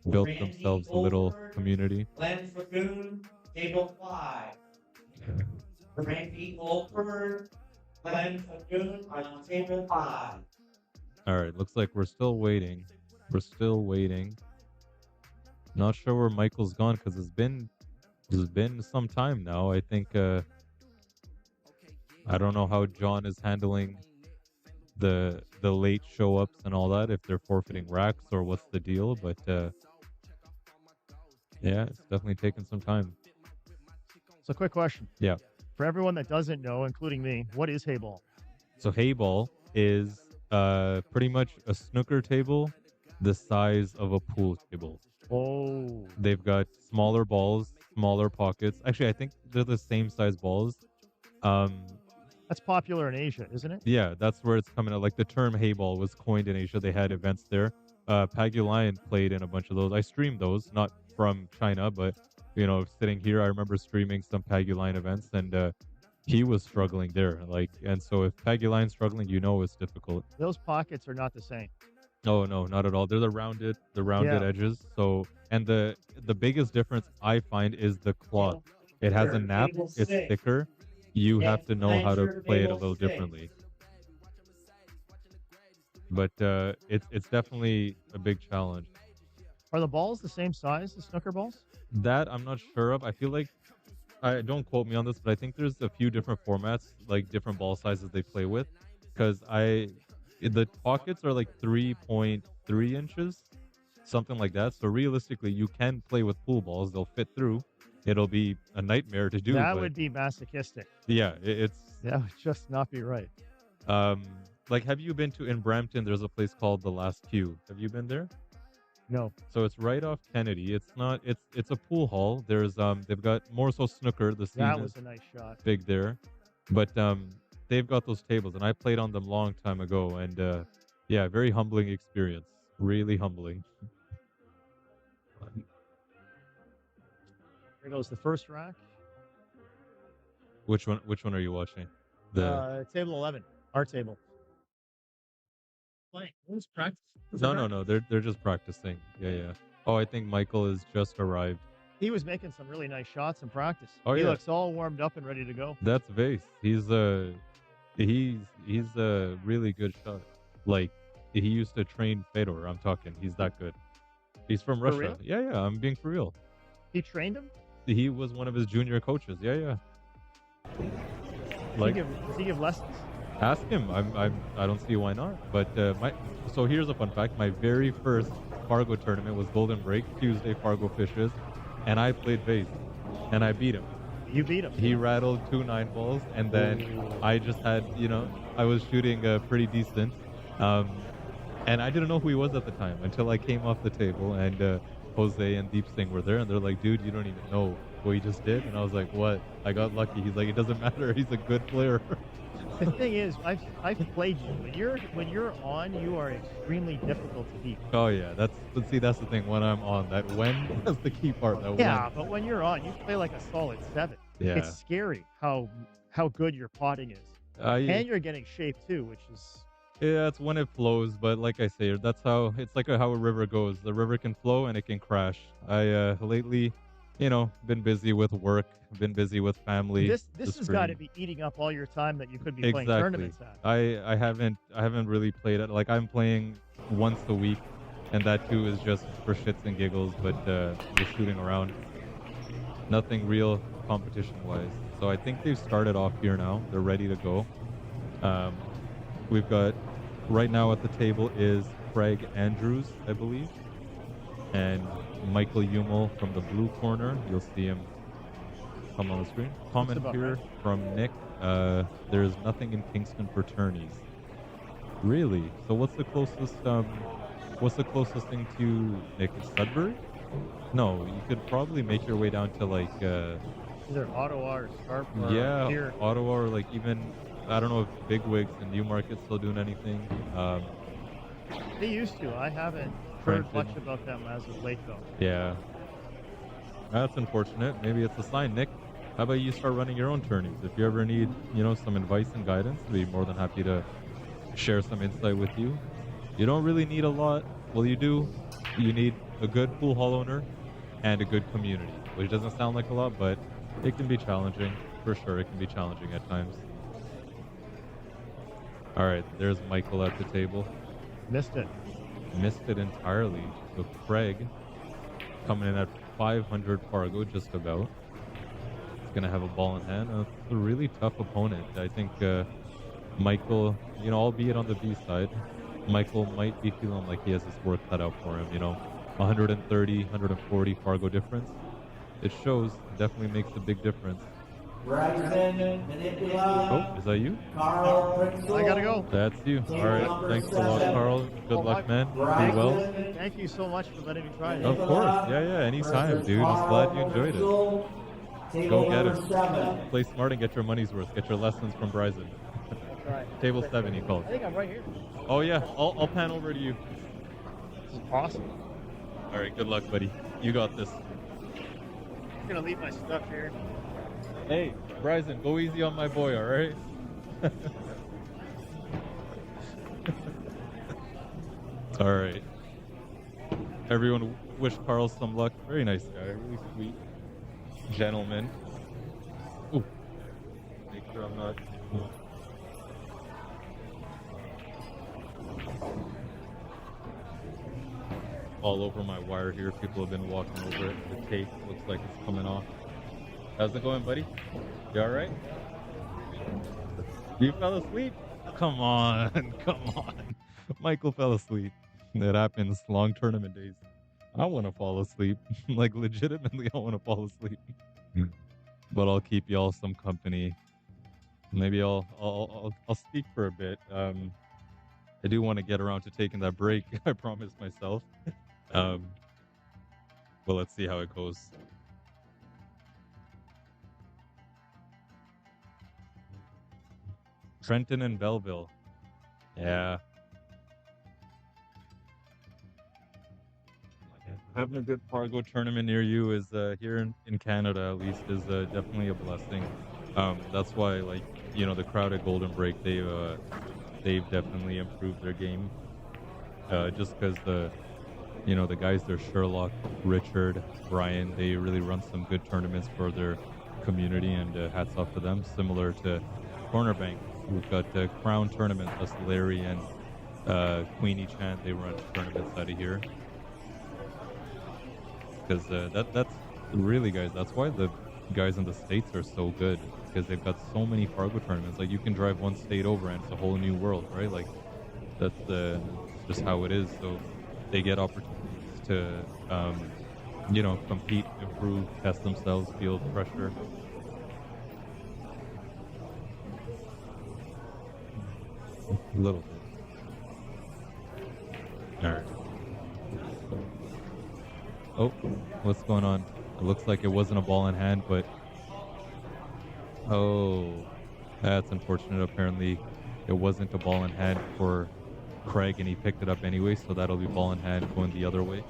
built Randy themselves a little Goldberg, community. Glenn Dragoon, table 5. Randy Goldberg, Glenn Dragoon on table 5. All right, looks like we're still waiting. We're still waiting. Not sure where Michael's gone because it's been some time now. I think I don't know how John is handling the late show ups and all that, if they're forfeiting racks or what's the deal, but yeah, it's definitely taken some time. So, quick question. Yeah. For everyone that doesn't know, including me, what is hay ball? So hay ball is pretty much a snooker table the size of a pool table. Oh. They've got smaller balls, smaller pockets. Actually, I think they're the same size balls. That's popular in Asia, isn't it? Yeah, that's where it's coming out. Like the term hay ball was coined in Asia. They had events there. Pagulian played in a bunch of those. I streamed those, not from China, but you know, sitting here, I remember streaming some Pagulian events, and he was struggling there. Like, and so if Pagulian's struggling, you know it's difficult. Those pockets are not the same. No, not at all. They're the rounded Yeah. edges. So, and the biggest difference I find is the cloth. It has a nap. Table It's 6. thicker. You have to know how to Blanchard, play it a table little 6. differently. But it's definitely a big challenge. Are the balls the same size as snooker balls? That I'm not sure of. I feel like I don't quote me on this, but I think there's a few different formats, like different ball sizes they play with. Because the pockets are like 3.3 inches, something like that. So realistically, you can play with pool balls; they'll fit through. It'll be a nightmare to do. That but would be masochistic. yeah, it's That would just not be right. like, have you been to in Brampton? There's a place called the Last Q. Have you been there? No. So it's right off Kennedy. It's not. It's a pool hall. There's they've got more so snooker. The scene That is was a nice shot. big there, but they've got those tables, and I played on them long time ago, and yeah, very humbling experience. Really humbling. There goes the first rack. Which one are you watching? The Table 11. Our table. Playing. Who's practice? no. They're just practicing. Yeah. Oh, I think Michael has just arrived. He was making some really nice shots in practice. Oh, he yeah. looks all warmed up and ready to go. That's Vase. He's a really good shot. Like, he used to train Fedor. I'm talking. He's that good. He's from Russia. real? Yeah. I'm being for real. He trained him? He was one of his junior coaches. Yeah. Does he give lessons? Ask him. I don't see why not. But so here's a fun fact. My very first Fargo tournament was Golden Break Tuesday Fargo Fishes, and I played Vase, and I beat him. You beat him. He rattled 2 9-balls, and then I just had, I was shooting pretty decent, and I didn't know who he was at the time until I came off the table, and Jose and Deep Singh were there, and they're like, "Dude, you don't even know what you just did," and I was like, "What? I got lucky." He's like, "It doesn't matter. He's a good player." The thing is, I've played you. When you're on, you are extremely difficult to beat. Oh yeah, but see, that's the thing. When I'm on, that when that's the key part. That Yeah, when. but when you're on, you play like a solid 7. Yeah. It's scary how good your potting is, Yeah. and you're getting shape too, which is Yeah, it's when it flows, but like I say, that's how it's like how a river goes. The river can flow and it can crash. I lately, been busy with work, been busy with family. this the has got to stream. be eating up all your time that you could be playing Exactly. tournaments at. I haven't really played it. Like I'm playing once a week, and that too is just for shits and giggles, but just shooting around. Nothing real competition wise. So I think they've started off here now. They're ready to go. We've got right now at the table is Craig Andrews, I believe, and Michael Hummel from the blue corner. You'll see him come on the screen. Comment about here right. from Nick. There is nothing in Kingston for tourneys. Really? So what's the closest thing to Nick? Is Sudbury? No, you could probably make your way down to like Either Ottawa or Scarborough. yeah, Here. Ottawa, or like even I don't know if Bigwigs and Newmarket's still doing anything. They used to. I haven't heard Trenton. much about them as of late, though. Yeah, that's unfortunate. Maybe it's a sign, Nick. How about you start running your own tourneys? If you ever need, some advice and guidance, I'd be more than happy to share some insight with you. You don't really need a lot. Well, you do. You need a good pool hall owner and a good community, which doesn't sound like a lot, but it can be challenging. For sure, it can be challenging at times. All right, there's Michael at the table. Missed it. Missed it entirely. So Craig coming in at 500 Fargo, just about. He's going to have a ball in hand. It's a really tough opponent. I think Michael, albeit on the B side, Michael might be feeling like he has his work cut out for him. 130, 140 Fargo difference. It shows, definitely makes a big difference. Bryson, Manipula, Oh, is that you? Carl Pringle. I gotta go. That's you. All right. Thanks a lot, Carl. Good luck, man. Be well. Thank you so much for letting me try it. Of course. Yeah. Anytime, dude. I'm glad you enjoyed it. Go get it. Play smart and get your money's worth. Get your lessons from Bryson. That's right. Table 7, he called. I think I'm right here. Oh, yeah. I'll pan over to you. This is awesome. All right. Good luck, buddy. You got this. I'm gonna leave my stuff here. Hey, Bryson, go easy on my boy, all right? All right. Everyone wish Carl some luck. Very nice guy. Really sweet gentleman. Ooh. Make sure I'm not... all over my wire here. People have been walking over it. The tape looks like it's coming off. How's it going, buddy? You all right? You fell asleep? Come on, come on. Michael fell asleep. That happens long tournament days. I want to fall asleep. Like legitimately, I want to fall asleep. But I'll keep y'all some company. Maybe I'll speak for a bit. I do want to get around to taking that break. I promised myself. But let's see how it goes. Trenton and Belleville. Yeah. Having a good Fargo tournament near you is here in Canada at least is definitely a blessing. That's why the crowd at Golden Break they've definitely improved their game. Just because the guys there, Sherlock, Richard, Brian, they really run some good tournaments for their community, and hats off to them. Similar to Cornerbank, we've got Crown Tournament, that's Larry and Queenie Chan. They run tournaments out of here. Because that's really, guys, that's why the guys in the States are so good, because they've got so many Fargo tournaments. Like, you can drive one state over and it's a whole new world, right? Like, that's just how it is. So they get opportunities to compete, improve, test themselves, feel pressure. A little bit. All right. Oh, what's going on? It looks like it wasn't a ball in hand, but... Oh. That's unfortunate. Apparently, it wasn't a ball in hand for Craig, and he picked it up anyway, so that'll be ball in hand going the other way.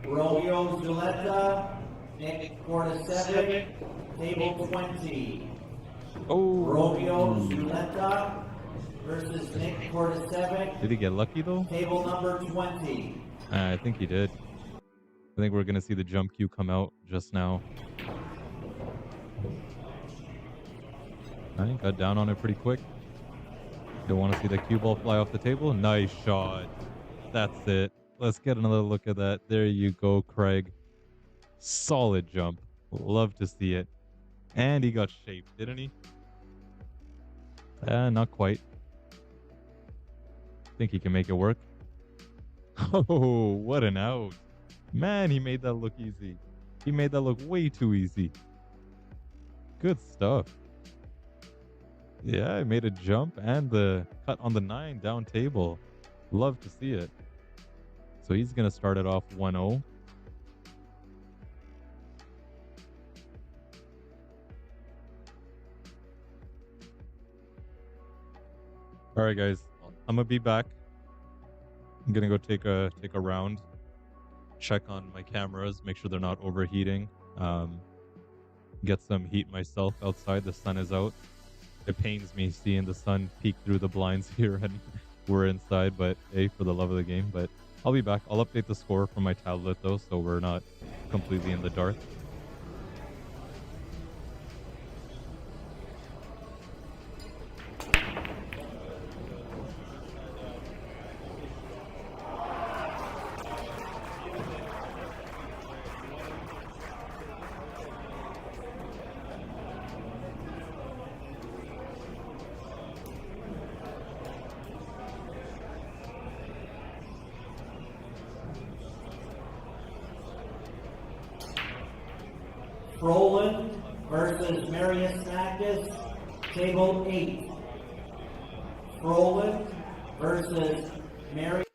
Romeo Zuleta, Nick Cordacevic, table 20. Oh, Romeo Zuleta versus Nick Cordacevic, did he get lucky though? table number 20. I think he did. I think we're gonna see the jump cue come out just now. I think got down on it pretty quick. Don't want to see the cue ball fly off the table. Nice shot. That's it. Let's get another look at that. There you go, Craig. Solid jump. Love to see it. And he got shaped, didn't he? Not quite. Think he can make it work. Oh, what an out. Man, he made that look easy. He made that look way too easy. Good stuff. Yeah, I made a jump and the cut on the 9 down table. Love to see it. So he's going to start it off 1-0. All right, guys. I'm going to be back. I'm going to go take a round. Check on my cameras, make sure they're not overheating. Get some heat myself outside. The sun is out. It pains me seeing the sun peek through the blinds here and we're inside, but hey, for the love of the game. But I'll be back. I'll update the score from my tablet though, so we're not completely in the dark. Roland versus Marius Nactus, table 8. Roland versus Marius.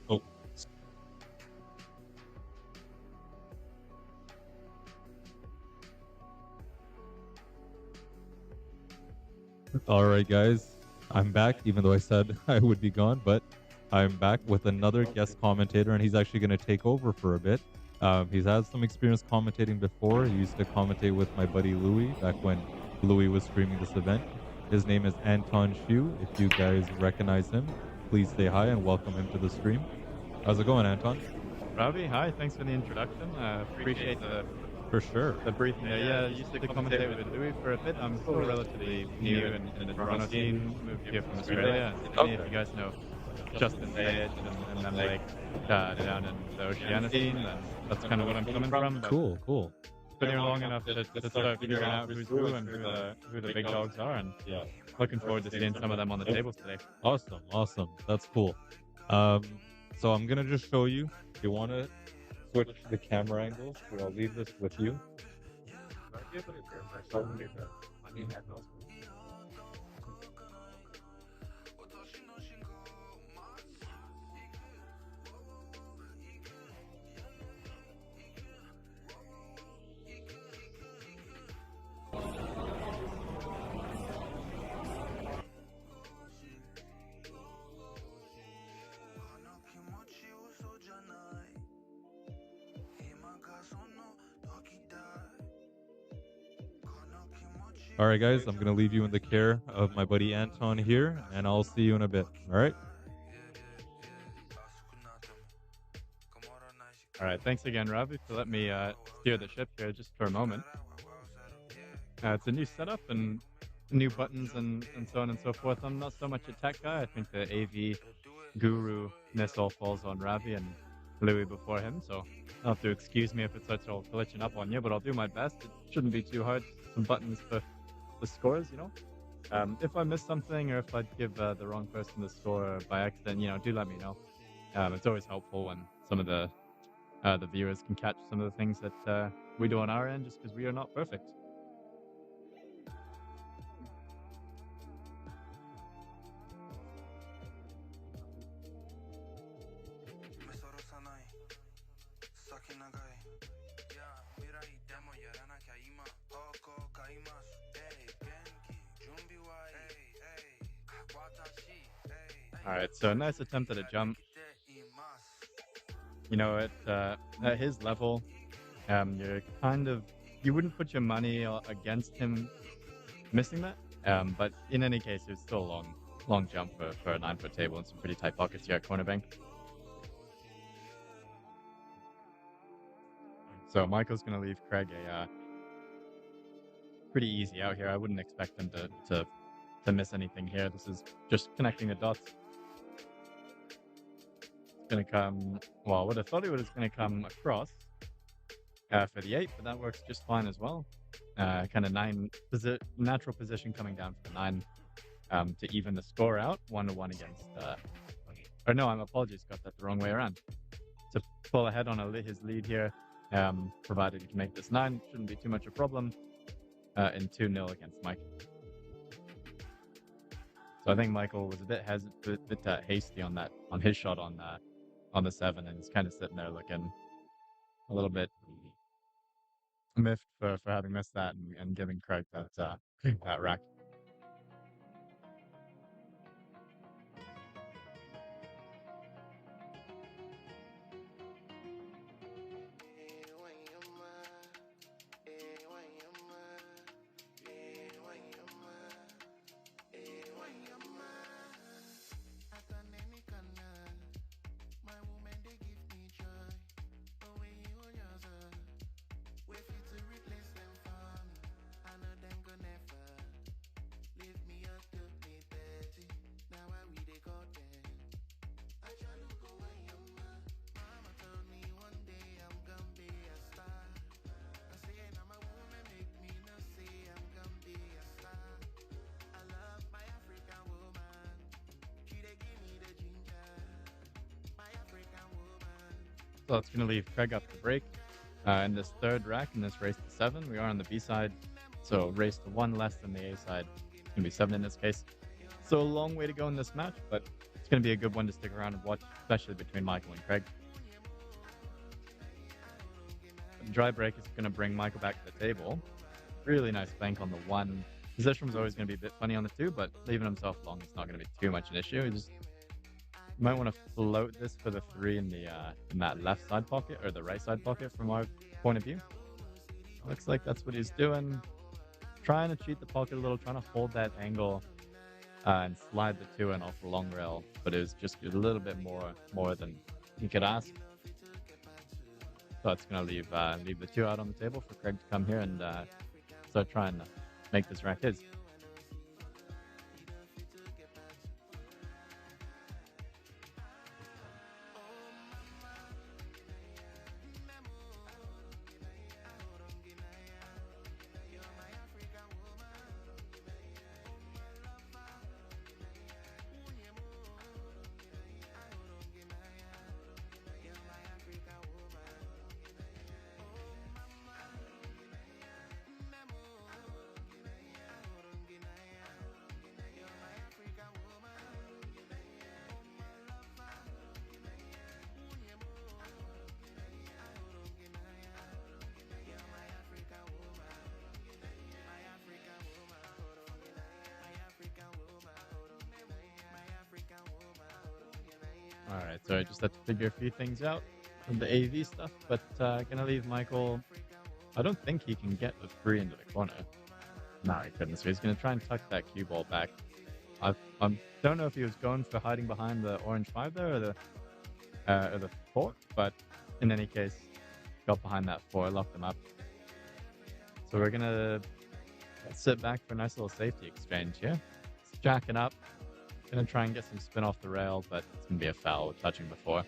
Oh. All right, guys. I'm back, even though I said I would be gone, but I'm back with another guest commentator, and he's actually going to take over for a bit. He's had some experience commentating before. He used to commentate with my buddy Louis back when Louis was streaming this event. His name is Anton Shu. If you guys recognize him, please say hi and welcome him to the stream. How's it going, Anton? Robbie, hi. Thanks for the introduction. Appreciate For sure. the briefing there. Yeah, I used to commentate with Louis for a bit. I'm still relatively new in the Toronto scene. Moved here from Australia. Okay. If you guys know Justin Sayed and then like down in the Oceania scene, then that's kind of what I'm coming from. But Cool. been here long enough to start figuring out who's who and who the big dogs are, and yeah, looking forward to seeing some of them on the tables today. Awesome. That's cool. So I'm gonna just show you. If you want to switch the camera angles, I'll leave this with you. All right, guys, I'm gonna leave you in the care of my buddy Anton here, and I'll see you in a bit. All right. All right, thanks again, Ravi, for letting me steer the ship here just for a moment. It's a new setup and new buttons and so on and so forth. I'm not so much a tech guy. I think the AV guru-ness all falls on Ravi and Louis before him, so you'll have to excuse me if it starts all glitching up on you, but I'll do my best. It shouldn't be too hard. Some buttons for the scores, you know? If I miss something or if I give the wrong person the score by accident, you know, do let me know. It's always helpful when some of the viewers can catch some of the things that we do on our end just because we are not perfect. Alright, so a nice attempt at a jump. You know, at his level, you're you wouldn't put your money against him missing that. But in any case, it was still a long jump for a 9-foot table and some pretty tight pockets here at corner bank. So Michael's going to leave Craig a pretty easy out here. I wouldn't expect him to miss anything here. This is just connecting the dots. It's going to come, well, I would have thought it was going to come across for the 8, but that works just fine as well. Kind of 9, natural position coming down for the 9 to even the score out, 1-1 against, or no, I'm apologies, got that the wrong way around. To pull ahead on his lead here, provided he can make this 9, shouldn't be too much a problem in 2-0 against Mike. So I think Michael was a bit hasty on his shot on the 7, and he's kind of sitting there looking a little bit miffed for having missed that and giving Craig that rack. So it's going to leave Craig up to break. In this third rack, in this race to 7, we are on the B side. So race to 1 less than the A side. It's going to be 7 in this case. So a long way to go in this match, but it's going to be a good one to stick around and watch, especially between Michael and Craig. The dry break is going to bring Michael back to the table. Really nice bank on the 1. Position was always going to be a bit funny on the 2, but leaving himself long is not going to be too much an issue. You might want to float this for the 3 in that left side pocket or the right side pocket from our point of view. Looks like that's what he's doing. Trying to cheat the pocket a little, trying to hold that angle and slide the 2 in off the long rail, but it was just a little bit more than he could ask. So it's going to leave the 2 out on the table for Craig to come here and start trying to make this rack his. Alright, so I just have to figure a few things out from the AV stuff, but gonna leave Michael. I don't think he can get the 3 into the corner. No, he couldn't. So he's going to try and tuck that cue ball back. I don't know if he was going for hiding behind the orange 5 there or the 4, but in any case, got behind that 4, locked him up. So we're going to sit back for a nice little safety exchange here. It's jacking up. Going to try and get some spin off the rail, but it's going to be a foul with touching before.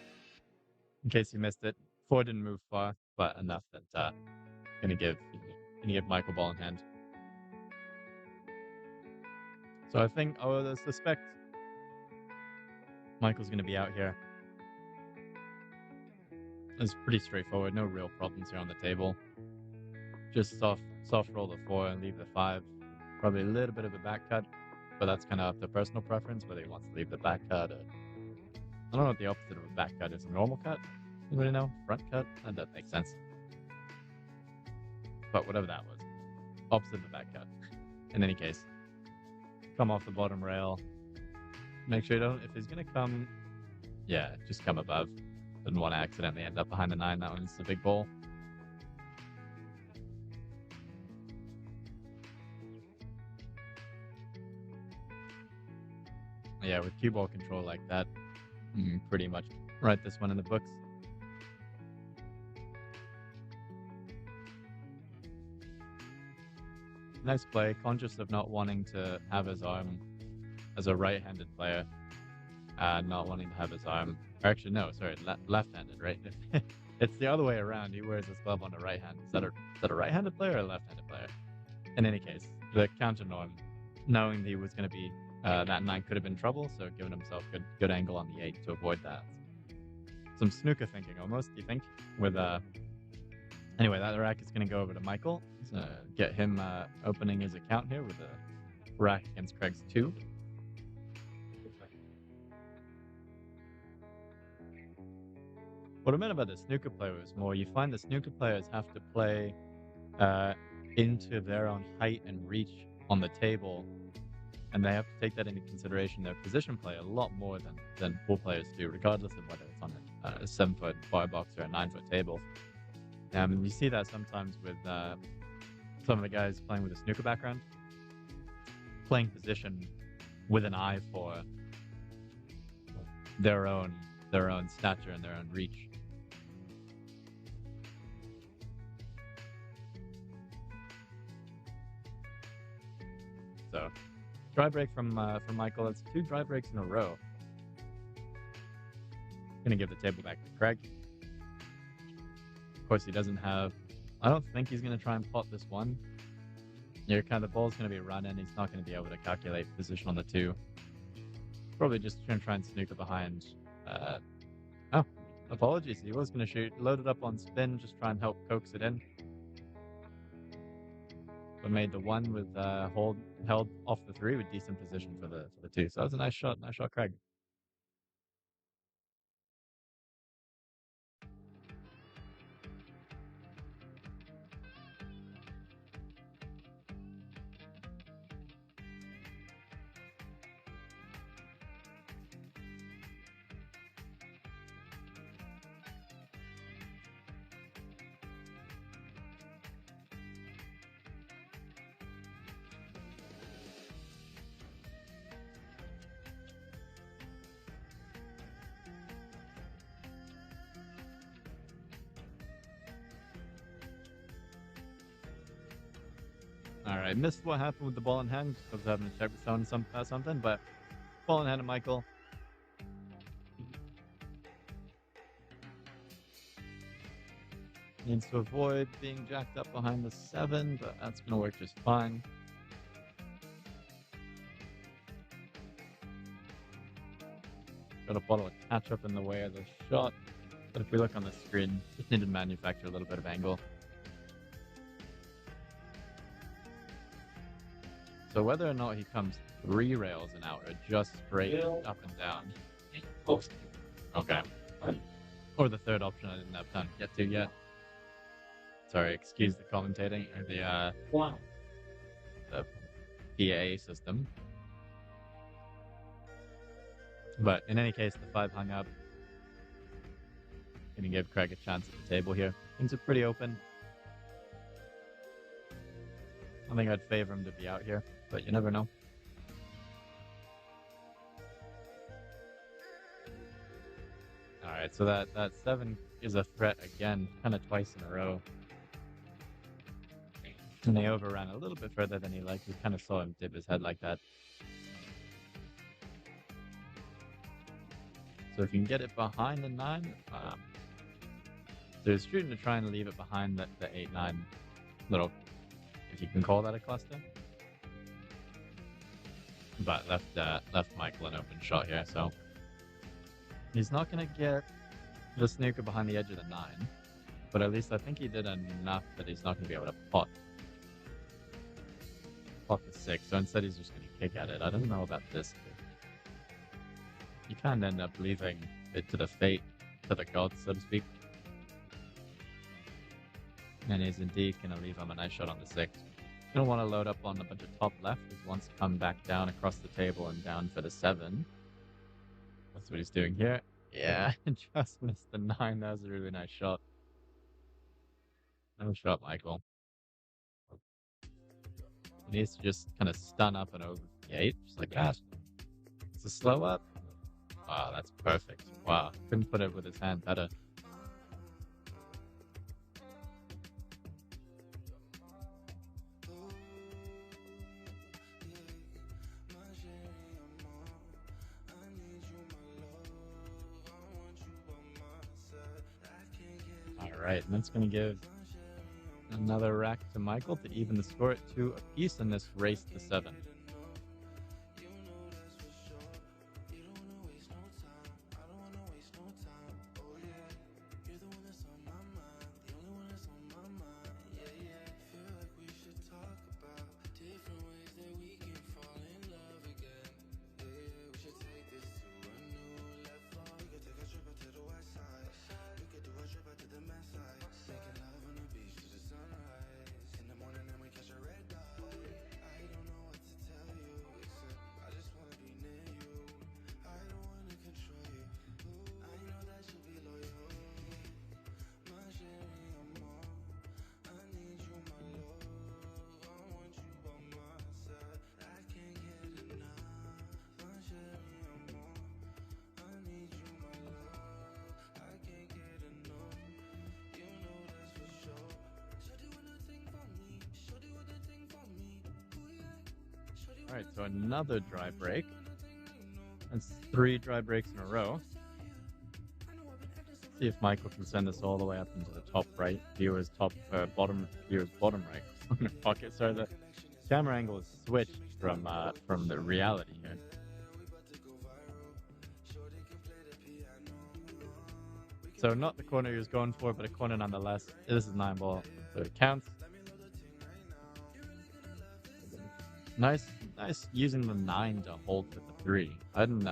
In case you missed it, 4 didn't move far, but enough that going to give Michael ball in hand. So I think, I suspect Michael's going to be out here. It's pretty straightforward, no real problems here on the table. Just soft roll the 4 and leave the 5. Probably a little bit of a back cut, but that's kind of up to personal preference, whether he wants to leave the back cut or... I don't know what the opposite of a back cut is. A normal cut? Anybody know? Front cut? That doesn't make sense. But whatever that was. Opposite of a back cut. In any case. Come off the bottom rail. Make sure you don't... If he's going to come... Yeah, just come above. Didn't want to accidentally end up behind the 9. That one's a big ball. Yeah, with cue ball control like that, pretty much write this one in the books. Nice play, conscious of not wanting to have his arm as a right-handed player, not wanting to have his arm. Or actually, no, sorry, left-handed, right? It's the other way around. He wears his glove on the right hand. Is that a right-handed player or a left-handed player? In any case, the counter norm, knowing that he was going to be that 9 could have been trouble, so giving himself good angle on the 8 to avoid that. Some snooker thinking almost, you think? With anyway, that rack is going to go over to Michael. So get him opening his account here with a rack against Craig's 2. What I meant about the snooker player was more, you find the snooker players have to play into their own height and reach on the table, and they have to take that into consideration, their position play, a lot more than pool players do, regardless of whether it's on a 7-foot bar box or a 9-foot table. You see that sometimes with some of the guys playing with a snooker background, playing position with an eye for their own stature and their own reach. So, dry break from Michael. That's 2 dry breaks in a row. Gonna give the table back to Craig. Of course, he doesn't have... I don't think he's gonna try and pot this one. The ball's gonna be running. He's not gonna be able to calculate position on the 2. Probably just gonna try and snook it behind. Oh, apologies. He was gonna shoot. Load it up on spin. Just try and help coax it in. But made the 1 with held off the 3 with decent position for the 2. So that was a nice shot, Craig. Alright, missed what happened with the ball in hand. I was having to check with something, but ball in hand to Michael. Needs to avoid being jacked up behind the 7, but that's going to work just fine. Got a bottle of ketchup in the way of the shot, but if we look on the screen, just need to manufacture a little bit of angle. So whether or not he comes 3 rails and out, or just straight up and down. Okay. Or the third option I didn't have time to get to yet. Sorry, excuse the commentating, or the PA system. But in any case, the 5 hung up. Gonna give Craig a chance at the table here. Things are pretty open. I think I'd favor him to be out here, but you never know. Alright, so that 7 is a threat again, kind of twice in a row. And they overran a little bit further than he liked. We kind of saw him dip his head like that. So if you can get it behind the 9, so he's shooting to try and leave it behind the 8-9 little, if you can call that a cluster. But left Michael an open shot here, so he's not going to get the snooker behind the edge of the 9, but at least I think he did enough that he's not going to be able to pot the 6, so instead he's just going to kick at it. I don't know about this. You kind of end up leaving it to the fate, to the gods, so to speak. And he's indeed going to leave him a nice shot on the 6. You don't want to load up on a bunch of top left, because once come back down across the table and down for the 7. That's what he's doing here. Yeah, just missed the 9. That was a really nice shot. Nice shot, Michael. He needs to just kind of stun up and over the 8, just like that. It's a slow up. Wow, that's perfect. Wow, couldn't put it with his hand better. Alright, and that's going to give another rack to Michael to even the score at 2 apiece in this race to 7. Alright, so another dry break. That's 3 dry breaks in a row. See if Michael can send this all the way up into the top right. Viewer's bottom right. Pocket. Sorry, the camera angle is switched from the reality here. So not the corner he was going for, but a corner nonetheless. This is 9 ball, so it counts. Nice using the 9 to hold for the 3. I hadn't,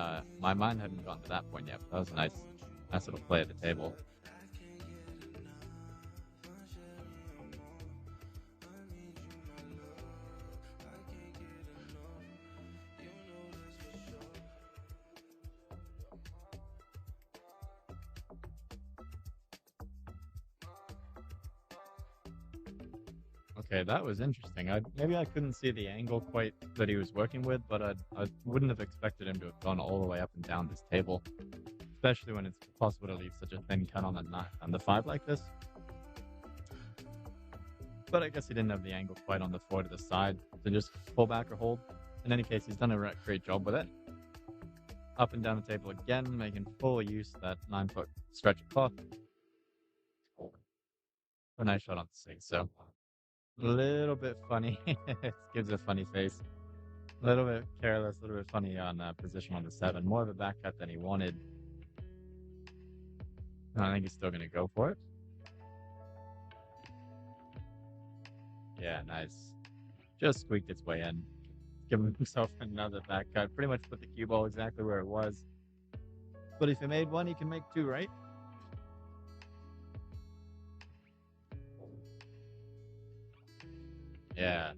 my mind hadn't gotten to that point yet, but that was a nice little play at the table. Okay, that was interesting. Maybe I couldn't see the angle quite that he was working with, but I wouldn't have expected him to have gone all the way up and down this table, especially when it's possible to leave such a thin cut on the 5 like this. But I guess he didn't have the angle quite on the 4 to the side to just pull back or hold. In any case, he's done a great job with it. Up and down the table again, making full use of that 9-foot stretch of cloth. A nice shot on the 6, so a little bit funny. It gives a funny face. A little bit careless, a little bit funny on position on the 7. More of a back cut than he wanted. I think he's still going to go for it. Yeah, nice. Just squeaked its way in. Giving himself another back cut. Pretty much put the cue ball exactly where it was. But if you made 1, you can make 2, right? Yeah.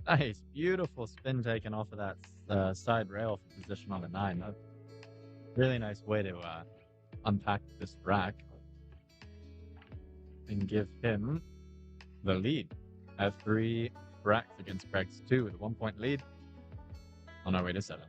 Nice. Beautiful spin taken off of that side rail for position on the 9. Really nice way to unpack this rack and give him the lead. F3 Brax against Craig's 2 with a 1-point lead on our way to 7.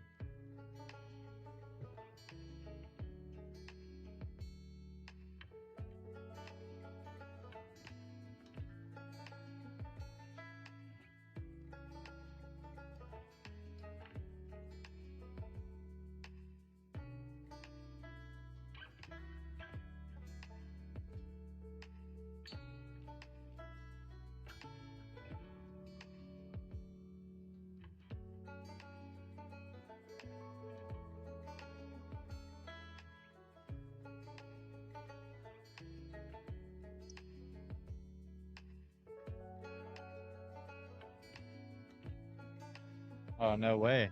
Oh, no way.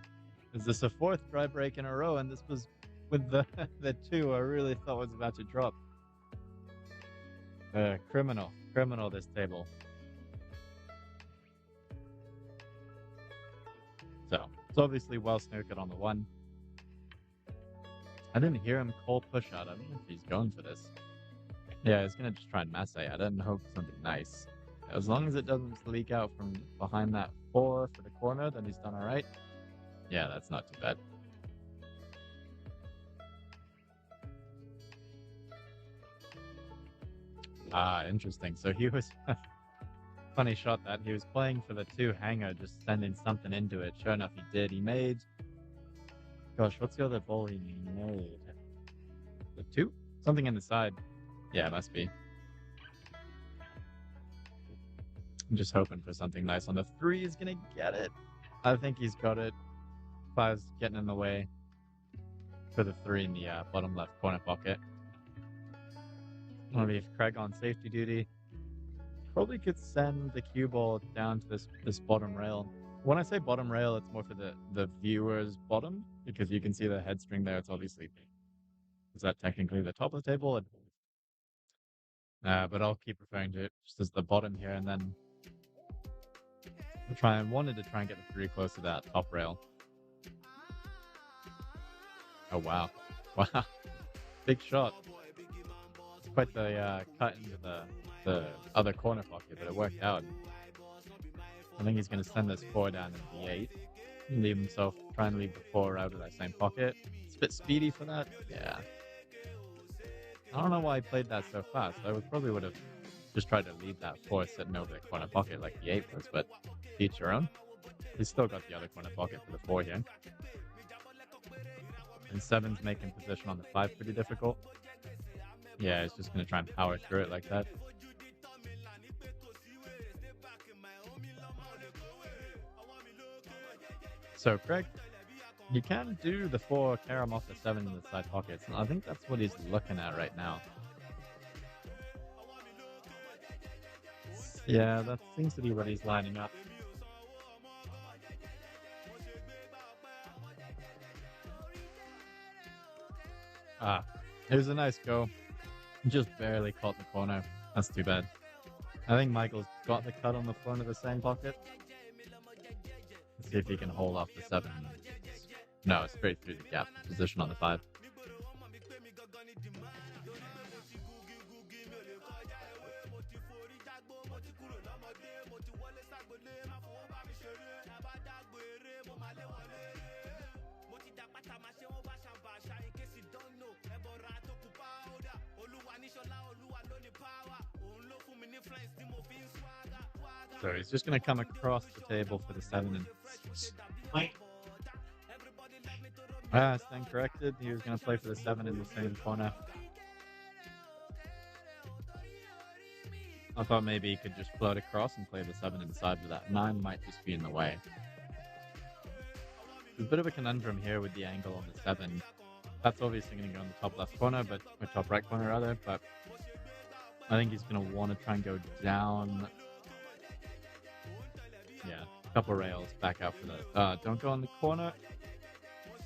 Is this a 4th dry break in a row? And this was with the, the 2 I really thought was about to drop. Criminal this table. So, it's obviously well snookered on the 1. I didn't hear him call push out. I don't know if he's going for this. Yeah, he's gonna just try and mass at it and hope for something nice. As long as it doesn't leak out from behind that 4 for the corner, then he's done alright. Yeah, that's not too bad. Ah, interesting. So he was... Funny shot that. He was playing for the 2 hanger, just sending something into it. Sure enough, he did. He made... Gosh, what's the other ball he made? The 2? Something in the side. Yeah, it must be. I'm just hoping for something nice on the 3. He's gonna get it. I think he's got it. 5's getting in the way for the 3 in the bottom left corner pocket. I'll leave Craig on safety duty. Probably could send the cue ball down to this bottom rail. When I say bottom rail, it's more for the viewer's bottom, because you can see the head string there. It's obviously... Is that technically the top of the table? But I'll keep referring to it just as the bottom here, and then wanted to try and get the 3 close to that top rail. Oh wow. Wow. Big shot. Quite the cut into the other corner pocket, but it worked out. I think he's going to send this 4 down in the 8. Leave himself, try and leave the 4 out of that same pocket. It's a bit speedy for that. Yeah. I don't know why he played that so fast. I probably would have just tried to leave that 4 sitting over the corner pocket like the 8 was, but each your own. He's still got the other corner pocket for the 4 here. And 7's making position on the 5 pretty difficult. Yeah, he's just going to try and power through it like that. So, Craig, you can do the 4 carom off the 7 in the side pockets. And I think that's what he's looking at right now. Yeah, that seems to be what he's lining up. Ah, it was a nice go. Just barely caught the corner. That's too bad. I think Michael's got the cut on the front of the same pocket. Let's see if he can hold off the 7. No, straight through the gap. Position on the 5. So he's just going to come across the table for the 7 and... stand corrected. He was going to play for the 7 in the same corner. I thought maybe he could just float across and play the 7 inside, but that 9 might just be in the way. There's a bit of a conundrum here with the angle on the 7. That's obviously going to go in the top left corner, or top right corner rather, but I think he's going to want to try and go down. Yeah, a couple rails back out for the... don't go in the corner.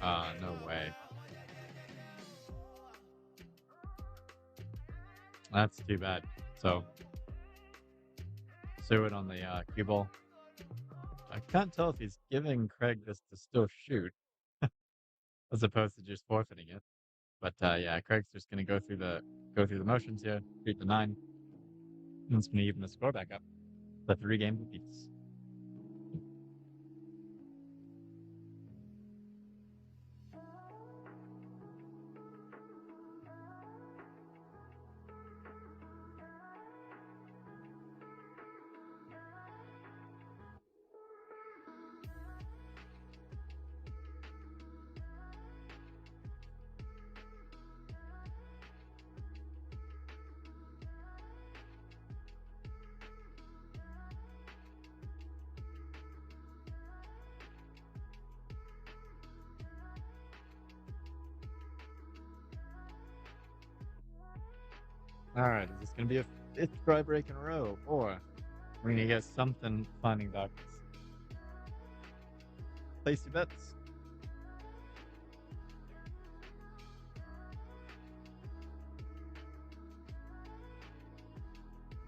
No way. That's too bad. So, Seward on the cue ball. I can't tell if he's giving Craig this to still shoot, as opposed to just forfeiting it. But yeah, Craig's just gonna go through the motions here, beat the 9, and it's gonna even the score back up. The 3 game repeats. Alright, is this gonna be a 5th dry break in a row, or we're gonna get something finding darkness? Place your bets.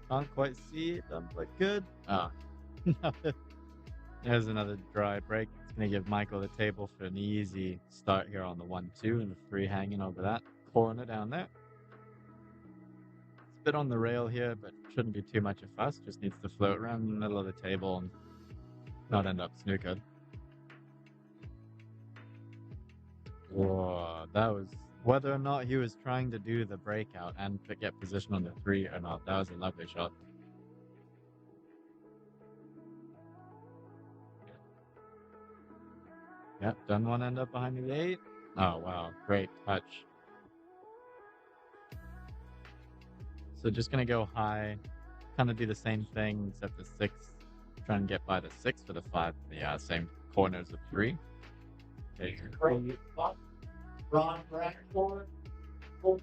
Can't quite see it, doesn't look good. Ah. There's another dry break. It's gonna give Michael the table for an easy start here on the 1-2 and the 3 hanging over that corner down there. It's a bit on the rail here, but shouldn't be too much of fuss. Just needs to float around the middle of the table and not end up snookered. Whoa, that was whether or not he was trying to do the breakout and get position on the 3 or not. That was a lovely shot. Yep, done one end up behind the 8. Oh wow, great touch. So just gonna go high, kind of do the same thing except the 6, try and get by the 6 for the 5, the same corners of 3. Okay, Ron Bradford okay,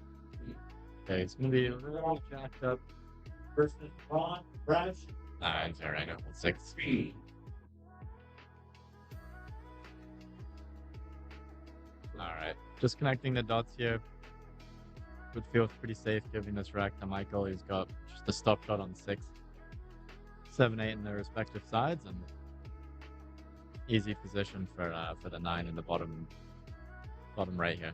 it's gonna be a little jacked up. versus Ron Bradford. It's alright, 6. Alright, just connecting the dots here. Would feel pretty safe giving this rack to Michael. He's got just a stop shot on 6, 7, 8 in their respective sides, and easy position for the 9 in the bottom right here.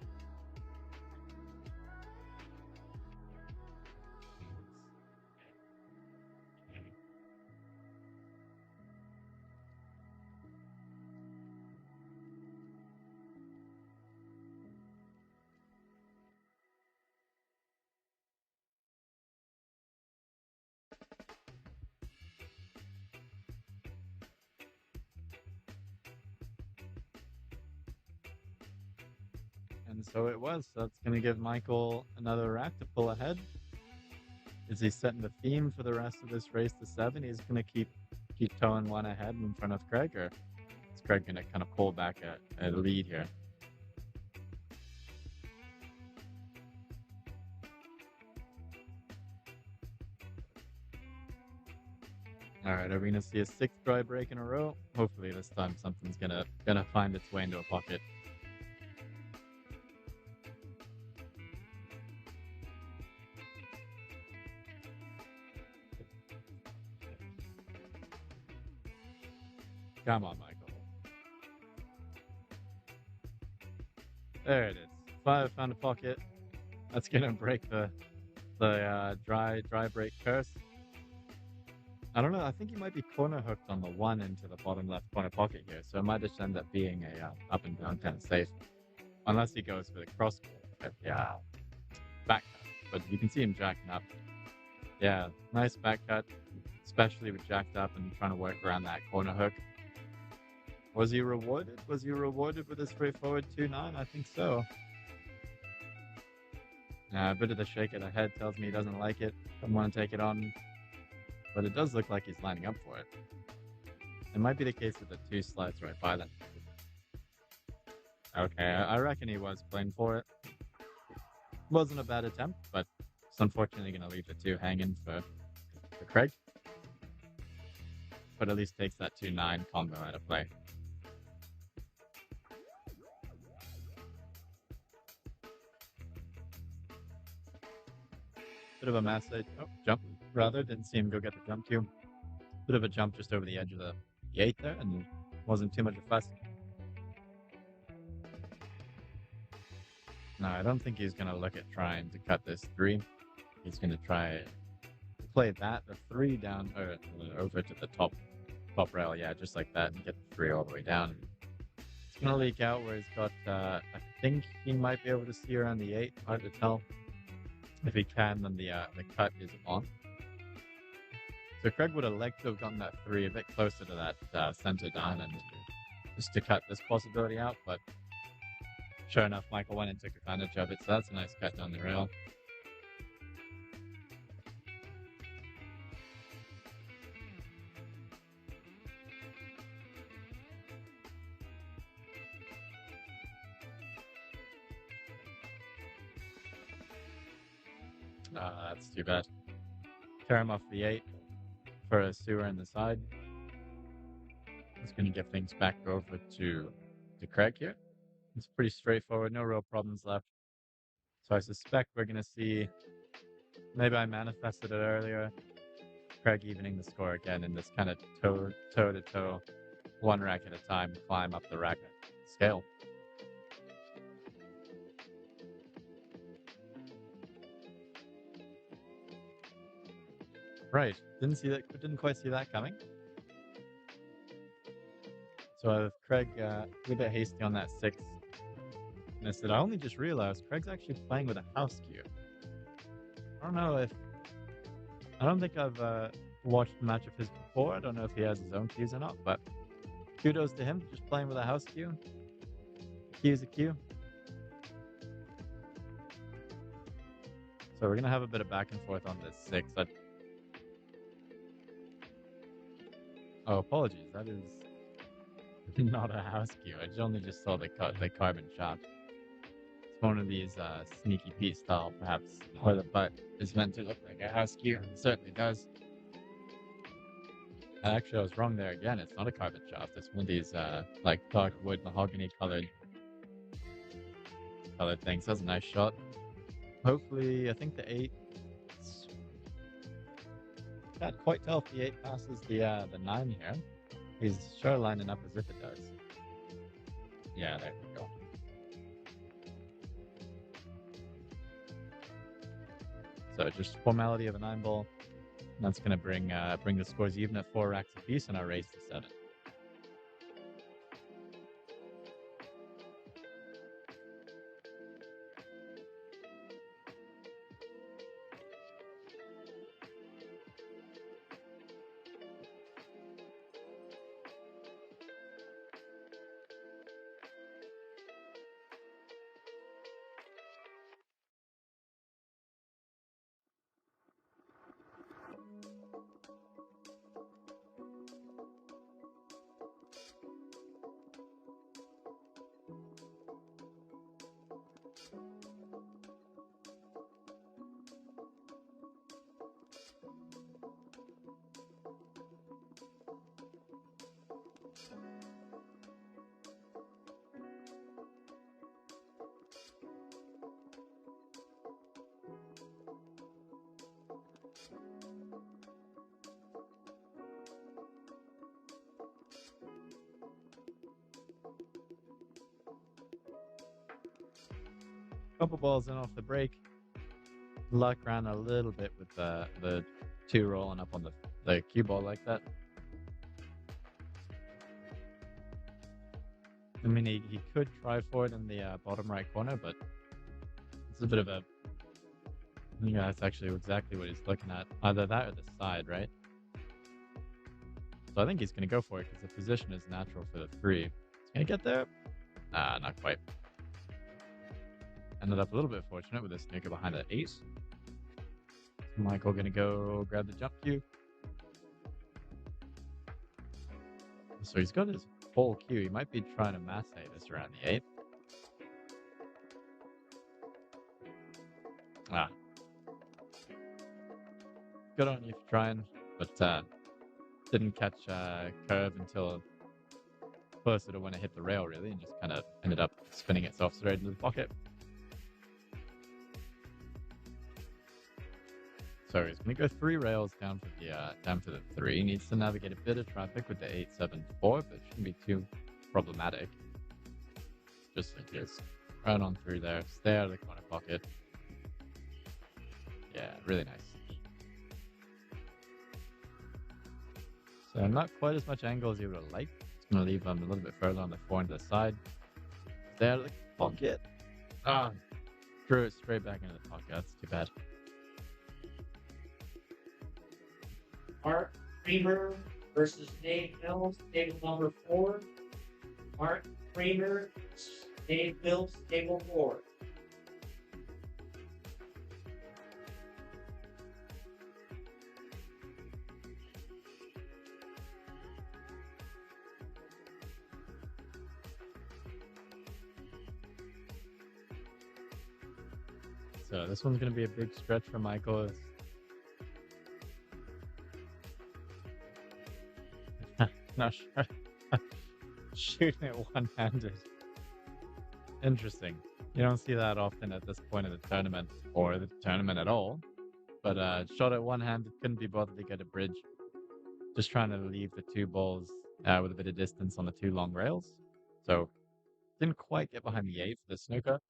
And so it was. So that's going to give Michael another rack to pull ahead. Is he setting the theme for the rest of this race to 7? He's going to keep towing one ahead in front of Craig, or is Craig going to kind of pull back a lead here? All right, are we going to see a 6th dry break in a row? Hopefully this time something's gonna find its way into a pocket. Come on, Michael. There it is. 5 found a pocket. That's gonna break the dry break curse. I don't know. I think he might be corner hooked on the 1 into the bottom left corner pocket here, so it might just end up being a up and down kind of safe, unless he goes for the cross. Yeah, back cut. But you can see him jacking up. Yeah, nice back cut, especially with jacked up and trying to work around that corner hook. Was he rewarded? Was he rewarded with a straightforward 2-9? I think so. A bit of the shake of the head tells me he doesn't like it. Doesn't want to take it on. But it does look like he's lining up for it. It might be the case that the 2 slides right by them. Okay, I reckon he was playing for it. Wasn't a bad attempt, but it's unfortunately going to leave the 2 hanging for Craig. But at least takes that 2-9 combo out of play. Bit of a mass jump, rather. Didn't see him go get the jump cue. Bit of a jump just over the edge of the 8 there, and wasn't too much of a fuss. No, I don't think he's going to look at trying to cut this 3. He's going to try to play the 3 down, or over to the top rail, yeah, just like that, and get the 3 all the way down. It's going to leak out where he's got, I think he might be able to see around the 8, hard to tell. If he can, then the cut is on. So Craig would have liked to have gotten that 3 a bit closer to that center down and just to cut this possibility out, but sure enough, Michael went and took advantage of it, so that's a nice cut down the rail. That's too bad. Tear him off the 8 for a sewer in the side. It's going to give things back over to Craig here. It's pretty straightforward, no real problems left. So I suspect we're going to see, maybe I manifested it earlier, Craig evening the score again in this kind of toe-to-toe, one rack at a time, climb up the rack scale. Right, didn't quite see that coming. So Craig a bit hasty on that 6. Missed it. I only just realized Craig's actually playing with a house cue. I don't think I've watched a match of his before. I don't know if he has his own cues or not, but kudos to him for just playing with a house cue. Cue's a cue. So we're gonna have a bit of back and forth on this 6. Oh, apologies. That is not a house cue. I only just saw the carbon shaft. It's one of these sneaky Pete style, perhaps, where the butt is meant to look like a house cue. It certainly does. Actually, I was wrong there again. It's not a carbon shaft. It's one of these like dark wood mahogany colored things. That's a nice shot. Hopefully, I think the 8. Can't quite tell if the 8 passes the 9 here. He's sure lining up as if it does. Yeah, there we go. So just formality of a 9 ball. That's gonna bring the scores even at 4 racks apiece and our race to 7. Couple balls in off the break. Luck ran a little bit with the 2 rolling up on the cue ball like that. I mean, he could try for it in the bottom right corner, but it's a bit of a... Yeah, that's actually exactly what he's looking at. Either that or the side, right? So I think he's going to go for it because the position is natural for the 3. He's going to get there? Nah, not quite. Ended up a little bit fortunate with a snooker behind the 8. Michael going to go grab the jump cue. So he's got his full cue. He might be trying to mass this around the 8. Ah. Good on you for trying, but didn't catch curve until closer to when it hit the rail, really, and just kind of ended up spinning itself straight into the pocket. So he's going to go 3 rails down for the 3. He needs to navigate a bit of traffic with the 8-7-4, but it shouldn't be too problematic. Just like this. Right on through there. Stay out of the corner pocket. Yeah, really nice. So not quite as much angle as you would have liked. It's going to leave him a little bit further on the 4 into the side. Stay out of the pocket. Ah, drew it straight back into the pocket. That's too bad. Mark Creamer versus Dave Mills, table number 4. Mark Creamer, Dave Mills, table 4. So this one's going to be a big stretch for Michael. Not sure. Shooting it one-handed. Interesting. You don't see that often at this point of the tournament, or the tournament at all. But shot at one-handed, couldn't be bothered to get a bridge. Just trying to leave the two balls with a bit of distance on the two long rails. So didn't quite get behind the 8 for the snooker.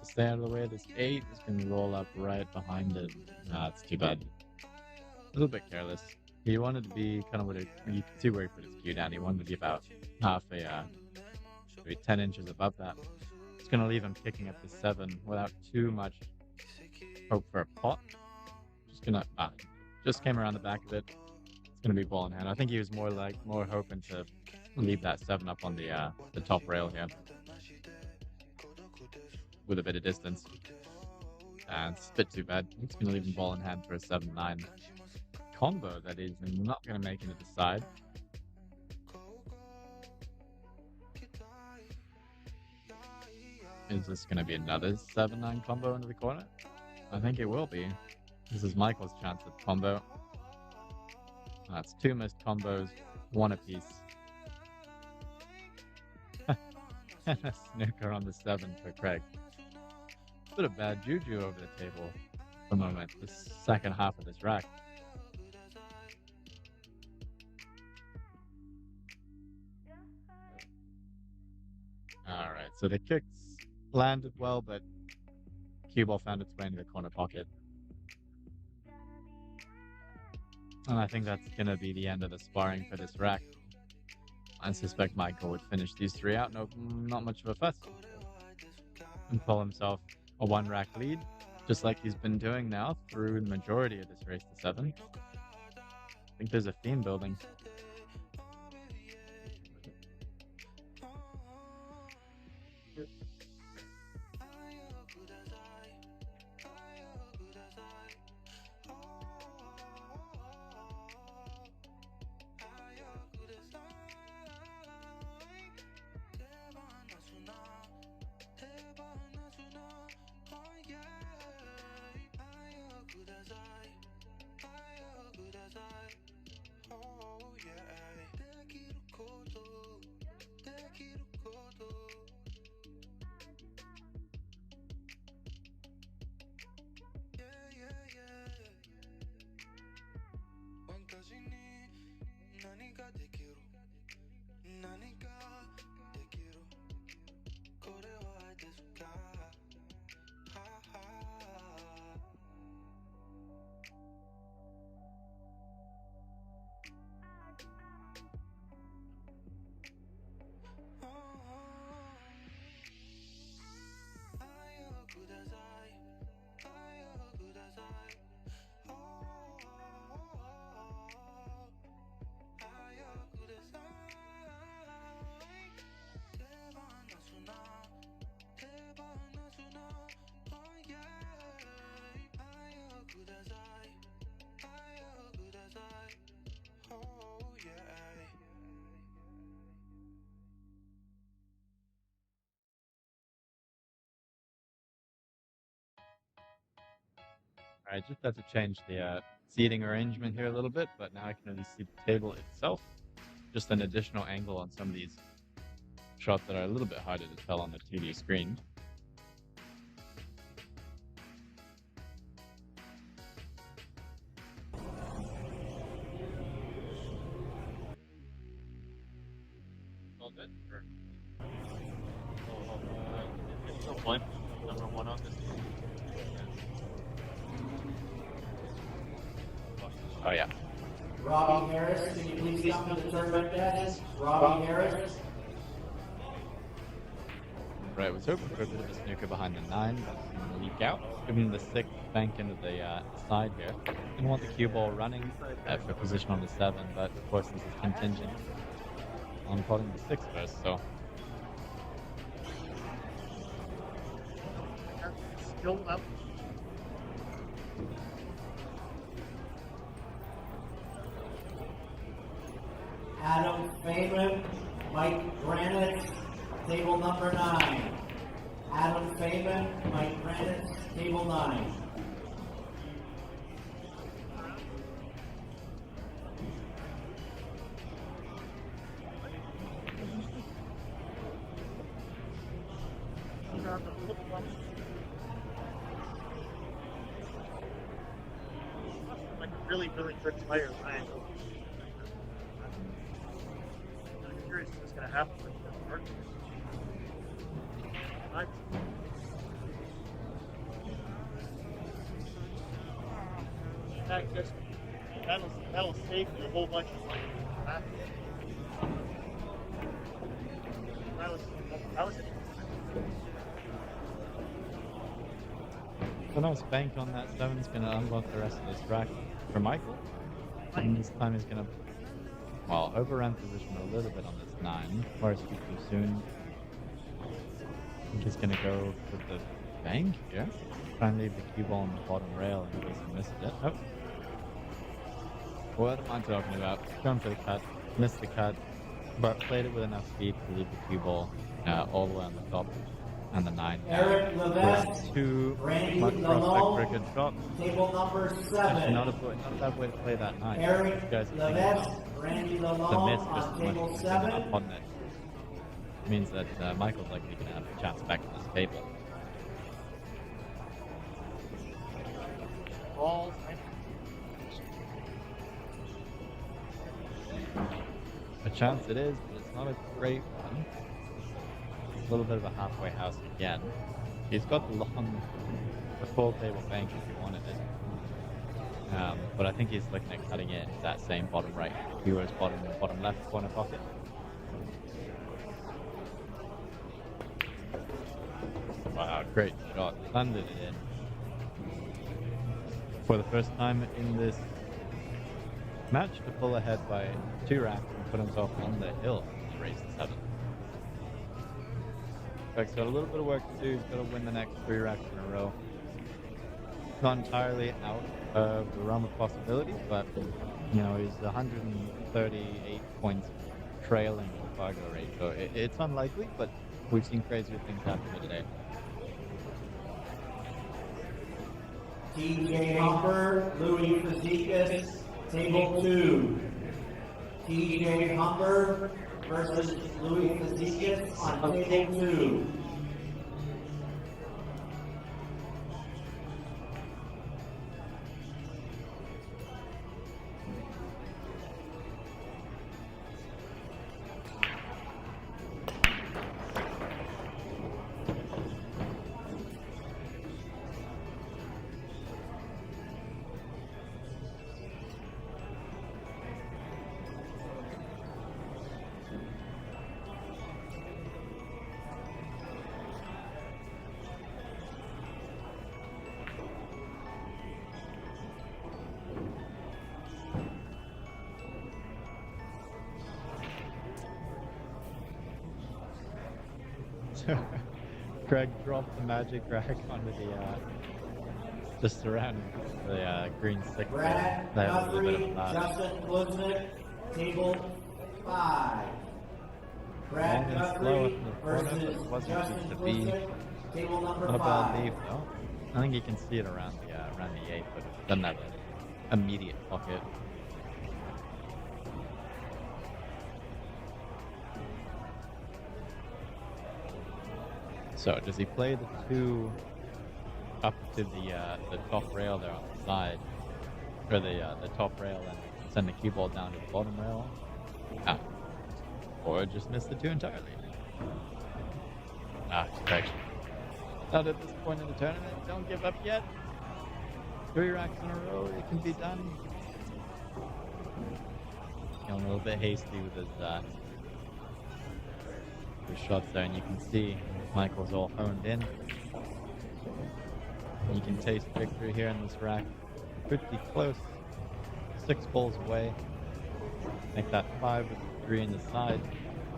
Stay out of the way of this 8. It's going to roll up right behind it. Nah, it's too bad. A little bit careless. He wanted to be kind of what you can see where he put his cue down. He wanted to be about half maybe 10 inches above that. It's going to leave him kicking at the 7 without too much hope for a pot. Just came around the back of it. It's going to be ball in hand. I think he was more hoping to leave that 7 up on the top rail here with a bit of distance. And it's a bit too bad. It's going to leave him ball in hand for a 7-9 combo that is not going to make it to the side. Is this going to be another 7-9 combo into the corner? I think it will be. This is Michael's chance at combo. That's 2 missed combos, 1 apiece. And a snooker on the 7 for Craig. Bit of bad juju over the table for the moment, the second half of this rack. Alright, so the kicks landed well, but cue ball found its way into the corner pocket. And I think that's going to be the end of the sparring for this rack. I suspect Michael would finish these 3 out, not much of a fuss. And pull himself a 1 rack lead, just like he's been doing now through the majority of this race to 7. I think there's a theme building. I just had to change the seating arrangement here a little bit, but now I can only see the table itself. Just an additional angle on some of these shots that are a little bit harder to tell on the 2D screen. All good? It's still one, number 1 on this. Oh, yeah. Robbie Harris, can you please come to the tournament desk? Robbie Harris. Right, was hoping for a bit of a snooker behind the 9, but didn't leak out. Giving the 6 bank into the side here. Didn't want the cue ball running for position on the 7, but of course this is contingent on potting the 6 first, so. Skill up. Adam Feynman, Mike Granite, table number 9. Adam Feynman, Mike Granite, table 9. Like a really, really good player, right? I'm curious what's going to happen with the market. That'll save you a whole bunch of money. That was it. So nice bank on that 7 is going to unlock the rest of this rack for Michael. And this time he's going to, well, overrun position a little bit on this 9. Or speak too soon. I think he's going to go for the bank here. Try and leave the cue ball on the bottom rail in case he misses it. Oh. What am I talking about? Going for the cut, missed the cut, but played it with enough speed to leave the cue ball all the way on the top and the 9 Eric down. Levesque, Too Randy much prospect for a good shot. table number Actually, 7. not a bad way to play that 9. Eric You guys are thinking Levesque, about Randy the Lalonde miss just on as much table as 7. up on it. Means that Michael's likely going to have a chance back at this table. Balls. A chance it is, but it's not a great one. A little bit of a halfway house again. He's got the full table bank if he wanted it. But I think he's looking at cutting it into that same bottom right. Viewers bottom left corner pocket. Wow, great shot. Thundered it in. For the first time in this match to pull ahead by 2 racks and put himself on the hill to raise the 7. He's got a little bit of work to do. He's got to win the next 3 racks in a row. Not entirely out of the realm of possibilities, but you know, he's 138 points trailing the Fargo rate, so it's unlikely, but we've seen crazier things happen here today. TJ Humber, Louis Fazekas, table 2. TJ Humber versus Louis Fazekas on table 2. Greg dropped the magic rack onto the just around the green 6. Brad That was a bit Guthrie, of a Justin Bluznik, table 5. Brad Long and slow Guthrie in the corner, but versus it wasn't Justin used to be Bluznik, table number not a bad leave 5. though. I think you can see it around the 8, but it doesn't have an immediate pocket. So does he play the 2 up to the top rail there on the side, or the top rail, and send the cue ball down to the bottom rail? Ah. Or just miss the 2 entirely? Ah, correction. Not at this point in the tournament. Don't give up yet. 3 racks in a row. It can be done. Feeling a little bit hasty with his shots there, and you can see Michael's all honed in. You can taste victory here in this rack. Pretty close. 6 balls away. Make that 5 with the 3 in the side.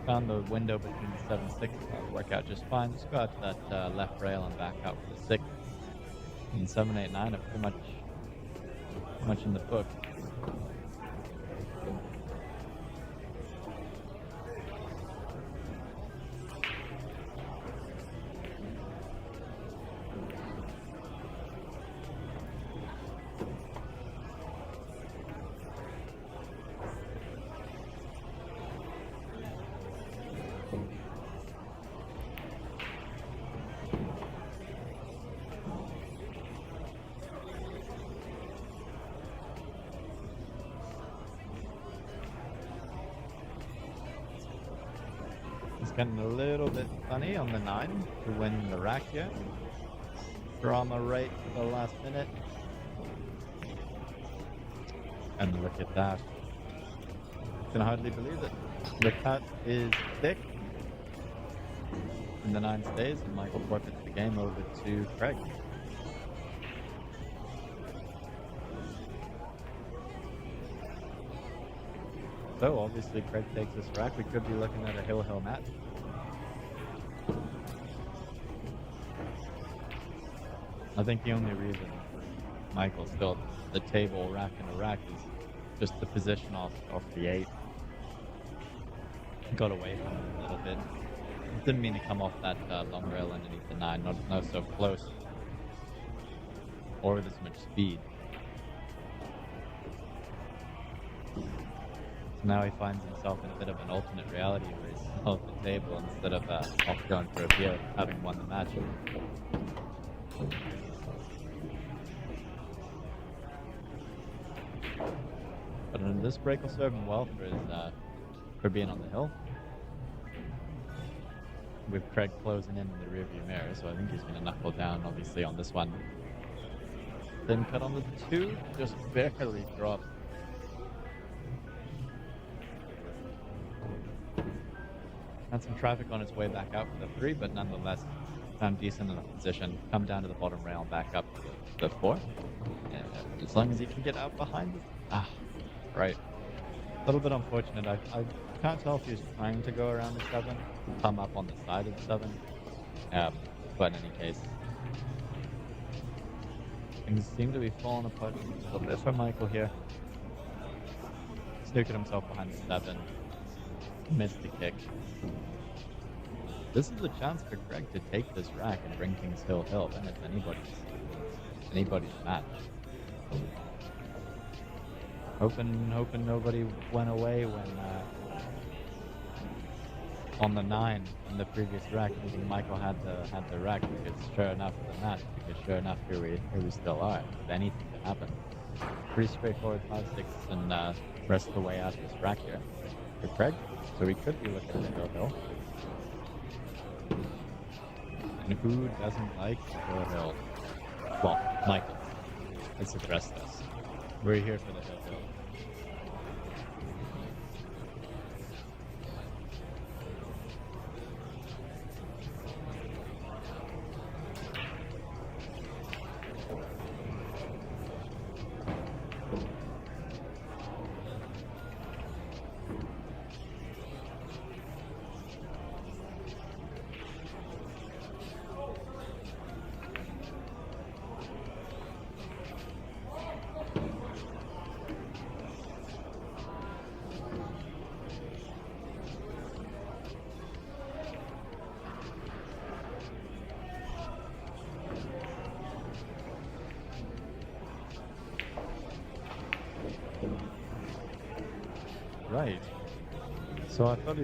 Found the window between the 7-6. That'll work out just fine. Just go out to that left rail and back out for the 6. And 7, 8, 9 are pretty much in the book. It's getting a little bit funny on the 9 to win the rack here. Drama right to the last minute. And look at that. Can hardly believe it. The cut is thick. And the 9 stays, and Michael forfeits the game over to Craig. So obviously Craig takes this rack. We could be looking at a hill-hill match. I think the only reason Michael's still at the table rack in a rack is just the position off the 8. Got away from him a little bit. Didn't mean to come off that long rail underneath the 9, not so close. Or with as much speed. So now he finds himself in a bit of an alternate reality where he's still at the table instead of off going for a beer, having won the match. But this break will serve him well for being on the hill. With Craig closing in the rearview mirror, so I think he's going to knuckle down, obviously, on this one. Then cut on the 2, just barely dropped. Had some traffic on its way back out for the 3, but nonetheless found decent enough position. Come down to the bottom rail and back up to the 4. And as long as he can get out behind it. Right. A little bit unfortunate. I can't tell if he was trying to go around the 7, come up on the side of the 7. But in any case, things seem to be falling apart a little bit for Michael here. Snooked himself behind the 7. Missed the kick. This is a chance for Craig to take this rack and bring Kings Hill hill, and it's anybody's match. Hoping nobody went away when on the 9 in the previous rack, thinking Michael had the rack, because sure enough the match, because sure enough here we still are. If anything could happen. Pretty straightforward 5-6 and rest of the way out of this rack here for Craig. So we could be looking at the hill. And who doesn't like hill hill? Well, Michael. Let's address this. We're here for the hill hill. Right. So I thought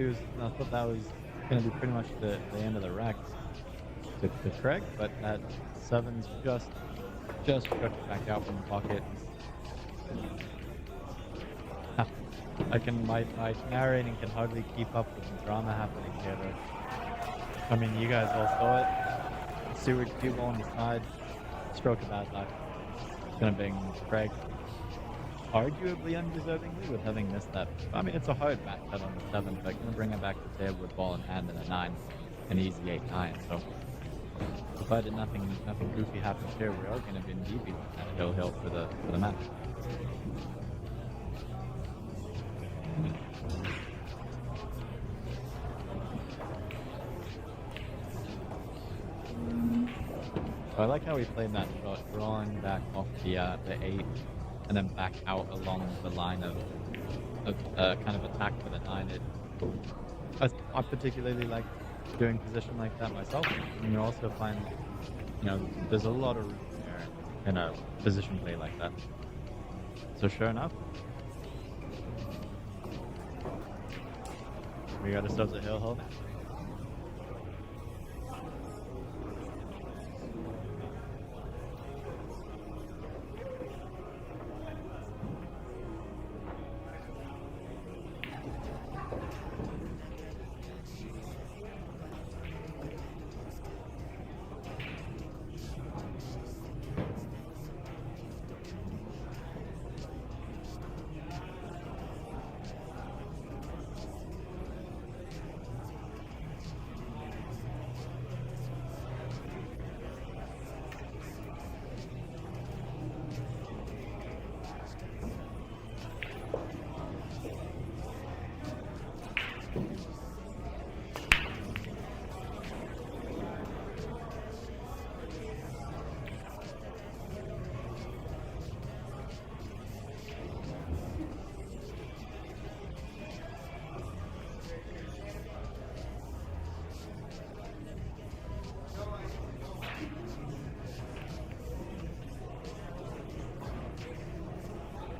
that was going to be pretty much the end of the rack to Craig, but that 7's just got it back out from the pocket. My narrating can hardly keep up with the drama happening here. I mean, you guys all saw it. Seward cue ball on the side, stroke of bad luck. It's going to bring Craig arguably undeservingly with having missed that. I mean, it's a hard back cut on the 7, but going to bring it back to table with ball in hand and a 9. an easy 8-9. So provided nothing goofy happens here, we are going to indeed be looking at hill for the match. So I like how we played that shot, drawing back off the 8, and then back out along the line of kind of attack for the 9. I particularly like doing position like that myself, and you also find, there's a lot of room there in a position play like that. So sure enough, we got ourselves a hill.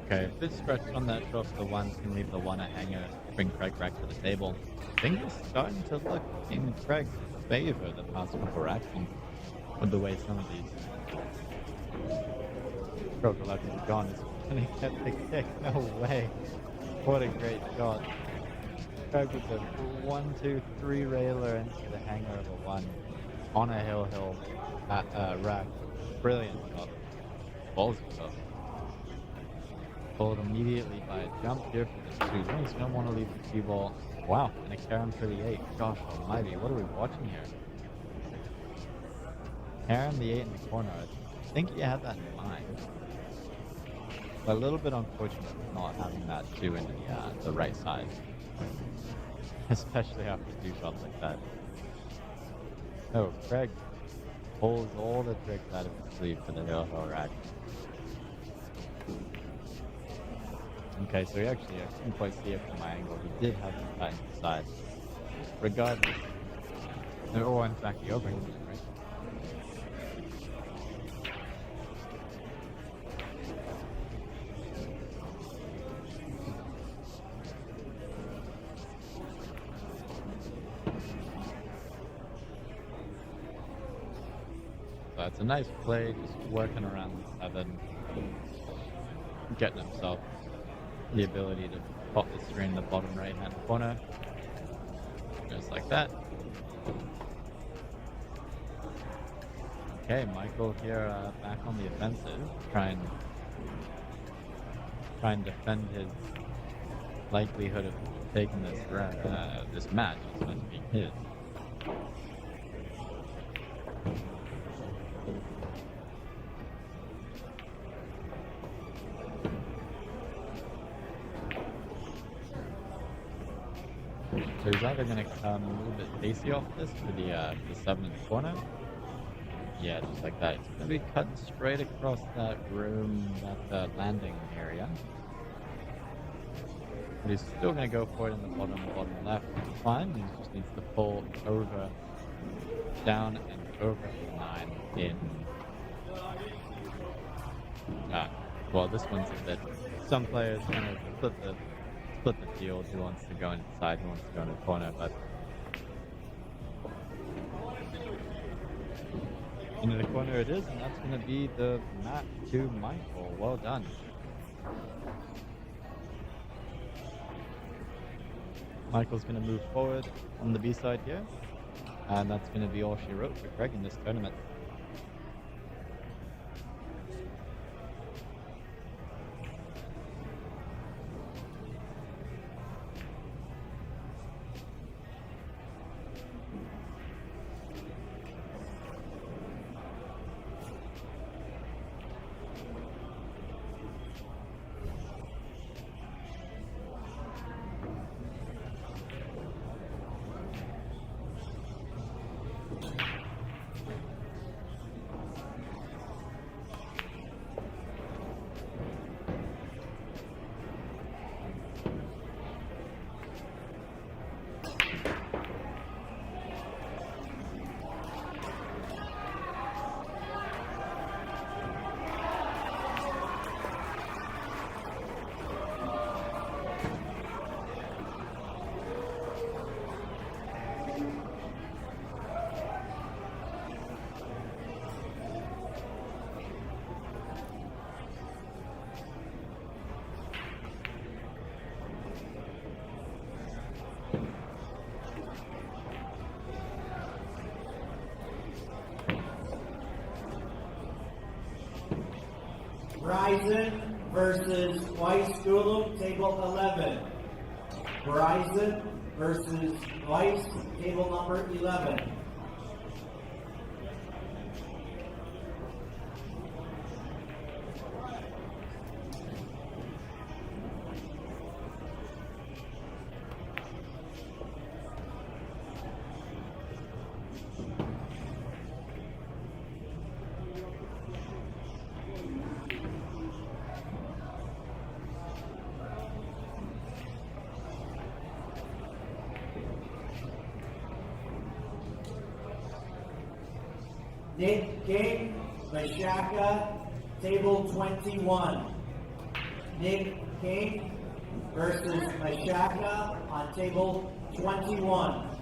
Okay, if this stretch on that drop, the 1s can leave the 1 a hanger, bring Craig back to the table. Things are starting to look in Craig's favor the past couple actions with the way some of these stroke 11 is gone. Is going to get the kick. No way. What a great shot. Craig with a 1-2-3 railer into the hanger of a 1 on a hill at rack. Brilliant shot. Ballsy shot. Followed immediately by a jump here for the 2. He's going to want to leave the cue ball. Wow, and a Karen for the 8. Gosh almighty, what are we watching here? Karen the 8 in the corner. I think he had that in mind. But a little bit unfortunate not having that 2 in the right side. Especially after 2 shots like that. Oh, Craig pulls all the tricks out of his sleeve for the hill rack. Okay, so I couldn't quite see it from my angle. He did have the cut inside. Regardless. Or in fact, the overhand, right? So it's a nice play, just working around the 7, getting himself the ability to pop the screen in the bottom right hand corner, just like that. Okay, Michael here back on the offensive, try and defend his likelihood of taking this match. It's meant to be his. So he's either going to come a little bit pacey off this for the 7 in the corner. Yeah, just like that. It's going to be cut straight across that room, that landing area. But he's still going to go for it in the bottom left. Fine. He just needs to pull over, down, and over the 9 in. Well, this one's a bit. Some players kind of split the field. Who wants to go inside? Who wants to go in the corner? But into the corner it is, and that's going to be the match to Michael. Well done. Michael's going to move forward on the B side here, and that's going to be all she wrote for Craig in this tournament. Verizon versus Weiss Gulu, table 11. Verizon versus Weiss, table number 11. Nick King, Mashaka, table 21. Nick King versus Mashaka on table 21.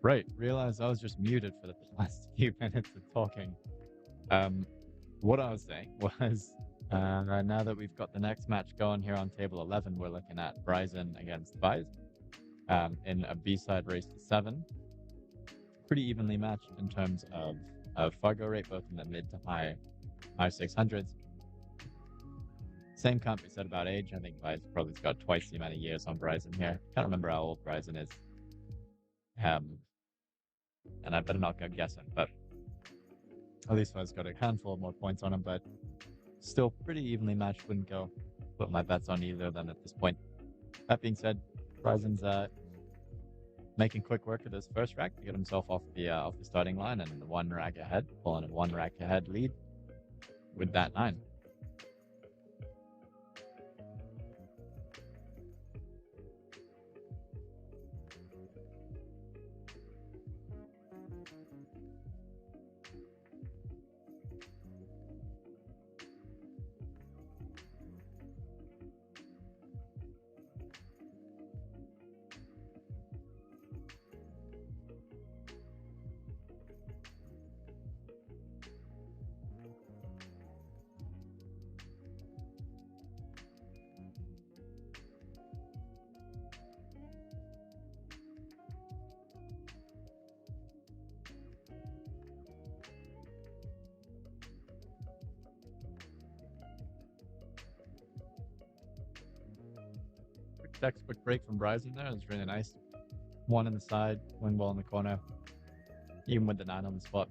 Right, realized I was just muted for the last few minutes of talking. What I was saying was, now that we've got the next match going here on table 11, we're looking at Bryson against Vice in a B-side race to 7. Pretty evenly matched in terms of Fargo rate, both in the mid to high 600s. Same can't be said about age. I think Vice probably got twice the amount of years on Bryson here. Can't remember how old Bryson is. And I better not go guessing, but at least Vice got a handful of more points on him, but still pretty evenly matched. Wouldn't go put my bets on either of them at this point. That being said, Bryson's making quick work of his first rack to get himself off the starting line and one rack ahead, pulling a one rack ahead lead with that 9. Textbook break from Bryson there. It was really nice. 1 in the side, wing ball in the corner. Even with the 9 on the spot.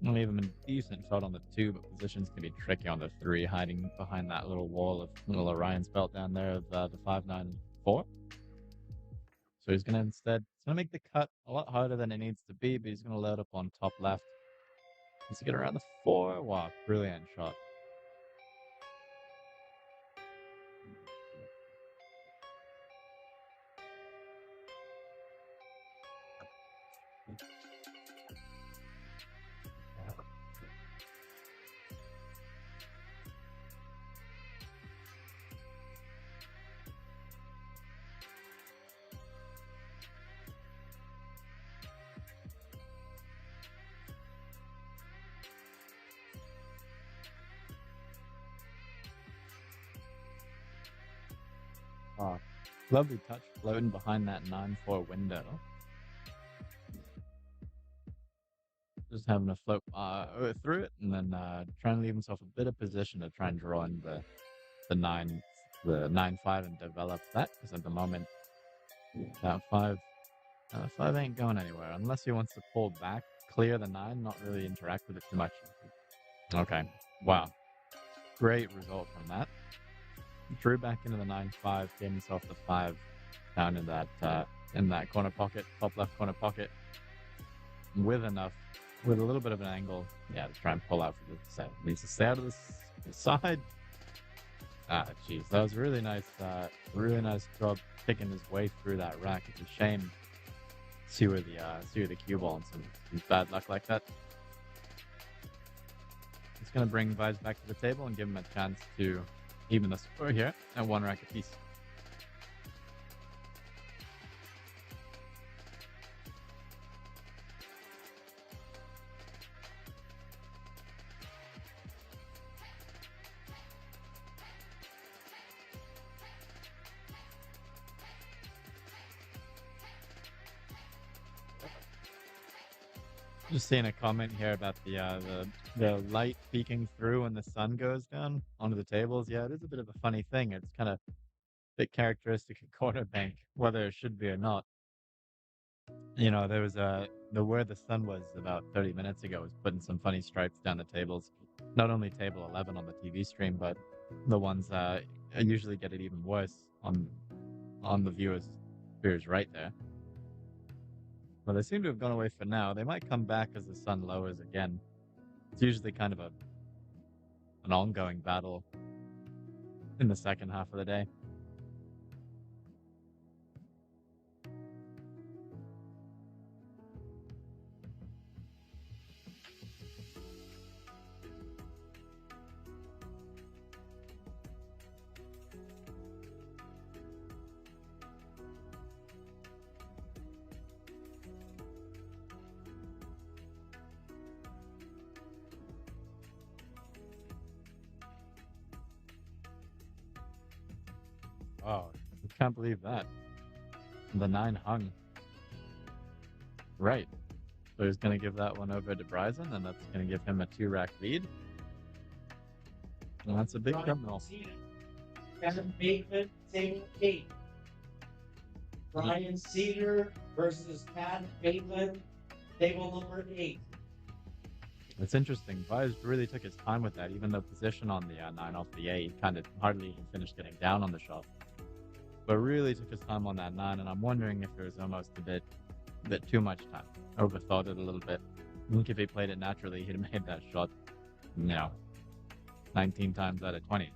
Not even a decent shot on the 2, but positions can be tricky on the 3, hiding behind that little wall of little Orion's belt down there of the 5-9-4. So he's going to make the cut a lot harder than it needs to be, but he's going to load up on top left. He's going to get around the 4. Wow, brilliant shot. Oh, lovely touch floating behind that 9-4 window. Just having a float through it and then trying to leave himself a bit of position to try and draw in the 9-5 and develop that, because at the moment that 5 ain't going anywhere unless he wants to pull back, clear the 9, not really interact with it too much. Okay, wow, great result from that. Drew back into the 9-5, gave himself the 5 down in that corner pocket, top left corner pocket, with a little bit of an angle, to try and pull out for the set. Needs to stay out of the side. Jeez, that was really nice job picking his way through that rack. It's a shame see where the cue ball and some bad luck like that. It's gonna bring Vibes back to the table and give him a chance to even the score here at 1 rack apiece. Just seeing a comment here about the light peeking through when the sun goes down onto the tables. Yeah, it is a bit of a funny thing. It's kind of a bit characteristic of Corner Bank, whether it should be or not. You know, there was where the sun was about 30 minutes ago was putting some funny stripes down the tables. Not only table 11 on the TV stream, but the ones usually get it even worse on the viewers right there. Well, they seem to have gone away for now. They might come back as the sun lowers again. It's usually kind of an ongoing battle in the second half of the day. Wow, I can't believe that. The 9 hung. Right. So he's going to give that one over to Bryson, and that's going to give him a 2-rack lead. And that's a big criminal. Kevin Bateman, table 8. Brian Cedar versus Pat Bateman, table number 8. It's interesting. Vyas really took his time with that, even though position on the 9 off the 8 kind of hardly even finished getting down on the shot. But really took his time on that 9, and I'm wondering if there was almost a bit too much time. Overthought it a little bit. I think if he played it naturally, he'd have made that shot, 19 times out of 20.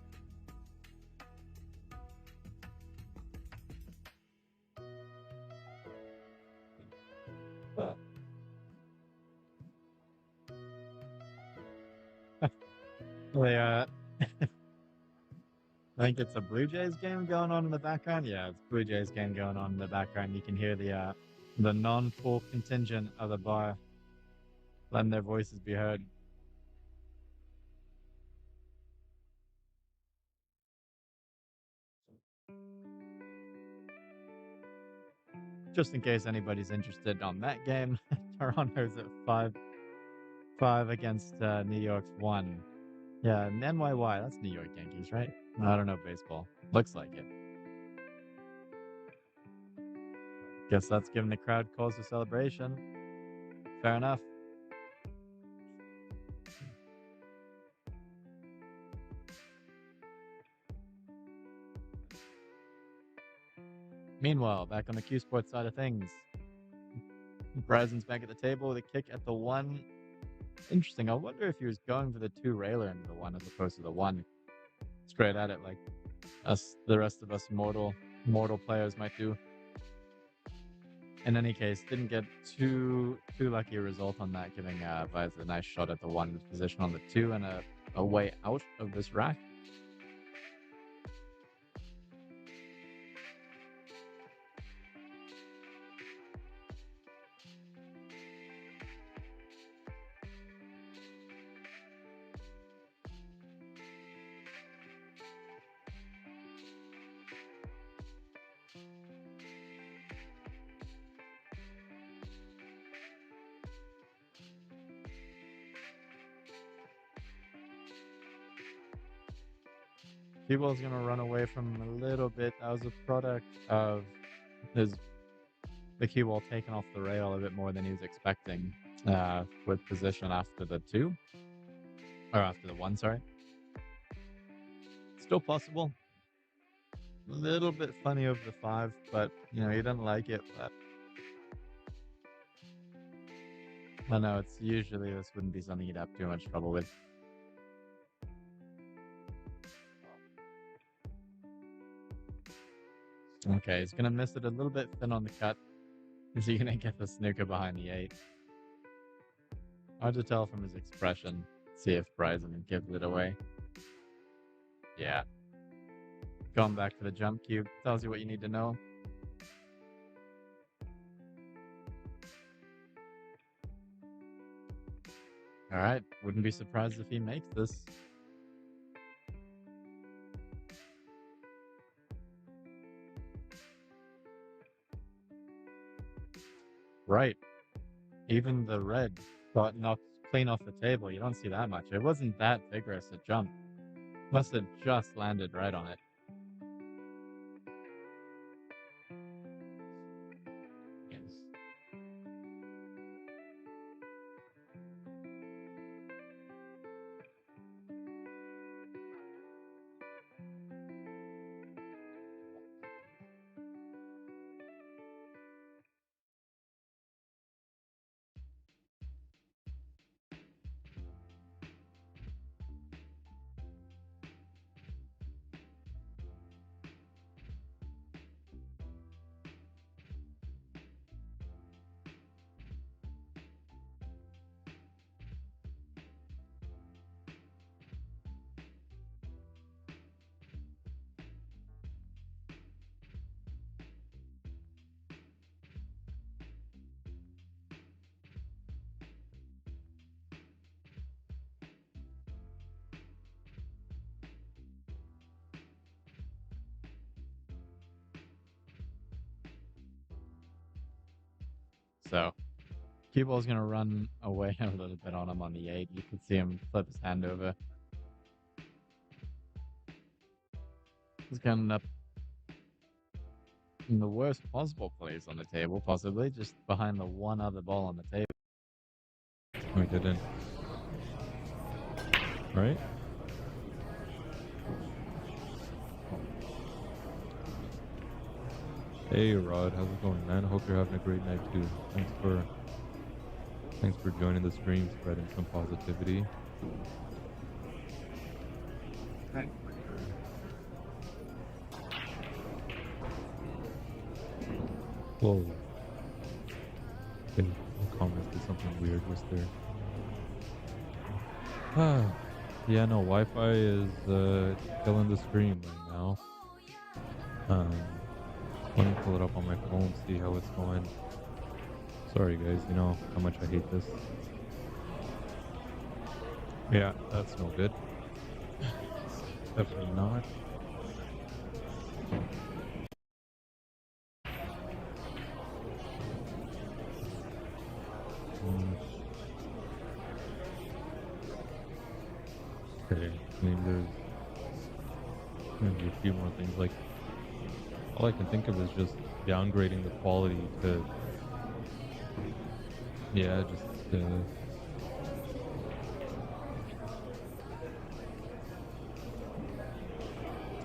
I think it's a Blue Jays game going on in the background. Yeah, it's Blue Jays game going on in the background. You can hear the non-pool contingent of the bar letting their voices be heard. Just in case anybody's interested on that game, Toronto's at 5 against New York's 1. Yeah, and NYY, that's New York Yankees, right? I don't know baseball. Looks like it. Guess that's giving the crowd cause for celebration. Fair enough. Meanwhile, back on the Q Sports side of things, Bryson's back at the table with a kick at the 1. Interesting. I wonder if he was going for the 2 railer into the 1 as opposed to the 1 straight at it, like the rest of us mortal players might do. In any case, didn't get too lucky a result on that, giving Vyas a nice shot at the 1 position on the 2 and a way out of this rack. T-Ball's going to run away from him a little bit. That was a product of the cue ball taking off the rail a bit more than he was expecting with position after the 2. Or after the 1, sorry. Still possible. A little bit funny over the 5, but, he didn't like it. But I know, it's usually this wouldn't be something he'd have too much trouble with. Okay, he's going to miss it a little bit thin on the cut. Is he going to get the snooker behind the 8? Hard to tell from his expression. See if Bryson gives it away. Yeah. Going back to the jump cube. Tells you what you need to know. Alright, wouldn't be surprised if he makes this. Right. Even the red got knocked clean off the table. You don't see that much. It wasn't that vigorous a jump. Must have just landed right on it. So cue ball's gonna run away a little bit on him on the 8. You can see him flip his hand over. He's gonna end up in the worst possible place on the table, possibly, just behind the one other ball on the table. We didn't. Right? Hey Rod, how's it going, man? Hope you're having a great night too. Thanks for joining the stream, spreading some positivity. Whoa. Okay, the comments did something weird, was there? Yeah, no, Wi-Fi is killing the stream right now. Let me pull it up on my phone, see how it's going. Sorry guys, you know how much I hate this. Yeah, that's no good. Definitely not. Okay, I mean there's maybe a few more things, like all I can think of is just downgrading the quality to, yeah, just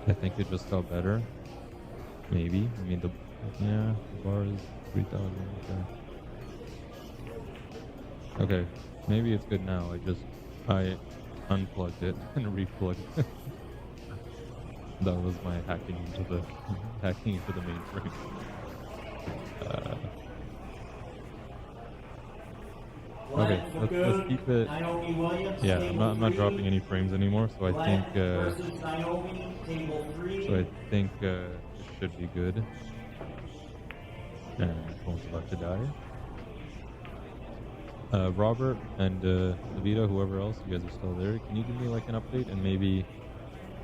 I think it just got better. Maybe. I mean, the bar is 3,000. Okay, maybe it's good now. I unplugged it and replugged it. That was my hacking into the mainframe. Okay, let's keep it. Yeah, I'm not dropping any frames anymore, so I think it should be good. And my phone's about to die. Robert and Davida, whoever else, you guys are still there. Can you give me like an update in maybe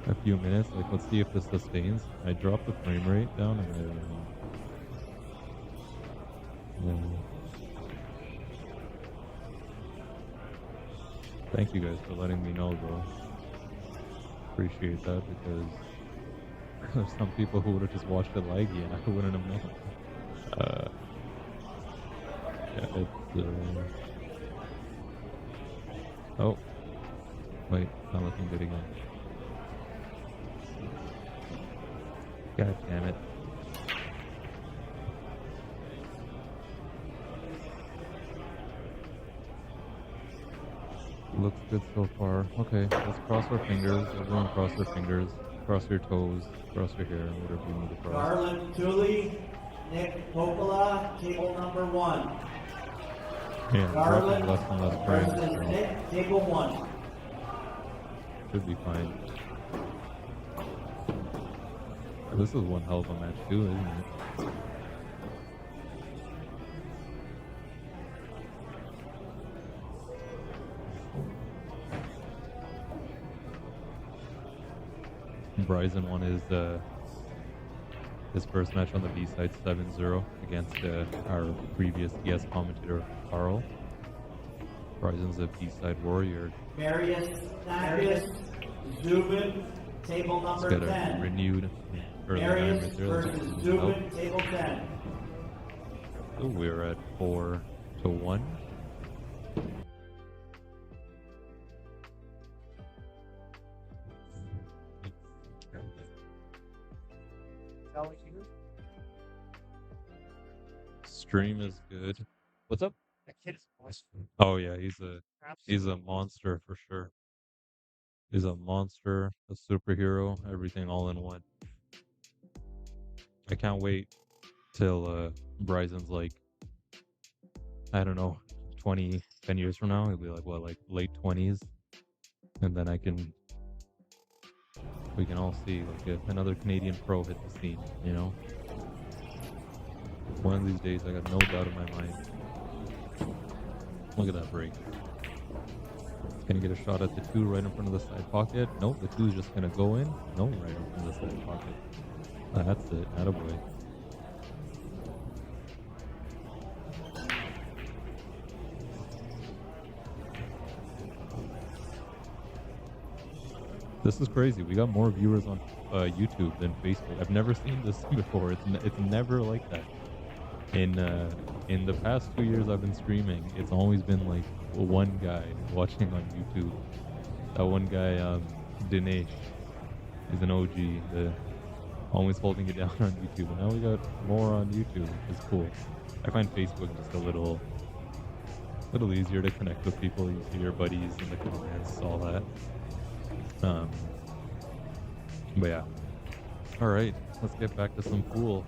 a few minutes? Like, let's see if this sustains. I dropped the frame rate down, and thank you guys for letting me know, bro. Appreciate that, because there's some people who would have just watched it laggy and I wouldn't have known. Yeah, it's oh, wait, not looking good again. God damn it. Looks good so far. Okay, let's cross our fingers. Everyone cross their fingers. Cross your toes. Cross your hair. Whatever you need to cross. Garland Tully, Nick Popola, table number 1. Yeah, dropping less and less frames. Versus Nick, table 1. Should be fine. This is one hell of a match too, isn't it? Bryson won his first match on the B side 7-0 against our previous guest commentator Carl. Bryson's a B side warrior. Marius Zubin, table number He's got 10. a renewed early Marius right there. versus Zubin, table 10. So we're at 4-1. Stream is good. What's up? That kid is awesome. Oh yeah, he's a monster for sure. He's a monster, a superhero, everything all in one. I can't wait till Bryson's like, I don't know, 10 years from now. He'll be like, what, like late 20s? And then we can all see like another Canadian pro hit the scene, you know? One of these days, I got no doubt in my mind. Look at that break. It's gonna get a shot at the 2 right in front of the side pocket. Nope, the 2 is just gonna go in. No, right in front of the side pocket. That's it. Attaboy. This is crazy. We got more viewers on YouTube than Facebook. I've never seen this before. It's never like that. In the past 2 years I've been streaming, it's always been like one guy watching on YouTube. That one guy, Dinesh, is an OG, always holding it down on YouTube. And now we got more on YouTube, which is cool. I find Facebook just a little easier to connect with people. You see your buddies in the comments, all that. But yeah. All right, let's get back to some pool.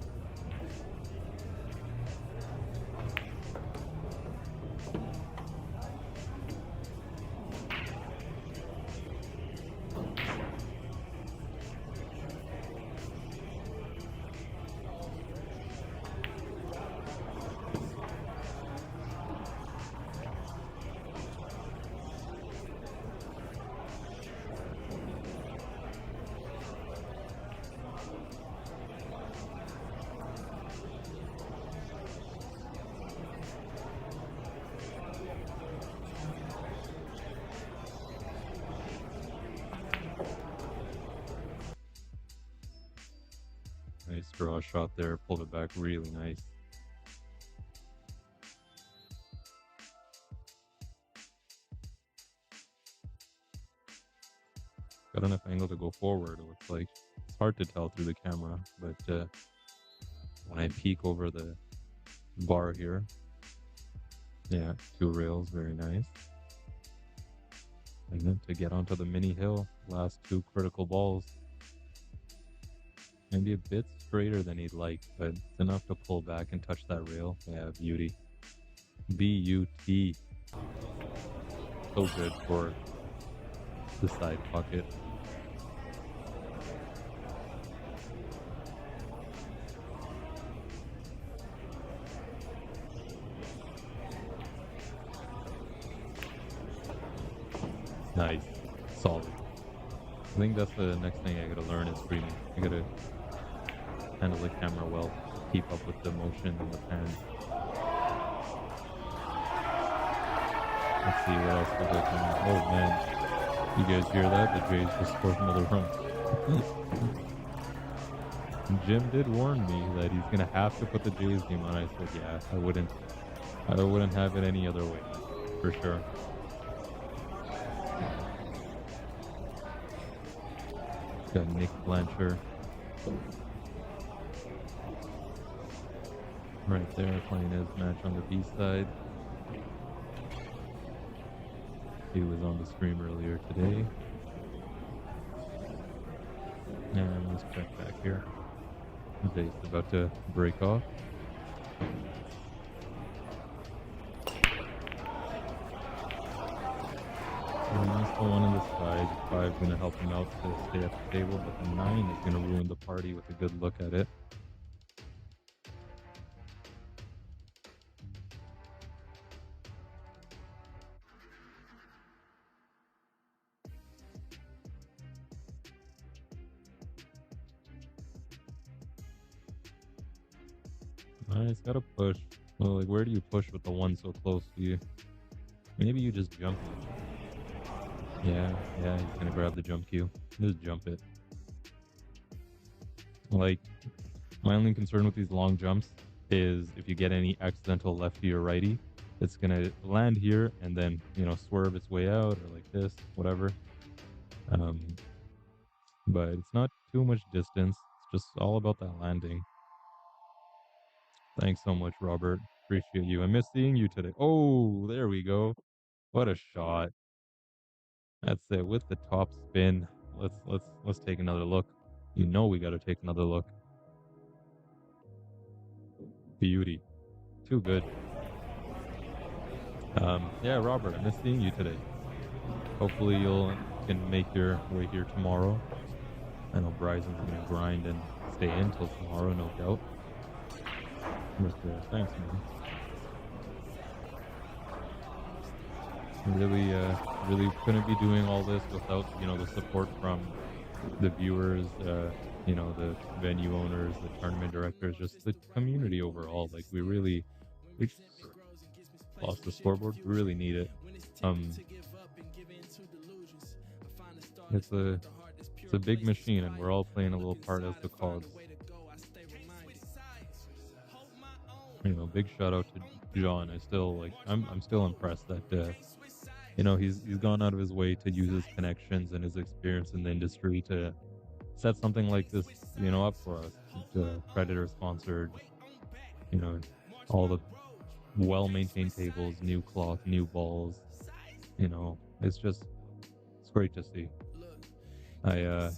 Nice draw shot there, pulled it back really nice. Got enough angle to go forward, it looks like. It's hard to tell through the camera, but when I peek over the bar here, yeah, 2 rails, very nice. And then to get onto the mini hill, last 2 critical balls. Maybe a bit straighter than he'd like, but it's enough to pull back and touch that rail. Yeah, beauty. B-U-T. So good for the side pocket. Nice. Solid. I think that's the next thing I gotta learn is streaming. I gotta handle the camera well, keep up with the motion and the pan. Let's see what else we got coming. Oh man, you guys hear that? The Jays just scored another run. Jim did warn me that he's gonna have to put the Jays game on. I said, yeah, I wouldn't have it any other way, for sure. Got Nick Blanchard right there playing his match on the B side. He was on the stream earlier today. And let's check back here. The day's about to break off. And that's the one on the side. 5 going to help him out to stay at the table, but the 9 is going to ruin the party with a good look at it. Nice, gotta push. Well, like, where do you push with the 1 so close to you? Maybe you just jump it. Yeah, he's gonna grab the jump cue. Just jump it. Like, my only concern with these long jumps is if you get any accidental lefty or righty, it's gonna land here and then, you know, swerve its way out or like this, whatever. But it's not too much distance. It's just all about that landing. Thanks so much, Robert. Appreciate you. I miss seeing you today. Oh, there we go. What a shot. That's it. With the top spin. Let's take another look. You know we gotta take another look. Beauty. Too good. Yeah, Robert, I miss seeing you today. Hopefully can make your way here tomorrow. I know Bryson's gonna grind and stay in till tomorrow, no doubt. But thanks, man. Really couldn't be doing all this without, you know, the support from the viewers, you know, the venue owners, the tournament directors, just the community overall. Like, we lost the scoreboard. We really need it. It's It's a big machine, and we're all playing a little part as the cogs. You know, big shout out to John. I'm still impressed that you know, he's gone out of his way to use his connections and his experience in the industry to set something like this, you know, up for us. Predator sponsored, you know, all the well-maintained tables, new cloth, new balls. You know, it's great to see. I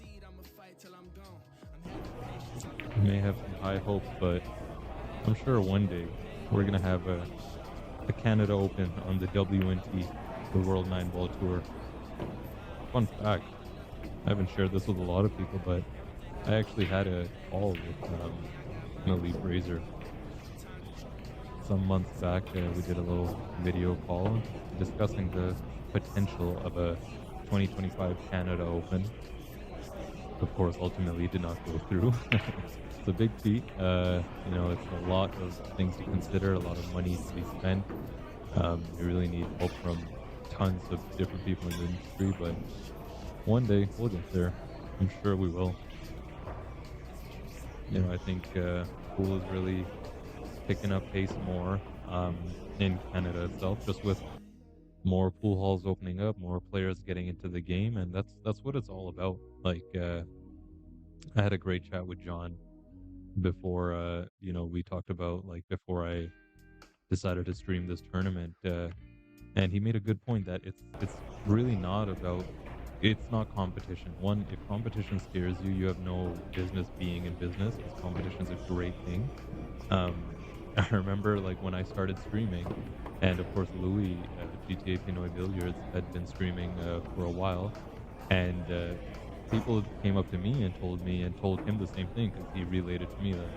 may have some high hopes, but I'm sure one day we're gonna have a Canada Open on the WNT, the World 9-Ball Tour. Fun fact, I haven't shared this with a lot of people, but I actually had a call with an elite raiser some months back. We did a little video call discussing the potential of a 2025 Canada Open. Of course, ultimately did not go through. It's a big feat. You know, it's a lot of things to consider, a lot of money to be spent. You really need help from tons of different people in the industry, but one day we'll get there. I'm sure we will. You know, I think pool is really picking up pace more in Canada itself, just with more pool halls opening up, more players getting into the game, and that's what it's all about. Like, I had a great chat with John before, you know, we talked about, like, before I decided to stream this tournament, and he made a good point that it's really not about, it's not competition. One, if competition scares you, you have no business being in business, because competition's a great thing. I remember, like, when I started streaming, and of course Louis at GTA Pinoy Billiards had been streaming for a while, and people came up to me and told him the same thing, because he related to me that,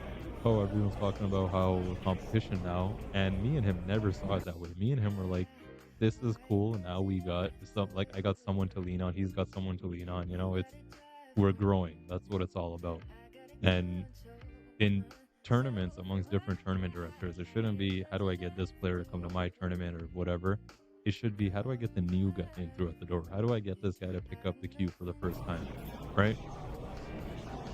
oh, everyone's talking about how competition now, and me and him never saw it that way. Me and him were like, this is cool. Now we got some, like, I got someone to lean on. He's got someone to lean on. You know, we're growing. That's what it's all about. And in tournaments amongst different tournament directors, it shouldn't be, how do I get this player to come to my tournament or whatever. It should be, how do I get the new guy in through at the door? How do I get this guy to pick up the cue for the first time, right?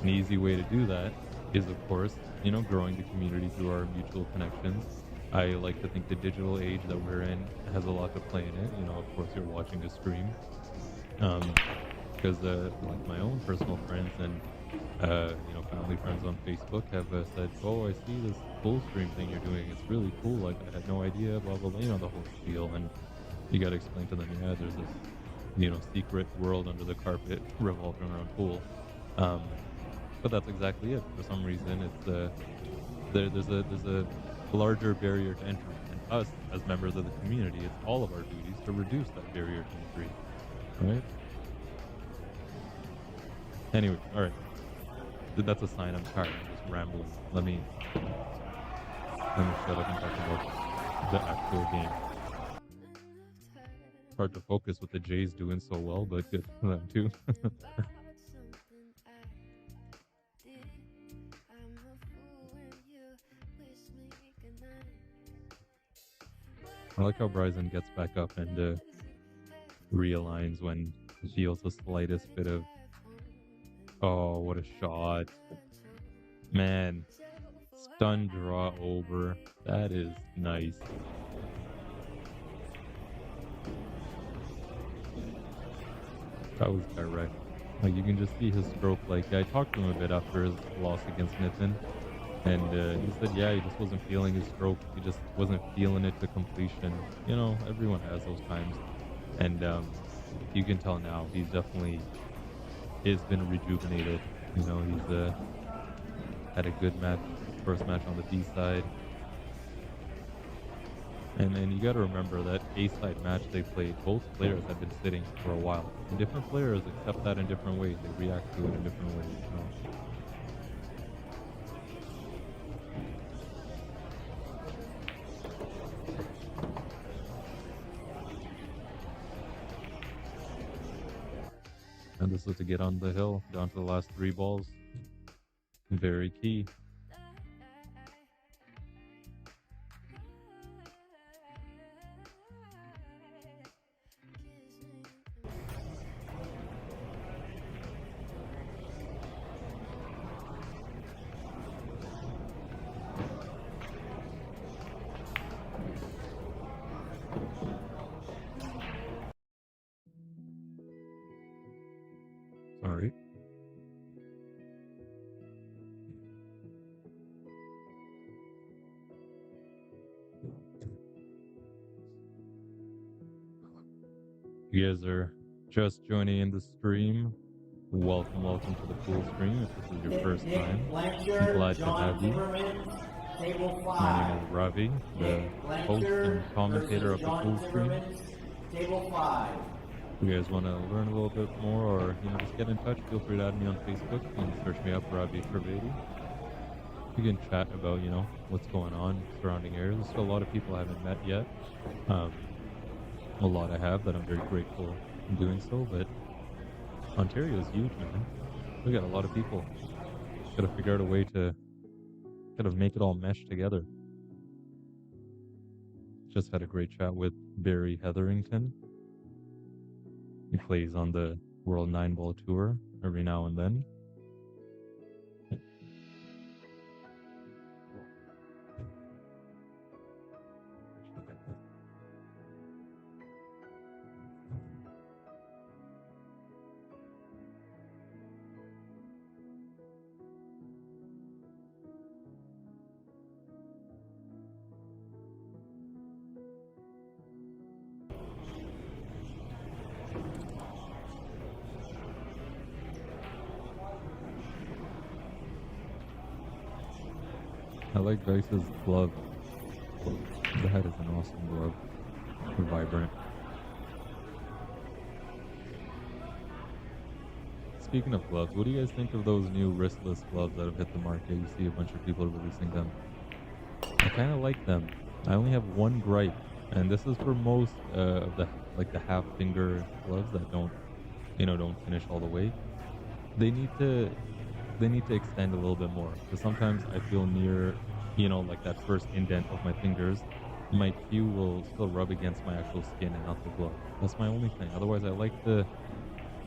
An easy way to do that is, of course, you know, growing the community through our mutual connections. I like to think the digital age that we're in has a lot to play in it. You know, of course, you're watching a stream. Because like my own personal friends and you know, family friends on Facebook have said, oh, I see this full stream thing you're doing. It's really cool. Like, I had no idea, blah, blah, blah, you know, the whole spiel. And you got to explain to them, yeah, there's this, you know, secret world under the carpet revolving around pool. But that's exactly it. For some reason, it's there's a larger barrier to entry. And us, as members of the community, it's all of our duties to reduce that barrier to entry. Right? Anyway, all right. That's a sign I'm tired. I'm just rambling. Let me shut up and talk about the actual game. It's hard to focus with the Jays doing so well, but good for them too. I like how Bryson gets back up and realigns when he feels the slightest bit of, oh, what a shot. Man, stun draw over. That is nice. That was direct. Like, you can just see his stroke. Like, I talked to him a bit after his loss against Nitin, and he said, yeah, he just wasn't feeling his stroke. He just wasn't feeling it to completion. You know, everyone has those times. And you can tell now he's definitely has been rejuvenated. You know, he's had a good match, first match on the B side. And you got to remember that A-side match they played, both players have been sitting for a while. And different players accept that in different ways. They react to it in different ways. You know? And this is to get on the hill, down to the last 3 balls. Very key. you guys are just joining in the stream, welcome to the pool stream. If this is your first time, I'm glad to have you. My name is Ravi, the host and commentator of the pool stream. Table 5. If you guys want to learn a little bit more or just get in touch, feel free to add me on Facebook. You can search me up, Ravi Trivedi. You can chat about, what's going on surrounding areas. There's still a lot of people I haven't met yet. A lot I have that I'm very grateful in doing so, but Ontario is huge, man. We got a lot of people. Gotta figure out a way to kind of make it all mesh together. Just had a great chat with Barry Hetherington. He plays on the World 9-Ball Tour every now and then. I like Dice's glove. That is an awesome glove. Vibrant. Speaking of gloves, what do you guys think of those new wristless gloves that have hit the market? You see a bunch of people releasing them. I kind of like them. I only have one gripe, and this is for most of the half finger gloves that don't finish all the way. They need to extend a little bit more, because sometimes I feel near that first indent of my fingers, my cue will still rub against my actual skin and not the glove. That's my only thing. Otherwise, I like the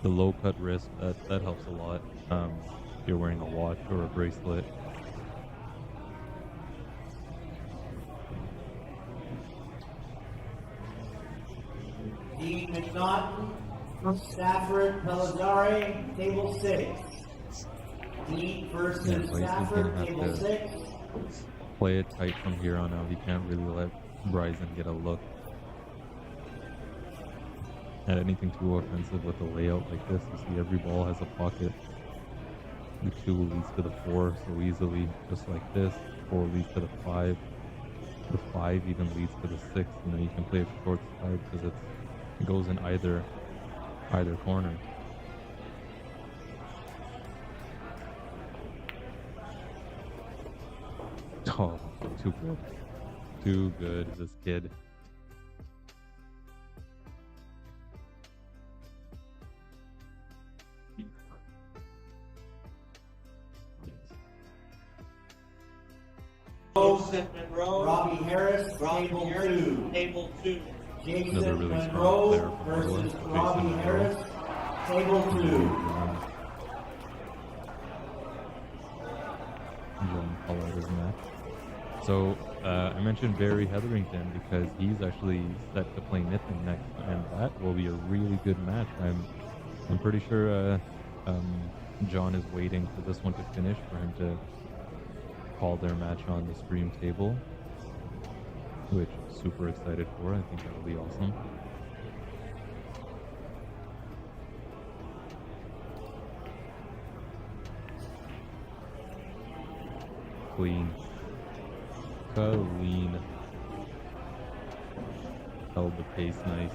low cut wrist. That helps a lot. If you're wearing a watch or a bracelet. Dean McNaughton from Stafford Pellizzari, table 6. Dean versus Stafford, table 6. Play it tight from here on out. He can't really let Bryson get a look at anything too offensive with a layout like this. You see every ball has a pocket. The 2 leads to the 4 so easily, just like this. 4 leads to the 5. The 5 even leads to the 6. You can play it short side because it goes in either corner. Oh, too good. Too good, this kid. Robbie Harris, table 2. Jason Another really strong player Monroe from versus Ottawa, Robbie Jason Harris, table 2. John Pollard his match. So I mentioned Barry Hetherington because he's actually set to play Nitin next, and that will be a really good match. I'm pretty sure John is waiting for this one to finish for him to call their match on the stream table, which I'm super excited for. I think that'll be awesome. Clean. Held the pace nice.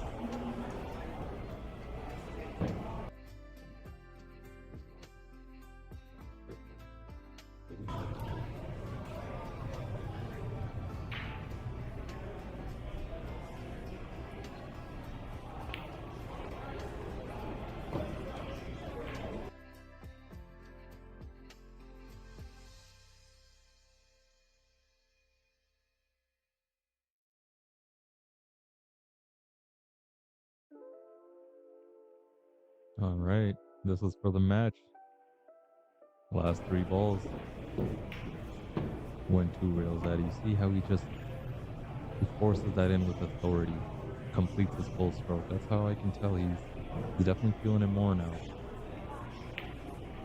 All right, this is for the match. Last 3 balls. Went 2 rails at it. You see how he forces that in with authority. Completes his full stroke. That's how I can tell he's definitely feeling it more now.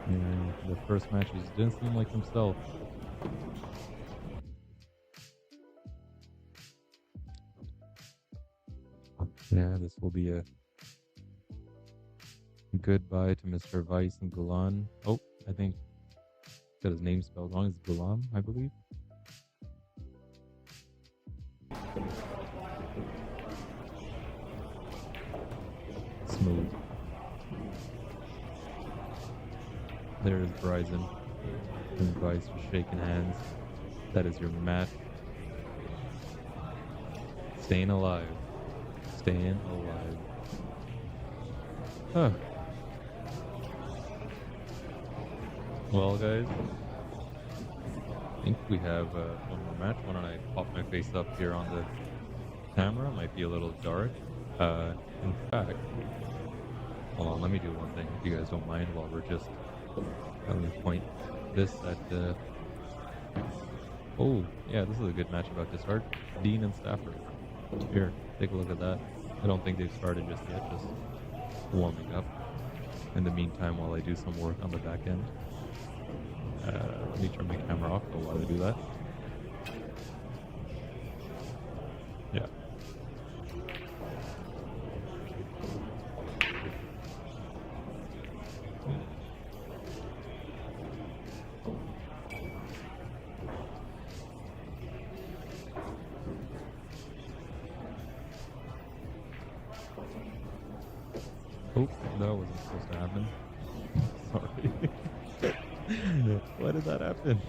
And the first match just didn't seem like himself. Yeah, this will be a Goodbye to Mr. Weiss and Gulan. Oh, I think got his name spelled wrong. It's Gulam, I believe. Smooth. There's Bryson and Weiss just shaking hands. That is your match. Staying alive. Staying alive. Huh. Well, guys, I think we have one more match. Why don't I pop my face up here on the camera? Might be a little dark. In fact, hold on, let me do one thing, if you guys don't mind, while we're just... Let me point this at the... Oh, yeah, this is a good match about to start. Dean and Stafford. Here, take a look at that. I don't think they've started just yet, just warming up. In the meantime, while I do some work on the back end. Let me turn my camera off while I do that. Yeah. Oh, that wasn't supposed to happen. Sorry. Why did that happen?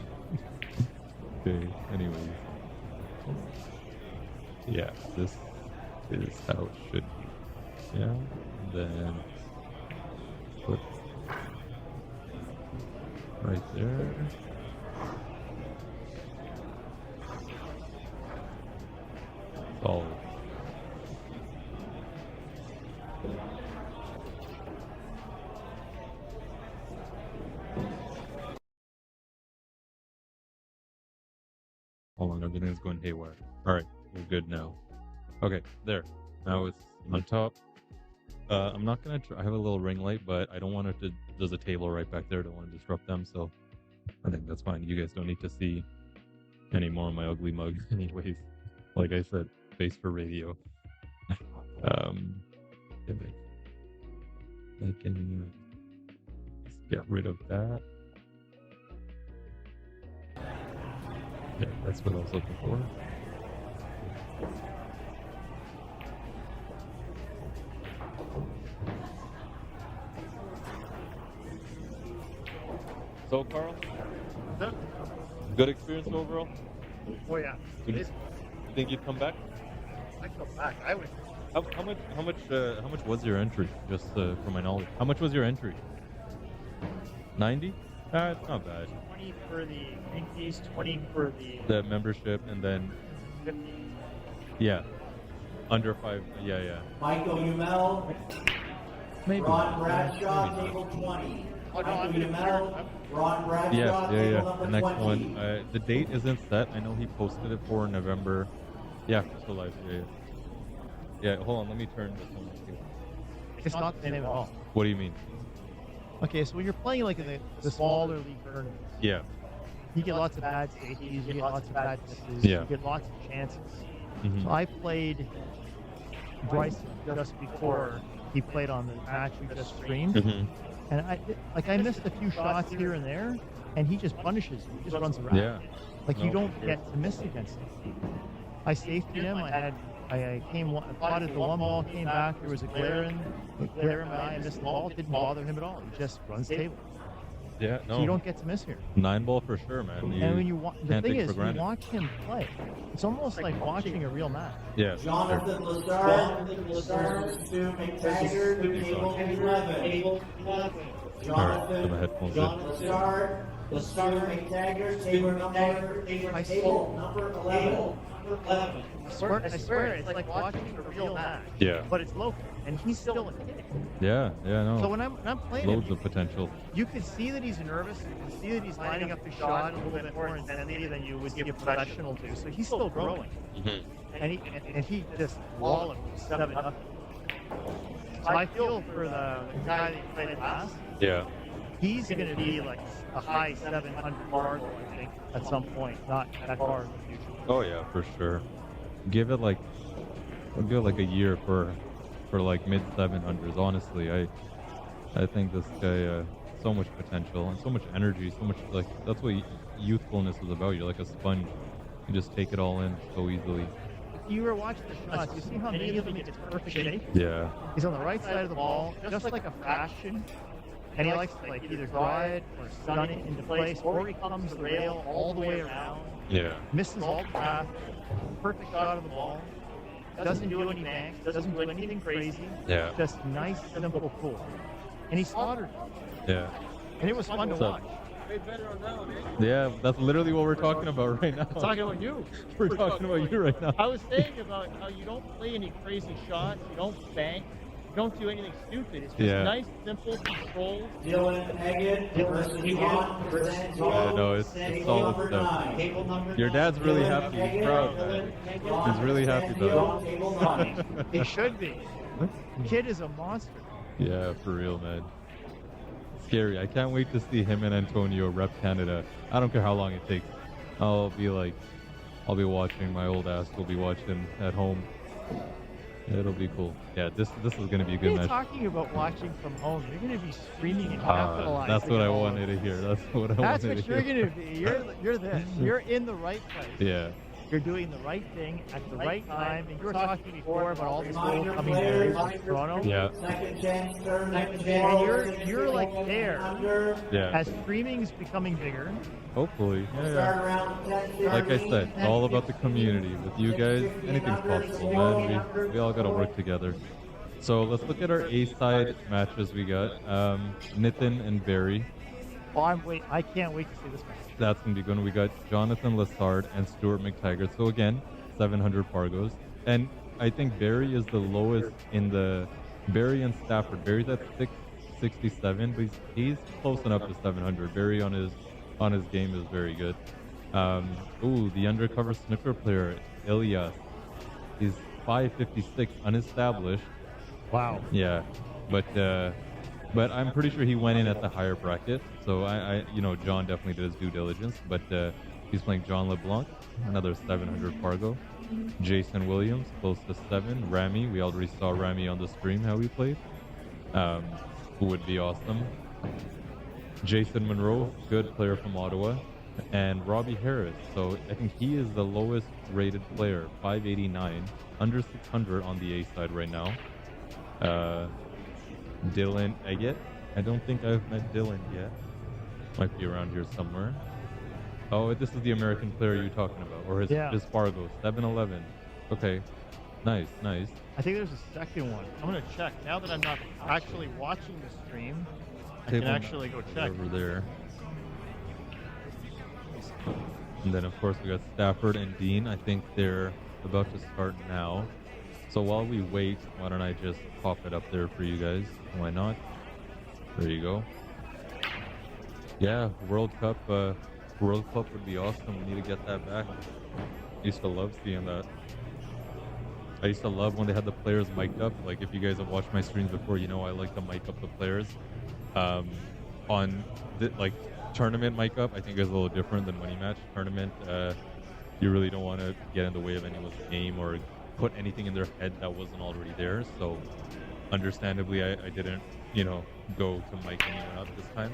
Okay, anyways. Yeah, this is how it should be. Yeah, and then put right there. Solid. Hold on, everything's going haywire. Alright, we're good now. Okay, there. Now it's on top. I'm not gonna I have a little ring light, but I don't want it to... There's a table right back there. I don't want to disrupt them, so I think that's fine. You guys don't need to see any more of my ugly mug anyways. Like I said, face for radio. I can just get rid of that. Yeah, that's what I was looking for. So, Carl, good experience overall? Oh yeah. You think you'd come back? I come back. I would. How much was your entry? Just for my knowledge, how much was your entry? 90? It's not bad. 20 for the green fees, 20 for the membership, and then 50. Yeah, under 5. Yeah. Michael Umel, Maybe. Ron Bradshaw, table 20. Oh, no, Michael I'm Umel, Ron Bradshaw, Yeah. table number The next 20. one. The date isn't set. I know he posted it for November. Yeah, still live. Yeah. Hold on. Let me turn this one. It's not the same at all. What do you mean? Okay, so when you're playing like in the smaller league tournaments, Yeah. you get lots of bad safeties, you get lots of bad misses, Yeah. you get lots of chances. Mhm. So I played Bryce just before he played on the match we just streamed, Mhm. and I missed a few shots here and there, and he just punishes you. He just runs around. Yeah. Like you No, don't for sure. get to miss against him. I safetied him. I plotted the one ball, came back. There was a glare in my eye. I missed the ball. It didn't bother him at all. He just runs table. Yeah. So No. you don't get to miss here. 9-ball for sure, man. And when you the can't thing take is, for you granted. watch him play. It's almost like watching a real match. Yeah. Jonathan Lazard, Stu McTaggart, table 11. Jonathan put my headphones in. Lazard, Stu McTaggart, table number 11. I swear, it's like watching a real match. Yeah. But it's local, and he's still a kid. Yeah. No. So when I'm playing Loads him, of potential. you can see that he's nervous. You can see that he's lining up his shot a little bit more intensely than you would give a professional do. So he's still growing, Mhm. and he just walloped 7-0. So I feel for the guy that played last. Yeah. He's going to be like a high 700 card, I think, at some point, not that far in the future. Oh yeah, for sure. I'll give it like a year for like mid 700s. Honestly, I think this guy, so much potential and so much energy, so much like that's what youthfulness is about. You're like a sponge. You just take it all in so easily. If you were watching the shots, you see how many of them he gets perfect shape? Yeah. He's on the right side of the ball, just like a fraction, and he likes to like either draw it or stun it into place, or he comes the rail all the way around, Yeah. misses all the path, perfect shot of the ball, doesn't do any banks, doesn't do anything crazy, Yeah. just nice, simple pull. And he slaughtered it, Yeah. and it was fun to So- watch. Yeah, that's literally what we're talking about right now. Talking about you. We're talking about you right now. I was saying about how you don't play any crazy shots, you don't bank, you don't do anything stupid. It's just Yeah. nice, simple controls. Dylan Haggett versus John presents Yeah, no, it's table solid number stuff. 9. Table number Your 9. dad's really Dylan happy. He's Haggett, proud, Dylan man. Haggett, He's really happy about Table 9. He should be. The kid is a monster. Yeah, for real, man. Scary. I can't wait to see him and Antonio rep Canada. I don't care how long it takes. I'll be watching. My old ass will be watching at home. It'll be cool. Yeah, this is gonna be a What are good you match. talking about watching from home? You're going to be screaming and Ah, capitalizing. that's what I all wanted of to it. hear. That's what I That's wanted what to you're hear. going to be. You're this. You're in the right place. Yeah. You're doing the right thing at the right time. And you were talking before about all this goal Reminder coming players, to Toronto. Yeah. Second chance, third chance. And you're like there Under. Yeah. as streaming's becoming bigger. Hopefully. Yeah, Start yeah. around 10:30. Like I said, all about the community. With you guys, anything's possible, man. We all gotta work together. So let's look at our A side matches we got. Nitin and Barry. Oh, I can't wait to see this match. That's gonna be good. We got Jonathan Lassard and Stuart McTaggart. So again, 700 Pargos. And I think Barry is the lowest in the Barry and Stafford. Barry's at 667, but he's close enough to 700. Barry on his game is very good. The undercover snooker player, Elias. He's 556, unestablished. Wow. Yeah, but I'm pretty sure he went in at the higher bracket. So John definitely did his due diligence. But he's playing John LeBlanc, another 700 Fargo. Jason Williams, close to 7. Rami, we already saw Rami on the stream how he played. Who would be awesome. Jason Monroe, good player from Ottawa. And Robbie Harris. So I think he is the lowest rated player, 589, under 600 on the A side right now. Dylan Eggett. I don't think I've met Dylan yet. Might be around here somewhere. Oh, this is the American player you're talking about, or his Fargo, 711. Okay, nice. I think there's a second one. I'm going to check. Now that I'm not actually watching the stream, I can actually go check. Over there. And then of course we got Stafford and Dean. I think they're about to start now. So while we wait, why don't I just pop it up there for you guys? Why not? There you go. Yeah, World Cup would be awesome. We need to get that back. I used to love seeing that. I used to love when they had the players mic'd up. Like if you guys have watched my streams before, you know I like to mic up the players. On tournament mic up, I think is a little different than money match. Tournament, you really don't want to get in the way of anyone's game or put anything in their head that wasn't already there. So understandably, I didn't, go to mic anyone up this time.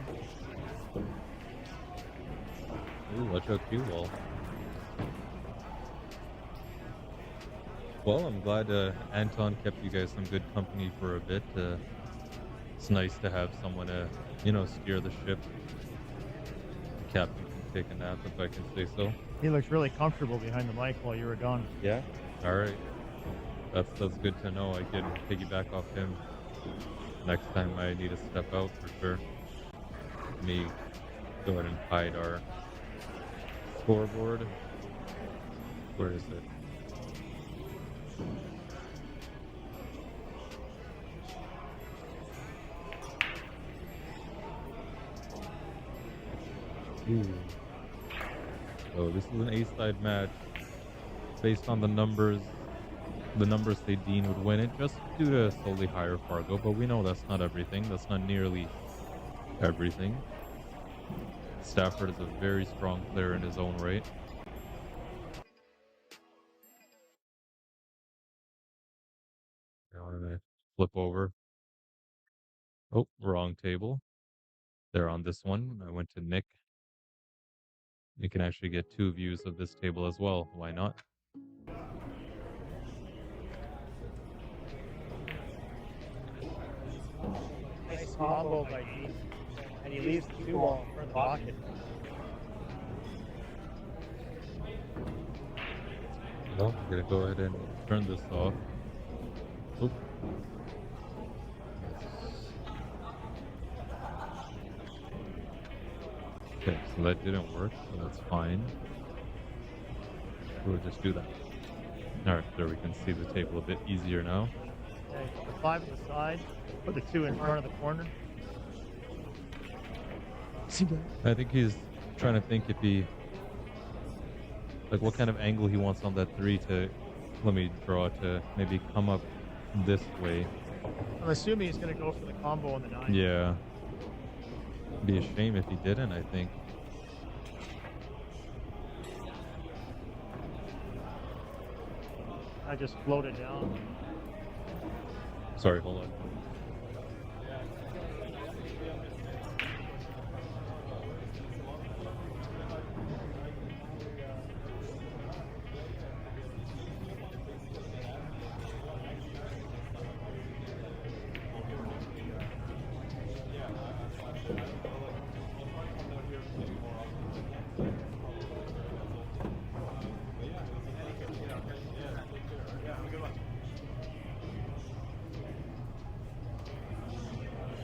Ooh, watch out, cue wall. Well, I'm glad Anton kept you guys some good company for a bit. It's nice to have someone to, steer the ship. The captain can take a nap if I can say so. He looks really comfortable behind the mic while you were gone. Yeah. All right. That's good to know. I can piggyback off him next time I need to step out for sure. Let me go ahead and hide our scoreboard. Where is it? Ooh. So this is an A-side match. Based on the numbers say Dean would win it, just due to solely higher Fargo, but we know that's not everything. That's not nearly everything. Stafford is a very strong player in his own right. Now I'm gonna flip over. Oh, wrong table. They're on this one. I went to Nick. You can actually get 2 views of this table as well. Why not? Nice combo by G. And he leaves the 2 ball in front of the pocket. No, I'm gonna go ahead and turn this off. Oop. Okay, so that didn't work, so that's fine. We'll just do that. Alright, there we can see the table a bit easier now. Okay, the 5 on the side, put the 2 in front of the corner. I think he's trying to think if he, like, what kind of angle he wants on that 3 to, let me draw, to maybe come up this way. I'm assuming he's going to go for the combo on the 9. Yeah. Be a shame if he didn't, I think. I just floated down. Sorry, hold on.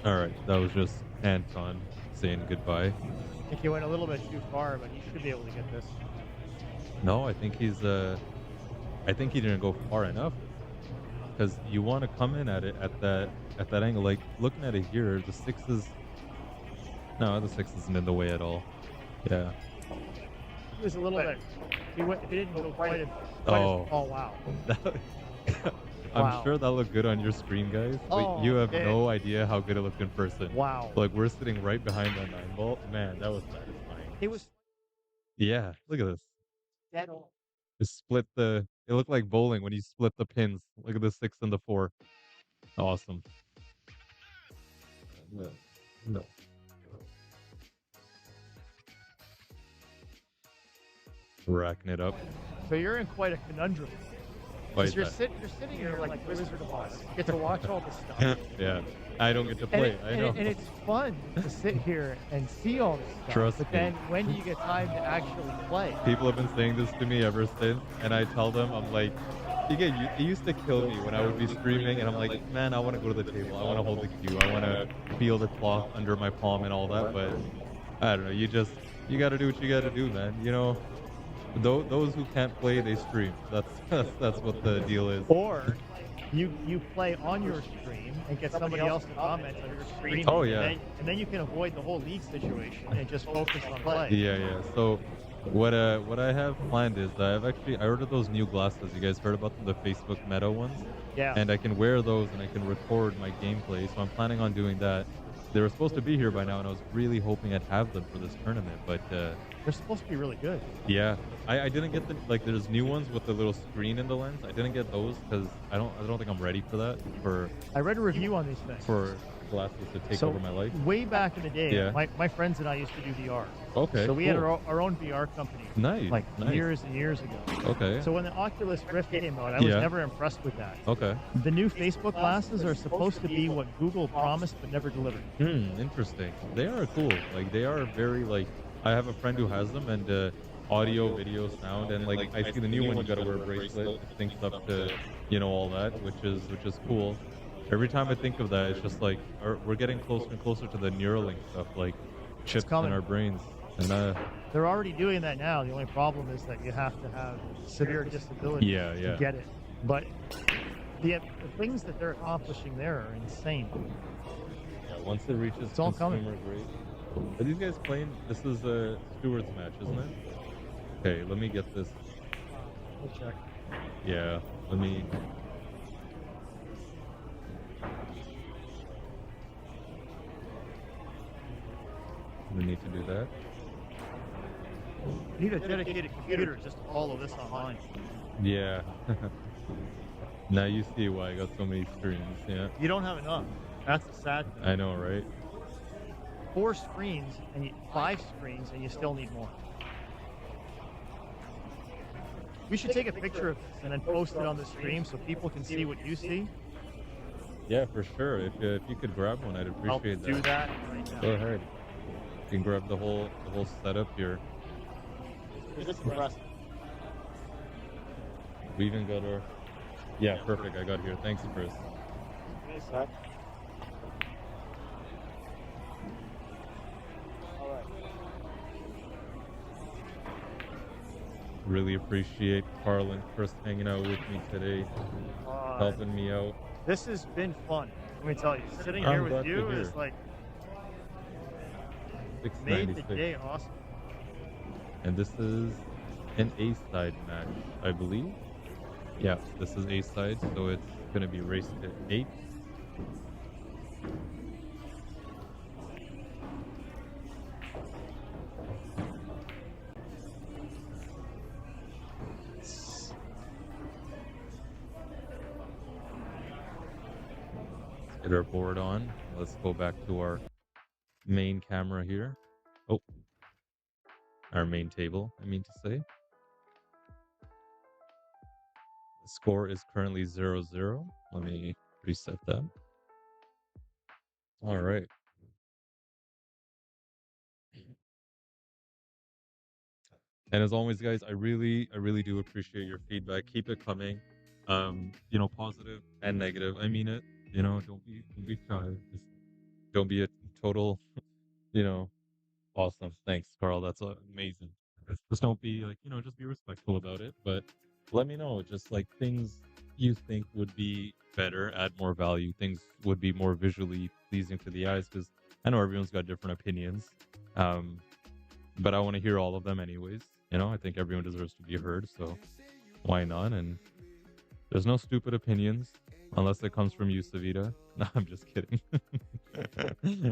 Alright, that was just Anton saying goodbye. I think he went a little bit too far, but he should be able to get this. No, I think he's I think he didn't go far enough. Because you want to come in at it at that angle. Like, looking at it here, the 6 is, no, the 6 isn't in the way at all. Yeah. He was a little bit. He didn't go quite as. Oh. Oh wow. I'm Wow. sure that looked good on your screen, guys, but Oh, you have it- no idea how good it looked in person. Wow. Like, we're sitting right behind that 9 ball. Man, that was satisfying. He was Yeah, look at this. dead on. Just split the. It looked like bowling when you split the pins. Look at the 6 and the 4. Awesome. No. Racking it up. So you're in quite a conundrum. Why 'Cause is you're, that? you're sitting here like Wizard of Oz. You get to watch all this stuff. Yeah, I don't get to play. I know. And it's fun to sit here and see all this stuff. Trust but me. then when do you get time to actually play? People have been saying this to me ever since, and I tell them, I'm like, it used to kill me when I would be streaming, and I'm like, man, I want to go to the table. I want to hold the cue. I want to feel the cloth under my palm and all that. But I don't know. You got to do what you got to do, man. You know, those who can't play, they stream. That's what the deal is. Or you play on your stream and get somebody else to comment on your stream. Oh, yeah. And then you can avoid the whole league situation and just focus on play. Yeah. So what I have planned is I ordered those new glasses. You guys heard about them, the Facebook Meta ones? Yeah. And I can wear those and I can record my gameplay. So I'm planning on doing that. They were supposed to be here by now, and I was really hoping I'd have them for this tournament. But They're supposed to be really good. yeah, I didn't get the, like, there's new ones with the little screen in the lens. I didn't get those because I don't think I'm ready for that, I read a review on these things. for glasses to take over my life. Way back in the day, Yeah. my friends and I used to do VR. Okay. So we had cool. our own VR company. Nice. Like nice. years and years ago. Okay. So when the Oculus Rift came out, I was Yeah. never impressed with that. Okay. The new Facebook glasses are supposed to be what Google promised but never delivered. Interesting. They are cool. Like, they are very, like, I have a friend who has them, and audio, video, sound, and like I see the new one, you gotta wear a bracelet. It syncs up to, all that, which is cool. Every time I think of that, it's just like we're getting closer and closer to the Neuralink stuff, like chips in coming. our brains. And They're already doing that now. The only problem is that you have to have severe disability Yeah, yeah. to get it. But the things that they're accomplishing there are insane. once it reaches It's all coming. consumer grade. Are these guys playing? This is a Stewards match, isn't it? Okay, let me get this. We'll check. Yeah, let me. We need to do that. You need a dedicated computer just to follow this online. Yeah. Now you see why I got so many streams. Yeah. You don't have enough. That's the sad thing. I know, right? 4 screens and 5 screens, and you still need more. We should take a picture of this and then post it on the stream so people can see what you see. Yeah, for sure. If you could grab one, I'd I'll appreciate do that. that right now. Go ahead. You can grab the whole setup here. Is this impressive? We even got our. Yeah, perfect. I got here. Thanks, Chris. Yes, sir. All right. Really appreciate Carl and Chris hanging out with me today, helping me out. This has been fun. Let me tell you, sitting I'm here glad with to you hear. is like made the 696. day awesome. And this is an A-side match, I believe. Yeah, this is A-side, so it's going to be race to 8. Get our board on. Let's go back to our main camera here. Oh, our main table, I mean to say. The score is currently 0-0. Let me reset that. All right. And as always, guys, I really do appreciate your feedback. Keep it coming. Positive and negative. I mean it. Don't be shy. Just don't be a total, awesome. Thanks, Carl. That's amazing. Just don't be like, just be respectful about it. But let me know, just like things you think would be better, add more value, things would be more visually pleasing to the eyes, because I know everyone's got different opinions. But I want to hear all of them anyways. I think everyone deserves to be heard, so why not? And there's no stupid opinions unless it comes from you, Savita. No, I'm just kidding.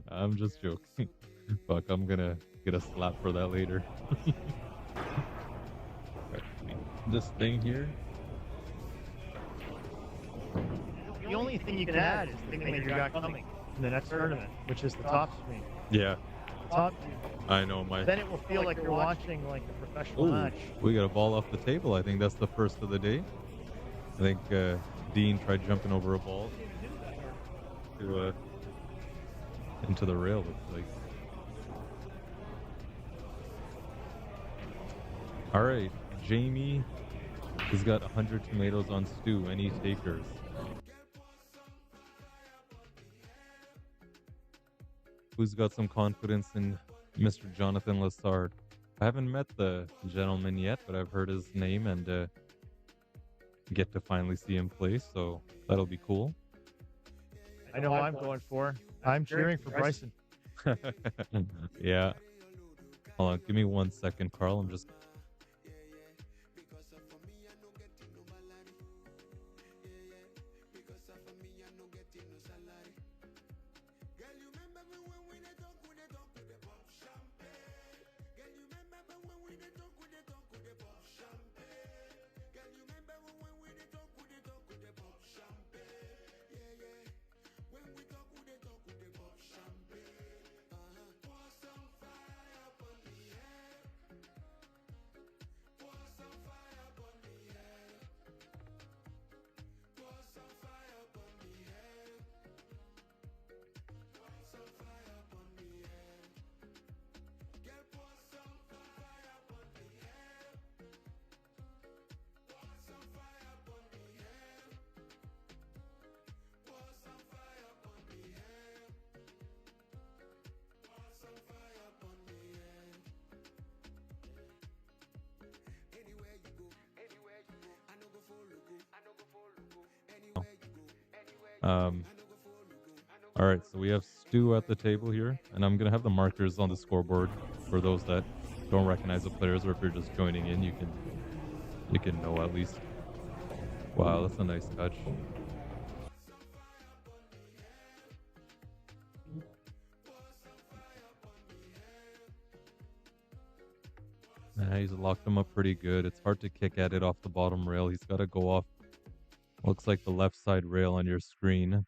I'm just joking. Fuck, I'm gonna get a slap for that later. This thing here. The only thing you can add is the thing that you got coming in the next tournament, which is the top screen. Yeah, Top. I know my. Then it will feel like you're watching like a professional Ooh, match. we got a ball off the table. I think that's the first of the day. I think Dean tried jumping over a ball to into the rail. Looks like. All right, Jamie has got 100 tomatoes on stew. Any takers? Who's got some confidence in Mr. Jonathan Lassard? I haven't met the gentleman yet, but I've heard his name and get to finally see him play, so that'll be cool. I know who I'm going for. I'm cheering for Bryson. Yeah. Hold on, give me 1 second, Carl. I'm just. All right, so we have Stu at the table here, and I'm gonna have the markers on the scoreboard for those that don't recognize the players, or if you're just joining in, you can know at least. Wow, that's a nice touch. He's locked him up pretty good. It's hard to kick at it off the bottom rail. He's got to go off. Looks like the left side rail on your screen.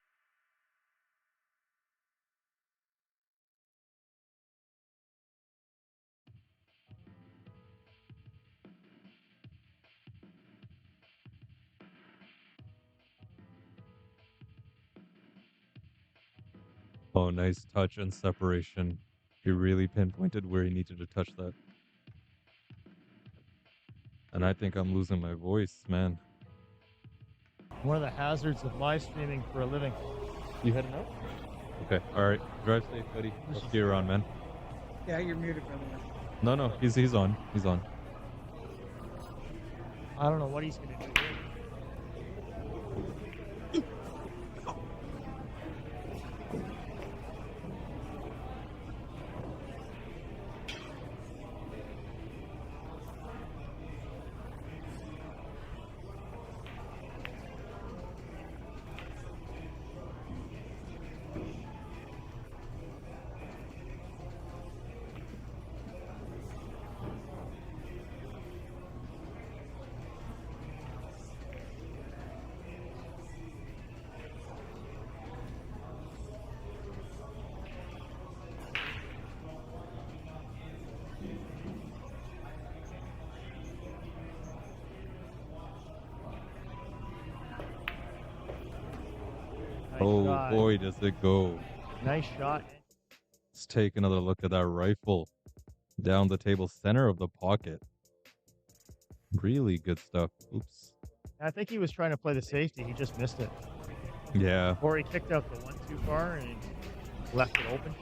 Oh, nice touch and separation. He really pinpointed where he needed to touch that. And I think I'm losing my voice, man. One of the hazards of live streaming for a living. You heading out? Okay, alright. Drive safe, buddy. I'll see you around, man. Yeah, you're muted, brother. No, he's on. He's on. I don't know what he's gonna do here. Nice Oh shot. boy, does it go. Nice shot. Let's take another look at that rifle. Down the table center of the pocket. Really good stuff. Oops. I think he was trying to play the safety. He just missed it. Yeah. Or he kicked out the one too far and left it open.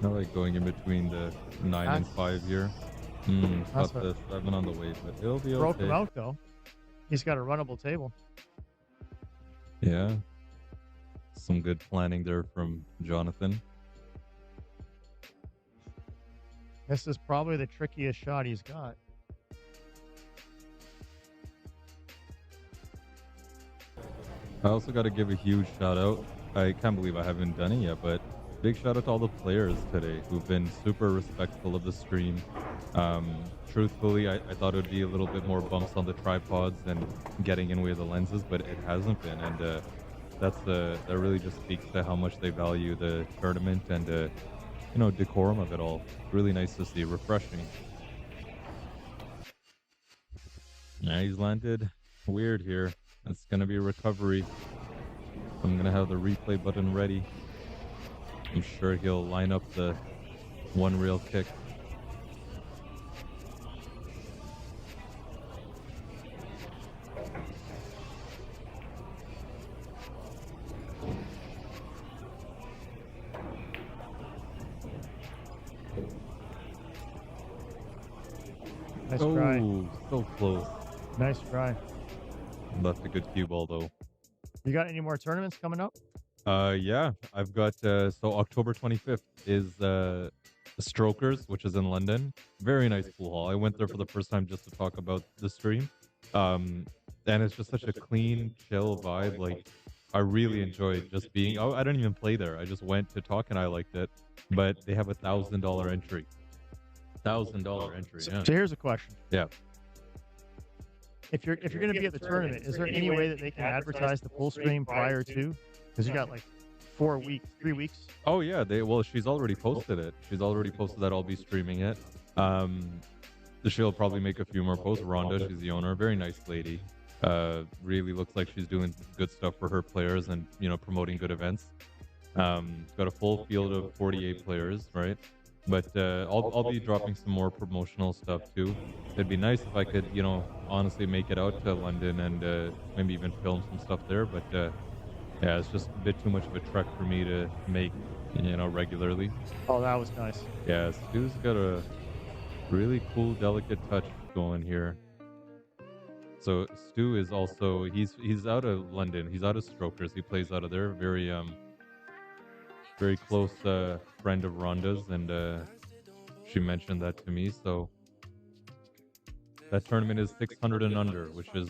I like going in between the 9 and 5 here. That's Got the 7 on the way, but it'll be Broke okay. him out though. He's got a runnable table. Yeah. Some good planning there from Jonathan. This is probably the trickiest shot he's got. I also got to give a huge shout out. I can't believe I haven't done it yet, but big shout out to all the players today who've been super respectful of the stream. Truthfully, I thought it would be a little bit more bumps on the tripods and getting in way of the lenses, but it hasn't been. And that really just speaks to how much they value the tournament and decorum of it all. Really nice to see, refreshing. Yeah, he's landed weird here. It's gonna be a recovery. I'm gonna have the replay button ready. I'm sure he'll line up the one real kick. Nice try. Oh, so close. Nice try. Left a good cue ball though. You got any more tournaments coming up? Yeah, I've got so October 25th is Strokers, which is in London. Very nice pool hall. I went there for the first time just to talk about the stream. And it's just such a clean, chill vibe. Like, I really enjoyed just being. Oh, I didn't even play there. I just went to talk and I liked it. But they have $1,000 entry. $1,000 entry. Yeah. So here's a question. Yeah. If you're going to be at the tournament, is there any way that they can advertise the pool stream prior to? Because you got like 3 weeks. Oh yeah, she's already posted it. She's already posted that I'll be streaming it. She'll probably make a few more posts. Rhonda, she's the owner, very nice lady. Really looks like she's doing good stuff for her players and promoting good events. Got a full field of 48 players, right? But I'll be dropping some more promotional stuff too. It'd be nice if I could, honestly make it out to London and maybe even film some stuff there. But yeah, it's just a bit too much of a trek for me to make, regularly. Oh, that was nice. Yeah, Stu's got a really cool, delicate touch going here. So Stu is also he's out of London. He's out of Strokers. He plays out of there. Very close friend of Rhonda's, and she mentioned that to me. So that tournament is 600 and under, which is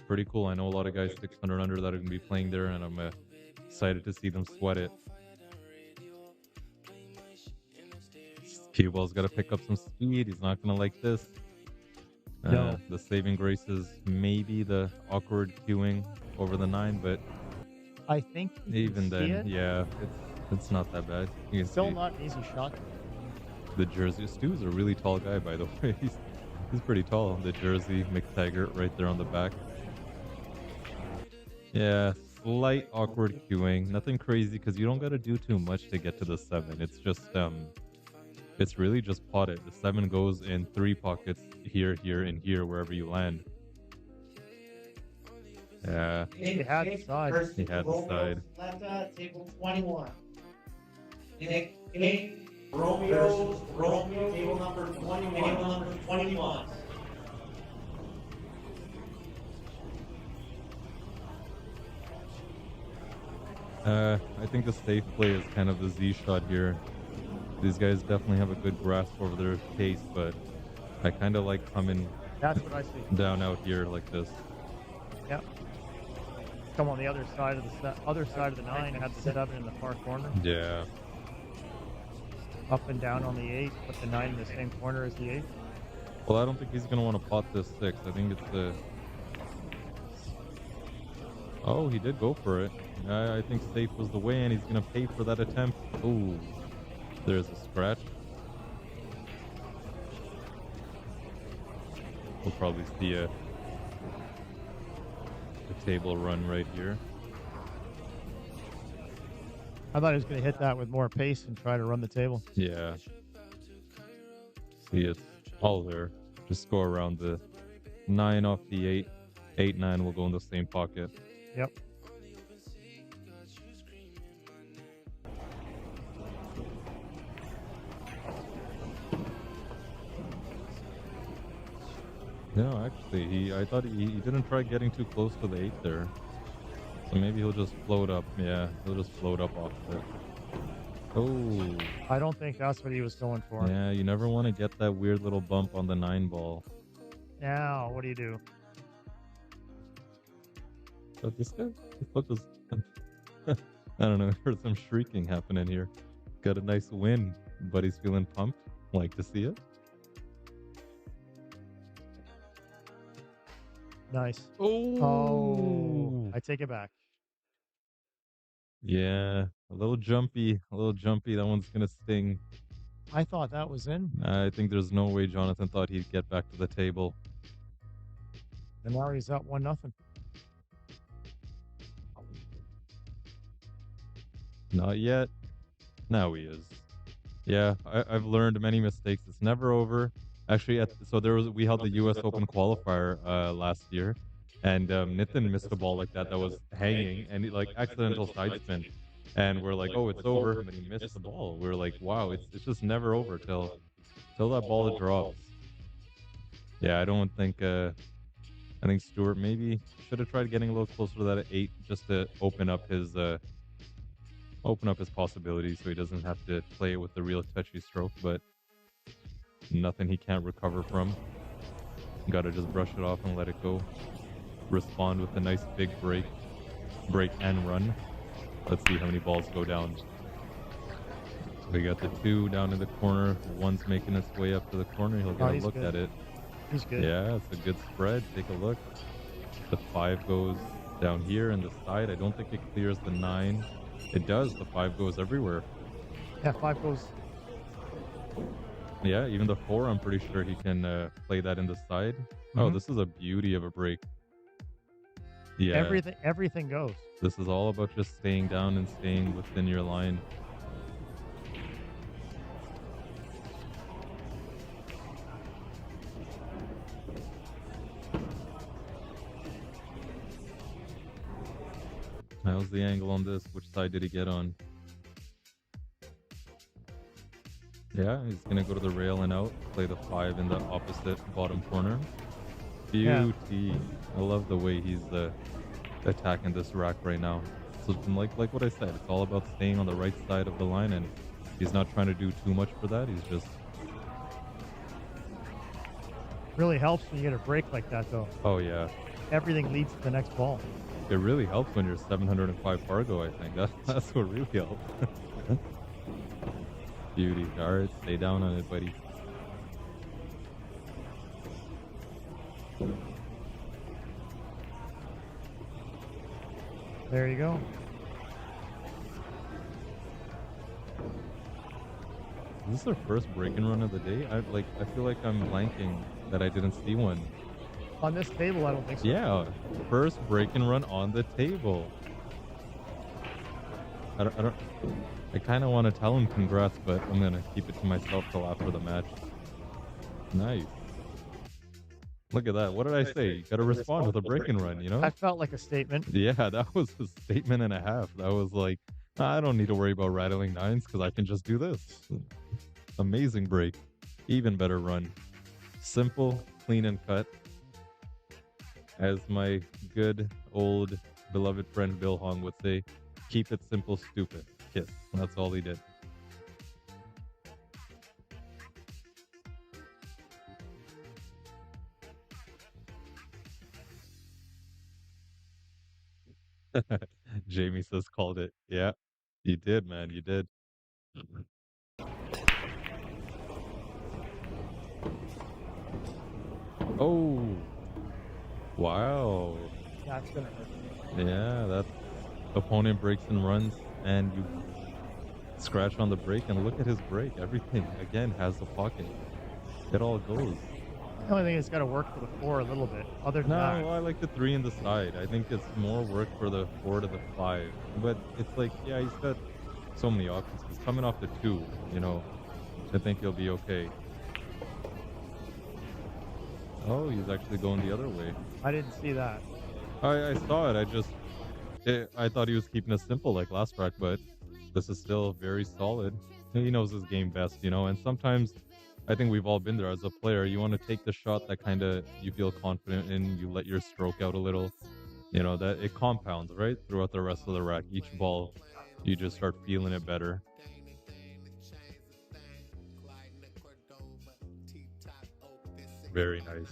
pretty cool. I know a lot of guys 600 under that are going to be playing there, and I'm excited to see them sweat it. Cue-ball's got to pick up some speed. He's not going to like this. No. The saving grace is maybe the awkward queuing over the 9, but I think even then, yeah, it's not that bad. You can Still see not an easy shot. the jersey. Stu's a really tall guy, by the way. He's pretty tall. The jersey, McTaggart right there on the back. Yeah, slight awkward queuing. Nothing crazy because you don't got to do too much to get to the 7. It's just it's really just potted. The 7 goes in 3 pockets here, here, and here wherever you land. Yeah, He had the side. he had the side. Atlanta, table 21. Nick, Romeo, table number 21. Table number 21. I think the safe play is kind of the Z shot here. These guys definitely have a good grasp over their case, but I kind of like coming That's what I see. down out here like this. Yep. Come on the other side of the other side of the 9. Had the 7 in the far corner. Yeah. Up and down on the 8. Put the 9 in the same corner as the 8. Well, I don't think he's gonna want to pot this 6. I think it's the. Oh, he did go for it. I think safe was the way, and he's gonna pay for that attempt. Ooh, there's a scratch. We'll probably see a table run right here. I thought he was going to hit that with more pace and try to run the table. Yeah. See, it's all there. Just go around the 9 off the 8. 8, 9 will go in the same pocket. Yep. No, actually, I thought he didn't try getting too close to the 8 there. So maybe he'll just float up. Yeah, he'll just float up off it. Oh. I don't think that's what he was going for. Yeah, you never want to get that weird little bump on the 9 ball. Now, what do you do? But this guy, look, I don't know, there's some shrieking happening here. Got a nice win, but he's feeling pumped. Like to see it. Nice. Oh, I take it back. yeah, a little jumpy, a little jumpy. That one's gonna sting. I thought that was in. I think there's no way Jonathan thought he'd get back to the table. And now he's up 1-0. Not yet. Now he is. Yeah, I've learned many mistakes. It's never over. Actually, we held the U.S. Open qualifier last year, and Nitin missed a ball like that was hanging, and he, like accidental side spin, and we're like, oh, it's over, but he missed the ball. We're like, wow, it's just never over till that ball drops. Yeah, I don't think. I think Stewart maybe should have tried getting a little closer to that 8 just to open up his possibilities, so he doesn't have to play it with the real touchy stroke, but. Nothing he can't recover from. Gotta just brush it off and let it go. Respond with a nice big break and run. Let's see how many balls go down. We got the 2 down in the corner. 1's making its way up to the corner. He'll get a look at it. He's good. Yeah, it's a good spread. Take a look. The 5 goes down here in the side. I don't think it clears the 9. It does. The 5 goes everywhere. Yeah, 5 goes. Yeah, even the 4, I'm pretty sure he can play that in the side. Oh, this is a beauty of a break. Yeah. Everything goes. This is all about just staying down and staying within your line. How's the angle on this? Which side did he get on? Yeah, he's going to go to the rail and out, play the 5 in the opposite bottom corner. Beauty. Yeah. I love the way he's attacking this rack right now. So like what I said, it's all about staying on the right side of the line, and he's not trying to do too much for that. He's just... Really helps when you get a break like that, though. Oh, yeah. Everything leads to the next ball. It really helps when you're 705 Fargo, I think. That's what really helps. Beauty. Alright, stay down on it, buddy. There you go. Is this our first break-and run of the day? I feel like I'm blanking that I didn't see one. On this table, I don't think so. Yeah, first break and run on the table. I kind of want to tell him congrats, but I'm gonna keep it to myself till after the match. Nice. Look at that. What did I say? You gotta respond with a break and run, you know? I felt like a statement. Yeah, that was a statement and a half. That was like, I don't need to worry about rattling nines because I can just do this. Amazing break. Even better run. Simple, clean and cut. As my good old beloved friend Bill Hong would say, keep it simple, stupid. Kiss. That's all he did. Jamie says called it. Yeah, you did, man. You did. Oh, wow. That's gonna hurt. Yeah, that opponent breaks and runs, and you scratch on the break, and look at his break. Everything, again, has a pocket. It all goes. The only thing is got to work for the 4 a little bit. Other than No, that, I like the 3 in the side. I think it's more work for the 4 to the 5. But it's like, yeah, he's got so many options. He's coming off the 2, you know. I think he'll be okay. Oh, he's actually going the other way. I didn't see that. I saw it. I thought he was keeping it simple like last track, but this is still very solid. He knows his game best, you know, and sometimes I think we've all been there as a player. You want to take the shot that kind of you feel confident in, you let your stroke out a little, you know, that it compounds, right? Throughout the rest of the rack. Each ball, you just start feeling it better. Very nice.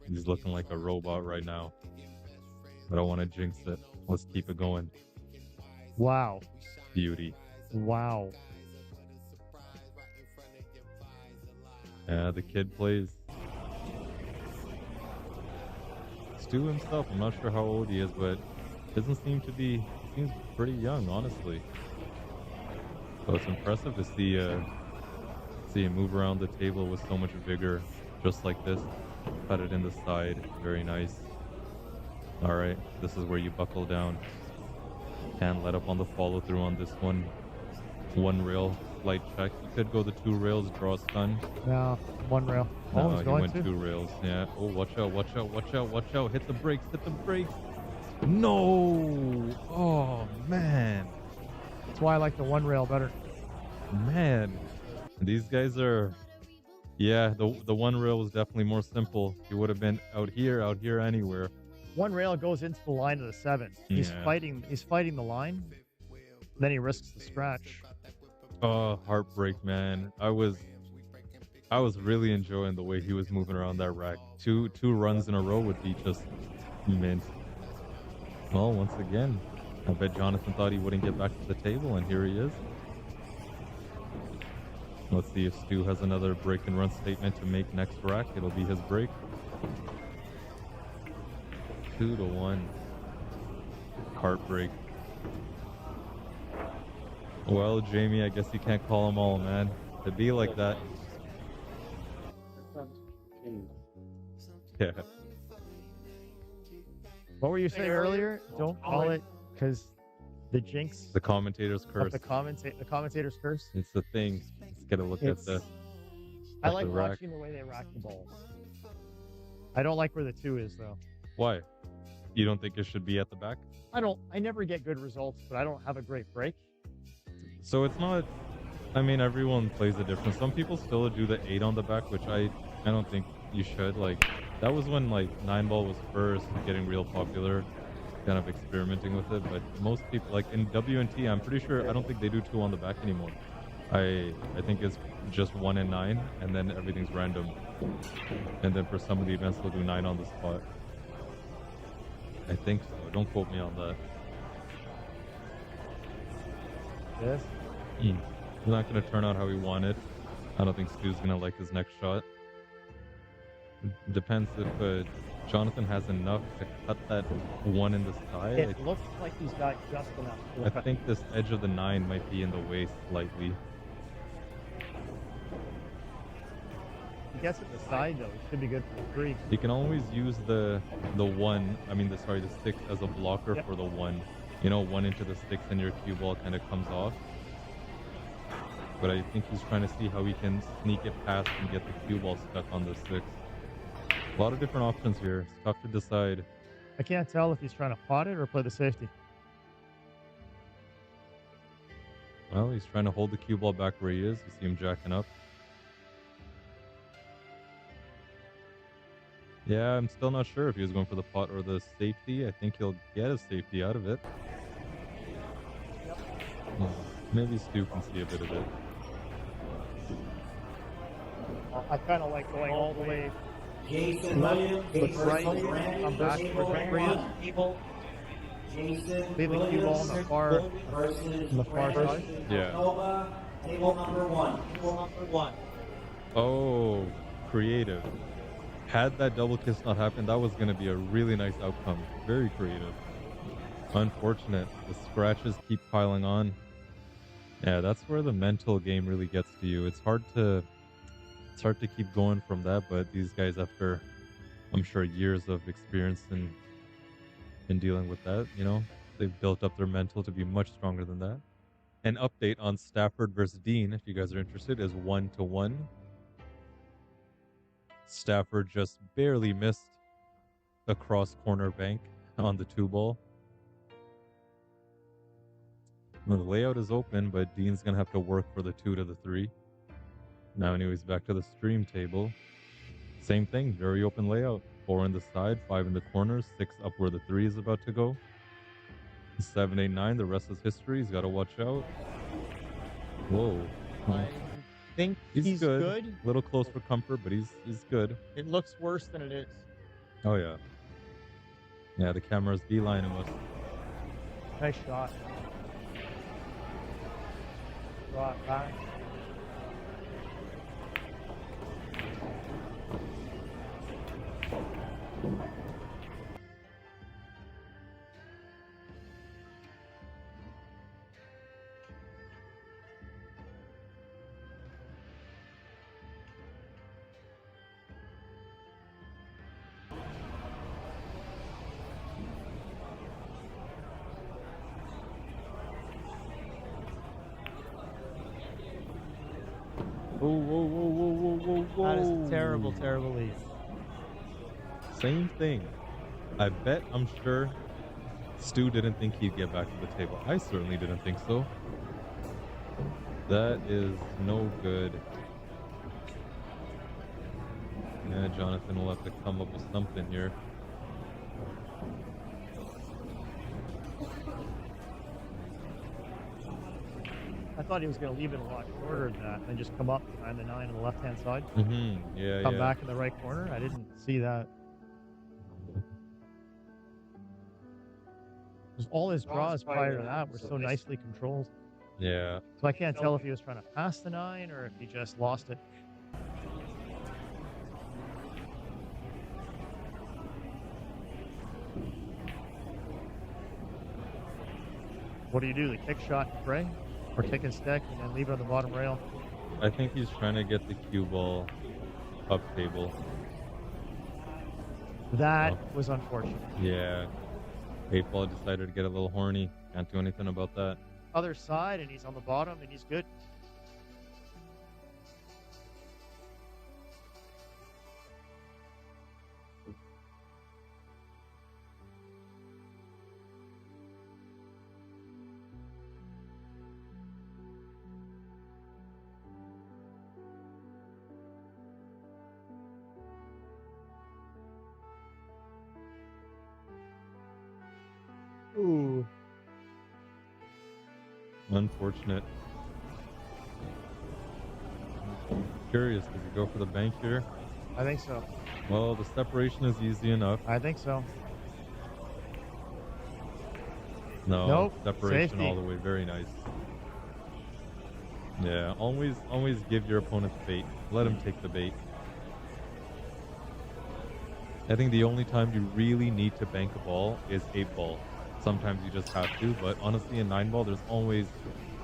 He's looking like a robot right now. I don't want to jinx it. Let's keep it going. Wow. Beauty. Wow. Yeah, the kid plays. Stu himself, I'm not sure how old he is, but doesn't seem to be, he seems pretty young, honestly. So it's impressive to see him move around the table with so much vigor, just like this. Cut it in the side, very nice. All right, this is where you buckle down. Can't let up on the follow through on this one. One rail, light check. You could go the 2 rails, draw stun. No, 1 rail. No, he's he going went to. 2 rails. Yeah. Oh, watch out, watch out, watch out, watch out. Hit the brakes, hit the brakes. No. Oh, man. That's why I like the 1 rail better. Man. These guys are... Yeah, the 1 rail was definitely more simple. He would have been out here, anywhere. 1 rail goes into the line of the 7. He's Yeah. fighting the line. Then he risks the scratch. Oh, heartbreak, man. I was really enjoying the way he was moving around that rack. Two runs in a row would be just mint. Well, once again, I bet Jonathan thought he wouldn't get back to the table, and here he is. Let's see if Stu has another break and run statement to make next rack. It'll be his break. 2-1. Heartbreak. Well, Jamie, I guess you can't call them all, man. It'd be like that. Yeah. What were you saying earlier? Don't call it because the jinx. The commentator's of curse. the commentator's curse. It's the thing. Just gotta look at the. I at like the rack. watching the way they rack the balls. I don't like where the 2 is though. Why? You don't think it should be at the back? I never get good results, but I don't have a great break. So it's not. I mean, everyone plays it different. Some people still do the 8 on the back, which I don't think you should. Like, that was when like 9 ball was first getting real popular, kind of experimenting with it. But most people, like in WNT, I'm pretty sure I don't think they do 2 on the back anymore. I think it's just 1 and 9, and then everything's random. And then for some of the events, they'll do 9 on the spot. I think so. Don't quote me on that. Yes. He's not going to turn out how he wanted. I don't think Stu's going to like his next shot. Depends if Jonathan has enough to cut that 1 in the side. It looks like he's got just enough. I think this edge of the 9 might be in the way slightly. gets it the side though, it should be good for the 3. You can always use the one, I mean, the 6 as a blocker Yep. for the 1. You know, 1 into the sticks and your cue ball kind of comes off. But I think he's trying to see how he can sneak it past and get the cue ball stuck on the 6. A lot of different options here. It's tough to decide. I can't tell if he's trying to pot it or play the safety. Well, he's trying to hold the cue ball back where he is. You see him jacking up. Yeah, I'm still not sure if he was going for the pot or the safety. I think he'll get a safety out of it. Yeah, maybe Stu can see a bit of it. I kind of like going all the way Jason left Williams with right, versus Brandon come back Table towards number where he is. 1. People. Jason Leave the cue ball on the Williams far, versus on the far Brandon side. Yeah. Nova, table number 1. Table number 1. Oh, creative. Had that double kiss not happened, that was going to be a really nice outcome. Very creative. Unfortunate. The scratches keep piling on. Yeah, that's where the mental game really gets to you. It's hard to keep going from that, but these guys, after I'm sure years of experience in dealing with that, you know, they've built up their mental to be much stronger than that. An update on Stafford versus Dean, if you guys are interested, is 1-1. Stafford just barely missed a cross corner bank on the 2 ball. Well, the layout is open, but Dean's going to have to work for the 2 to the 3. Now, anyways, back to the stream table. Same thing, very open layout. 4 in the side, 5 in the corners, 6 up where the 3 is about to go. 7, 8, 9, the rest is history. He's got to watch out. Whoa. I think he's good. A little close for comfort, but he's good. It looks worse than it is. Oh, yeah. Yeah, the camera's beelining us. Nice shot. Shot back. Whoa. That is a terrible, terrible lead. Same thing. I bet, I'm sure, Stu didn't think he'd get back to the table. I certainly didn't think so. That is no good. Yeah, Jonathan will have to come up with something here. I thought he was going to leave it a lot shorter than that and just come up behind the 9 on the left-hand side. Yeah, Come back in the right corner. I didn't see that. 'Cause all his draws prior to that were so nicely controlled. Yeah. So I can't tell if he was trying to pass the 9 or if he just lost it. What do you do? The kick shot and pray? Or kick and stick and then leave it on the bottom rail? I think he's trying to get the cue ball up table. That was unfortunate. Yeah. 8 ball decided to get a little horny. Can't do anything about that. Other side, and he's on the bottom, and he's good. Ooh. Unfortunate. Curious, does he go for the bank here? I think so. Well, the separation is easy enough. I think so. No, Nope, separation safety. all the way. Very nice. Yeah, always give your opponent the bait. Let him take the bait. I think the only time you really need to bank a ball is 8 ball. Sometimes you just have to, but honestly in 9 ball, there's always,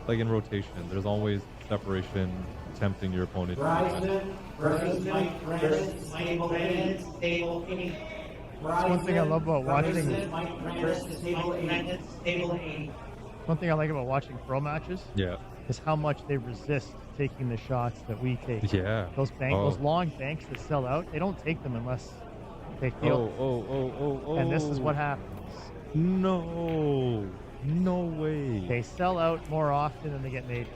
like in rotation, there's always separation tempting your opponent to do that. Bryson versus Mike Francis, Michael Bennett, table 8. That's one thing I love about watching. Mike Francis, table 8. Table 8. One thing I like about watching pro matches Yeah. is how much they resist taking the shots that we take. Yeah. Those long banks that sell out, they don't take them unless they feel. Oh. And this is what happens. No. No way. They sell out more often than they get made.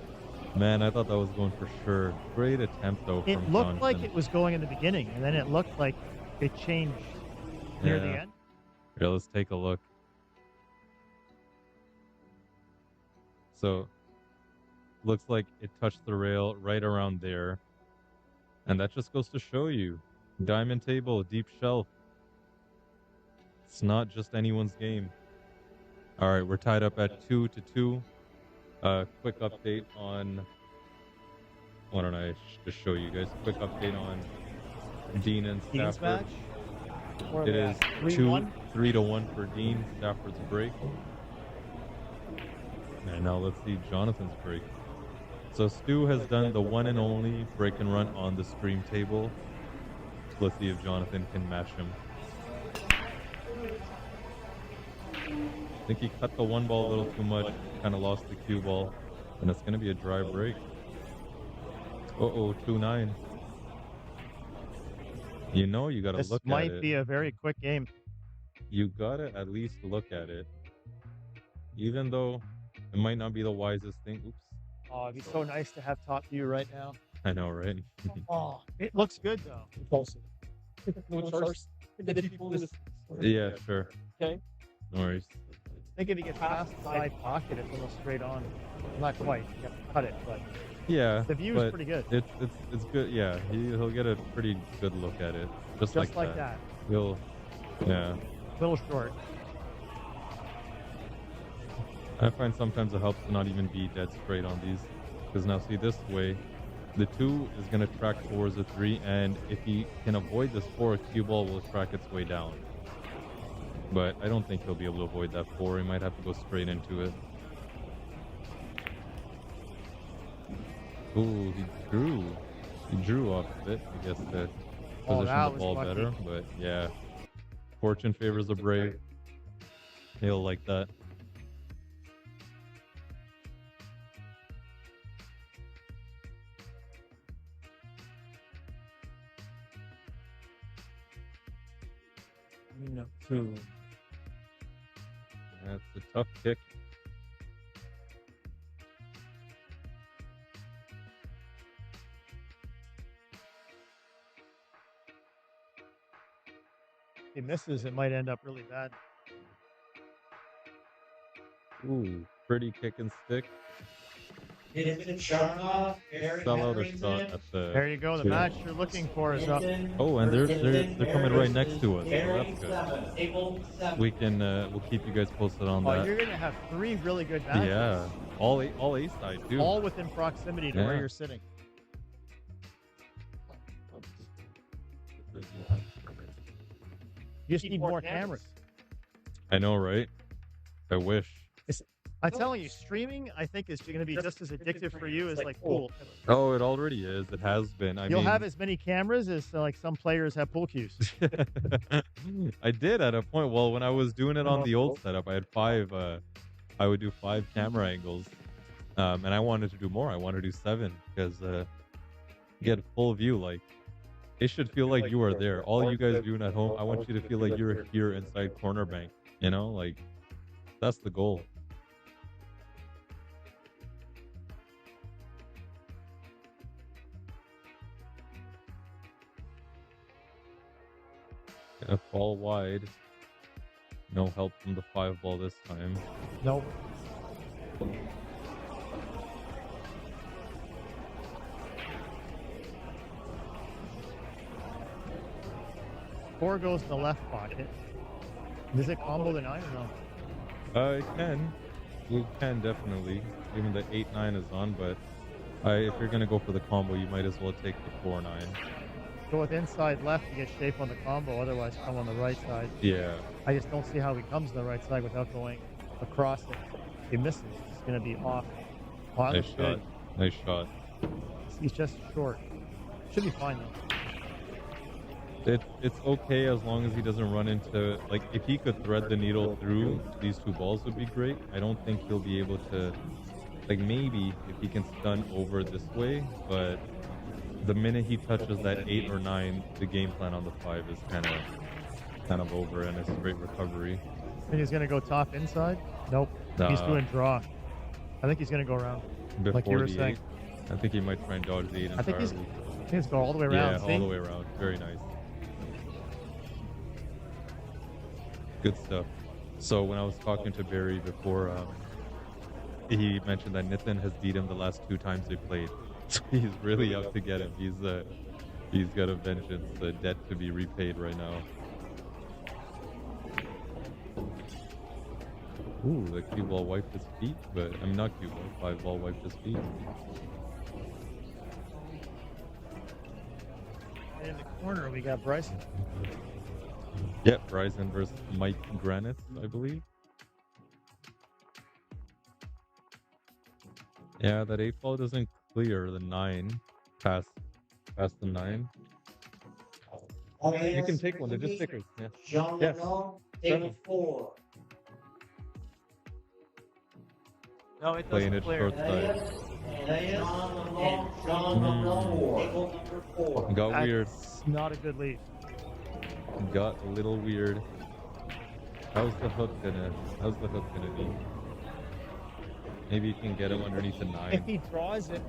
Man, I thought that was going for sure. Great attempt, though, It from looked like Jonathan. it was going in the beginning, and then it looked like it changed near the Yeah. end. Here, let's take a look. So, looks like it touched the rail right around there. And that just goes to show you. Diamond table, deep shelf. It's not just anyone's game. All right, we're tied up at 2-2. Quick update on... Why don't I just show you guys? Quick update on Dean and Dean's Stafford. match. Where are It they is at? 3-1? 3-1 for Dean. Stafford's break. And now let's see Jonathan's break. So Stu has done the one and only break and run on the stream table. Let's see if Jonathan can match him. I think he cut the one ball a little too much, kind of lost the cue ball, and it's going to be a dry break. Uh-oh, 2-9. You know you got to This look at might it. be a very quick game. You got to at least look at it. Even though it might not be the wisest thing. Oops. Oh, it'd be so nice to have top view right now. I know, right? Oh, it looks good though. Yeah, sure. Okay. No worries. I think if you get past the side pocket, it's almost straight on. Not quite. You have to cut it, but Yeah, the view is but pretty good. It's good. Yeah, he'll get a pretty good look at it, just Just like that. He'll, yeah. A little short. I find sometimes it helps to not even be dead straight on these, because now see this way, the 2 is going to track towards the 3, and if he can avoid this 4, cue ball will track its way down. But I don't think he'll be able to avoid that 4. He might have to go straight into it. Ooh, he drew off of it. I guess to Oh, position that the was ball lucky. better, but yeah. Fortune favors the brave. He'll like that. No, 2. That's a tough kick. If he misses, it might end up really bad. Ooh, pretty kick and stick. Vincent Sharma, Barry Sell out a Hetherington, shot at the. There you go. The two. match you're looking for is up. Oh, and they're coming right next to us. So Barry that's good. 7, table 7. We can we'll keep you guys posted on Oh, that. you're gonna have 3 really good matches. Yeah, all A side too. All within proximity to where Yeah. you're sitting. You just need more cameras. I know, right? I wish. I'm telling you, streaming I think is going to be just as addictive for you as like pool. Oh, it already is. It has been. You'll have as many cameras as like some players have pool cues. I did at a point. Well, when I was doing it on the old setup, I had 5. I would do 5 camera angles, and I wanted to do more. I wanted to do 7 because get full view. Like it should feel like you are there. All you guys doing at home, I want you to feel like you're here inside corner bank. You know, like that's the goal. Gonna fall wide. No help from the 5 ball this time. Nope. Four goes to the left pocket. Does it combo the 9 or no? It can. You can definitely. Even the 8-9 is on, but if you're gonna go for the combo, you might as well take the 4-9. Go with inside left to get shape on the combo, otherwise come on the right side. Yeah. I just don't see how he comes to the right side without going across it. If he misses, it's going to be off. Oh, that Nice looks shot. good. Nice shot. He's just short. Should be fine though. It's okay as long as he doesn't run into, like, if he could thread the needle through these two balls would be great. I don't think he'll be able to, like, maybe if he can stun over this way, but the minute he touches that 8 or 9, the game plan on the 5 is kind of over, and it's straight recovery. Think he's gonna go top inside? Nope. He's doing draw. I think he's gonna go around. Before like you were the saying. 8. I think he might try and dodge the 8 entirely. I think he's go all the way around. Yeah, See? all the way around. Very nice. Good stuff. So when I was talking to Barry before, he mentioned that Nitin has beat him the last 2 times they played. So he's really out to get him. He's got a vengeance, a debt to be repaid right now. Ooh, the cue ball wiped his feet, but I'm not cue ball. 5 ball wiped his feet. And in the corner, we got Bryson. Yep, Bryson versus Mike Granite, I believe. Yeah, that 8 ball doesn't clear the 9 past the 9. You can take one. They're just stickers. Yeah. Jean Yes. Lenon, table 4. No, it Playing doesn't it clear. short side. Jean Lenon, table number 4. Got weird. That's not a good lead. Got a little weird. How's the hook gonna be? Maybe you can get him underneath the 9. If he draws it,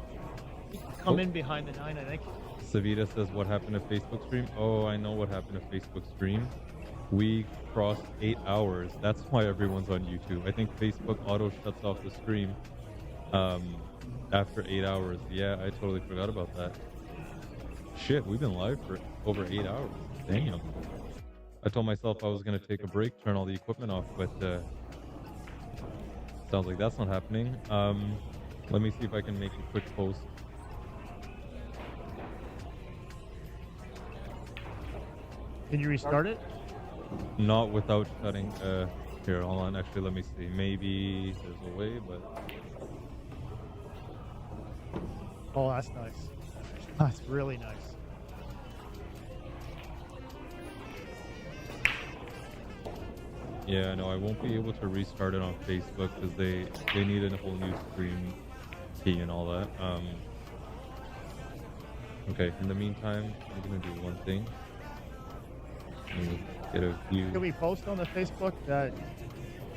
he can come in behind the 9, I think. Savita says, what happened to Facebook stream? Oh, I know what happened to Facebook stream. We crossed 8 hours. That's why everyone's on YouTube. I think Facebook auto shuts off the stream after 8 hours. Yeah, I totally forgot about that. Shit, we've been live for over 8 hours. Damn. I told myself I was going to take a break, turn all the equipment off, but sounds like that's not happening. Let me see if I can make a quick post. Can you restart it? Not without shutting. Here, hold on. Actually, let me see. Maybe there's a way, but Oh, that's nice. That's really nice. yeah, no, I won't be able to restart it on Facebook because they need a whole new stream key and all that. Okay. In the meantime, I'm gonna do one thing. I'm gonna get a few. Can we post on the Facebook that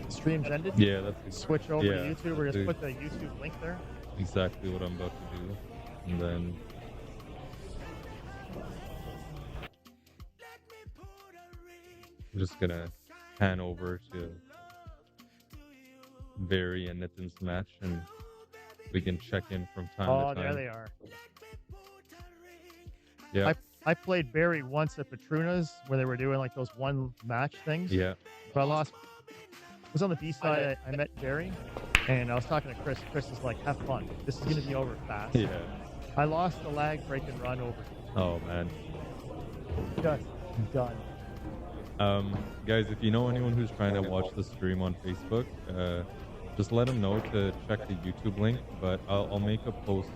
the stream's ended? Yeah, that's Switch over yeah, to YouTube or just that's put the YouTube link there? exactly what I'm about to do, and then. I'm just gonna pan over to Barry and Nitin's match, and we can check in from time Oh, to time. there they are. Yeah, I played Barry once at Petruna's where they were doing like those one match things. yeah. But I lost. I was on the B side. I met Barry, and I was talking to Chris. Chris is like, "Have fun. This is gonna be over fast." Yeah. I lost the lag break and run over. Oh man. Just done. Guys, if you know anyone who's trying to watch the stream on Facebook, just let them know to check the YouTube link. But I'll make a post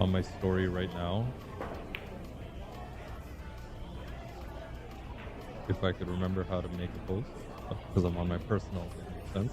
on my story right now. If I could remember how to make a post, because I'm on my personal, if that makes sense.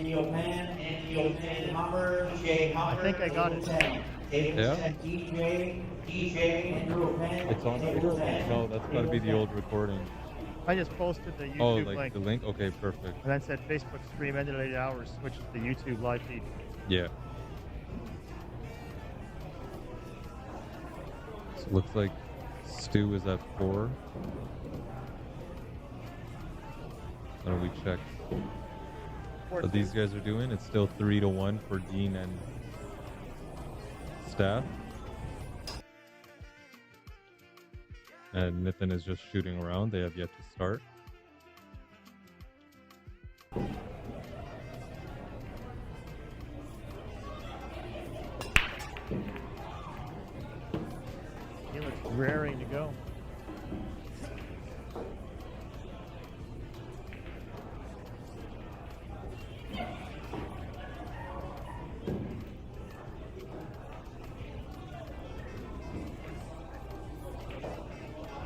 Andy O'Pan, Andy O'Pan, Hummer, DJ I Hummer, think I got table it. 10. Table Yeah? 10. DJ Andrew O'Pan, It's on table Facebook? 10. No, that's gotta be the old recording. I just posted the Oh, YouTube like link the link? Okay, perfect. and then said Facebook stream ended at 8 hours, switch to the YouTube live feed. Yeah. So it looks like Stu is at 4. How do we check what these guys are doing? It's still 3-1 for Dean and Staff. And Nitin is just shooting around. They have yet to start. He looks raring to go.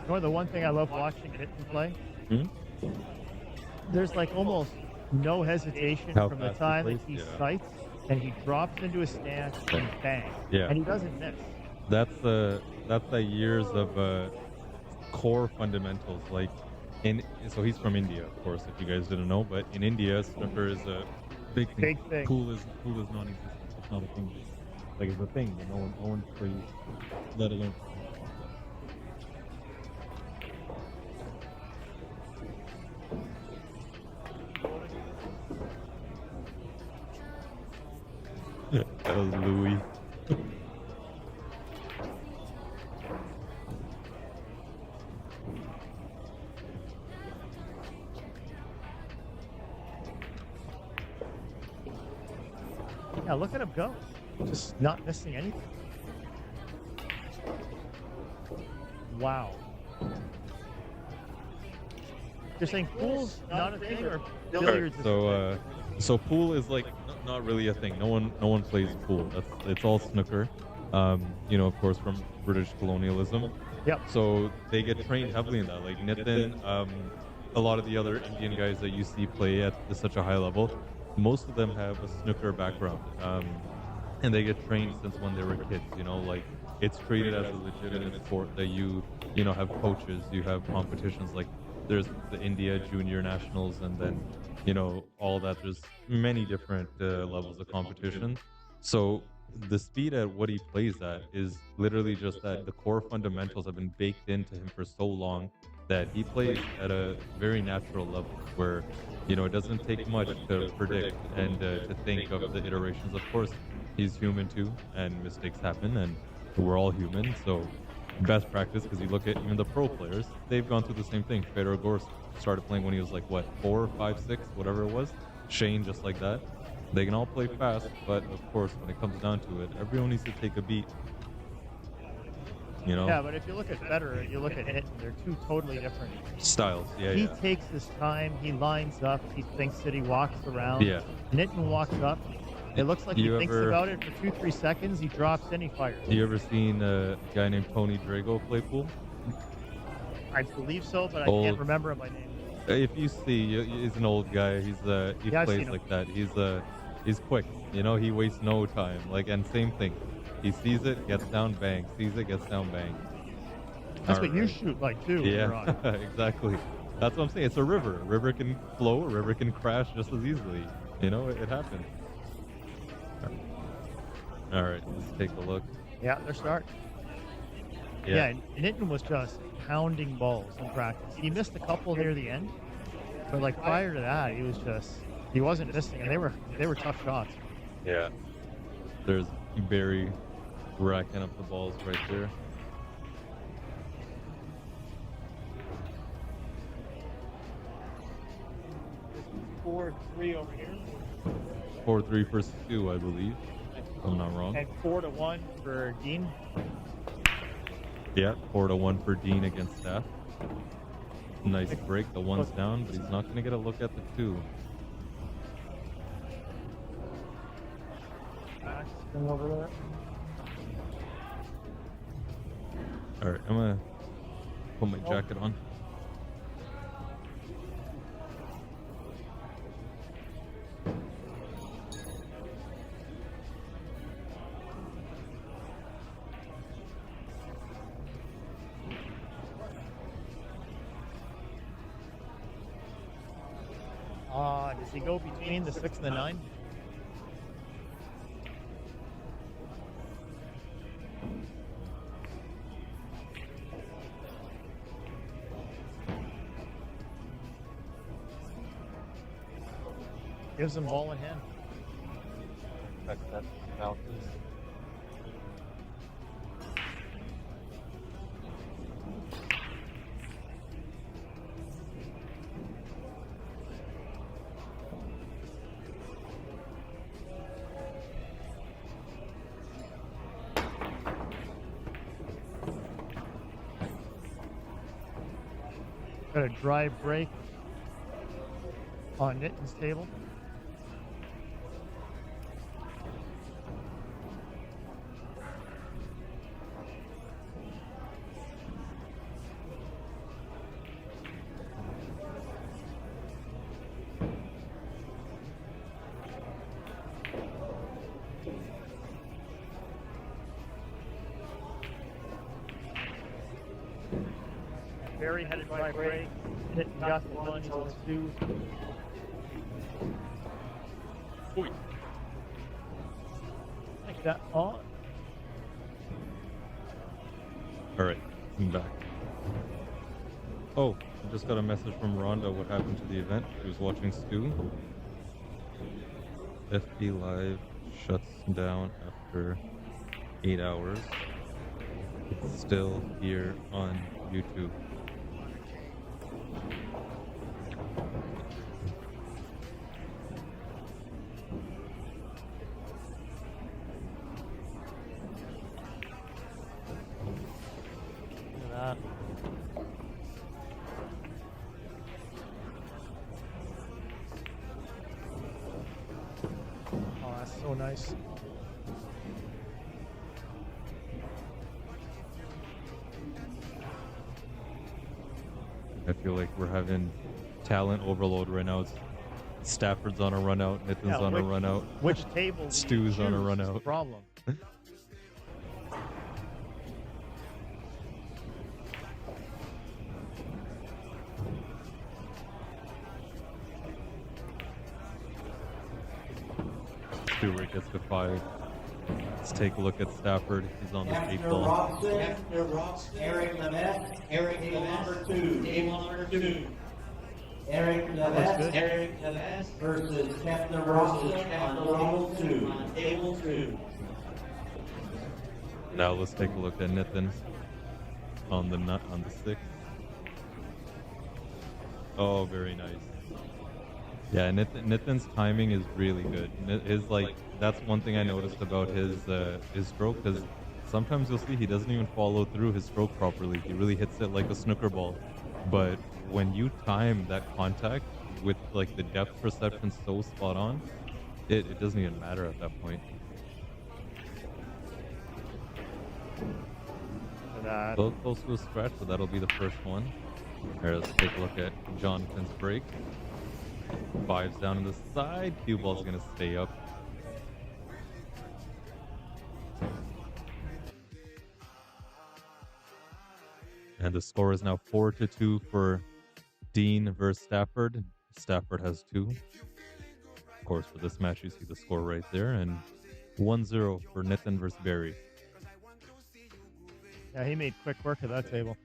You know, the one thing I love watching Nitin play? Hmm? There's like almost no hesitation How from the fast he time that plays? he Yeah. sights and he drops into a stance and bang. Yeah. And he doesn't miss. That's the years of core fundamentals. Like so he's from India, of course, if you guys didn't know. But in India, snooker is a big thing. Big thing. Pool is non-existent. It's not a thing. Like it's a thing, but no one plays, let alone. That was Louis. Yeah, look at him go. Just not missing anything. Wow. You're saying pool's not a thing or billiards is So pool is like not really a thing. No one plays pool. It's all snooker. You know, of course, from British colonialism. Yep. So they get trained heavily in that. Like Nitin, a lot of the other Indian guys that you see play at such a high level, most of them have a snooker background, and they get trained since when they were kids. You know, like it's treated as a legitimate sport that you know have coaches, you have competitions. Like there's the India Junior Nationals, and then you know all that. There's many different levels of competition. So the speed at what he plays at is literally just that the core fundamentals have been baked into him for so long that he plays at a very natural level where, you know, it doesn't take much to predict and to think of the iterations. Of course, he's human too, and mistakes happen, and we're all human. So best practice, because you look at even the pro players, they've gone through the same thing. Fedor Gore started playing when he was like, what, 4, 5, 6, whatever it was. Shane, just like that. They can all play fast, but of course, when it comes down to it, everyone needs to take a beat. You know? Yeah, but if you look at Federer, you look at Hitton, they're two totally different Styles, yeah, He yeah. takes his time, he lines up, he thinks that he walks around. Yeah. Nitin walks up. It looks like he You thinks ever- about it for 2-3 seconds, he drops, then he fires. You ever seen a guy named Tony Drago play pool? I believe so, but I Old. can't remember him by name. If you see, he's an old guy. He Yeah, I've plays seen him. like that. He's quick. You know, he wastes no time. Like, and same thing. He sees it, gets down, bang. Sees it, gets down, bang. That's what you Alright. shoot like too. when you're Yeah, on. exactly. That's what I'm saying. It's a river. A river can flow. A river can crash just as easily. You know, it happens. All right, let's take a look. Yeah, they're starting. Yeah, and Nitin was just pounding balls in practice. He missed a couple near the end, but like prior to that, he wasn't missing, and they were tough shots. Yeah. There's Barry racking up the balls right there. This is 4-3 over here, 4-3 for Stu, I believe. If I'm not wrong. and 4-1 for Dean. Yeah, 4-1 for Dean against Staff. Nice break. The one's down, but he's not going to get a look at the 2. Over there. All right, I'm going to put my jacket on. Does he go between the 6 and the 9? Gives him ball in hand. That bounces. Got a dry break on Nitton's table. Very headed by break. Nitton got the lunge on Stu. Like that on. Alright, I'm back. Oh, I just got a message from Rhonda what happened to the event. She was watching Stu. FB Live shuts down after 8 hours. It's still here on YouTube. Look at that. Oh, that's so nice. I feel like we're having talent overload right now. It's Stafford's on a run out, Nitton's Yeah, on a run out. Which table? do you Stu's on a choose run is the out. Problem. Stewart gets to 5. Let's take a look at Stafford. He's on the 8 Hefner ball. Robson, Hefner Robson, Eric Lemeth, Eric table Lemeth, number 2. table number 2. Eric Looks Lemeth good. Eric Lemeth versus Hefner versus Robson Hefner on table Robson 2. on table 2. Now let's take a look at Nitton on the 6. Oh, very nice. Yeah, Nitton's timing is really good. His that's one thing I noticed about his stroke, because sometimes you'll see he doesn't even follow through his stroke properly. He really hits it like a snooker ball. But when you time that contact with like the depth perception so spot on, it doesn't even matter at that point. Look at that. A little close to a scratch, but that'll be the first one. Here, let's take a look at Jonathan's break. 5's down on the side. Cue ball's gonna stay up. And the score is now 4-2 for Dean versus Stafford. Stafford has 2. Of course, for this match, you see the score right there. And 1-0 for Nitton versus Barry. Yeah, he made quick work of that table.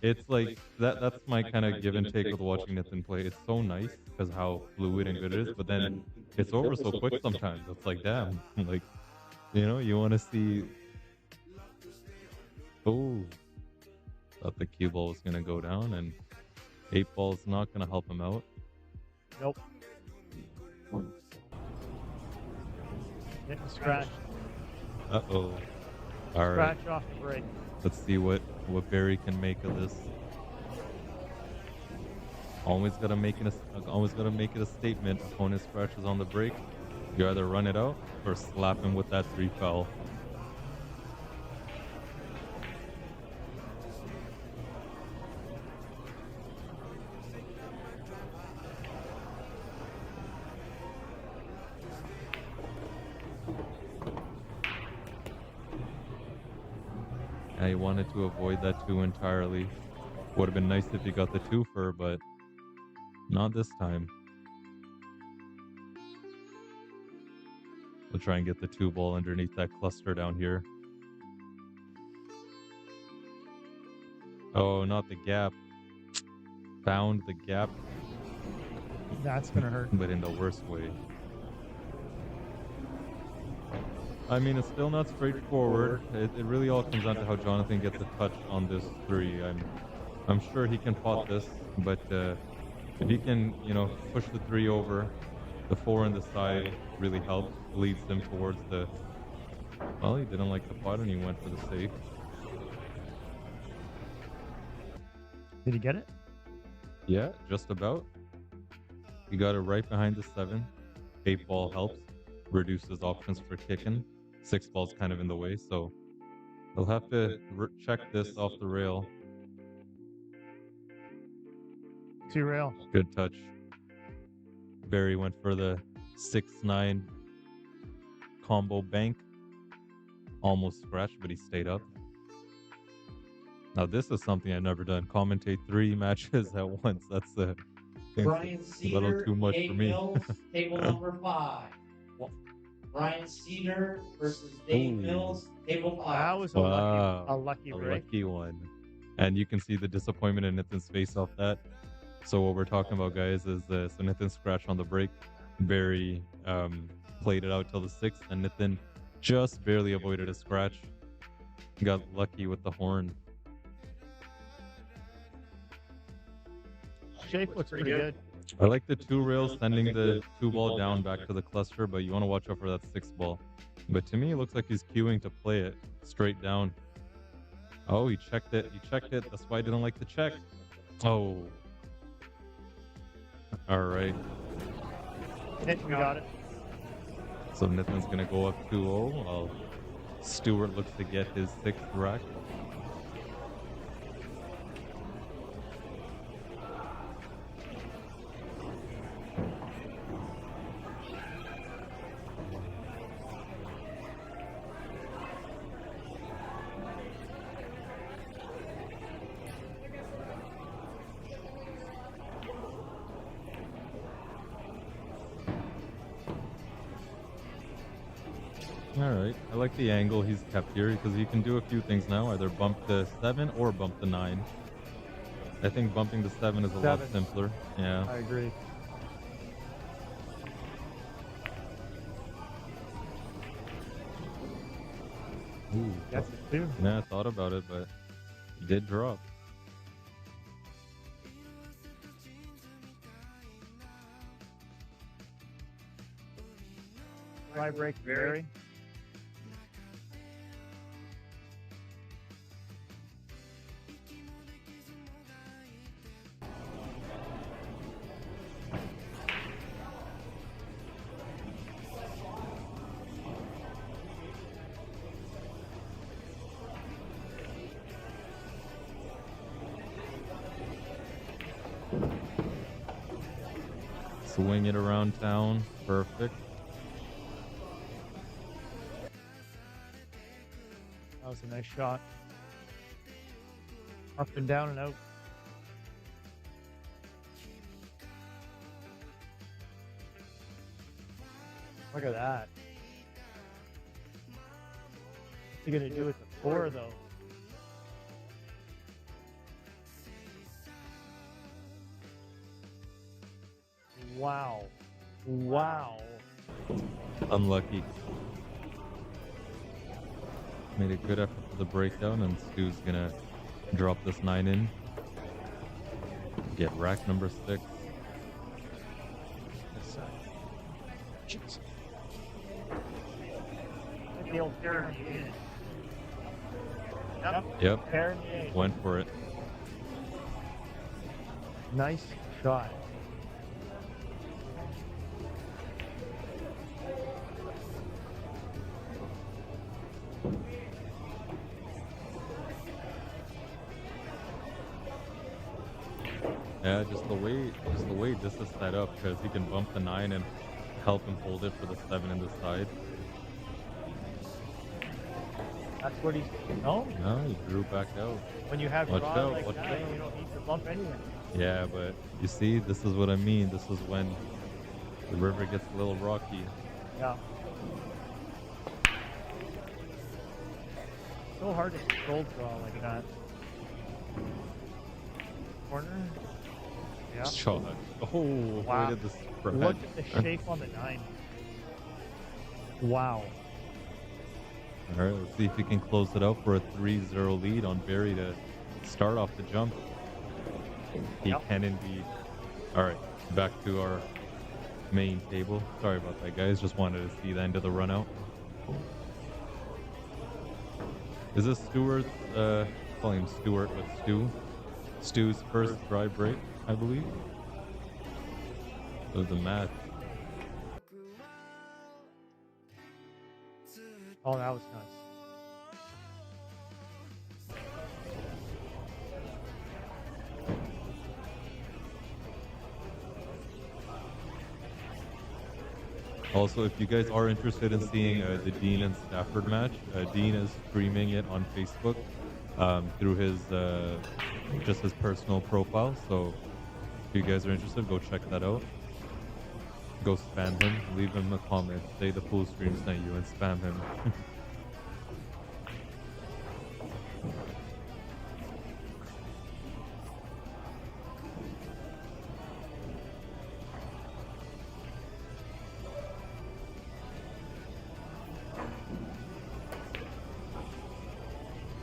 It's like that's my kind of give and take with watching Nitton play. It's so nice because how fluid and good it is, but then it's over so quick sometimes. It's like, damn, like, you want to see. Oh, thought the cue ball was gonna go down, and 8 ball's not gonna help him out. Nope. Getting scratched. Uh-oh. All right. Scratch off the break. Let's see what Barry can make of this. Always gotta make it a statement. Opponent scratches on the break. You either run it out or slap him with that 3 foul. I wanted to avoid that 2 entirely. Would have been nice if you got the twofer, but not this time. We'll try and get the 2 ball underneath that cluster down here. Oh, not the gap. Found the gap, That's gonna hurt. but in the worst way. I mean, it's still not straightforward. It really all comes down to how Jonathan gets a touch on this 3. I'm sure he can pot this, but if he can, you know, push the 3 over, the 4 on the side really helps, leads him towards the. Well, he didn't like the pot and he went for the safe. Did he get it? Yeah, just about. He got it right behind the 7. 8-ball helps, reduces options for kicking. 6-ball's kind of in the way, so he'll have to check this off the rail. 2 rail. Good touch. Barry went for the 6-9 combo bank. Almost scratched, but he stayed up. Now this is something I've never done. Commentate 3 matches at once. That's a Brian little Cedar, too much Dave for me. Mills, table number 5. Brian Cedar versus Dave Ooh. Mills, table 5. That was a Wow, lucky a break. lucky one. And you can see the disappointment in Nathan's face off that. So what we're talking about, guys, is so Nathan scratched on the break. Barry played it out till the 6th, and Nathan just barely avoided a scratch. Got lucky with the horn. Shape looks pretty good. I like the 2 rails sending the 2-ball down back to the cluster, but you want to watch out for that 6-ball. But to me, it looks like he's queuing to play it straight down. Oh, he checked it. He checked it. That's why I didn't like the check. Oh. All right. We got it. So Nathan's going to go up 2-0 while Stewart looks to get his 6th rack. Alright, I like the angle he's kept here because he can do a few things now, either bump the 7 or bump the 9. I think bumping the 7 is a lot 7. simpler. Yeah. I agree. Ooh, That's it too. yeah, I thought about it, but he did drop. Try break Barry. Swing it around town. Perfect. That was a nice shot. Up and down and out. Look at that. What's he gonna do with the 4 though? Wow. Wow. Unlucky. Made a good effort for the breakdown, and Stu's gonna drop this 9 in. Get rack number 6. The old Karen. Yep. Yep, Karen. went for it. Nice shot. Yeah, just the way this is set up, because he can bump the 9 and help him hold it for the 7 in the side. That's what he's. No, No, he drew back out. when you have Watch draws out, like watch that, out. you don't need to bump anyway. Yeah, but you see, this is what I mean. This is when the river gets a little rocky. Yeah. So hard to control draw like that. Corner. Yeah. Shot. Oh, Wow. avoided the spread. Look at the shape on the 9. Wow. All right, let's see if he can close it out for a 3-0 lead on Barry to start off the jump. He Yep. can indeed. All right, back to our main table. Sorry about that, guys. Just wanted to see the end of the run out. Is this Stewart's, call him Stewart, but Stu's first dry break, I believe, of the match. Oh, that was nice. Also, if you guys are interested in seeing the Dean and Stafford match, Dean is streaming it on Facebook through his just his personal profile. So if you guys are interested, go check that out. Go spam him, leave him a comment, say the pool stream sent you, and spam him.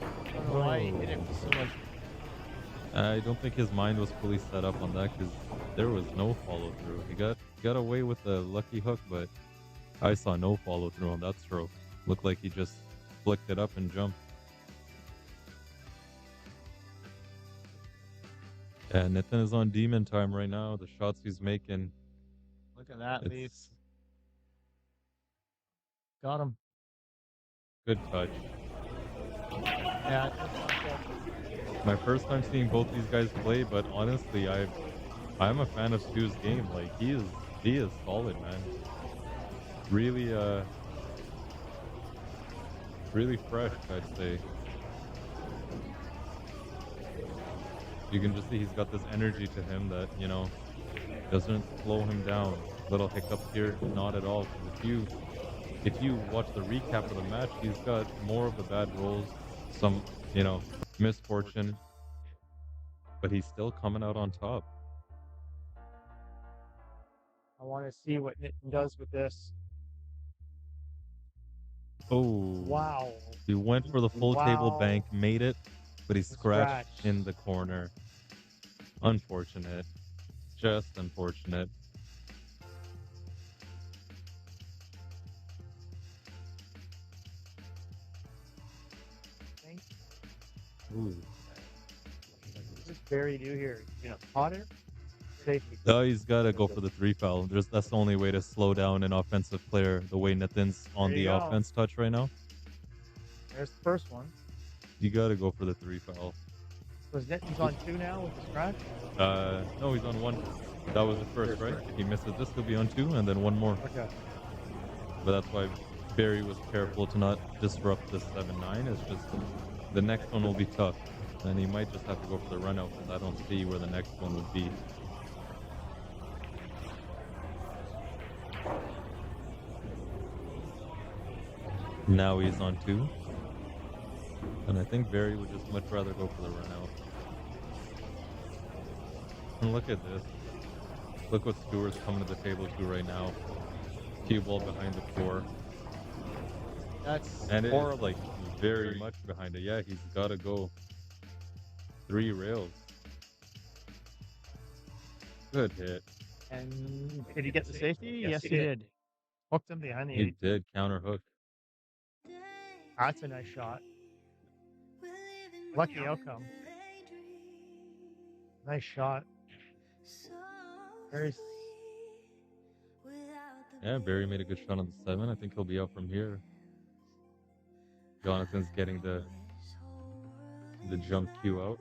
I don't know why he hit it with so much. I don't think his mind was fully set up on that because there was no follow through. He got away with the lucky hook, but I saw no follow through on that stroke. Looked like he just flicked it up and jumped. And Nathan is on demon time right now. The shots he's making. Look at that leaf. It's Got him. good touch. Yeah. It's My first time seeing both these guys play, but honestly, I'm a fan of Stu's game. Like he is solid, man. Really really fresh, I'd say. You can just see he's got this energy to him that, you know, doesn't slow him down. Little hiccups here, not at all. 'Cause if you watch the recap of the match, he's got more of the bad rolls, some, you know, misfortune, but he's still coming out on top. I want to see what Nitin does with this. Oh, Wow. he went for the full table Wow. bank, made it, but he scratched Scratch. in the corner. Unfortunate. Just unfortunate. Ooh. What does Barry do here? You know, Potter? Safety. Oh, he's got to go for the 3 foul. That's the only way to slow down an offensive player the way Nathan's on There the you go. offense touch right now. There's the first one. You got to go for the 3 foul. Was Nitin's on 2 now with the scratch? No, he's on 1. That was the first, right? If he misses this, he'll be on 2, and then 1 more. Okay. But that's why Barry was careful to not disrupt the 7-9. It's just the next one will be tough. And he might just have to go for the run out because I don't see where the next one would be. Now he's on 2. And I think Barry would just much rather go for the run out. And look at this. Look what Stewart's coming to the table to right now. Cue ball behind the core. That's And it's horrible. like very much behind it. Yeah, he's got to go 3 rails. Good hit. And did he get the safety? Yes, he did. Hooked him behind the He 8. did counter hook. That's a nice shot. Lucky outcome. Nice shot. Very. Yeah, Barry made a good shot on the 7. I think he'll be out from here. Jonathan's getting the jump cue out.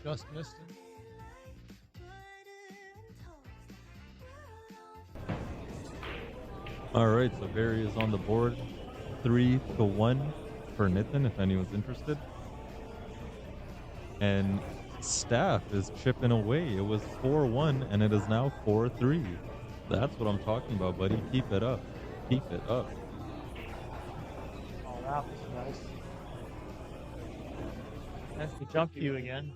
Just missed him. All right, so Barry is on the board, 3-1 for Nitin, if anyone's interested. And Staff is chipping away. It was 4-1, and it is now 4-3. That's what I'm talking about, buddy. Keep it up. Keep it up. Oh, that was nice. That's the jump cue again.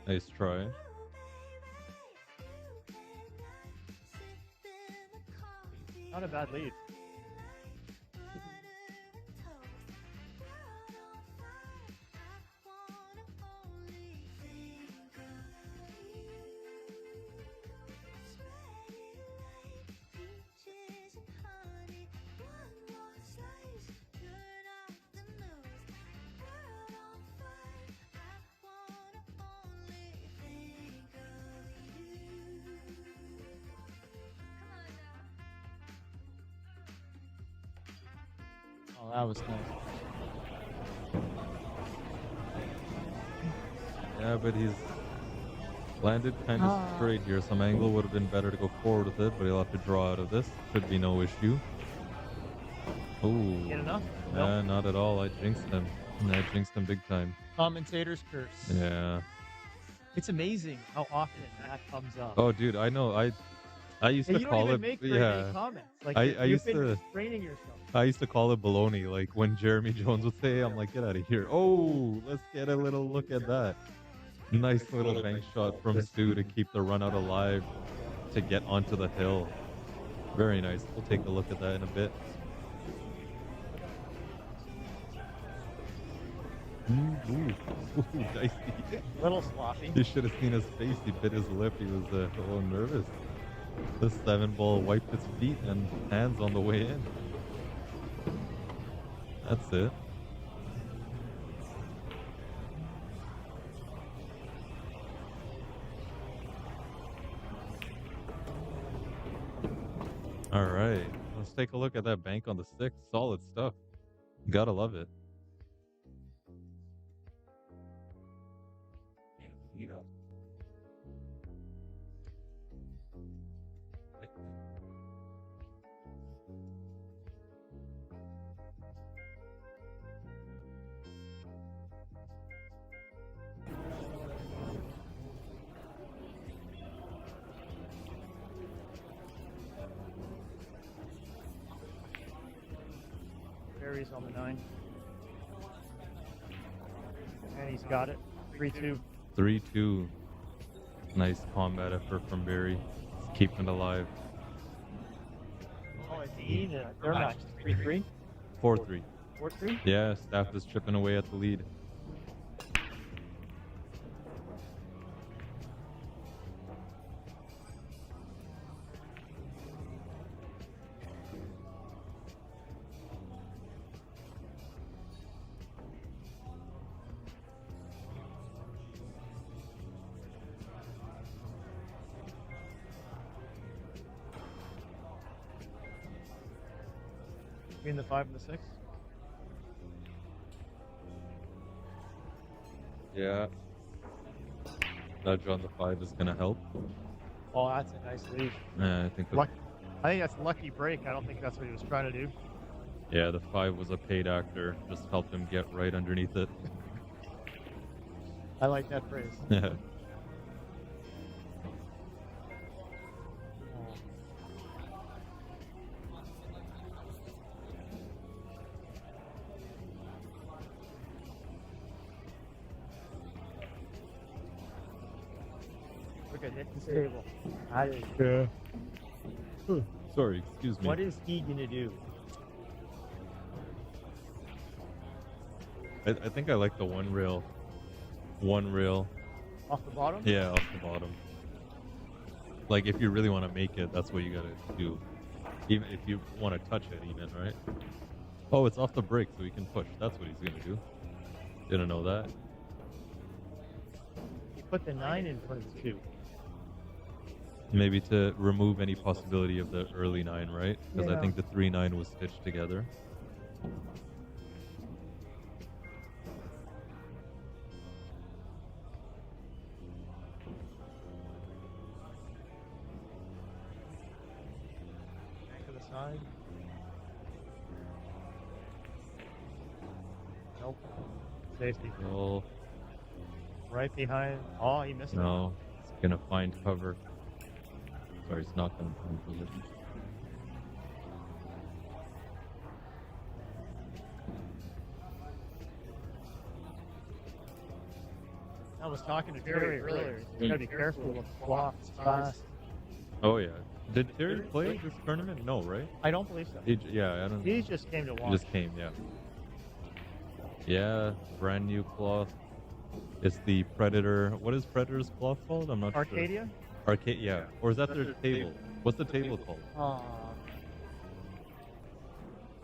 Nice try. Not a bad lead. Oh, that was nice. Yeah, but he's landed kind of straight here. Some angle would have been better to go forward with it, but he'll have to draw out of this. Should be no issue. Oh, Get enough? yeah, not at all. I jinxed him. I jinxed him big time. Commentator's curse. Yeah. It's amazing how often that comes up. Oh, dude, I know. I used And to you call don't even it. make very Yeah. many comments. Like I you've used been to. restraining yourself. I used to call it baloney. Like when Jeremy Jones would say, I'm like, get out of here. Oh, let's get a little look at that. Nice little bank shot from Stu to keep the run out alive to get onto the hill. Very nice. We'll take a look at that in a bit. Ooh, dicey. Little sloppy. You should have seen his face. He bit his lip. He was a little nervous. The 7-ball wiped its feet and hands on the way in. That's it. All right, let's take a look at that bank on the 6. Solid stuff. Gotta love it. Barry's on the 9. And he's got it. 3-2. 3-2. Nice combat effort from Barry. He's keeping it alive. Oh, indeed. They're matched 3-3. 4-3. 4-3? Yeah, Staff is chipping away at the lead. Between the 5 and the 6? Yeah. Nudge on the 5 is going to help. Oh, that's a nice lead. Yeah, I think I think that's lucky break. I don't think that's what he was trying to do. yeah, the 5 was a paid actor. Just helped him get right underneath it. I like that phrase. Yeah. Look at Nick's table. That is, Sorry, excuse me. what is he going to do? I think I like the one rail. One rail. Off the bottom? Yeah, off the bottom. Like if you really want to make it, that's what you gotta do. Even if you want to touch it, even, right? Oh, it's off the brake, so he can push. That's what he's gonna do. Didn't know that. You put the 9 in front of the 2. Maybe to remove any possibility of the early 9, right? Because I Yeah. think the 3-9 was stitched together. Back to the side. Nope. Safety. Well, Right behind. Oh, he missed it. no, it's gonna find cover. Sorry, it's not gonna find position. I was talking to Terry earlier. You gotta be careful with the clock. It's fast. Oh yeah. Did Terry play this tournament? No, right? I don't believe so. Yeah, I don't. He just came to He watch. just came, yeah. Yeah, brand new cloth. It's the Predator. What is Predator's cloth called? I'm not Arcadia? sure. Arcade, yeah. Or is that their table? What's the table called?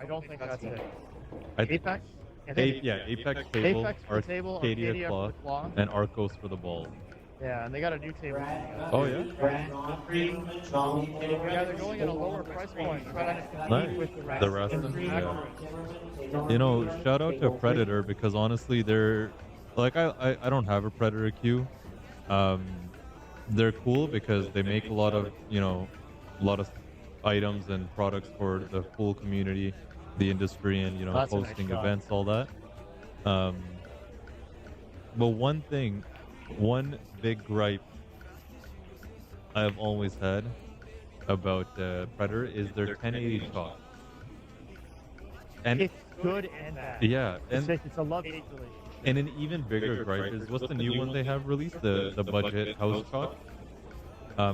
I don't think that's it. I Apex? Apex table, Apex for the table, Arcadia Arcadia for cloth, the cloth. and Arcos for the ball. Yeah, and they got a new table. Oh yeah. Yeah, they're going at a lower price point, trying to compete Nice. with the rest. The rest, yeah. You know, shout out to Predator because honestly, they're like I don't have a Predator queue. They're cool because they make a lot of a lot of items and products for the pool community, the industry, and That's a nice hosting shot. events, all that. But one big gripe I've always had about Predator is their 1080 chalk. And It's good and bad. yeah, and It's a love-hate relationship. and an even bigger gripe is what's the new one they have released? The budget house chalk.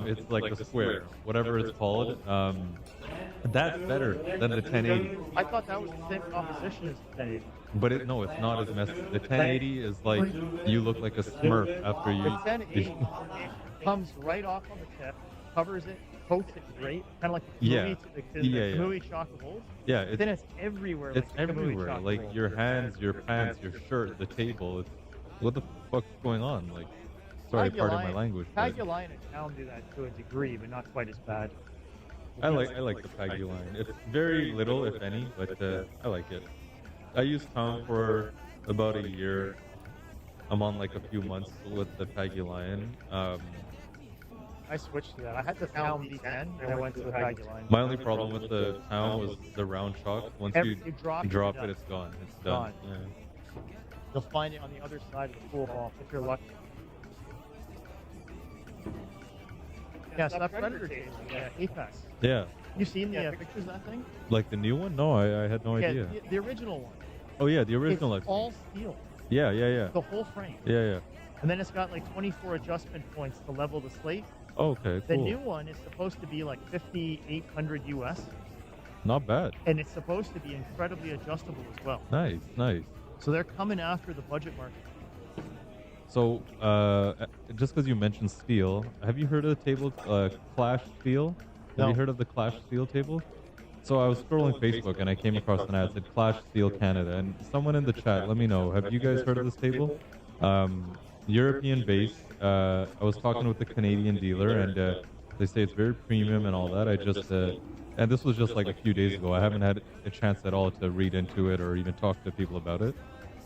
It's like a square, whatever it's called. That's better than the 1080. I thought that was the same composition as the 1080. But no, it's not as messy. The 1080 is like you look like a Smurf after The you. 1080 comes right off on the tip, covers it, coats it great, kind of like the Yeah. Kamui chalk of old. Yeah, it's Then it's everywhere. it's like the Kamui everywhere. chalk of Like old. your hands, your pants, your shirt, the table. It's what the fuck's going on? Like, sorry, pardon my language. But Paguline and Town do that to a degree, but not quite as bad. I like the Paggy line. It's very little, if any, but I like it. I used Town for about a year. I'm on like a few months with the Paggy line. I switched to that. I had the Town V10, and I went to the Paguline. My only problem with the Town was the round chalk. Once you You drop, drop done. it, it's gone. It's done. Gone. Yeah. You'll find it on the other side of the pool hall if you're lucky. Yeah, so that Predator table, Apex. Yeah. You seen the pictures of that thing? Like the new one? No, I had no Yeah, idea. the original one. Oh yeah, the original. It's all steel, Yeah, yeah. the whole frame. Yeah. And then it's got like 24 adjustment points to level the slate. Oh, okay, The cool. new one is supposed to be like 5,800 US, Not bad. and it's supposed to be incredibly adjustable as well. Nice. So they're coming after the budget market. So, just because you mentioned steel, have you heard of the table Clash Steel? Have No. you heard of the Clash Steel table? So I was scrolling Facebook and I came across an ad that said Clash Steel Canada, and someone in the chat, let me know. Have you guys heard of this table? European base. I was talking with the Canadian dealer, and they say it's very premium and all that. I just and this was just like a few days ago. I haven't had a chance at all to read into it or even talk to people about it.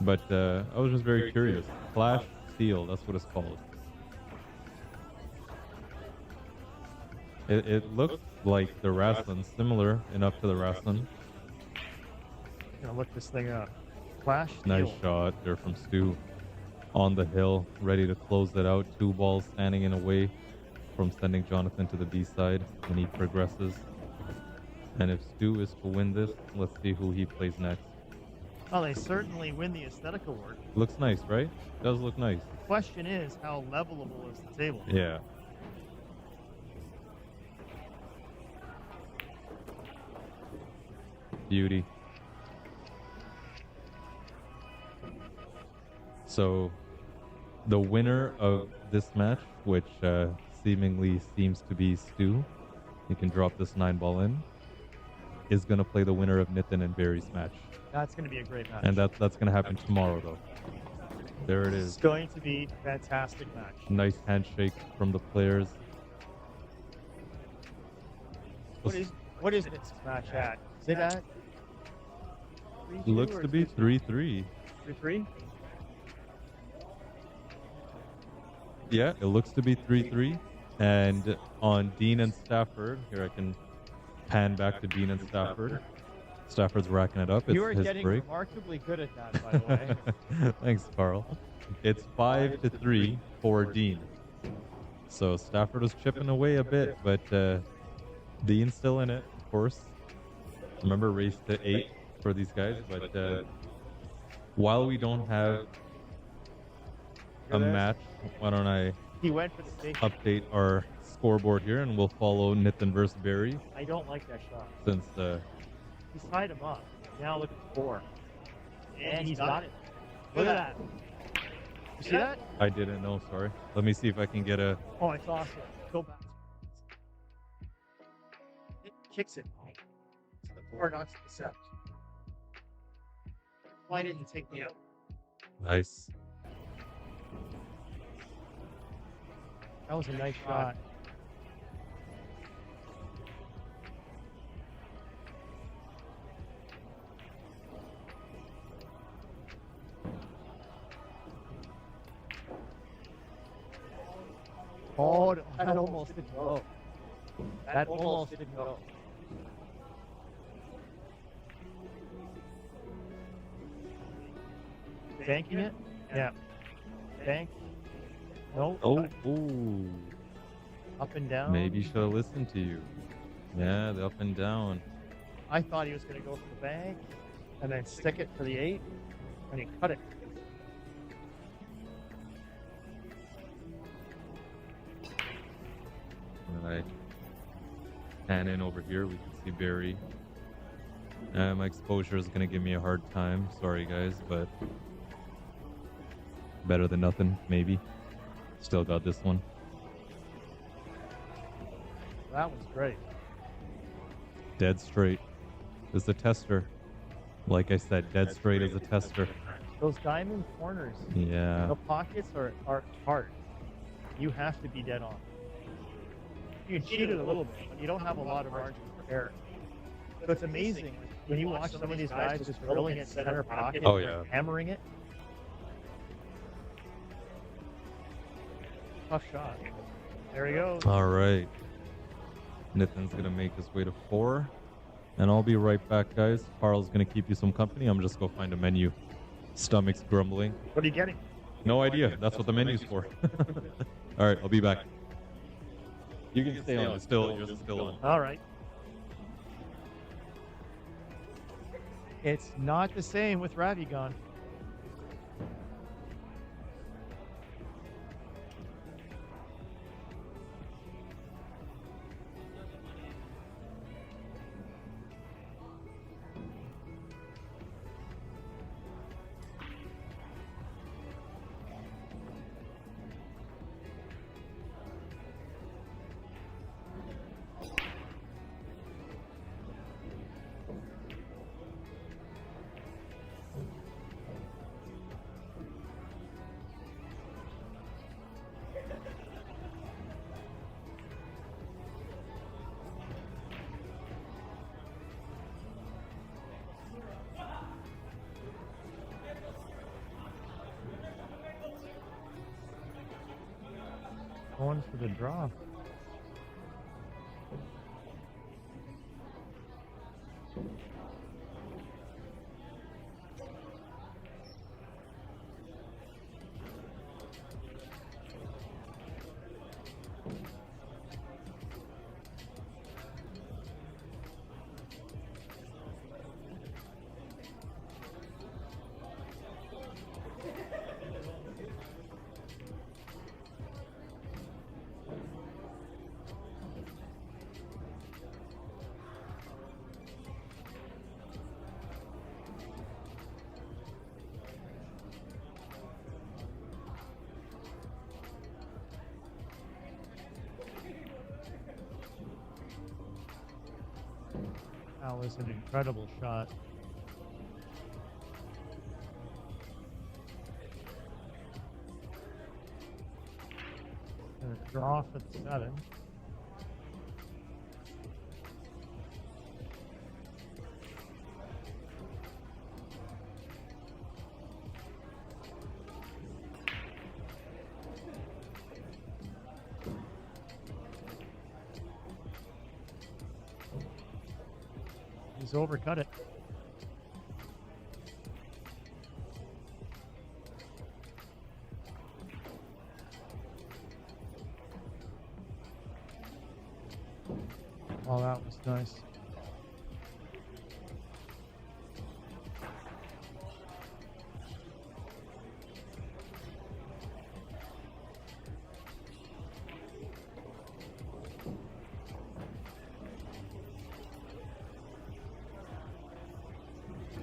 But I was just very curious. Clash Steel, that's what it's called. It looked like the Wrestling, similar enough to the Wrestling. Gonna look this thing up. Clash Nice Steel. shot there from Stu. On the hill, ready to close it out. 2 balls standing in a way from sending Jonathan to the B side when he progresses. And if Stu is to win this, let's see who he plays next. Well, they certainly win the aesthetic award. Looks nice, right? Does look nice. The question is, how levelable is the table? Yeah. Beauty. So, the winner of this match, which seemingly seems to be Stu. He can drop this 9-ball in. Is going to play the winner of Nitin and Barry's match. That's going to be a great match. And that's going to happen tomorrow, though. There it It's is. going to be a fantastic match. Nice handshake from the players. What is this match at? Is it at 3-2 Looks or to be 3-3? 3-3. 3-3? Yeah, it looks to be 3-3. And on Dean and Stafford, here I can pan back to Dean and Stafford. Stafford's racking it up. It's You are his getting break. remarkably good at that, by the way. Thanks, Carl. It's 5-3 for Dean. So Stafford was chipping away a bit, but Dean's still in it, of course. Remember, race to 8 for these guys, but while we don't have a match, why don't I He went for the safety. update our scoreboard here, and we'll follow Nitin versus Barry I don't like that shot. since He's tied him up. Now look at 4. And he's got it. Look at that. You see that? I didn't know. Sorry. Let me see if I can get a. Oh, it's awesome. Go back. It kicks it. So the 4 knocks the 7. Why didn't it take me out? Nice. That was a nice shot. Oh, that almost didn't go. That almost didn't go. Banking it? Yeah. Bank. No. Oh, ooh. Up and down. Maybe should have listened to you. Yeah, the up and down. I thought he was going to go for the bank and then stick it for the 8, and he cut it. Right. Pan in over here, we can see Barry. My exposure is going to give me a hard time. Sorry, guys, but better than nothing, maybe. Still got this one. That was great. Dead straight. This is a tester. Like I said, dead straight is a tester. Those diamond corners, Yeah. the pockets are hard. You have to be dead on. You can cheat it a little bit, but you don't have a lot of margin for error. So it's amazing when you watch some of these guys just drilling it center pocket, Oh, yeah. hammering it. Tough shot. There he goes. All right. Nitin's going to make his way to 4. And I'll be right back, guys. Carl's going to keep you some company. I'm just going to find a menu. Stomach's grumbling. What are you getting? No idea. That's what the menu's for. All right, I'll be back. You can stay on. It's still, yours is still on. All right. It's not the same with Ravi gone. Going for the draw. That was an incredible shot. Gonna draw for the 7. He's overcut it. Oh, that was nice.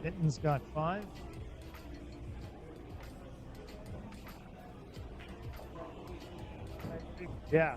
Hitton's got 5. Yeah.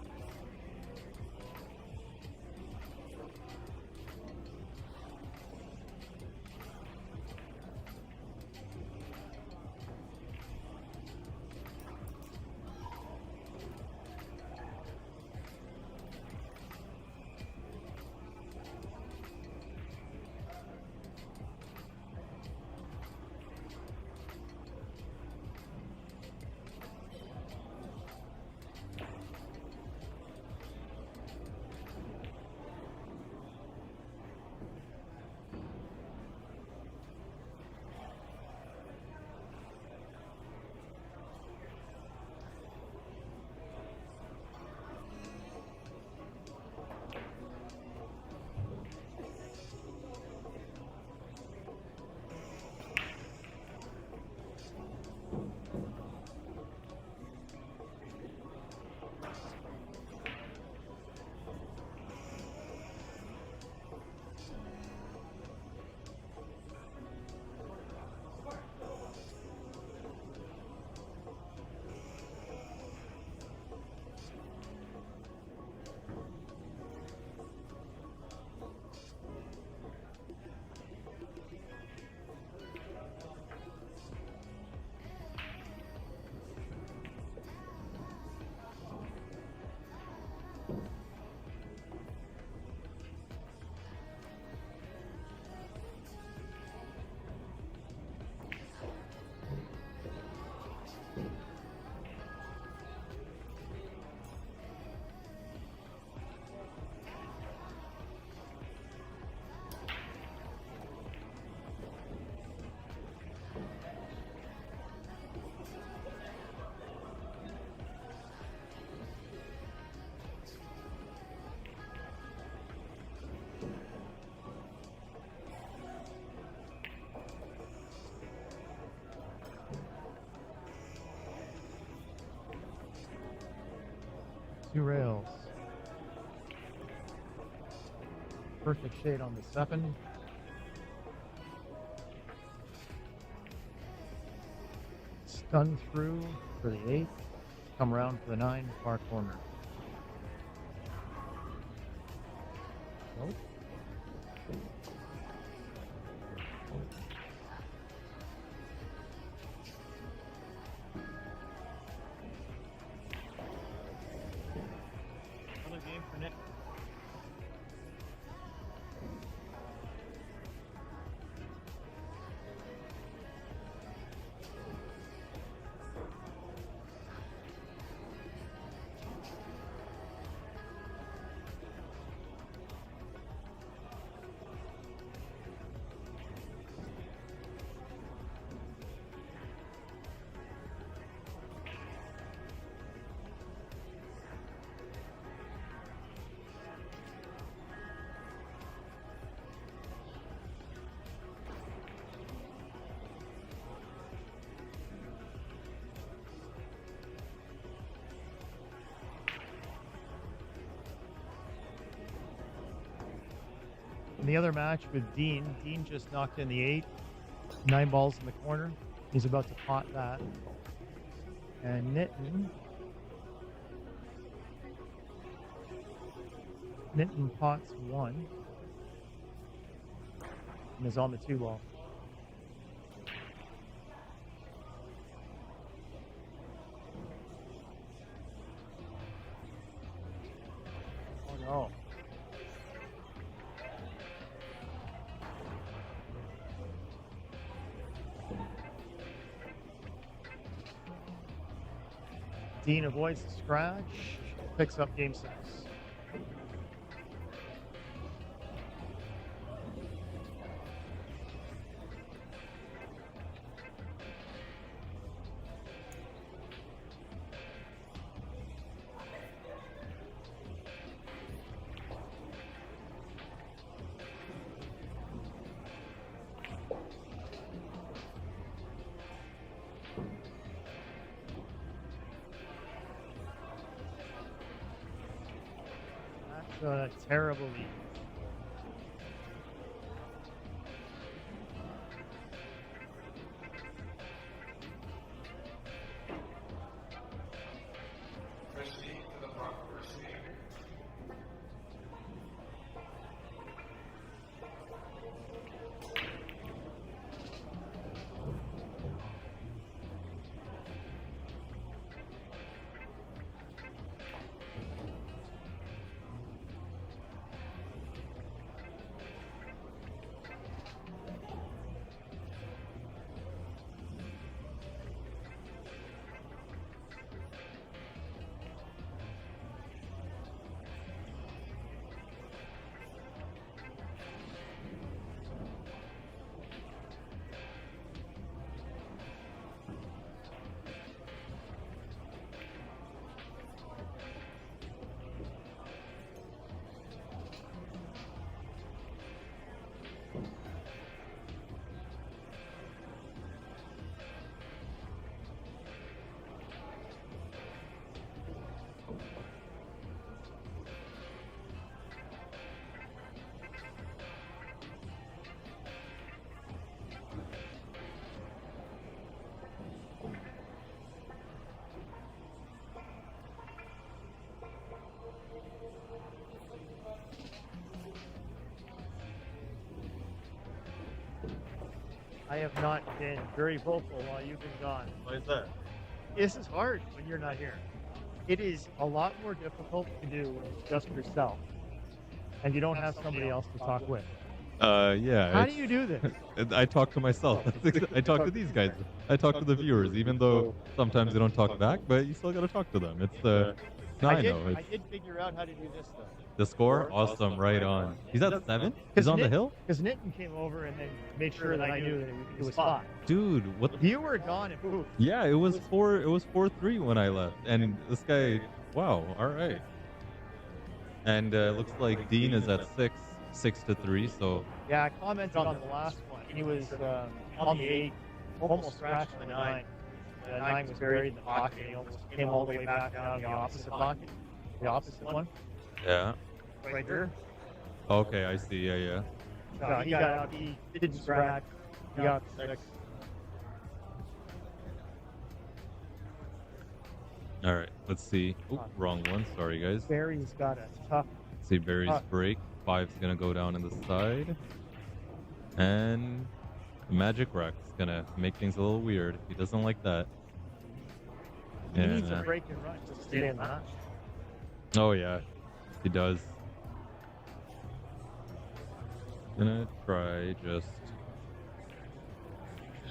Two rails. Perfect shade on the 7. Stun through for the 8. Come around for the 9, far corner. Nope. Another game for Nick. In the other match with Dean just knocked in the 8, 9 balls in the corner. He's about to pot that. And Nitin pots 1. and is on the 2 ball. Oh no. Dean avoids the scratch, picks up game 6. That's a terrible lead. I have not been very vocal while you've been gone. Why is that? This is hard when you're not here. It is a lot more difficult to do when it's just yourself and you don't have somebody else to talk with. Yeah. How do you do this? I talk to myself. I talk to these guys. I talk to the viewers, even though sometimes they don't talk back, but you still got to talk to them. It's no, I know. I did figure out how to do this though. The score, awesome, right on. He's at 7. He's on the hill. Because Nitin came over and then made sure that I knew that it was 5. Dude, what? You were gone and poof. Yeah, it was 4. It was 4-3 when I left, and this guy. Wow. All right. And looks like Dean is at 6-3. So. Yeah, I commented on the last one. He was on the 8, almost scratched the 9. The 9 was buried in the pocket. He almost came all the way back down the opposite pocket, the opposite one, Yeah. right there. Okay, I see. Yeah. So he got out. He didn't scratch. He got 6. All right. Let's see. Oh, wrong one. Sorry, guys. Barry's got a tough. See Barry's break. 5's gonna go down in the side, and the magic rack's gonna make things a little weird. He doesn't like that. He needs a break and run to stay in the match. Oh yeah, he does. Gonna try just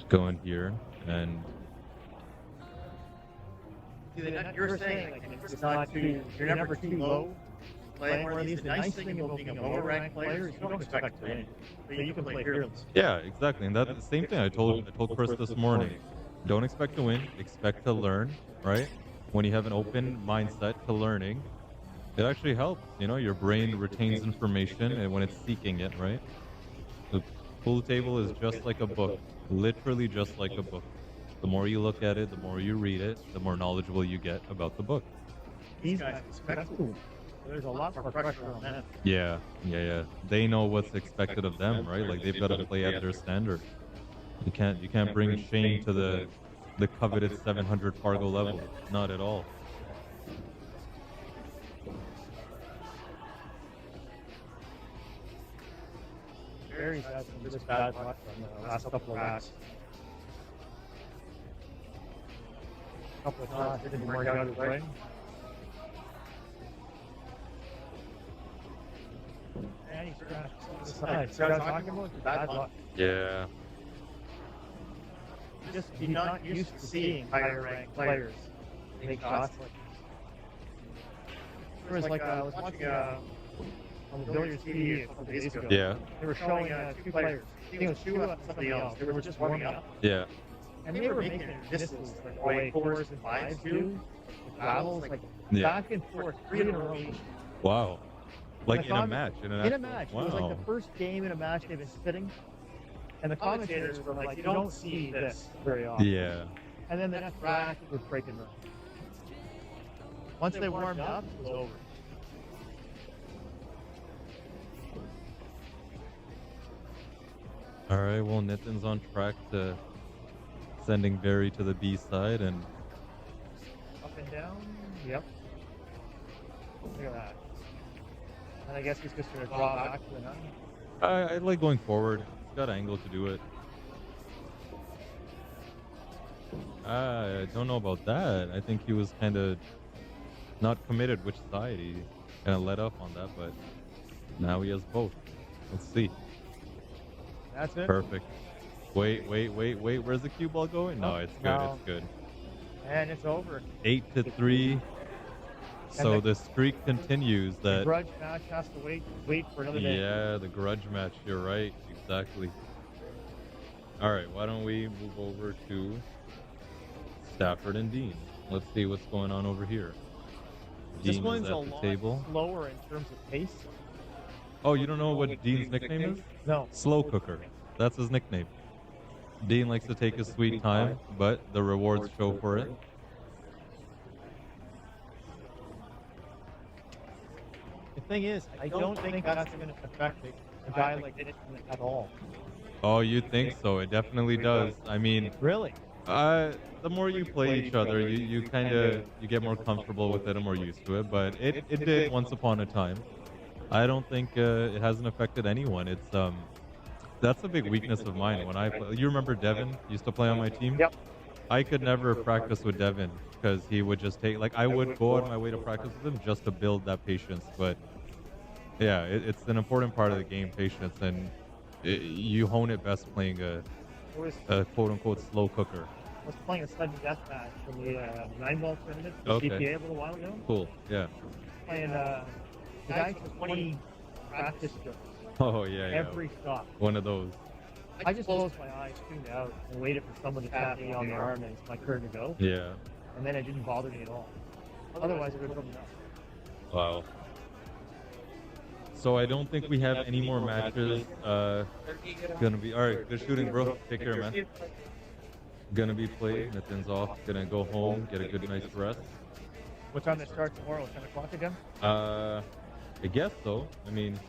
go in here and. You're saying like, it's not too. You're never too low. Playing one of these, the nice thing about being a lower ranked player is you don't expect to win, but you can play fearless. Yeah, exactly, and that's the same thing I told Chris this morning. Don't expect to win, expect to learn, right? When you have an open mindset to learning, it actually helps. You know, your brain retains information, and when it's seeking it, right? The pool table is just like a book, literally just like a book. The more you look at it, the more you read it, the more knowledgeable you get about the book. These guys expect to. There's a lot more pressure on them. Yeah. They know what's expected of them, right? Like they've got to play at their standard. You can't bring Shane to the coveted 700 Fargo level. Not at all. Barry's had some just bad luck on the last couple of laps. A couple of times didn't work out his way. And he's crashed on the side. So I was talking about the bad luck. Yeah. You're not used to seeing higher ranked players make shots like this. There was like, I was watching on the Billiards TV a couple days ago. Yeah. They were showing two players. I think it was Shua and somebody else. They were just warming up. Yeah. And they were making discos like the way 4s and 5s do. With battles, like Yeah. back and forth, 3 in a row each. Wow. Like And in a match. In a match. Wow. It was like the first game in a match they've been spitting. And the commentators were like, you don't see this very often. Yeah. And then the next rack was breaking run. Once they warmed up, it was over. All right. Well, Nitin's on track to sending Barry to the B side, and Up and down. Yep. Look at that. And I guess he's just going to draw back to the 9. I like going forward. He's got angle to do it. I don't know about that. I think he was kind of not committed which side. He kind of let up on that, but now he has both. Let's see. That's it. Perfect. Wait. Where's the cue ball going? No, it's good. No. It's good. And it's over. 8-3. So the streak continues. The That grudge match has to wait for another day. yeah, the grudge match. You're right. Exactly. All right. Why don't we move over to Stafford and Dean? Let's see what's going on over here. This Dean one's is a at the lot table. slower in terms of pace. Oh, you don't know what Dean's nickname is? No. Slow cooker. That's his nickname. Dean likes to take his sweet time, but the rewards show for it. The thing is, I don't think that's going to affect a guy like this at all. Oh, you think so? It definitely does. I mean, Really? the more you play each other, you kind of you get more comfortable with it and more used to it. But it did once upon a time. I don't think it hasn't affected anyone. It's that's a big weakness of mine. When I play, you remember Devin used to play on my team. Yep. I could never practice with Devin because he would just take I would go out of my way to practice with him just to build that patience. But yeah, it's an important part of the game, patience, and you hone it best playing a quote unquote slow cooker. I was playing a sudden death match from the 9-ball tournament, the Okay. CPA a little while ago. Cool. Yeah. Playing the guy took 20 practice jokes Oh yeah. every stop. One of those. I just closed my eyes, tuned out, and waited for someone to tap me on the arm and it's my turn to go. Yeah. And then it didn't bother me at all. Otherwise, it would have been enough. Wow. So I don't think we have any more matches. Gonna be all right. Good shooting, bro. Take care, man. Gonna be played. Nitin's off. Gonna go home, get a good night's rest. What time does it start tomorrow? 10 o'clock again? I guess so. I mean,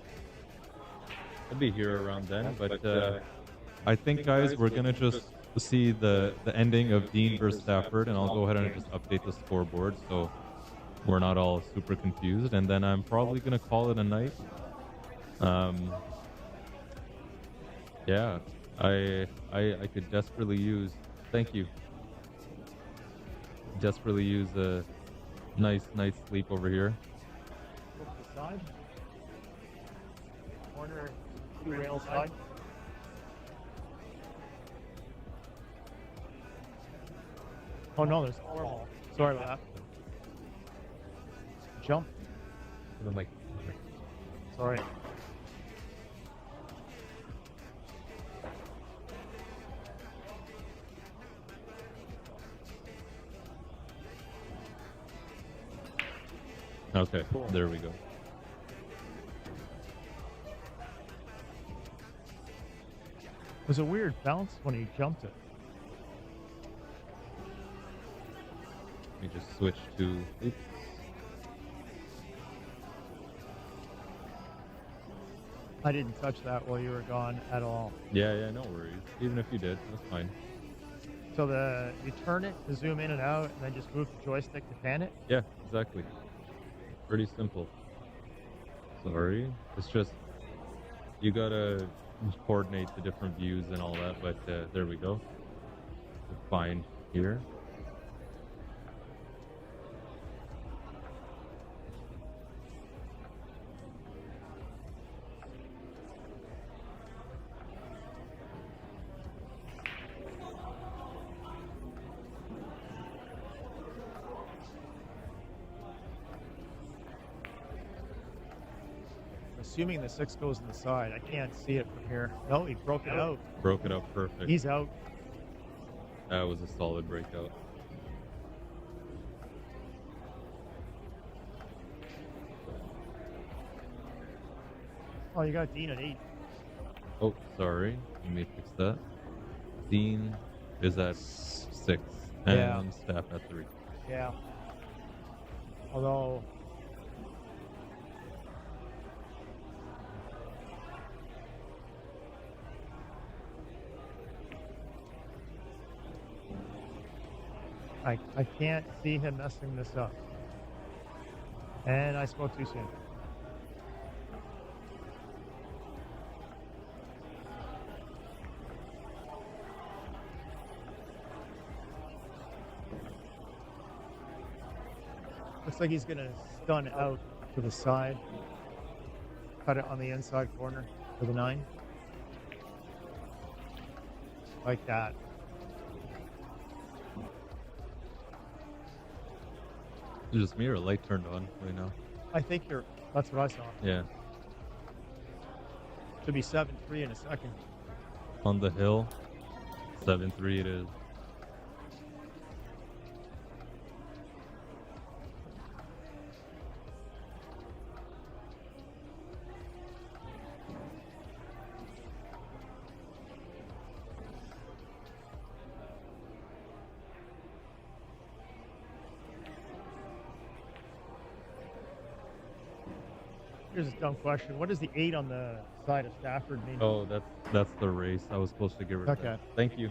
I'll be here around then. But I think, guys, we're gonna just see the ending of Dean versus Stafford, and I'll go ahead and just update the scoreboard so we're not all super confused. And then I'm probably gonna call it a night. Yeah, I could desperately use. Thank you. Desperately use a nice night's sleep over here. Go to the side. Corner, 2 rail side. Oh no, there's 4 ball. Sorry about that. Jump. I'm like, Sorry. okay, there we go. It was a weird bounce when he jumped it. Let me just switch to. Oops. I didn't touch that while you were gone at all. Yeah, no worries. Even if you did, that's fine. So you turn it to zoom in and out, and then just move the joystick to pan it. Yeah, exactly. Pretty simple. Sorry. It's just you gotta coordinate the different views and all that, but there we go. We're fine here. Assuming the 6 goes in the side, I can't see it from here. No, he broke it out. Broke it up perfect. He's out. That was a solid breakout. Oh, you got Dean at 8. Oh, sorry. Let me fix that. Dean is at 6. And Yeah. Staff at 3. Yeah. Although, I can't see him messing this up. And I spoke too soon. Looks like he's gonna stun out to the side. Cut it on the inside corner for the 9. Like that. Is it just me or a light turned on right now? I think that's what I saw. Yeah. Should be 7-3 in a second. On the hill, 7-3 it is. Here's a dumb question. What does the 8 on the side of Stafford mean? Oh, that's the race. I was supposed to get rid of Okay. that. Thank you.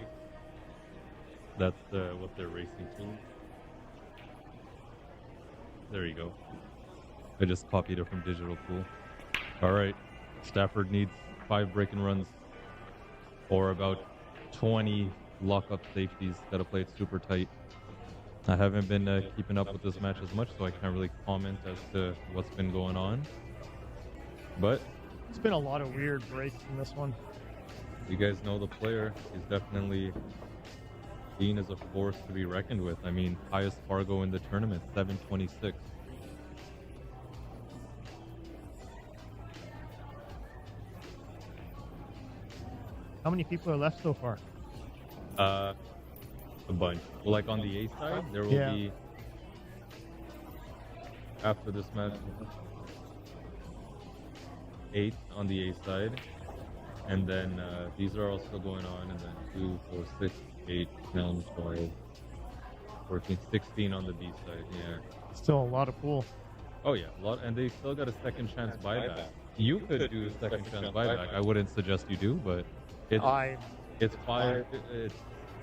That's what they're racing to. There you go. I just copied it from Digital Pool. All right. Stafford needs 5 break-and runs or about 20 lock-up safeties. Got to play it super tight. I haven't been keeping up with this match as much, so I can't really comment as to what's been going on. But It's been a lot of weird breaks in this one. you guys know the player. He's definitely Dean is a force to be reckoned with. I mean, highest Fargo in the tournament, 726. How many people are left so far? A bunch. Like on the A side, there will Yeah. be after this match 8 on the A side, and then these are also going on, and then 2, 4, 6, 8, 10, 12, 14, 16 on the B side. Yeah. Still a lot of pool. Oh yeah, a lot, and they still got a second chance buyback. You could do a second chance buyback. I wouldn't suggest you do, but it's it's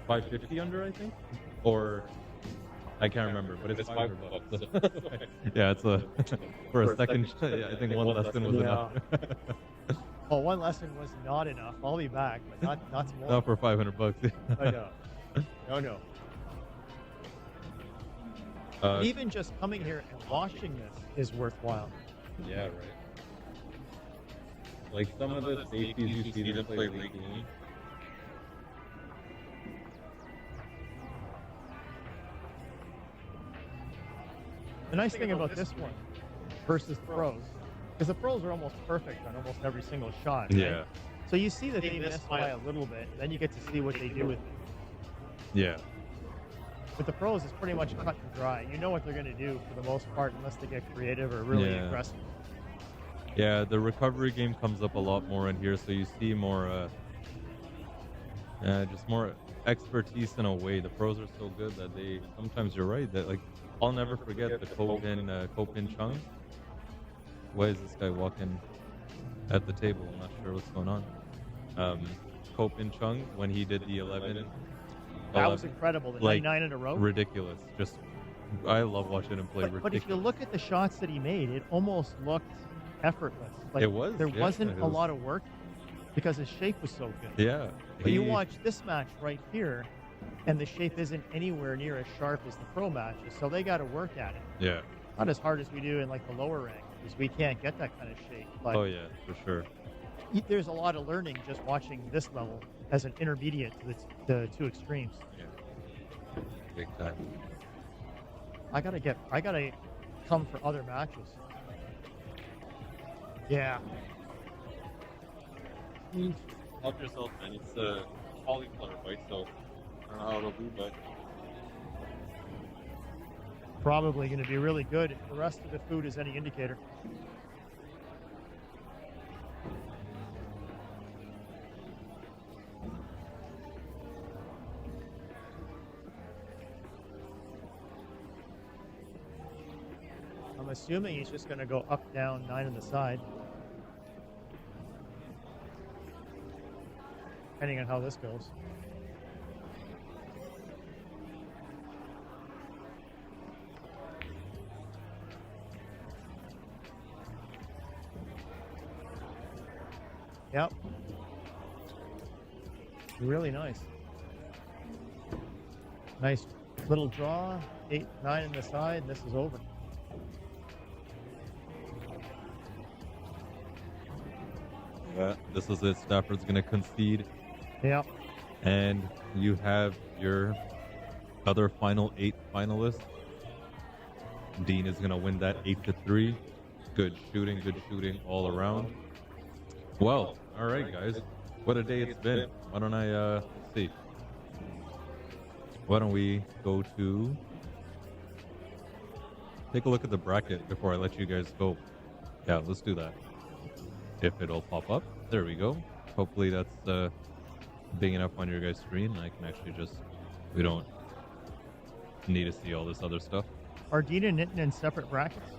550 under, I think, or I can't remember, but it's $500. Yeah, it's a for a second. I think one lesson was enough. Oh, one lesson was not enough. I'll be back, but not more. Not for $500. I know. No. Even just coming here and watching this is worthwhile. Yeah, right. Like some of the safeties you see them play legally. The nice thing about this one versus the pros, because the pros are almost perfect on almost every single shot. Right? Yeah. So you see that they miss by a little bit, then you get to see what they do with it. Yeah. With the pros, it's pretty much cut and dry. You know what they're going to do for the most part, unless they get creative or really aggressive. Yeah, the recovery game comes up a lot more in here, so you see more, just more expertise in a way. The pros are so good that they, sometimes you're right, that like, I'll never forget the Kopin Chung. Why is this guy walking at the table? I'm not sure what's going on. Kopin Chung, when he did the 11. That was incredible, the like, 9 in a row. Ridiculous. Just, I love watching him play ridiculous. But if you look at the shots that he made, it almost looked effortless. Like It was, there yeah, wasn't it a was. lot of work. because his shape was so good. Yeah. But you watch this match right here, and the shape isn't anywhere near as sharp as the pro matches, so they got to work at it. Yeah. Not as hard as we do in like the lower rank, because we can't get that kind of shape. But Oh yeah, for sure. there's a lot of learning just watching this level as an intermediate to the two extremes. Yeah. Big time. I gotta come for other matches. Yeah. Help yourself, man. It's a cauliflower bite, so I don't know how it'll be, but Probably going to be really good if the rest of the food is any indicator. I'm assuming he's just going to go up, down, 9 on the side. Depending on how this goes. Yep. Really nice. Nice little draw. 8, 9 on the side, and this is over. Yeah, this is it. Stafford's gonna concede, Yep. and you have your other final 8 finalists. Dean is gonna win that 8-3. Good shooting all around. Well, all right, guys. What a day it's been. Why don't I let's see? Why don't we go to take a look at the bracket before I let you guys go? Yeah, let's do that. If it'll pop up. There we go. Hopefully that's big enough on your guys' screen. I can actually we don't need to see all this other stuff. Are Dean and Nitin in separate brackets?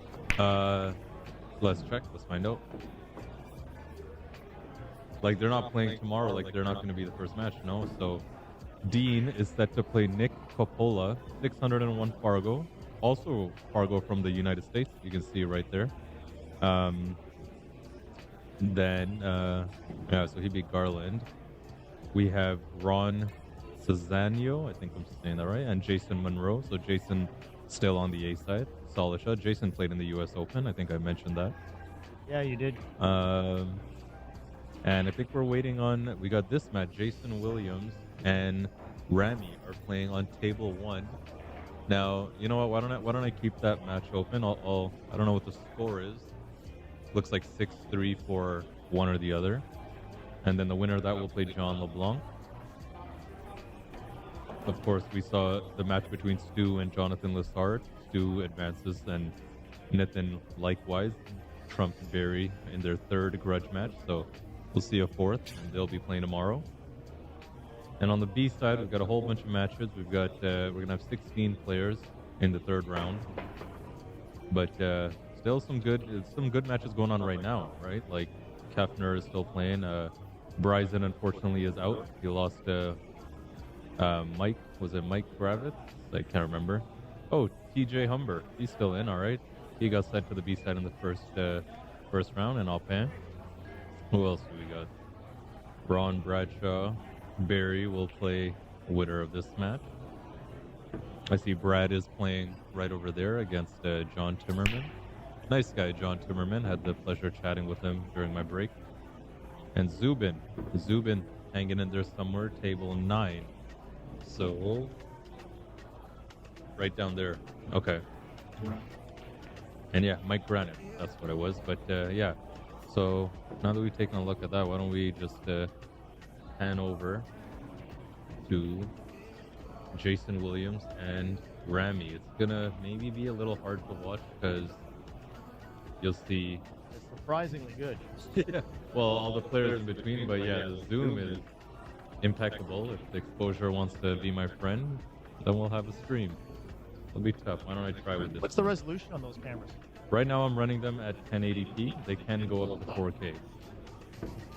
Let's check. Let's find out. Like, they're not playing tomorrow. Like, they're not going to be the first match, no? So, Dean is set to play Nick Coppola, 601 Fargo. Also Fargo from the United States. You can see right there. So he beat Garland. We have Ron Cezanne, I think I'm saying that right, and Jason Monroe. So Jason still on the A side. Solid shot. Jason played in the US Open. I think I mentioned that. Yeah, you did. And I think we're waiting on. We got this match. Jason Williams and Rami are playing on table 1. Now, you know what? Why don't I keep that match open? I don't know what the score is. Looks like 6-3 for one or the other. And then the winner of that will play John LeBlanc. Of course, we saw the match between Stu and Jonathan Lessard. Stu advances, and Nathan likewise trumped Barry in their 3rd grudge match. So we'll see a 4th, and they'll be playing tomorrow. And on the B side, we've got a whole bunch of matches. We've got we're gonna have 16 players in the 3rd round. But still some good matches going on right now, right? Like Kefner is still playing. Bryson unfortunately is out. He lost Mike. Was it Mike Gravitz? I can't remember. Oh, TJ Humber. He's still in. All right. He got sent to the B side in the first round, and Alpan. Who else do we got? Ron Bradshaw. Barry will play winner of this match. I see Brad is playing right over there against John Timmerman. Nice guy, John Timmerman. Had the pleasure chatting with him during my break. And Zubin hanging in there somewhere, table 9. So, right down there. Okay. And yeah, Mike Granite. That's what it was. But yeah. So, now that we've taken a look at that, why don't we just pan over to Jason Williams and Rami. It's gonna maybe be a little hard to watch because you'll see It's surprisingly good. yeah, well, all the players in between, but yeah, the zoom is impeccable. If the exposure wants to be my friend, then we'll have a stream. It'll be tough. Why don't I try with this? What's the resolution on those cameras? Right now I'm running them at 1080p. They can go up to 4K.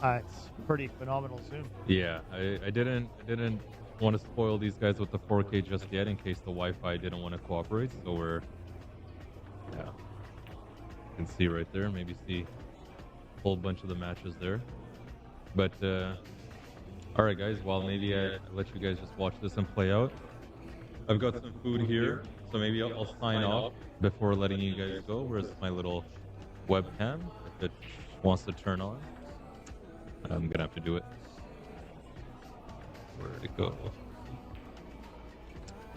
It's pretty phenomenal zoom. Yeah, I didn't want to spoil these guys with the 4K just yet in case the Wi-Fi didn't want to cooperate. So you can see right there, maybe see a whole bunch of the matches there. But all right, guys. Well, maybe I let you guys just watch this and play out. I've got some food here, so maybe I'll sign off before letting you guys go. Where's my little webcam? If it wants to turn on, I'm gonna have to do it. Where'd it go?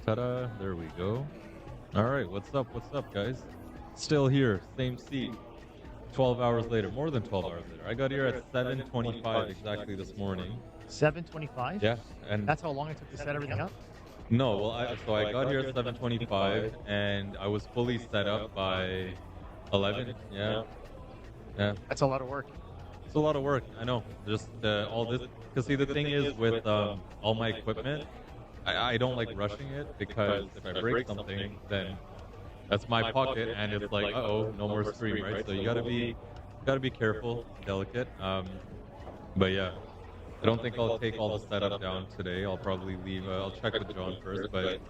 Ta-da! There we go. All right, what's up? What's up, guys? Still here, same seat. 12 hours later, more than 12 hours later. I got here at 7:25 exactly this morning. 7:25. Yeah, and That's how long it took to set everything up. no, well, I got here at 7:25, and I was fully set up by 11. Yeah, yeah. That's a lot of work. It's a lot of work. I know. Just all this. Because see, the thing is with all my equipment, I don't like rushing it because if I break something, then that's my pocket, and it's like, uh-oh, no more stream, right? So you gotta be careful, delicate. But yeah, I don't think I'll take all the setup down today. I'll probably leave. I'll check with John first, but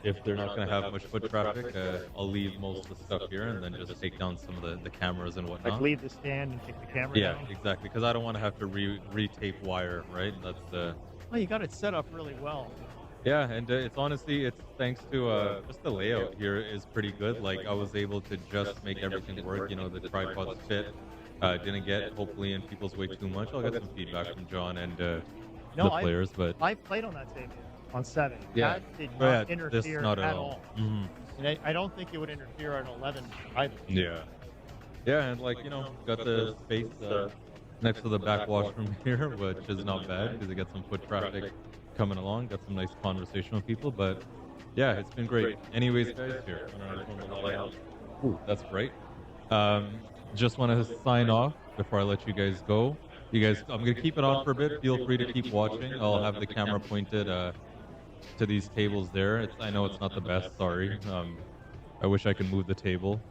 if they're not gonna have much foot traffic, I'll leave most of the stuff here and then just take down some of the cameras and whatnot. Like leave the stand and take the camera Yeah, down. exactly. Because I don't want to have to re-tape wire, right? That's Well, you got it set up really well. yeah, and it's honestly, it's thanks to just the layout here is pretty good. Like I was able to just make everything work. You know, the tripods fit. Didn't get hopefully in people's way too much. I'll get some feedback from John and the players, but I played on that table on 7. yeah, That did but not yeah, interfere this not at all. Mhm. And I don't think it would interfere on 11 either. Yeah, yeah, and like you know, got the space next to the back washroom here, which is not bad because it gets some foot traffic coming along. Got some nice conversational people, but yeah, it's been great. Anyways, guys, here. Ooh, that's great. Just want to sign off before I let you guys go. You guys, I'm gonna keep it on for a bit. Feel free to keep watching. I'll have the camera pointed to these tables there. I know it's not the best. Sorry. I wish I could move the table,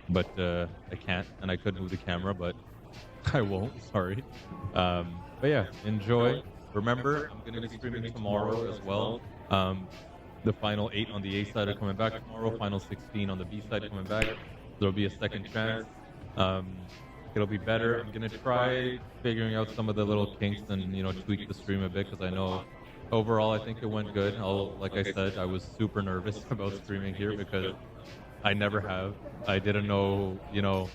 but I can't, and I could move the camera, but I won't. Sorry. But yeah, enjoy. Remember, I'm going to be streaming tomorrow as well. The final 8 on the A side are coming back tomorrow. Final 16 on the B side coming back. There'll be a second chance. It'll be better. I'm going to try figuring out some of the little kinks and, you know, tweak the stream a bit because I know overall I think it went good. Like I said, I was super nervous about streaming here because I never have. I didn't know, you know,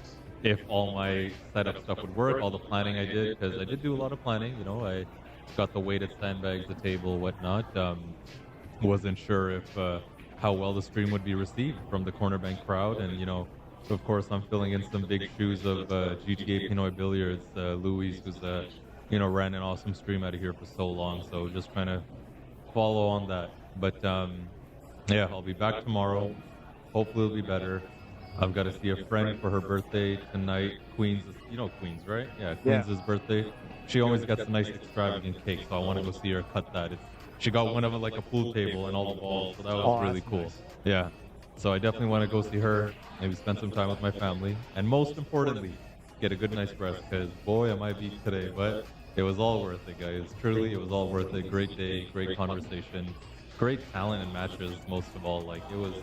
if all my setup stuff would work, all the planning I did, because I did do a lot of planning, you know, I got the weighted sandbags, the table, whatnot. Wasn't sure if how well the stream would be received from the Corner Bank crowd, and you know, of course, I'm filling in some big shoes of GTA Pinoy Billiards, Louis, who's you know, ran an awesome stream out of here for so long. So just trying to follow on that. But yeah, I'll be back tomorrow. Hopefully, it'll be better. I've got to see a friend for her birthday tonight. Queens, you know Queens, right? Yeah, Queens' birthday. She always gets a nice extravagant cake, so I want to go see her cut that. She got one of them like a pool table and all the balls, so that was really cool. Nice. Yeah, so I definitely want to go see her, maybe spend some time with my family, and most importantly, get a good night's rest, because boy, am I beat today, but it was all worth it, guys. Truly, it was all worth it. Great day, great conversation. Great talent in matches, most of all. Like, it was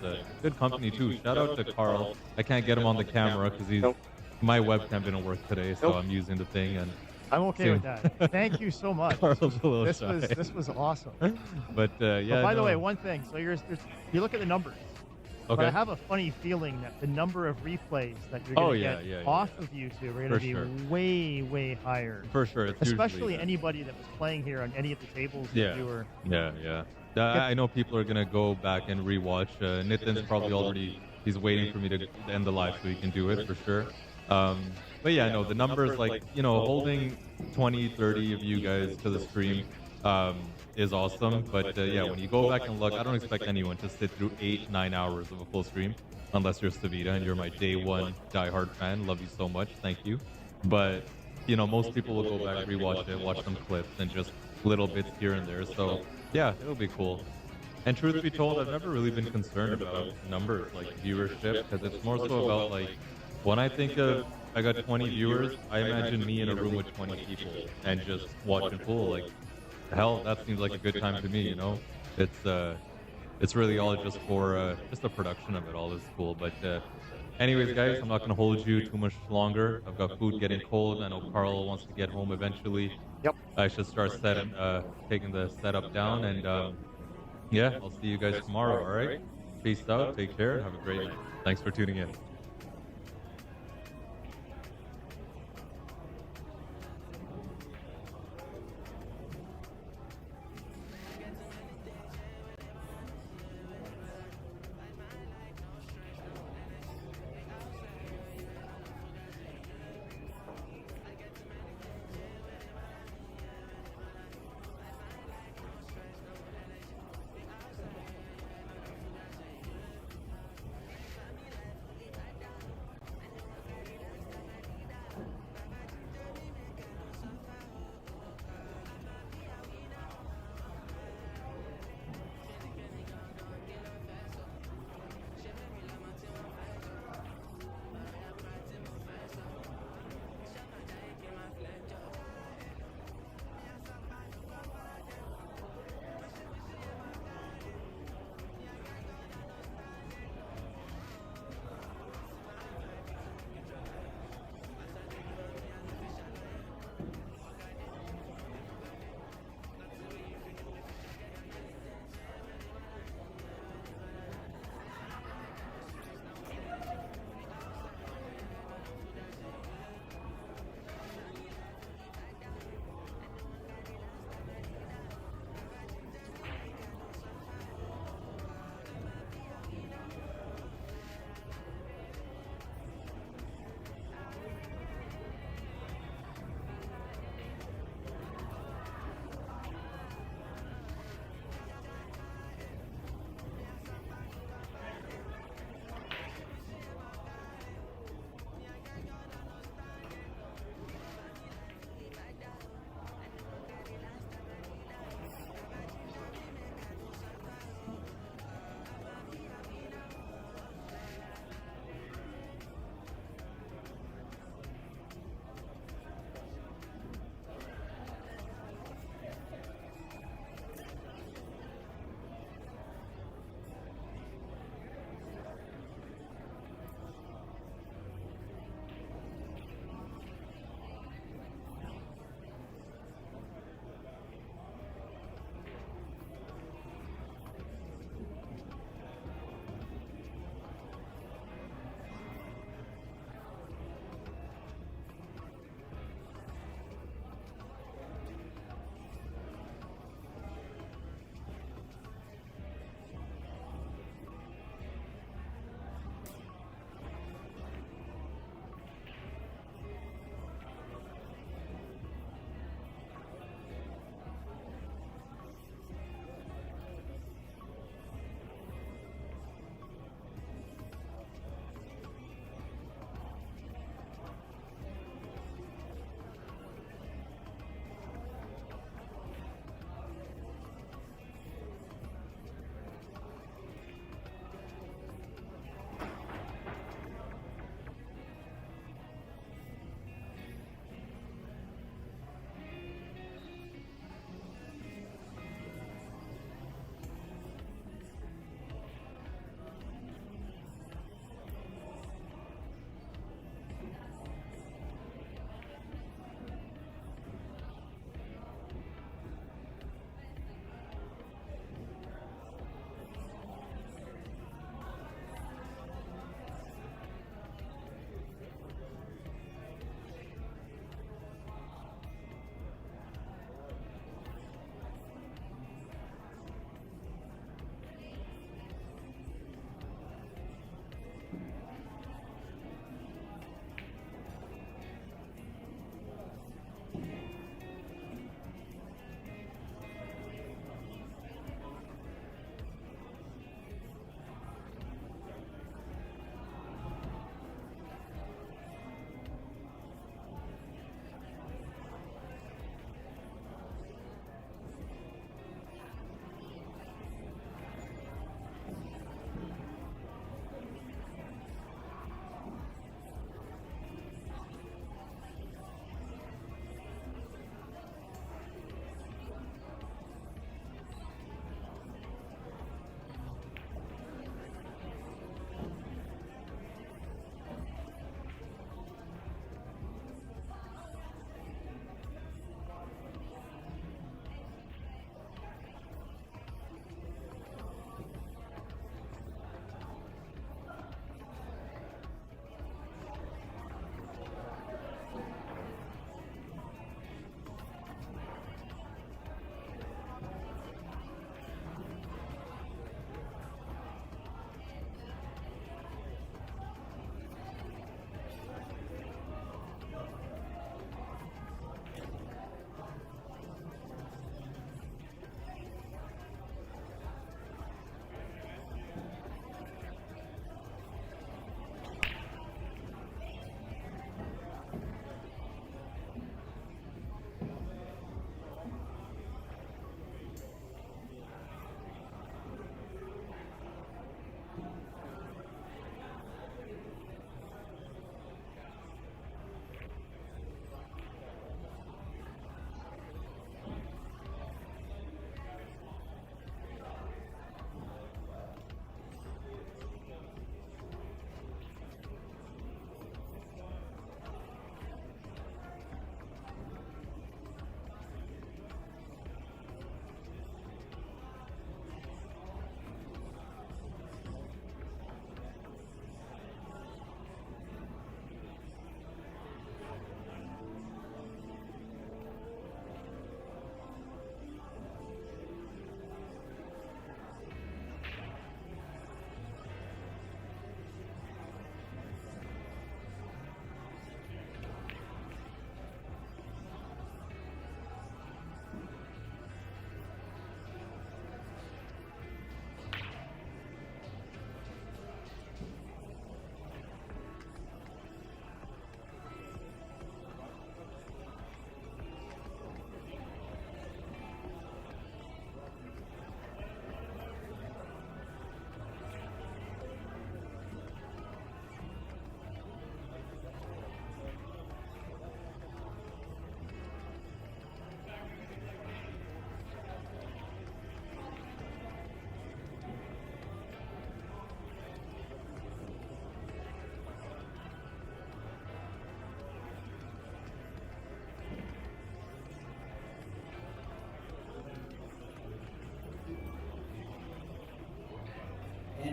good company too. Shout out to Carl. I can't get him on the camera because my webcam didn't work today, so I'm using the thing. And I'm okay with that. Thank you so much. Carl's a little shy. This was awesome. But yeah. By the way, one thing. So you look at the numbers. Okay. But I have a funny feeling that the number of replays that you're going to get off of YouTube are going to be way, way higher. For sure. It's especially anybody that was playing here on any of the tables that you were. Yeah. I know people are going to go back and rewatch. Nitin's probably he's waiting for me to end the live so he can do it for sure. But yeah, no, the numbers, like, you know, holding 20, 30 of you guys to the stream is awesome. But yeah, when you go back and look, I don't expect anyone to sit through 8-9 hours of a full stream, unless you're Stavita and you're my day one diehard fan. Love you so much. Thank you. But, you know, most people will go back, rewatch it, watch some clips and just little bits here and there. So yeah, it'll be cool. And truth be told, I've never really been concerned about numbers, like viewership, because it's more so about, like, when I think of I got 20 viewers, I imagine me in a room with 20 people and just watching pool. Like, hell, that seems like a good time to me, you know? It's really all just for just the production of it all is cool. But Anyways, guys, I'm not going to hold you too much longer. I've got food getting cold. I know Carl wants to get home eventually. Yep. I should start setting, taking the setup down, and yeah, I'll see you guys tomorrow. All right. Peace out. Take care. And have a great night. Thanks for tuning in.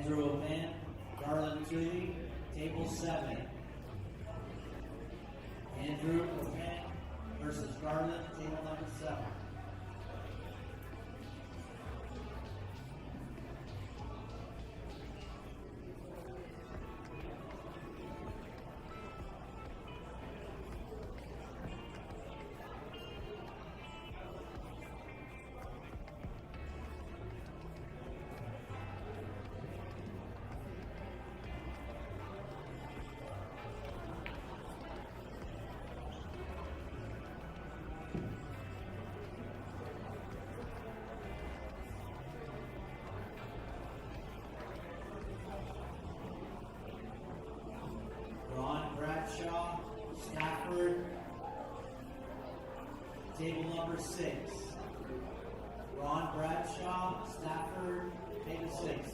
Andrew O'Van, Garland Tui, table 7. Andrew O'Van versus Garland, table number 7. Ron Bradshaw, Stafford, table number 6. Ron Bradshaw, Stafford, table 6.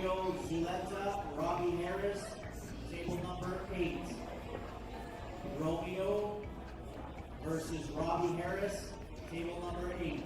Romeo Zuleta, Robbie Harris, table number 8. Romeo versus Robbie Harris, table number 8.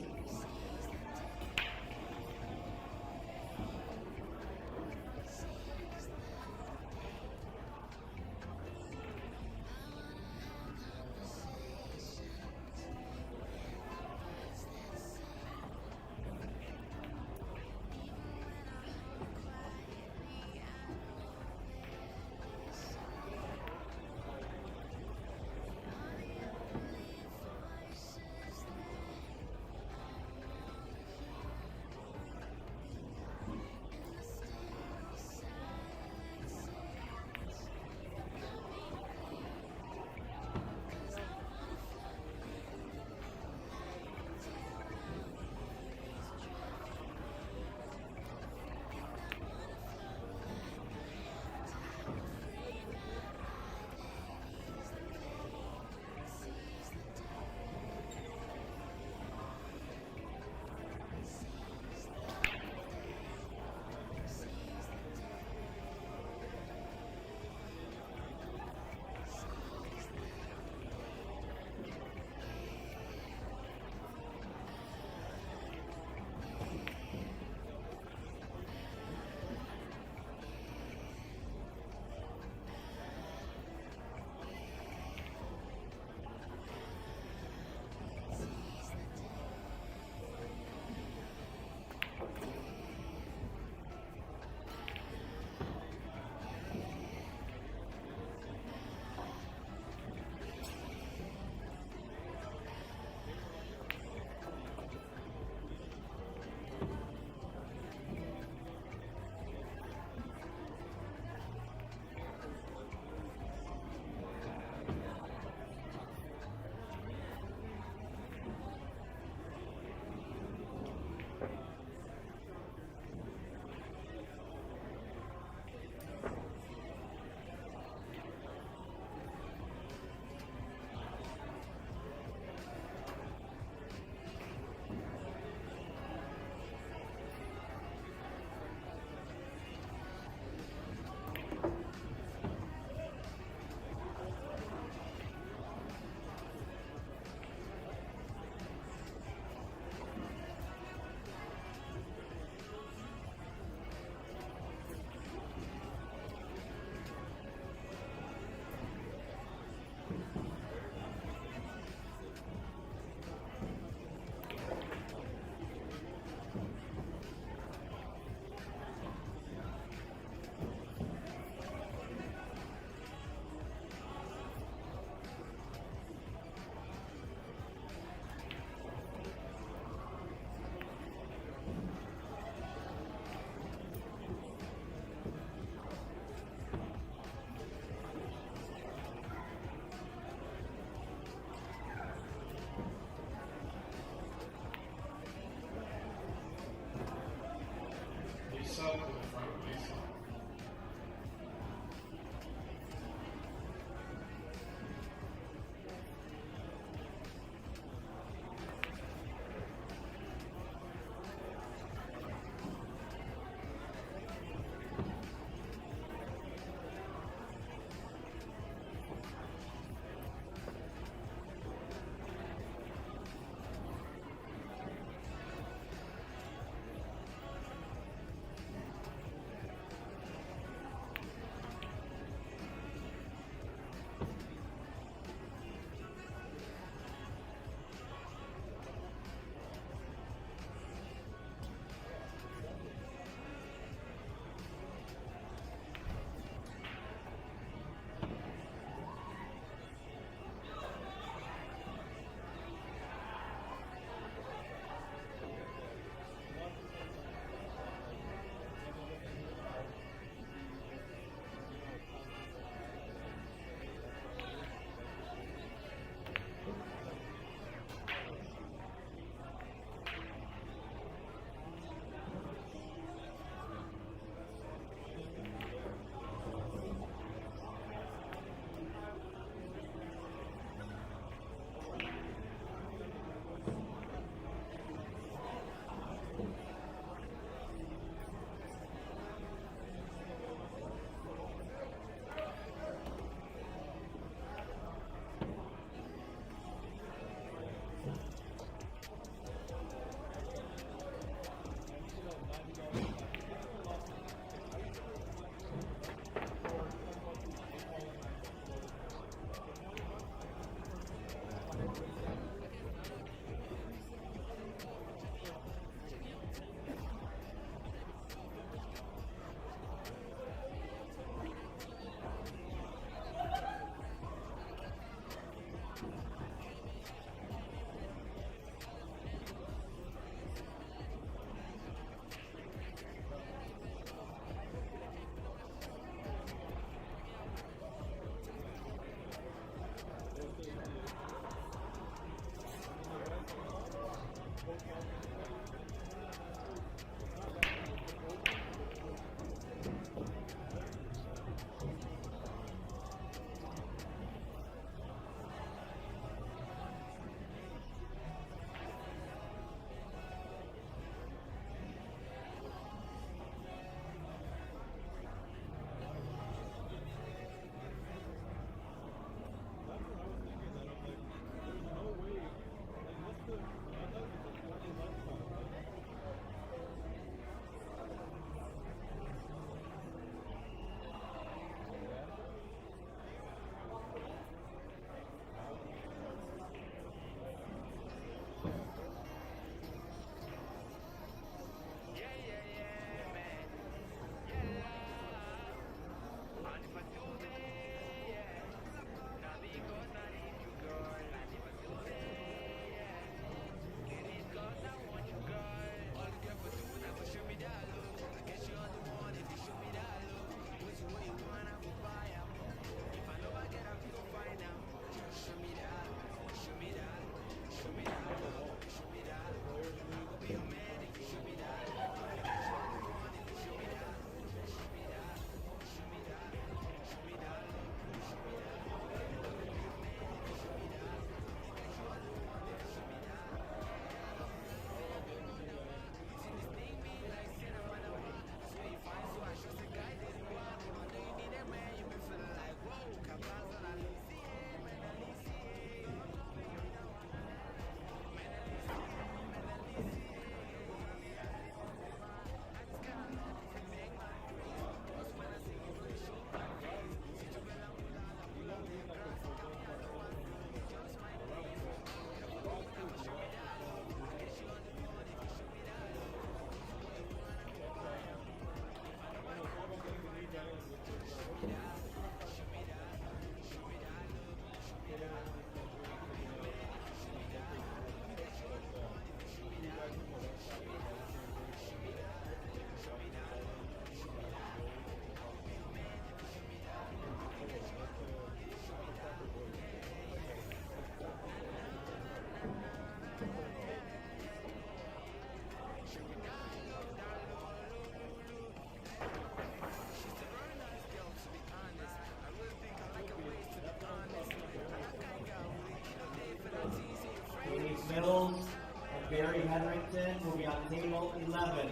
Barry Henrington will be on table 11.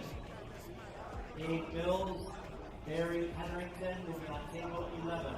Dave Bills, Barry Henrington will be on table 11.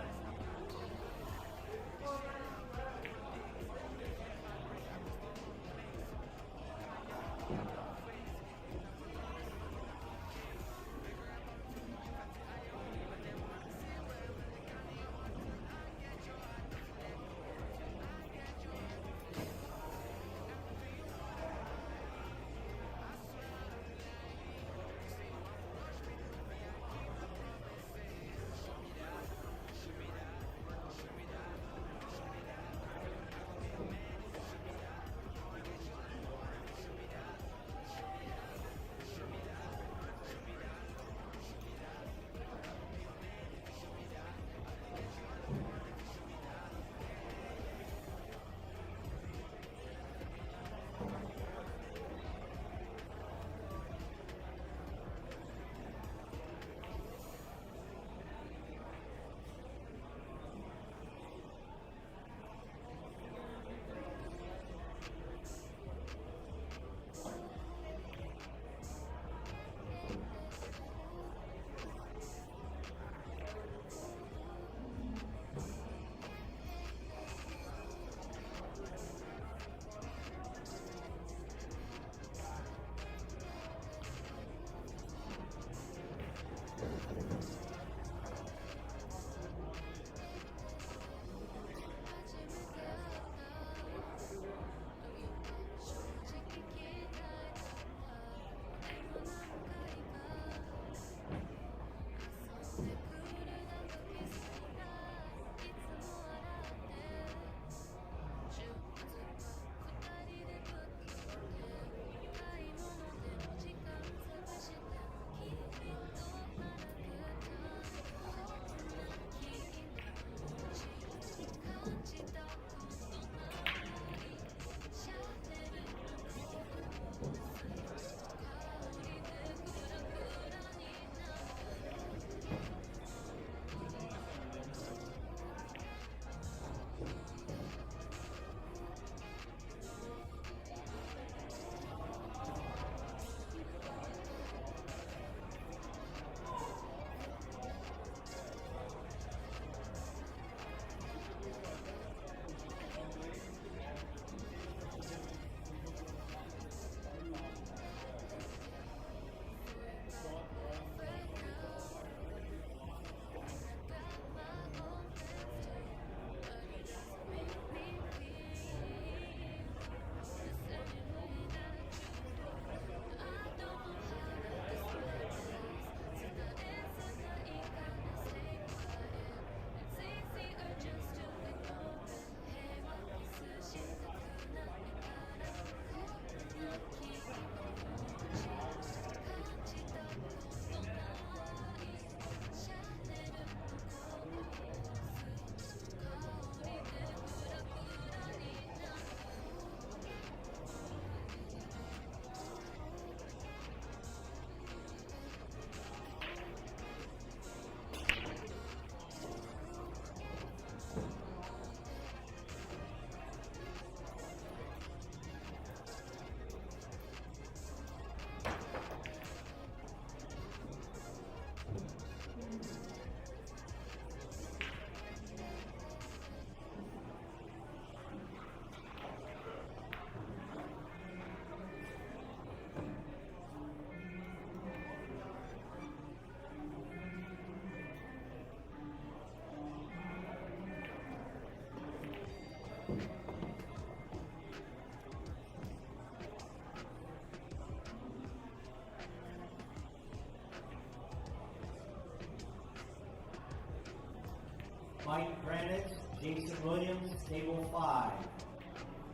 Mike Granite, Jason Williams, table 5.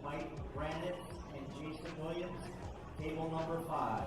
Mike Granite and Jason Williams, table number 5.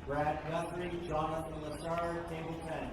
Brad Guthrie, Jonathan Lassard, table 10.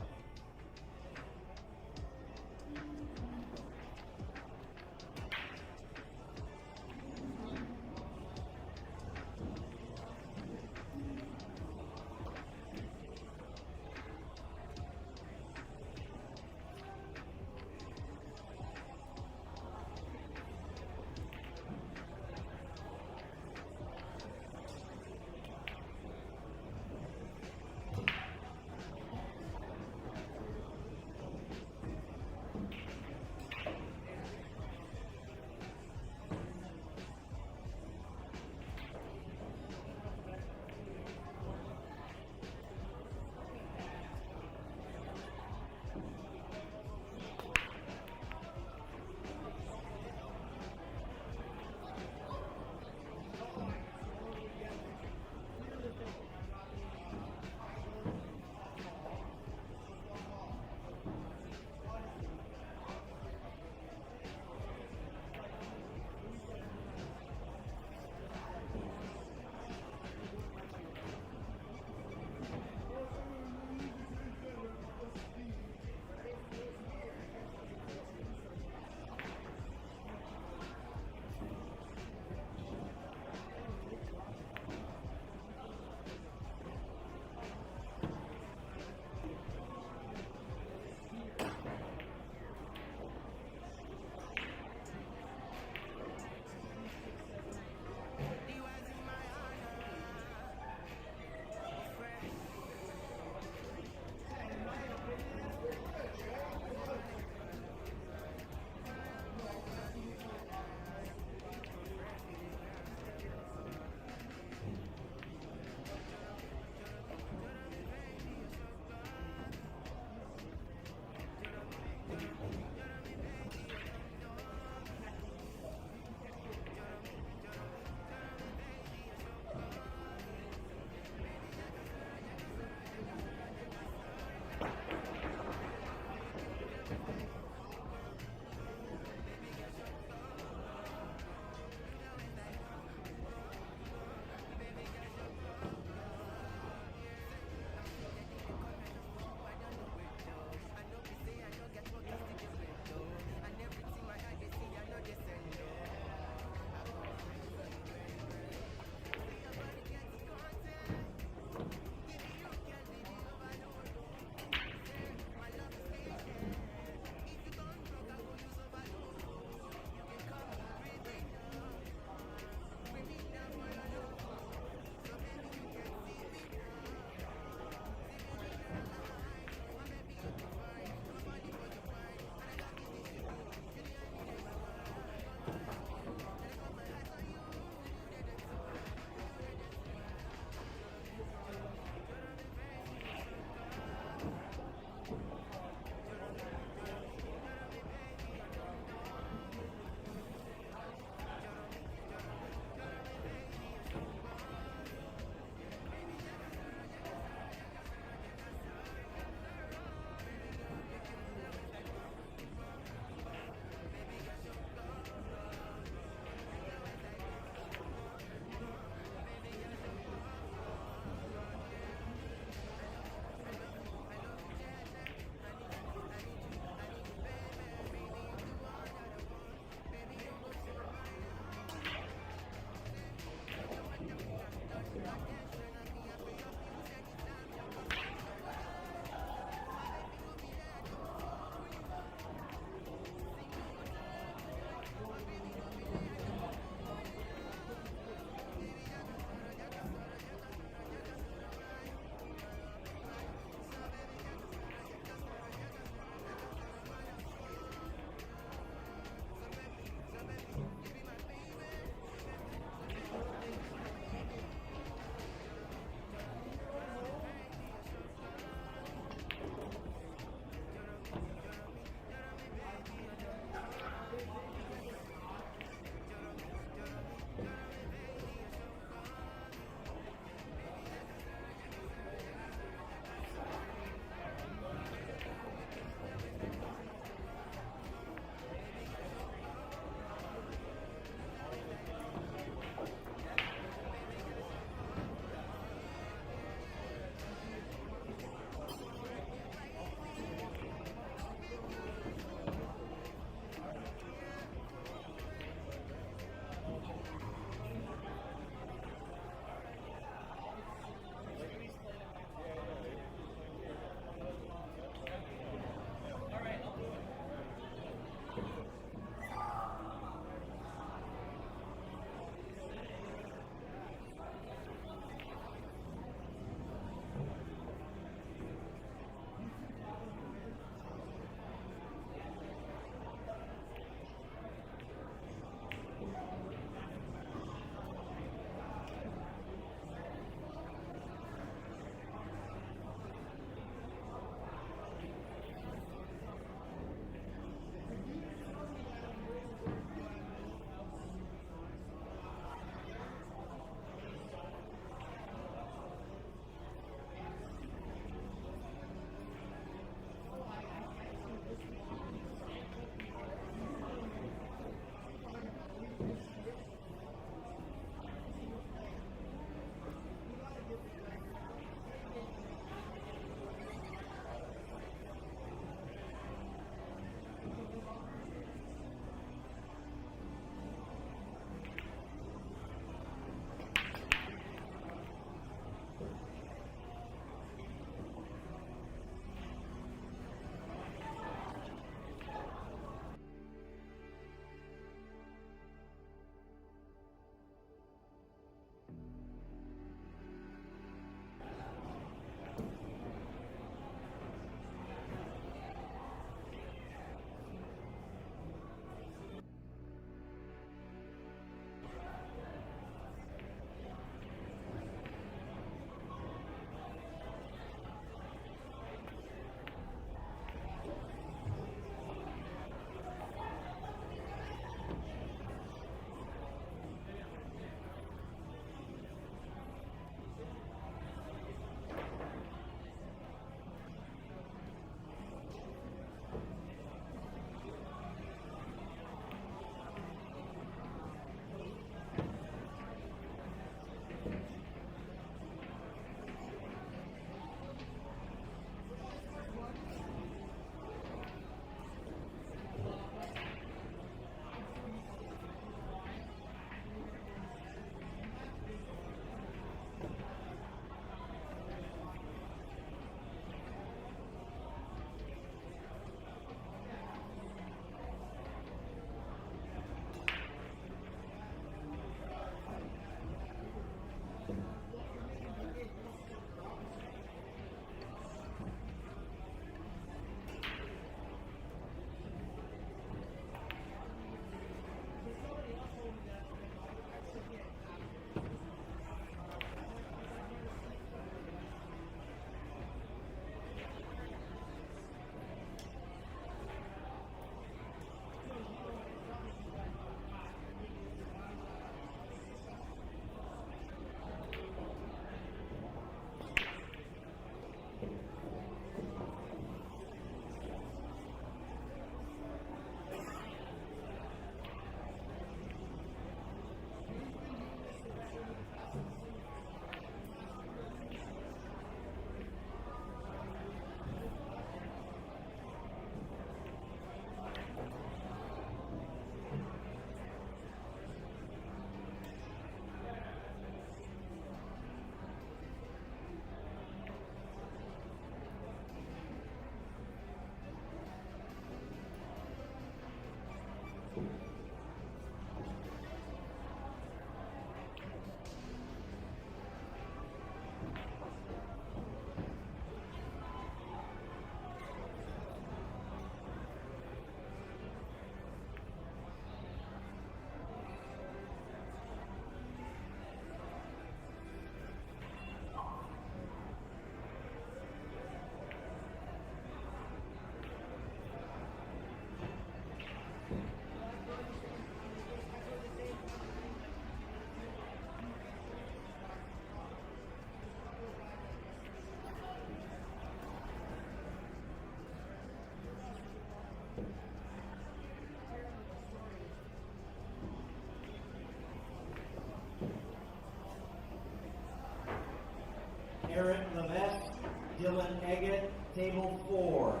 Dylan Eggett, table 4.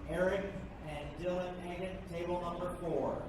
Eric and Dylan Eggett, table number 4.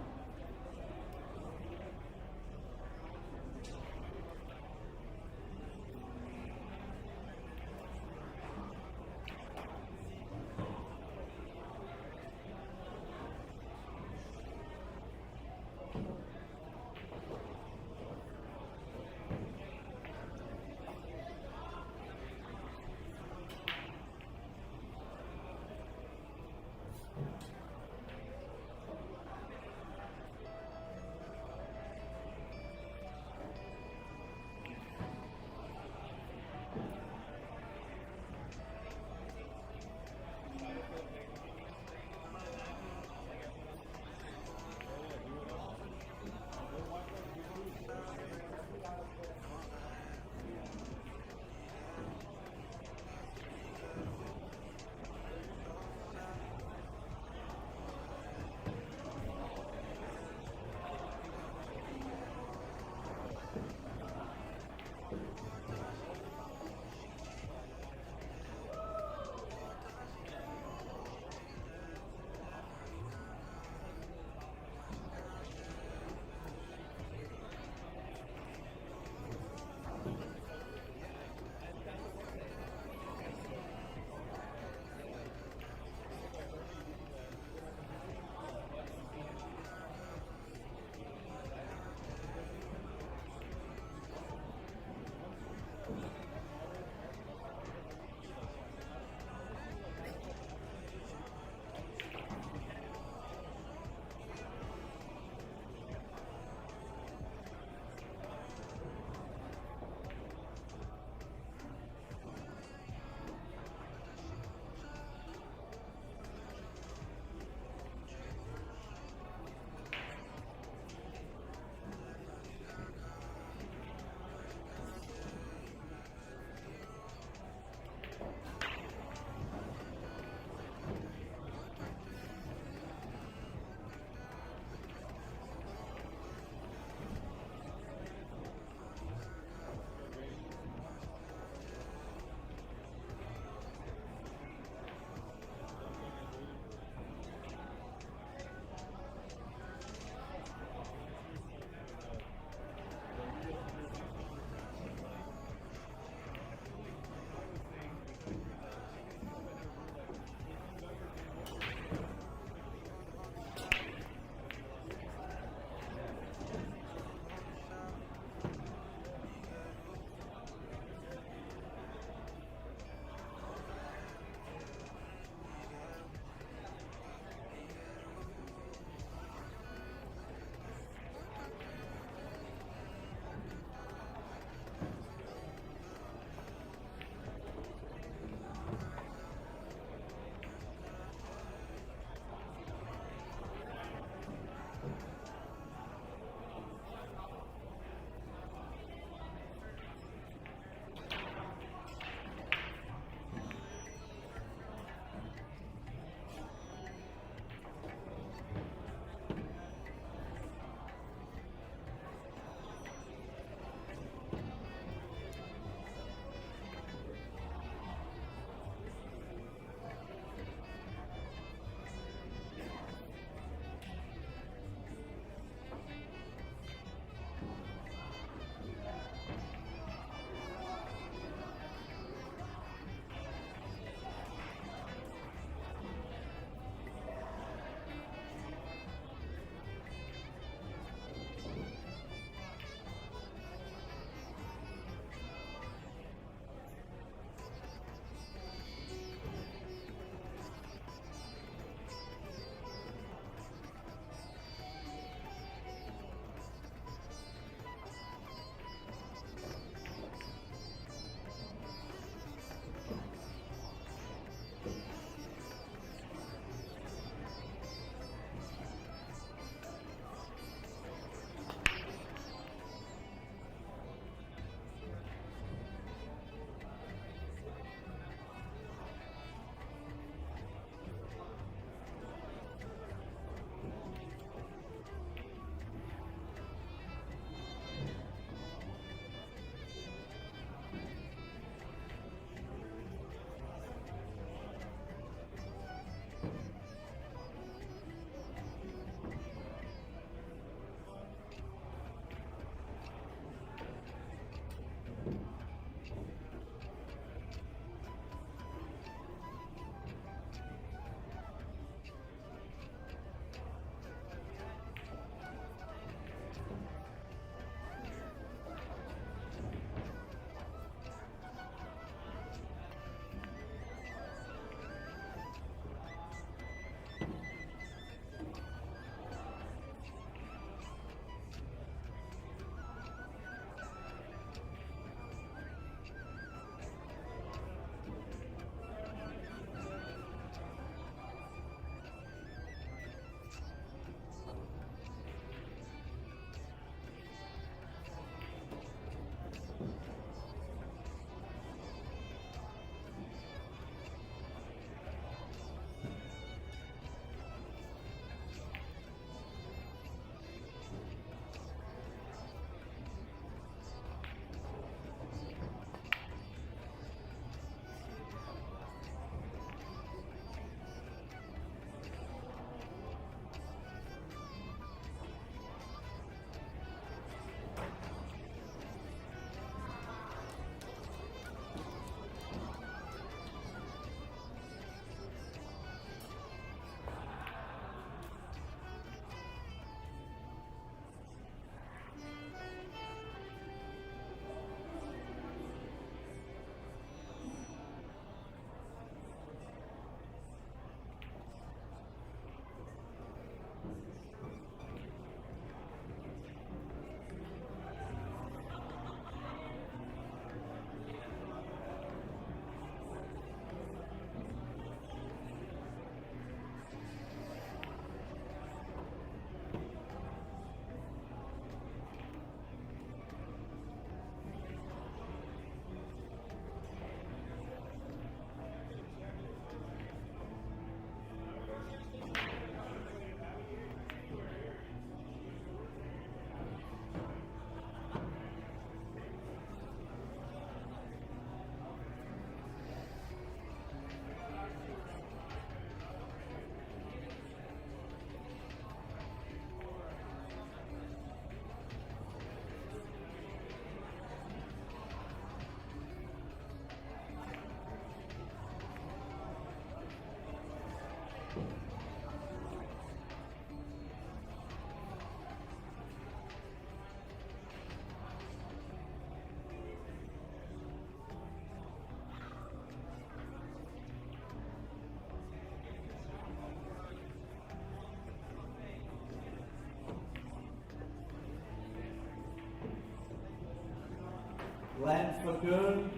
Glenn Fagoon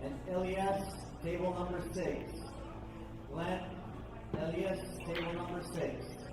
and Elias, table number 6. Glenn, Elias, table number 6.